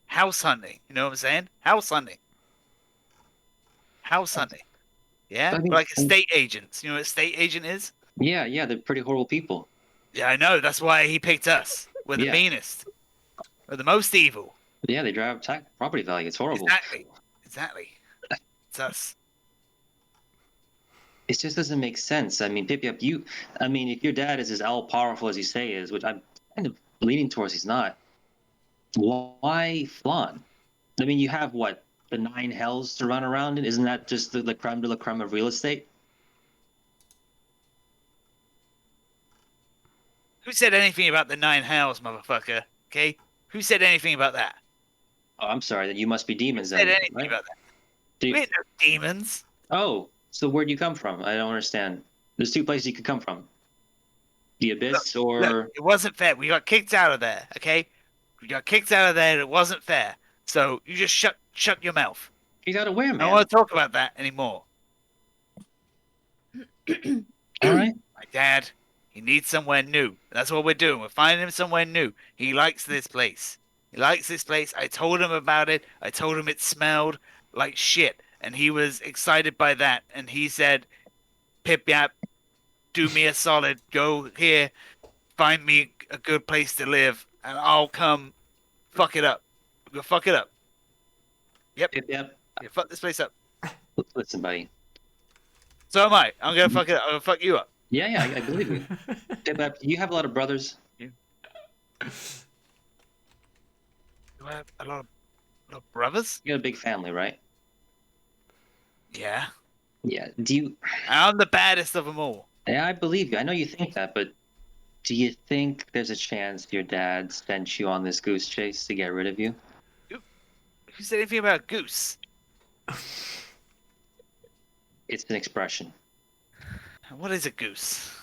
[SPEAKER 3] house hunting. You know what I'm saying? House hunting. House hunting. Yeah,
[SPEAKER 4] I mean-
[SPEAKER 3] we're like estate agents. You know what estate agent is?
[SPEAKER 4] Yeah, they're pretty horrible people.
[SPEAKER 3] Yeah, I know. That's why he picked us. We're the
[SPEAKER 4] Yeah.
[SPEAKER 3] meanest. We're the most evil.
[SPEAKER 4] Yeah, they drive up property value. It's horrible.
[SPEAKER 3] Exactly. It's us.
[SPEAKER 4] It just doesn't make sense. I mean, if your dad is as all powerful as you say he is, which I'm kind of leaning towards he's not, why Flan? I mean, you have what, the 9 hells to run around in? Isn't that just the creme de la creme of real estate?
[SPEAKER 3] Who said anything about the 9 hells, motherfucker? Okay? Who said anything about that?
[SPEAKER 4] Oh, I'm sorry. Then you must be demons
[SPEAKER 3] Who said
[SPEAKER 4] then,
[SPEAKER 3] anything
[SPEAKER 4] right?
[SPEAKER 3] about that?
[SPEAKER 4] Do-
[SPEAKER 3] We ain't no demons.
[SPEAKER 4] Oh, so where'd you come from? I don't understand. There's 2 places you could come from. The Abyss or...
[SPEAKER 3] Look, it wasn't fair. We got kicked out of there, okay? We got kicked out of there. It wasn't fair. So you just shut your mouth.
[SPEAKER 4] You gotta wear,
[SPEAKER 3] I
[SPEAKER 4] man.
[SPEAKER 3] don't want to talk about that anymore.
[SPEAKER 4] All right.
[SPEAKER 3] My dad, he needs somewhere new. That's what we're doing. We're finding him somewhere new. He likes this place. He likes this place. I told him about it. I told him it smelled like shit. And he was excited by that. And he said, Pip Yap, do me a solid. Go here. Find me a good place to live. And I'll come fuck it up. We'll fuck it up. Yep.
[SPEAKER 4] Yep.
[SPEAKER 3] Yeah, fuck this place up.
[SPEAKER 4] Listen, buddy.
[SPEAKER 3] So am I. I'm going to fuck it up. I'm going to fuck you up.
[SPEAKER 4] Yeah, I believe you. Pip, you have a lot of brothers.
[SPEAKER 3] Do I have a lot of brothers?
[SPEAKER 4] You got a big family, right?
[SPEAKER 3] Yeah.
[SPEAKER 4] Yeah. Do you...
[SPEAKER 3] I'm the baddest of them all.
[SPEAKER 4] Yeah, I believe you. I know you think that, but do you think there's a chance your dad sent you on this goose chase to get rid of you?
[SPEAKER 3] Who said anything about a goose?
[SPEAKER 4] It's an expression.
[SPEAKER 3] What is a goose?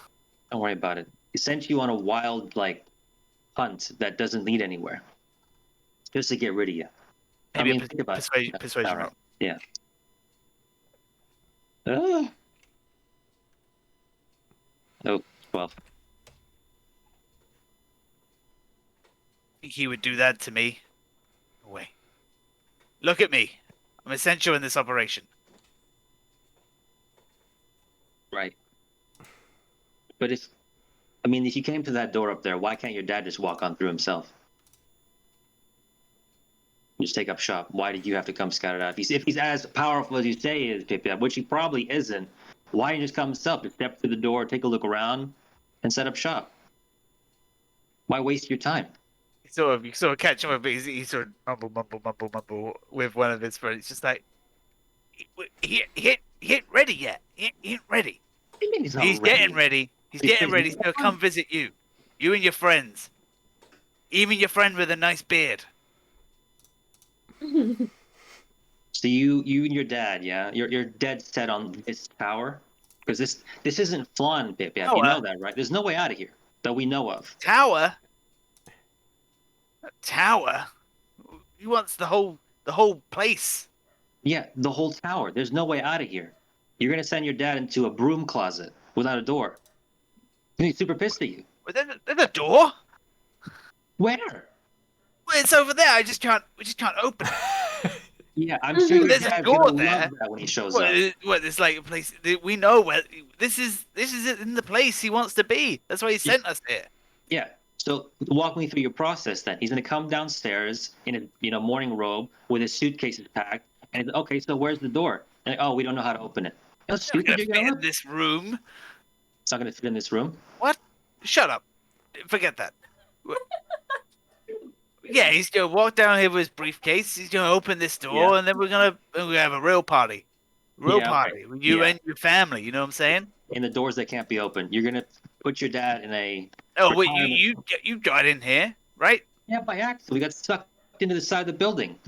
[SPEAKER 4] Don't worry about it. He sent you on a wild, hunt that doesn't lead anywhere. Just to get rid of you.
[SPEAKER 3] Maybe
[SPEAKER 4] think about it.
[SPEAKER 3] persuasion
[SPEAKER 4] All right.
[SPEAKER 3] roll.
[SPEAKER 4] Yeah. Oh, 12.
[SPEAKER 3] think he would do that to me. No way. Look at me. I'm essential in this operation.
[SPEAKER 4] Right. But if he came to that door up there, why can't your dad just walk on through himself? Just take up shop. Why did you have to come scout it out? If he's as powerful as you say he is, Pip-Yap, which he probably isn't, why didn't you just come himself? Just step through the door, take a look around, and set up shop. Why waste your time?
[SPEAKER 3] You sort of catch him a bit. He sort of mumble with one of his friends. It's just like, he ain't ready yet. He ain't ready.
[SPEAKER 4] What do you mean he's not
[SPEAKER 3] He's
[SPEAKER 4] ready?
[SPEAKER 3] getting ready. He's
[SPEAKER 4] He
[SPEAKER 3] getting
[SPEAKER 4] says
[SPEAKER 3] ready.
[SPEAKER 4] he's
[SPEAKER 3] He's gonna come visit you. You and your friends. Even your friend with a nice beard.
[SPEAKER 4] So you and your dad, yeah, you're dead set on this tower, because this isn't Flan, Pip-Yap. You know that, right? There's no way out of here that we know of.
[SPEAKER 3] Tower? A tower? He wants the whole place.
[SPEAKER 4] Yeah, the whole tower. There's no way out of here. You're gonna send your dad into a broom closet without a door. He's super pissed at you.
[SPEAKER 3] But there's a door?
[SPEAKER 4] Where?
[SPEAKER 3] Well, it's over there. We just can't open it.
[SPEAKER 4] Yeah, I'm sure your
[SPEAKER 3] There's a
[SPEAKER 4] dad's
[SPEAKER 3] door
[SPEAKER 4] gonna
[SPEAKER 3] there.
[SPEAKER 4] love that when he shows
[SPEAKER 3] What,
[SPEAKER 4] up.
[SPEAKER 3] it's like a place we know where this is in the place he wants to be. That's why he sent us here.
[SPEAKER 4] Yeah. So walk me through your process then. He's gonna come downstairs in a morning robe with his suitcases packed, and okay, so where's the door? And oh, we don't know how to open it. How
[SPEAKER 3] It's not
[SPEAKER 4] stupid
[SPEAKER 3] gonna
[SPEAKER 4] you're
[SPEAKER 3] fit
[SPEAKER 4] gonna
[SPEAKER 3] in
[SPEAKER 4] look.
[SPEAKER 3] this room.
[SPEAKER 4] It's not gonna fit in this room.
[SPEAKER 3] What? Shut up. Forget that. Yeah, he's gonna walk down here with his briefcase. He's gonna open this door,
[SPEAKER 4] Yeah.
[SPEAKER 3] and then we're gonna have a real party. Real
[SPEAKER 4] Yeah,
[SPEAKER 3] party
[SPEAKER 4] okay.
[SPEAKER 3] with you
[SPEAKER 4] Yeah.
[SPEAKER 3] and your family. You know what I'm saying?
[SPEAKER 4] In the doors that can't be opened. You're gonna put your dad in a
[SPEAKER 3] Oh wait,
[SPEAKER 4] retirement-
[SPEAKER 3] you got in here, right?
[SPEAKER 4] Yeah, by accident. We got sucked into the side of the building.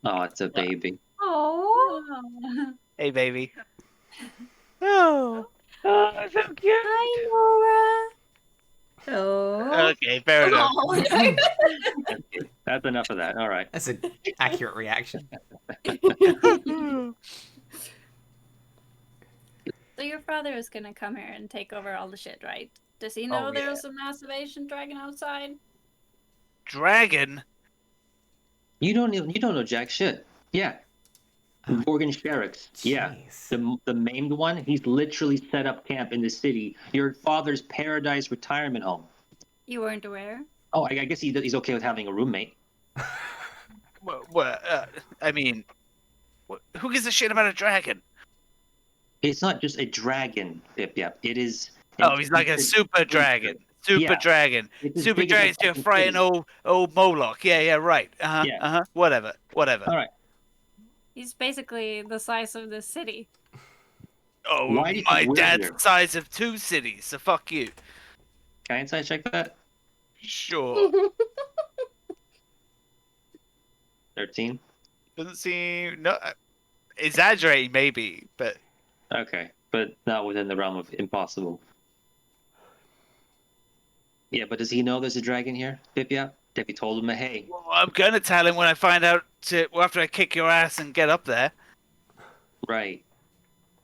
[SPEAKER 4] Oh, it's a baby.
[SPEAKER 5] Oh,
[SPEAKER 3] Hey, baby. Oh,
[SPEAKER 6] so cute.
[SPEAKER 5] hi, Nora.
[SPEAKER 7] Oh.
[SPEAKER 3] okay, fair enough.
[SPEAKER 7] Oh, no.
[SPEAKER 4] That's enough of that. All right.
[SPEAKER 1] That's an accurate reaction.
[SPEAKER 5] So your father is gonna come here and take over all the shit, right? Does he know
[SPEAKER 3] Oh,
[SPEAKER 5] there's a massive Asian dragon outside?
[SPEAKER 3] Dragon.
[SPEAKER 4] You don't know jack shit. Yeah. Morgan Sherricks. Yeah.
[SPEAKER 1] Jeez.
[SPEAKER 4] The maimed one, he's literally set up camp in the city. Your father's paradise retirement home.
[SPEAKER 5] You weren't aware?
[SPEAKER 4] Oh, I guess he's okay with having a roommate.
[SPEAKER 3] I mean, who gives a shit about a dragon?
[SPEAKER 4] It's not just a dragon, Pip-Yap. It is.
[SPEAKER 3] Oh, he's like a super dragon. Super
[SPEAKER 4] Yeah.
[SPEAKER 3] dragon.
[SPEAKER 4] It's as
[SPEAKER 3] Super
[SPEAKER 4] big as a
[SPEAKER 3] dragon's gonna
[SPEAKER 4] fucking
[SPEAKER 3] frighten
[SPEAKER 4] city.
[SPEAKER 3] old Moloch. Yeah, right.
[SPEAKER 4] Yeah.
[SPEAKER 3] Whatever.
[SPEAKER 4] All right.
[SPEAKER 5] He's basically the size of this city.
[SPEAKER 3] Oh,
[SPEAKER 4] Why do you
[SPEAKER 3] my
[SPEAKER 4] think we're
[SPEAKER 3] dad's
[SPEAKER 4] here?
[SPEAKER 3] the size of 2 cities, so fuck you.
[SPEAKER 4] Can I inside check that?
[SPEAKER 3] Sure.
[SPEAKER 4] 13.
[SPEAKER 3] Doesn't seem exaggerating, maybe, but
[SPEAKER 4] Okay, but not within the realm of impossible. Yeah, but does he know there's a dragon here, Pip-Yap? Have you told him, hey?
[SPEAKER 3] well, I'm gonna tell him when I find out. After I kick your ass and get up there.
[SPEAKER 4] Right.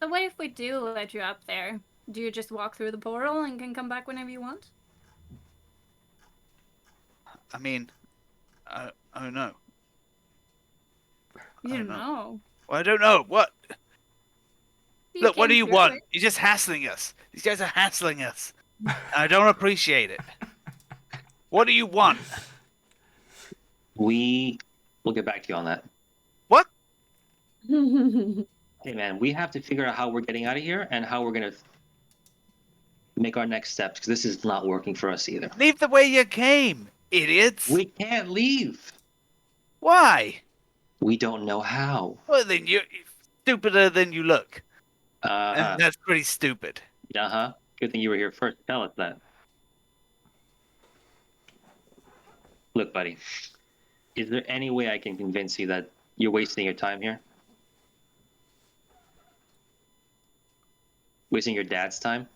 [SPEAKER 5] So what if we do let you up there? Do you just walk through the portal and can come back whenever you want?
[SPEAKER 3] I mean, I don't know.
[SPEAKER 5] You
[SPEAKER 3] I
[SPEAKER 5] don't
[SPEAKER 3] don't
[SPEAKER 5] know.
[SPEAKER 3] Well, I don't know. What?
[SPEAKER 5] You
[SPEAKER 3] Look, what
[SPEAKER 5] came
[SPEAKER 3] do you
[SPEAKER 5] through
[SPEAKER 3] want?
[SPEAKER 5] it.
[SPEAKER 3] You're just hassling us. These guys are hassling us. I don't appreciate it. What do you want?
[SPEAKER 4] We'll get back to you on that.
[SPEAKER 3] What?
[SPEAKER 4] Hey, man, we have to figure out how we're getting out of here and how we're going to make our next steps, because this is not working for us either.
[SPEAKER 3] Leave the way you came, idiots.
[SPEAKER 4] We can't leave.
[SPEAKER 3] Why?
[SPEAKER 4] We don't know how.
[SPEAKER 3] Well, then you're stupider than you look.
[SPEAKER 4] Uh-huh.
[SPEAKER 3] And that's pretty stupid.
[SPEAKER 4] Uh-huh. Good thing you were here first. Tell us that. Look, buddy, is there any way I can convince you that you're wasting your time here? Wasting your dad's time?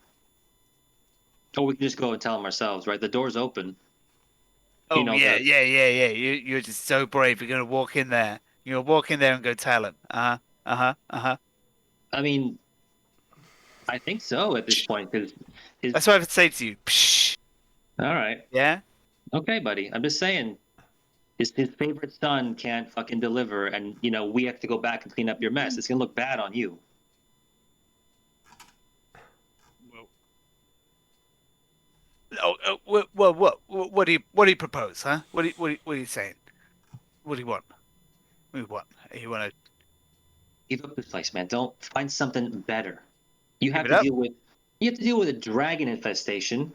[SPEAKER 4] Or we can just go and tell him ourselves, right? The door's open.
[SPEAKER 3] Oh,
[SPEAKER 4] You know
[SPEAKER 3] yeah,
[SPEAKER 4] that-
[SPEAKER 3] yeah. You're just so brave. You're going to walk in there. You're going to walk in there and go tell him.
[SPEAKER 4] I mean, I think so at this point, because
[SPEAKER 3] That's what I would say to you. Psh.
[SPEAKER 4] all right.
[SPEAKER 3] Yeah?
[SPEAKER 4] Okay, buddy. I'm just saying. His favorite son can't fucking deliver, and we have to go back and clean up your mess. It's gonna look bad on you.
[SPEAKER 3] What do you propose, huh? What are you saying? What do you want? What do you want? You want to
[SPEAKER 4] Give up this place, man. Don't find something better. You
[SPEAKER 3] give
[SPEAKER 4] have
[SPEAKER 3] it
[SPEAKER 4] to
[SPEAKER 3] up?
[SPEAKER 4] deal with. You have to deal with a dragon infestation.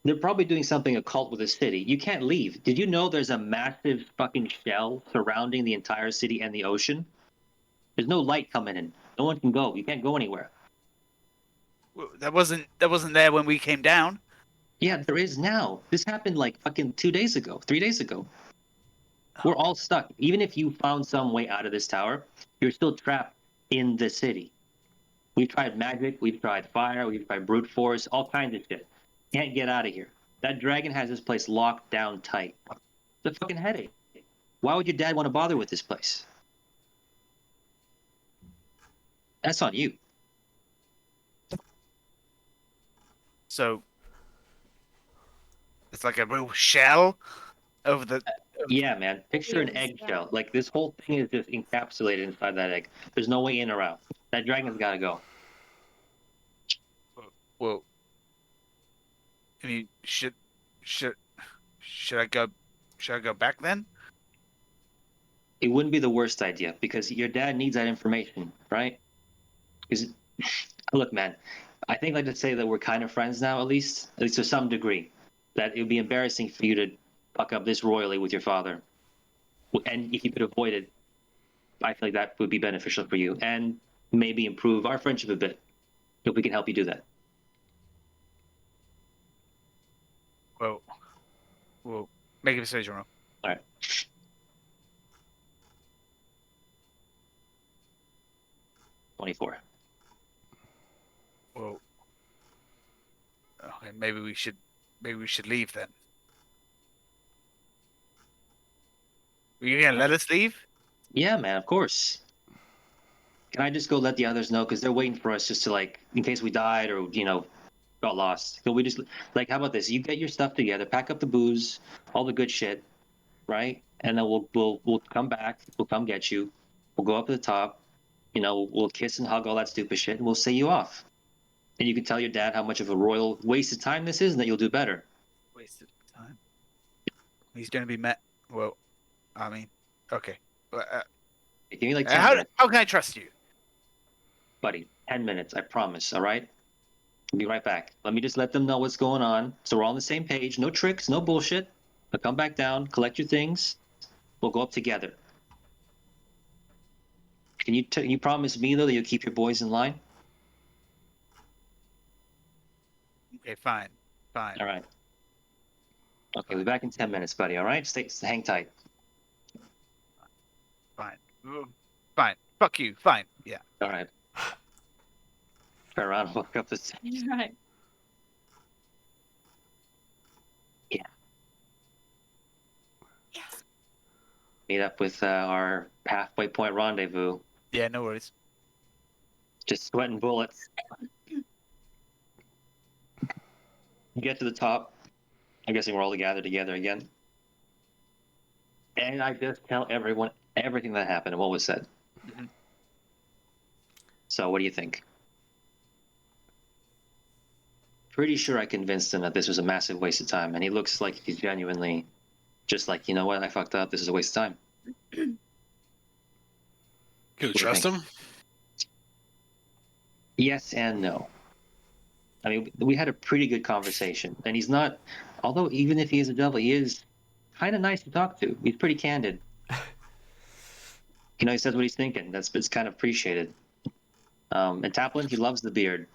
[SPEAKER 4] They're probably doing something occult with the city. You can't leave. Did you know there's a massive fucking shell surrounding the entire city and the ocean? There's no light coming in. No one can go. You can't go anywhere.
[SPEAKER 3] That wasn't there when we came down.
[SPEAKER 4] Yeah, there is now. This happened like fucking 2 days ago, 3 days ago. We're all stuck. Even if you found some way out of this tower, you're still trapped in the city. We've tried magic, we've tried fire, we've tried brute force, all kinds of shit. Can't get out of here. That dragon has this place locked down tight. It's a fucking headache. Why would your dad want to bother with this place? That's on you.
[SPEAKER 3] So it's like a real shell over the.
[SPEAKER 4] Yeah, man. Picture an
[SPEAKER 5] Yes,
[SPEAKER 4] eggshell. Like this whole thing is just encapsulated inside that egg. There's no way in or out. That dragon's got to go.
[SPEAKER 3] Well, I mean, should I go? Should I go back then?
[SPEAKER 4] It wouldn't be the worst idea because your dad needs that information, right? Because look, man, I think like to say that we're kind of friends now, at least to some degree. That it would be embarrassing for you to fuck up this royally with your father, and if you could avoid it, I feel like that would be beneficial for you and maybe improve our friendship a bit if we can help you do that.
[SPEAKER 3] Well, make a decision, Ron.
[SPEAKER 4] All right. 24.
[SPEAKER 3] Well, okay, maybe we should leave then. Are you gonna let us leave?
[SPEAKER 4] Yeah, man, of course. Can I just go let the others know because they're waiting for us just to like in case we died or got lost. Can we just like how about this? You get your stuff together, pack up the booze, all the good shit, right? And then we'll come back. We'll come get you. We'll go up to the top. We'll kiss and hug all that stupid shit, and we'll say you off. And you can tell your dad how much of a royal waste of time this is, and that you'll do better.
[SPEAKER 3] Wasted time. He's gonna be met. Well, I mean, okay. But,
[SPEAKER 4] Give me like 10 minutes,
[SPEAKER 3] how can I trust you?
[SPEAKER 4] buddy. 10 minutes, I promise. All right. I'll be right back. Let me just let them know what's going on, so we're all on the same page. No tricks, no bullshit. I'll come back down, collect your things. We'll go up together. Can you promise me though that you'll keep your boys in line?
[SPEAKER 3] Okay, fine.
[SPEAKER 4] All right. Okay, we'll be back in 10 minutes, buddy. All right, hang tight.
[SPEAKER 3] Fine. Fuck you. Fine. Yeah.
[SPEAKER 4] All right. Turn around, walk up the stairs.
[SPEAKER 5] Right.
[SPEAKER 4] Meet up with our halfway point rendezvous.
[SPEAKER 3] Yeah. No worries.
[SPEAKER 4] Just sweating bullets. You get to the top. I'm guessing we're all gathered together again. And I just tell everyone everything that happened and what was said.
[SPEAKER 3] Mhm.
[SPEAKER 4] So, what do you think? Pretty sure I convinced him that this was a massive waste of time, and he looks like he's genuinely just like, you know what, I fucked up. This is a waste of time.
[SPEAKER 2] Can you
[SPEAKER 4] What do you
[SPEAKER 2] trust
[SPEAKER 4] think?
[SPEAKER 2] him?
[SPEAKER 4] Yes and no. I mean, we had a pretty good conversation, and he's not. Although even if he is a devil, he is kind of nice to talk to. He's pretty candid. He says what he's thinking. It's kind of appreciated. And Taplin, he loves the beard.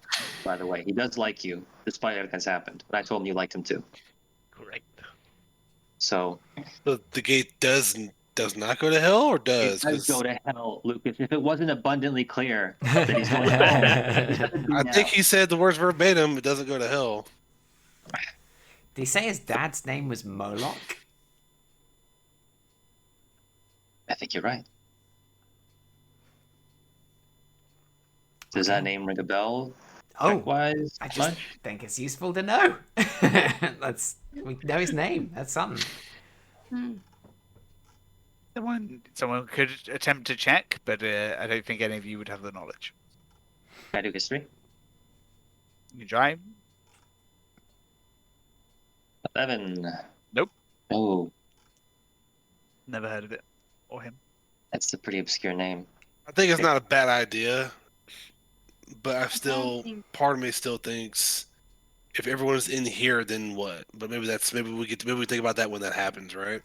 [SPEAKER 4] By the way, he does like you, despite everything that's happened. But I told him you liked him too.
[SPEAKER 6] Correct.
[SPEAKER 4] So
[SPEAKER 2] But the gate does not go to hell, or
[SPEAKER 4] it
[SPEAKER 2] does?
[SPEAKER 4] does
[SPEAKER 2] 'Cause
[SPEAKER 4] go to hell, Lucas. If it wasn't abundantly clear that he's going to hell, it should be
[SPEAKER 2] I
[SPEAKER 4] now.
[SPEAKER 2] think he said the words verbatim. It doesn't go to hell.
[SPEAKER 1] Did he say his dad's name was Moloch?
[SPEAKER 4] I think you're right. Does that name ring a bell?
[SPEAKER 1] Oh,
[SPEAKER 4] Wise,
[SPEAKER 1] I just
[SPEAKER 4] much?
[SPEAKER 1] think it's useful to know. We know his name. That's something.
[SPEAKER 5] Hmm.
[SPEAKER 3] Someone could attempt to check, but I don't think any of you would have the knowledge.
[SPEAKER 4] Can I do history?
[SPEAKER 3] You try?
[SPEAKER 4] 11.
[SPEAKER 3] Nope.
[SPEAKER 4] Oh,
[SPEAKER 3] Never heard of it or him.
[SPEAKER 4] that's a pretty obscure name.
[SPEAKER 2] I think it's not a bad idea, but I still,
[SPEAKER 5] think-
[SPEAKER 2] part of me still thinks if everyone's in here, then what? But maybe we think about that when that happens, right?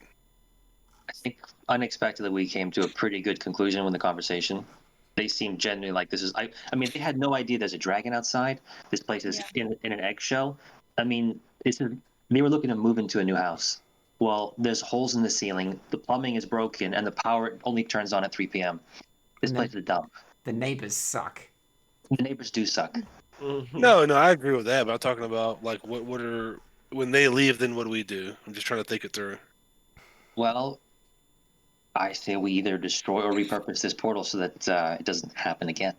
[SPEAKER 4] I think unexpectedly we came to a pretty good conclusion with the conversation. They seemed genuinely like this is. I mean, they had no idea there's a dragon outside. This place is in an eggshell. I mean, they were looking to move into a new house. Well, there's holes in the ceiling. The plumbing is broken, and the power only turns on at 3 p.m. This
[SPEAKER 1] And
[SPEAKER 4] place is dumb.
[SPEAKER 1] The neighbors suck.
[SPEAKER 4] The neighbors do suck.
[SPEAKER 6] Mhm.
[SPEAKER 2] No, I agree with that. But I'm talking about like what are when they leave, then what do we do? I'm just trying to think it through.
[SPEAKER 4] Well, I say we either destroy or repurpose this portal so that it doesn't happen again.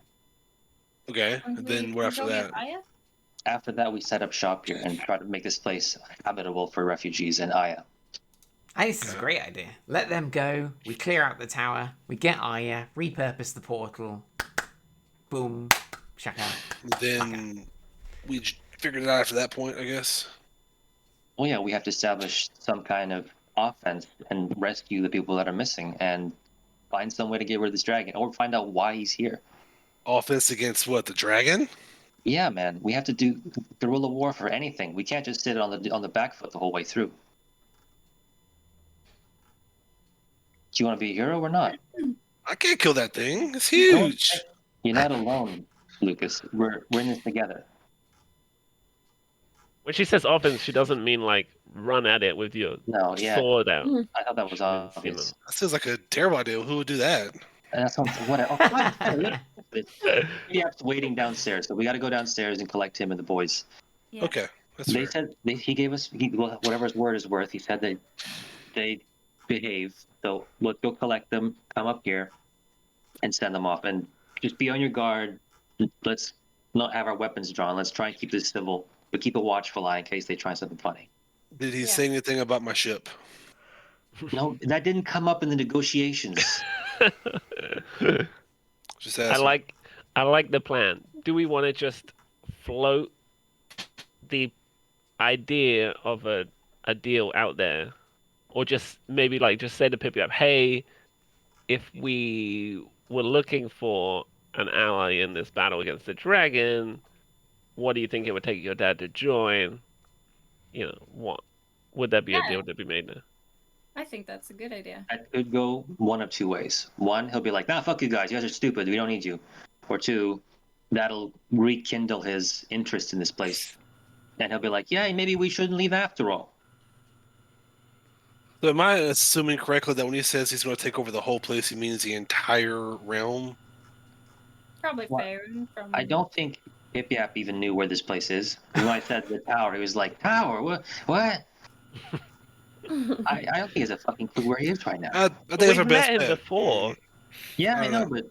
[SPEAKER 2] Okay,
[SPEAKER 5] And
[SPEAKER 2] and
[SPEAKER 5] we
[SPEAKER 2] then what
[SPEAKER 5] can
[SPEAKER 2] after
[SPEAKER 5] go
[SPEAKER 2] that?
[SPEAKER 5] get Aya?
[SPEAKER 4] After that, we set up shop here and try to make this place habitable for refugees and Aya.
[SPEAKER 1] I think this is a great idea. Let them go. We clear out the tower. We get Aya. Repurpose the portal. Boom. Shaka.
[SPEAKER 2] Then we figured it out after that point, I guess.
[SPEAKER 4] Well, yeah, we have to establish some kind of offense and rescue the people that are missing and find some way to get rid of this dragon or find out why he's here.
[SPEAKER 2] Offense against what? The dragon?
[SPEAKER 4] Yeah, man, we have to do guerrilla warfare, anything. We can't just sit on the back foot the whole way through. Do you want to be a hero or not?
[SPEAKER 2] I can't kill that thing. It's huge.
[SPEAKER 4] You're not alone, Lucas. We're in this together.
[SPEAKER 6] When she says offense, she doesn't mean like run at it with your
[SPEAKER 4] No, yeah,
[SPEAKER 6] sword out.
[SPEAKER 4] I thought that was
[SPEAKER 6] Means,
[SPEAKER 4] obvious.
[SPEAKER 2] That sounds like a terrible idea. Who would do that?
[SPEAKER 4] And that's what. Oh, God, Yap's waiting downstairs, so we got to go downstairs and collect him and the boys.
[SPEAKER 5] Yeah.
[SPEAKER 2] Okay, that's
[SPEAKER 4] They
[SPEAKER 2] fair.
[SPEAKER 4] said he gave us whatever his word is worth. He said they behave. So let's go collect them. Come up here, and send them off. And just be on your guard. Let's not have our weapons drawn. Let's try and keep this civil, but keep a watchful eye in case they try something funny.
[SPEAKER 2] Did he
[SPEAKER 5] Yeah.
[SPEAKER 2] say anything about my ship?
[SPEAKER 4] No, that didn't come up in the negotiations.
[SPEAKER 2] Just
[SPEAKER 6] I
[SPEAKER 2] asking.
[SPEAKER 6] like the plan. Do we want to just float the idea of a deal out there, or just maybe like just say to Pip-Yap, hey, if we were looking for an ally in this battle against the dragon, what do you think it would take your dad to join? You know, what would that be a
[SPEAKER 5] Yeah.
[SPEAKER 6] deal to be made there?
[SPEAKER 5] I think that's a good idea.
[SPEAKER 4] That could go one of two ways. One, he'll be like, nah, fuck you guys. You guys are stupid. We don't need you. Or two, that'll rekindle his interest in this place. And he'll be like, yeah, maybe we shouldn't leave after all.
[SPEAKER 2] So am I assuming correctly that when he says he's going to take over the whole place, he means the entire realm?
[SPEAKER 5] Probably
[SPEAKER 4] What?
[SPEAKER 5] Faerun from.
[SPEAKER 4] I don't think Yap even knew where this place is. When I said the tower, he was like, tower? What? I don't think he has a fucking clue where he is right now.
[SPEAKER 2] I think
[SPEAKER 6] We've
[SPEAKER 2] that's our
[SPEAKER 6] met
[SPEAKER 2] best
[SPEAKER 6] him
[SPEAKER 2] bet.
[SPEAKER 6] before.
[SPEAKER 4] Yeah,
[SPEAKER 2] I
[SPEAKER 4] I
[SPEAKER 2] don't
[SPEAKER 4] know,
[SPEAKER 2] know.
[SPEAKER 4] but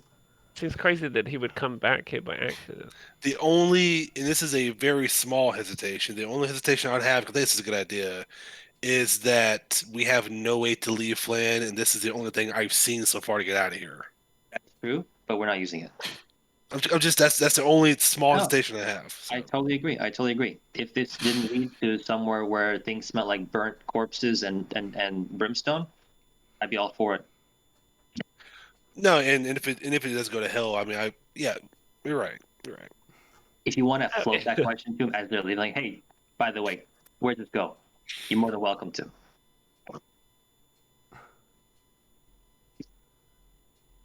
[SPEAKER 6] Seems crazy that he would come back here by accident.
[SPEAKER 2] The only, and this is a very small hesitation, the only hesitation I would have, because this is a good idea, is that we have no way to leave Flan, and this is the only thing I've seen so far to get out of here.
[SPEAKER 4] that's true. But we're not using it.
[SPEAKER 2] I'm just that's the only small
[SPEAKER 4] No.
[SPEAKER 2] hesitation I have. so.
[SPEAKER 4] I totally agree. If this didn't lead to somewhere where things smell like burnt corpses and brimstone, I'd be all for it.
[SPEAKER 2] No, and if it does go to hell, I mean, you're right.
[SPEAKER 4] If you want to float that question to them as they're leaving, like, hey, by the way, where'd this go? You're more than welcome to.
[SPEAKER 5] I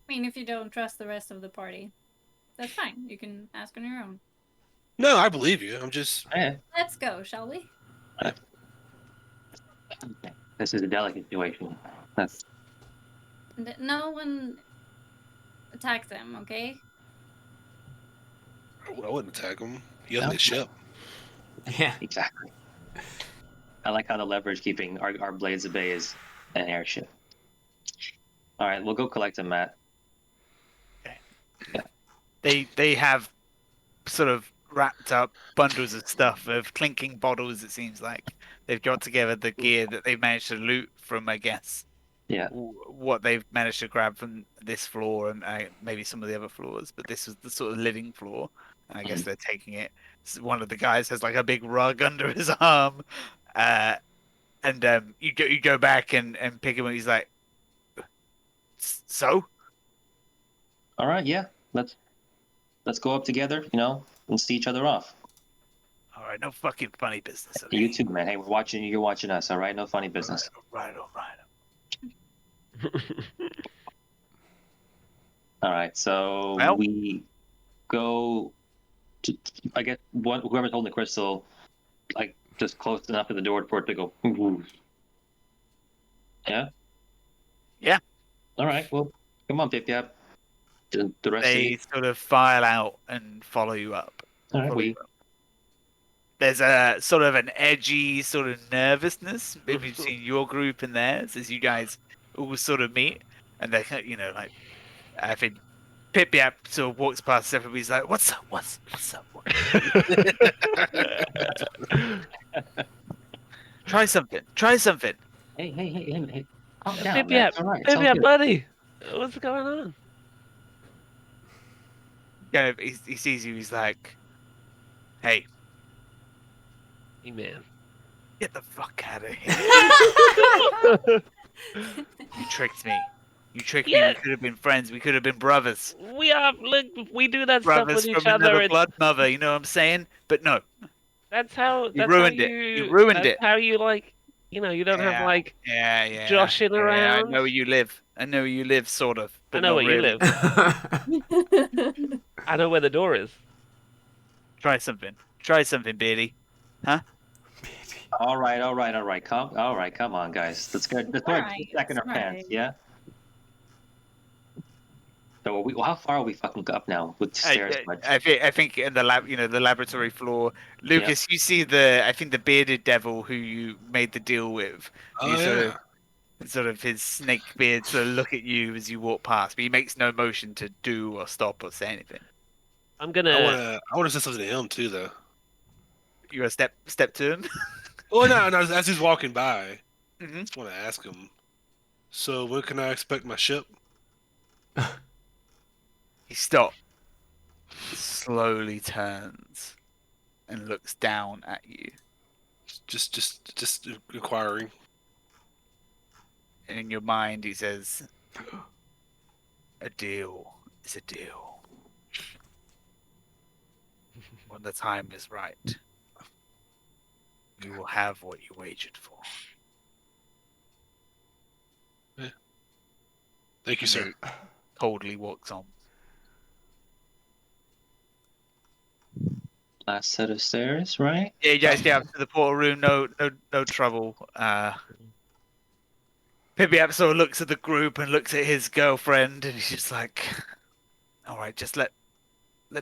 [SPEAKER 5] mean, if you don't trust the rest of the party, that's fine. You can ask on your own.
[SPEAKER 2] No, I believe you. I'm just
[SPEAKER 4] Yeah,
[SPEAKER 5] Let's go, shall we?
[SPEAKER 4] this is a delicate situation. That's
[SPEAKER 5] No one attack them, okay?
[SPEAKER 2] I wouldn't attack him. He has
[SPEAKER 4] No.
[SPEAKER 2] my ship.
[SPEAKER 1] Yeah.
[SPEAKER 4] exactly. I like how the leverage keeping our blades at bay is an airship. All right, we'll go collect them, Matt.
[SPEAKER 3] They have sort of wrapped up bundles of stuff, of clinking bottles. It seems like they've got together the gear that they've managed to loot from, I guess,
[SPEAKER 4] Yeah.
[SPEAKER 3] what they've managed to grab from this floor and maybe some of the other floors. But this was the sort of living floor, and I guess they're taking it. So one of the guys has like a big rug under his arm, and you go back and pick him, and he's like, so.
[SPEAKER 4] All right. Yeah. Let's go up together, and see each other off.
[SPEAKER 3] All right, no fucking funny business. Okay?
[SPEAKER 4] You too, man. Hey, we're watching you. You're watching us. All right. No funny business.
[SPEAKER 3] All right.
[SPEAKER 4] All right. So
[SPEAKER 3] Well-
[SPEAKER 4] we go to, I guess, whoever's holding the crystal, like just close enough to the door for it to go. Yeah.
[SPEAKER 3] Yeah.
[SPEAKER 4] All right. Well, come on, Pip Yap. The rest of
[SPEAKER 3] They
[SPEAKER 4] you.
[SPEAKER 3] sort of file out and follow you up.
[SPEAKER 4] All right. We.
[SPEAKER 3] There's a sort of an edgy sort of nervousness between your group and theirs as you guys all sort of meet, and they, like, I think Pip Yap sort of walks past everybody's like, "What's up? What's up? Try something.
[SPEAKER 4] Hey. Calm down,
[SPEAKER 6] Pip
[SPEAKER 4] man.
[SPEAKER 6] Yap,
[SPEAKER 4] It's all right.
[SPEAKER 6] Pip
[SPEAKER 4] It's
[SPEAKER 6] Yap,
[SPEAKER 4] all good.
[SPEAKER 6] buddy. What's going on?
[SPEAKER 3] Yeah, he sees you. He's like, "Hey,
[SPEAKER 6] Hey, man.
[SPEAKER 3] get the fuck out of here! You tricked me. You tricked me.
[SPEAKER 6] Yeah.
[SPEAKER 3] We could have been friends. We could have been brothers."
[SPEAKER 6] We do that stuff
[SPEAKER 3] Brothers
[SPEAKER 6] with
[SPEAKER 3] from
[SPEAKER 6] each other.
[SPEAKER 3] another
[SPEAKER 6] It's,
[SPEAKER 3] blood mother, you know what I'm saying? But no,
[SPEAKER 6] that's how
[SPEAKER 3] You ruined
[SPEAKER 6] how
[SPEAKER 3] it. You ruined
[SPEAKER 6] that's
[SPEAKER 3] it.
[SPEAKER 6] how you you don't have
[SPEAKER 3] Yeah.
[SPEAKER 6] like
[SPEAKER 3] yeah,
[SPEAKER 6] joshing
[SPEAKER 3] yeah, I
[SPEAKER 6] around.
[SPEAKER 3] know where you live. I know where you live, sort of. But
[SPEAKER 6] I know
[SPEAKER 3] not
[SPEAKER 6] where
[SPEAKER 3] really.
[SPEAKER 6] you live. I know where the door is.
[SPEAKER 3] Try something, Beardy.
[SPEAKER 4] All right. Come on, guys. Let's go
[SPEAKER 5] Right,
[SPEAKER 4] back in our
[SPEAKER 5] right.
[SPEAKER 4] pants. Yeah. So how far are we fucking up now with stairs? Bud?
[SPEAKER 3] I think in the lab, the laboratory floor. Lucas, you see I think the bearded devil who you made the deal with.
[SPEAKER 2] Oh
[SPEAKER 3] He's
[SPEAKER 2] yeah.
[SPEAKER 3] sort of his snake beard sort of look at you as you walk past, but he makes no motion to do or stop or say anything.
[SPEAKER 6] I'm
[SPEAKER 2] I
[SPEAKER 6] gonna.
[SPEAKER 2] wanna say something to him too though.
[SPEAKER 3] You gonna step to him?
[SPEAKER 2] Oh no, as he's walking by,
[SPEAKER 3] Mhm.
[SPEAKER 2] I just want to ask him. So when can I expect my ship?
[SPEAKER 3] He stops, slowly turns, and looks down at you.
[SPEAKER 2] Just inquiring.
[SPEAKER 3] And in your mind, he says, "A deal is a deal. When the time is right, you will have what you wagered for."
[SPEAKER 2] Thank you,
[SPEAKER 3] And
[SPEAKER 2] sir.
[SPEAKER 3] then coldly walks on.
[SPEAKER 4] Last set of stairs, right?
[SPEAKER 3] Yeah, you guys get up to the portal room. No trouble. Pippi App sort of looks at the group and looks at his girlfriend, and he's just like, "All right, just let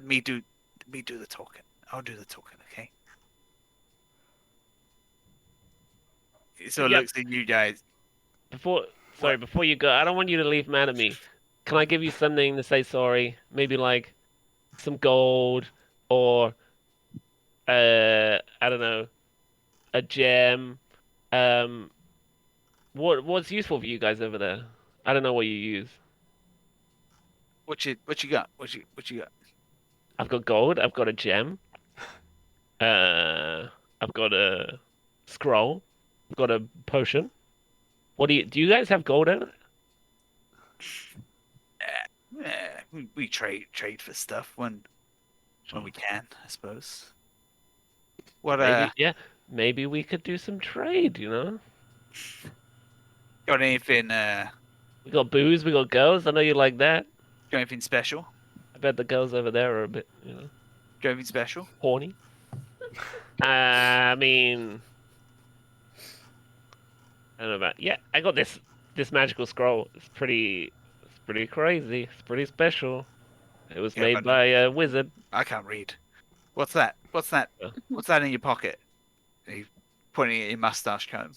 [SPEAKER 3] me do the talking. I'll do the talking, okay?" He sort of
[SPEAKER 6] Yep.
[SPEAKER 3] looks at you guys.
[SPEAKER 6] Before you go, I don't want you to leave mad at me. Can I give you something to say sorry? Maybe like some gold or I don't know, a gem. What's useful for you guys over there? I don't know what you use.
[SPEAKER 3] What you got? What you got?
[SPEAKER 6] I've got gold. I've got a gem. I've got a scroll. I've got a potion. What do you guys have gold over there?
[SPEAKER 3] We trade for stuff when we can, I suppose. What
[SPEAKER 6] Maybe we could do some trade, you know?
[SPEAKER 3] got anything
[SPEAKER 6] We got booze, we got girls. I know you like that.
[SPEAKER 3] got anything special?
[SPEAKER 6] I bet the girls over there are a bit,
[SPEAKER 3] Got anything special?
[SPEAKER 6] horny. I mean, I don't know about. Yeah, I got this magical scroll. It's pretty crazy. It's pretty special. It was
[SPEAKER 3] Yeah,
[SPEAKER 6] made
[SPEAKER 3] but-
[SPEAKER 6] by a wizard.
[SPEAKER 3] I can't read. What's that? What's that?
[SPEAKER 6] Uh.
[SPEAKER 3] What's that in your pocket? He's pointing at your mustache comb.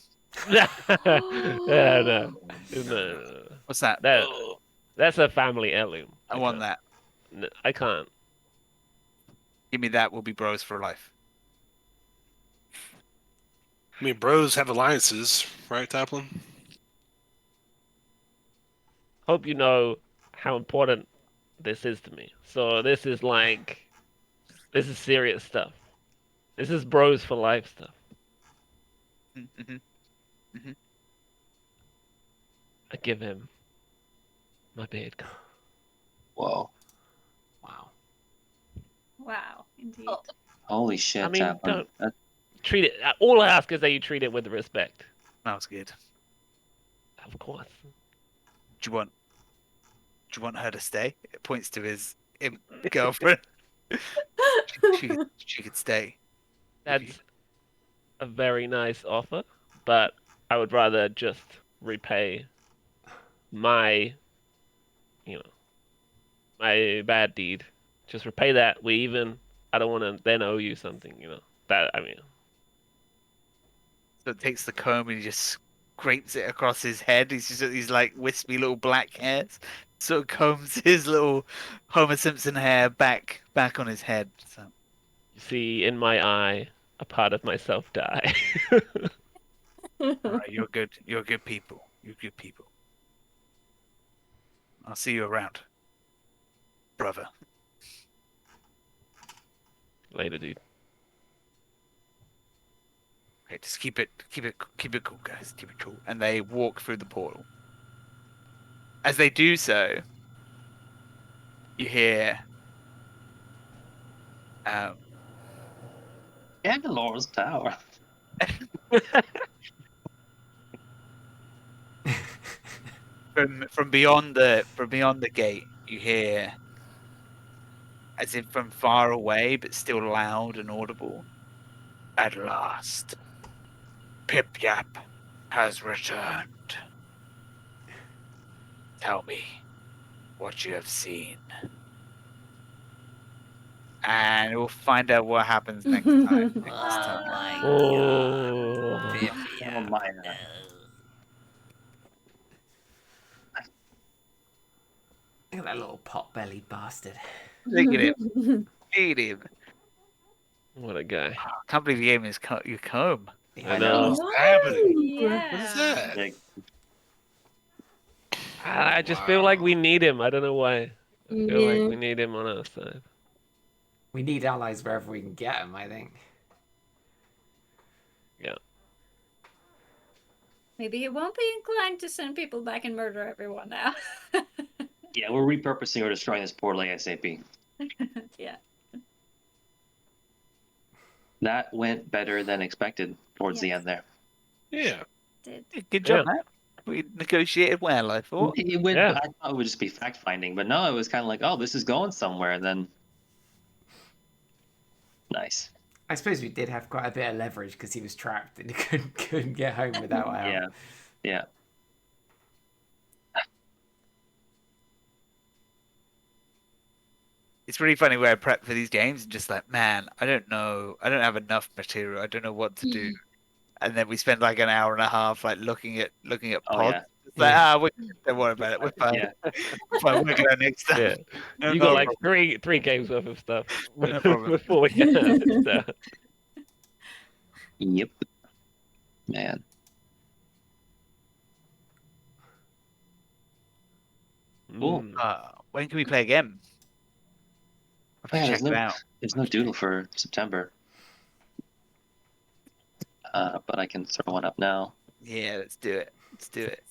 [SPEAKER 6] No. No.
[SPEAKER 3] What's that?
[SPEAKER 6] That's a family heirloom.
[SPEAKER 3] I want that.
[SPEAKER 6] I can't.
[SPEAKER 3] Give me that. We'll be bros for life.
[SPEAKER 2] I mean, bros have alliances, right, Taplin?
[SPEAKER 6] Hope you know how important this is to me. So this is serious stuff. This is bros for life stuff.
[SPEAKER 3] Mm-hmm.
[SPEAKER 6] I give him my beard.
[SPEAKER 4] Whoa.
[SPEAKER 1] Wow.
[SPEAKER 5] Wow, indeed.
[SPEAKER 4] Holy shit,
[SPEAKER 6] I mean,
[SPEAKER 4] Taplin.
[SPEAKER 6] don't- Treat it. All I ask is that you treat it with respect.
[SPEAKER 3] That was good.
[SPEAKER 6] Of course.
[SPEAKER 3] Do you want her to stay? It points to his girlfriend. she could stay.
[SPEAKER 6] That's a very nice offer, but I would rather just repay my, my bad deed. Just repay that. We even. I don't want to then owe you something. That I mean.
[SPEAKER 3] So it takes the comb and he just scrapes it across his head. He's like wispy little black hairs. Sort of combs his little Homer Simpson hair back on his head. So
[SPEAKER 6] You see, in my eye, a part of myself die.
[SPEAKER 3] all right, you're good. You're good people. You're good people. I'll see you around, brother.
[SPEAKER 6] Later, dude.
[SPEAKER 3] Okay, just keep it cool, guys. Keep it cool. And they walk through the portal. As they do so, you hear
[SPEAKER 4] Dandalor's Tower.
[SPEAKER 3] from beyond the gate, you hear, as if from far away, but still loud and audible. At last, Pip Yap has returned. Tell me what you have seen. And we'll find out what happens next time.
[SPEAKER 6] Oh.
[SPEAKER 4] Oh my God.
[SPEAKER 1] Look at that little pot-bellied bastard.
[SPEAKER 3] Look at him. Look at him.
[SPEAKER 6] What a guy.
[SPEAKER 3] I can't believe you gave him your comb.
[SPEAKER 6] I know.
[SPEAKER 2] What's happening?
[SPEAKER 5] Yeah.
[SPEAKER 2] What is that?
[SPEAKER 4] Like,
[SPEAKER 6] I just feel like we need him. I don't know why. I feel
[SPEAKER 7] Yeah.
[SPEAKER 6] like we need him on our side.
[SPEAKER 1] We need allies wherever we can get them, I think.
[SPEAKER 6] Yeah.
[SPEAKER 5] Maybe he won't be inclined to send people back and murder everyone now.
[SPEAKER 4] yeah, we're repurposing or destroying this portal ASAP.
[SPEAKER 5] Yeah.
[SPEAKER 4] That went better than expected towards the
[SPEAKER 5] Yes.
[SPEAKER 4] end there.
[SPEAKER 2] Yeah.
[SPEAKER 5] Did.
[SPEAKER 3] Good job, man. We negotiated well, I thought.
[SPEAKER 4] It went,
[SPEAKER 6] Yeah.
[SPEAKER 4] I thought it would just be fact finding, but no, it was kind of like, oh, this is going somewhere. And then, nice.
[SPEAKER 1] I suppose we did have quite a bit of leverage because he was trapped and he couldn't get home without help.
[SPEAKER 4] Yeah, yeah.
[SPEAKER 3] It's really funny where I prep for these games and just like, man, I don't know. I don't have enough material. I don't know what to do. And then we spend like an hour and a half like looking at pods.
[SPEAKER 4] Oh, yeah.
[SPEAKER 3] It's like, don't worry about it. We're fine.
[SPEAKER 4] Yeah.
[SPEAKER 3] We're fine. We're going next time.
[SPEAKER 6] Yeah.
[SPEAKER 3] No,
[SPEAKER 6] You
[SPEAKER 3] no
[SPEAKER 6] got like
[SPEAKER 3] problem.
[SPEAKER 6] three games worth of stuff
[SPEAKER 3] No problem.
[SPEAKER 6] before we get out of this stuff.
[SPEAKER 4] Yep. Man. Cool.
[SPEAKER 6] Mm.
[SPEAKER 3] When can we play again? I'll have to
[SPEAKER 4] Yeah,
[SPEAKER 3] check it out.
[SPEAKER 4] There's no doodle for September. But I can throw one up now.
[SPEAKER 3] Yeah, let's do it. Let's do it.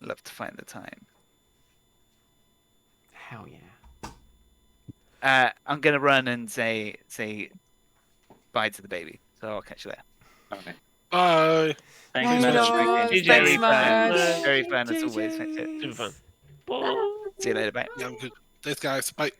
[SPEAKER 3] Love to find the time.
[SPEAKER 1] Hell yeah.
[SPEAKER 3] I'm gonna run and say bye to the baby. So I'll catch you there.
[SPEAKER 4] Okay.
[SPEAKER 2] Bye.
[SPEAKER 4] Thanks,
[SPEAKER 1] Bye,
[SPEAKER 4] man.
[SPEAKER 1] Lord.
[SPEAKER 6] GG.
[SPEAKER 1] Thanks
[SPEAKER 3] Very
[SPEAKER 1] much.
[SPEAKER 3] fun. Very fun as always.
[SPEAKER 1] GGs.
[SPEAKER 6] Super fun.
[SPEAKER 3] See you later. Bye.
[SPEAKER 2] Yeah, I'm good. Thanks, guys. Bye.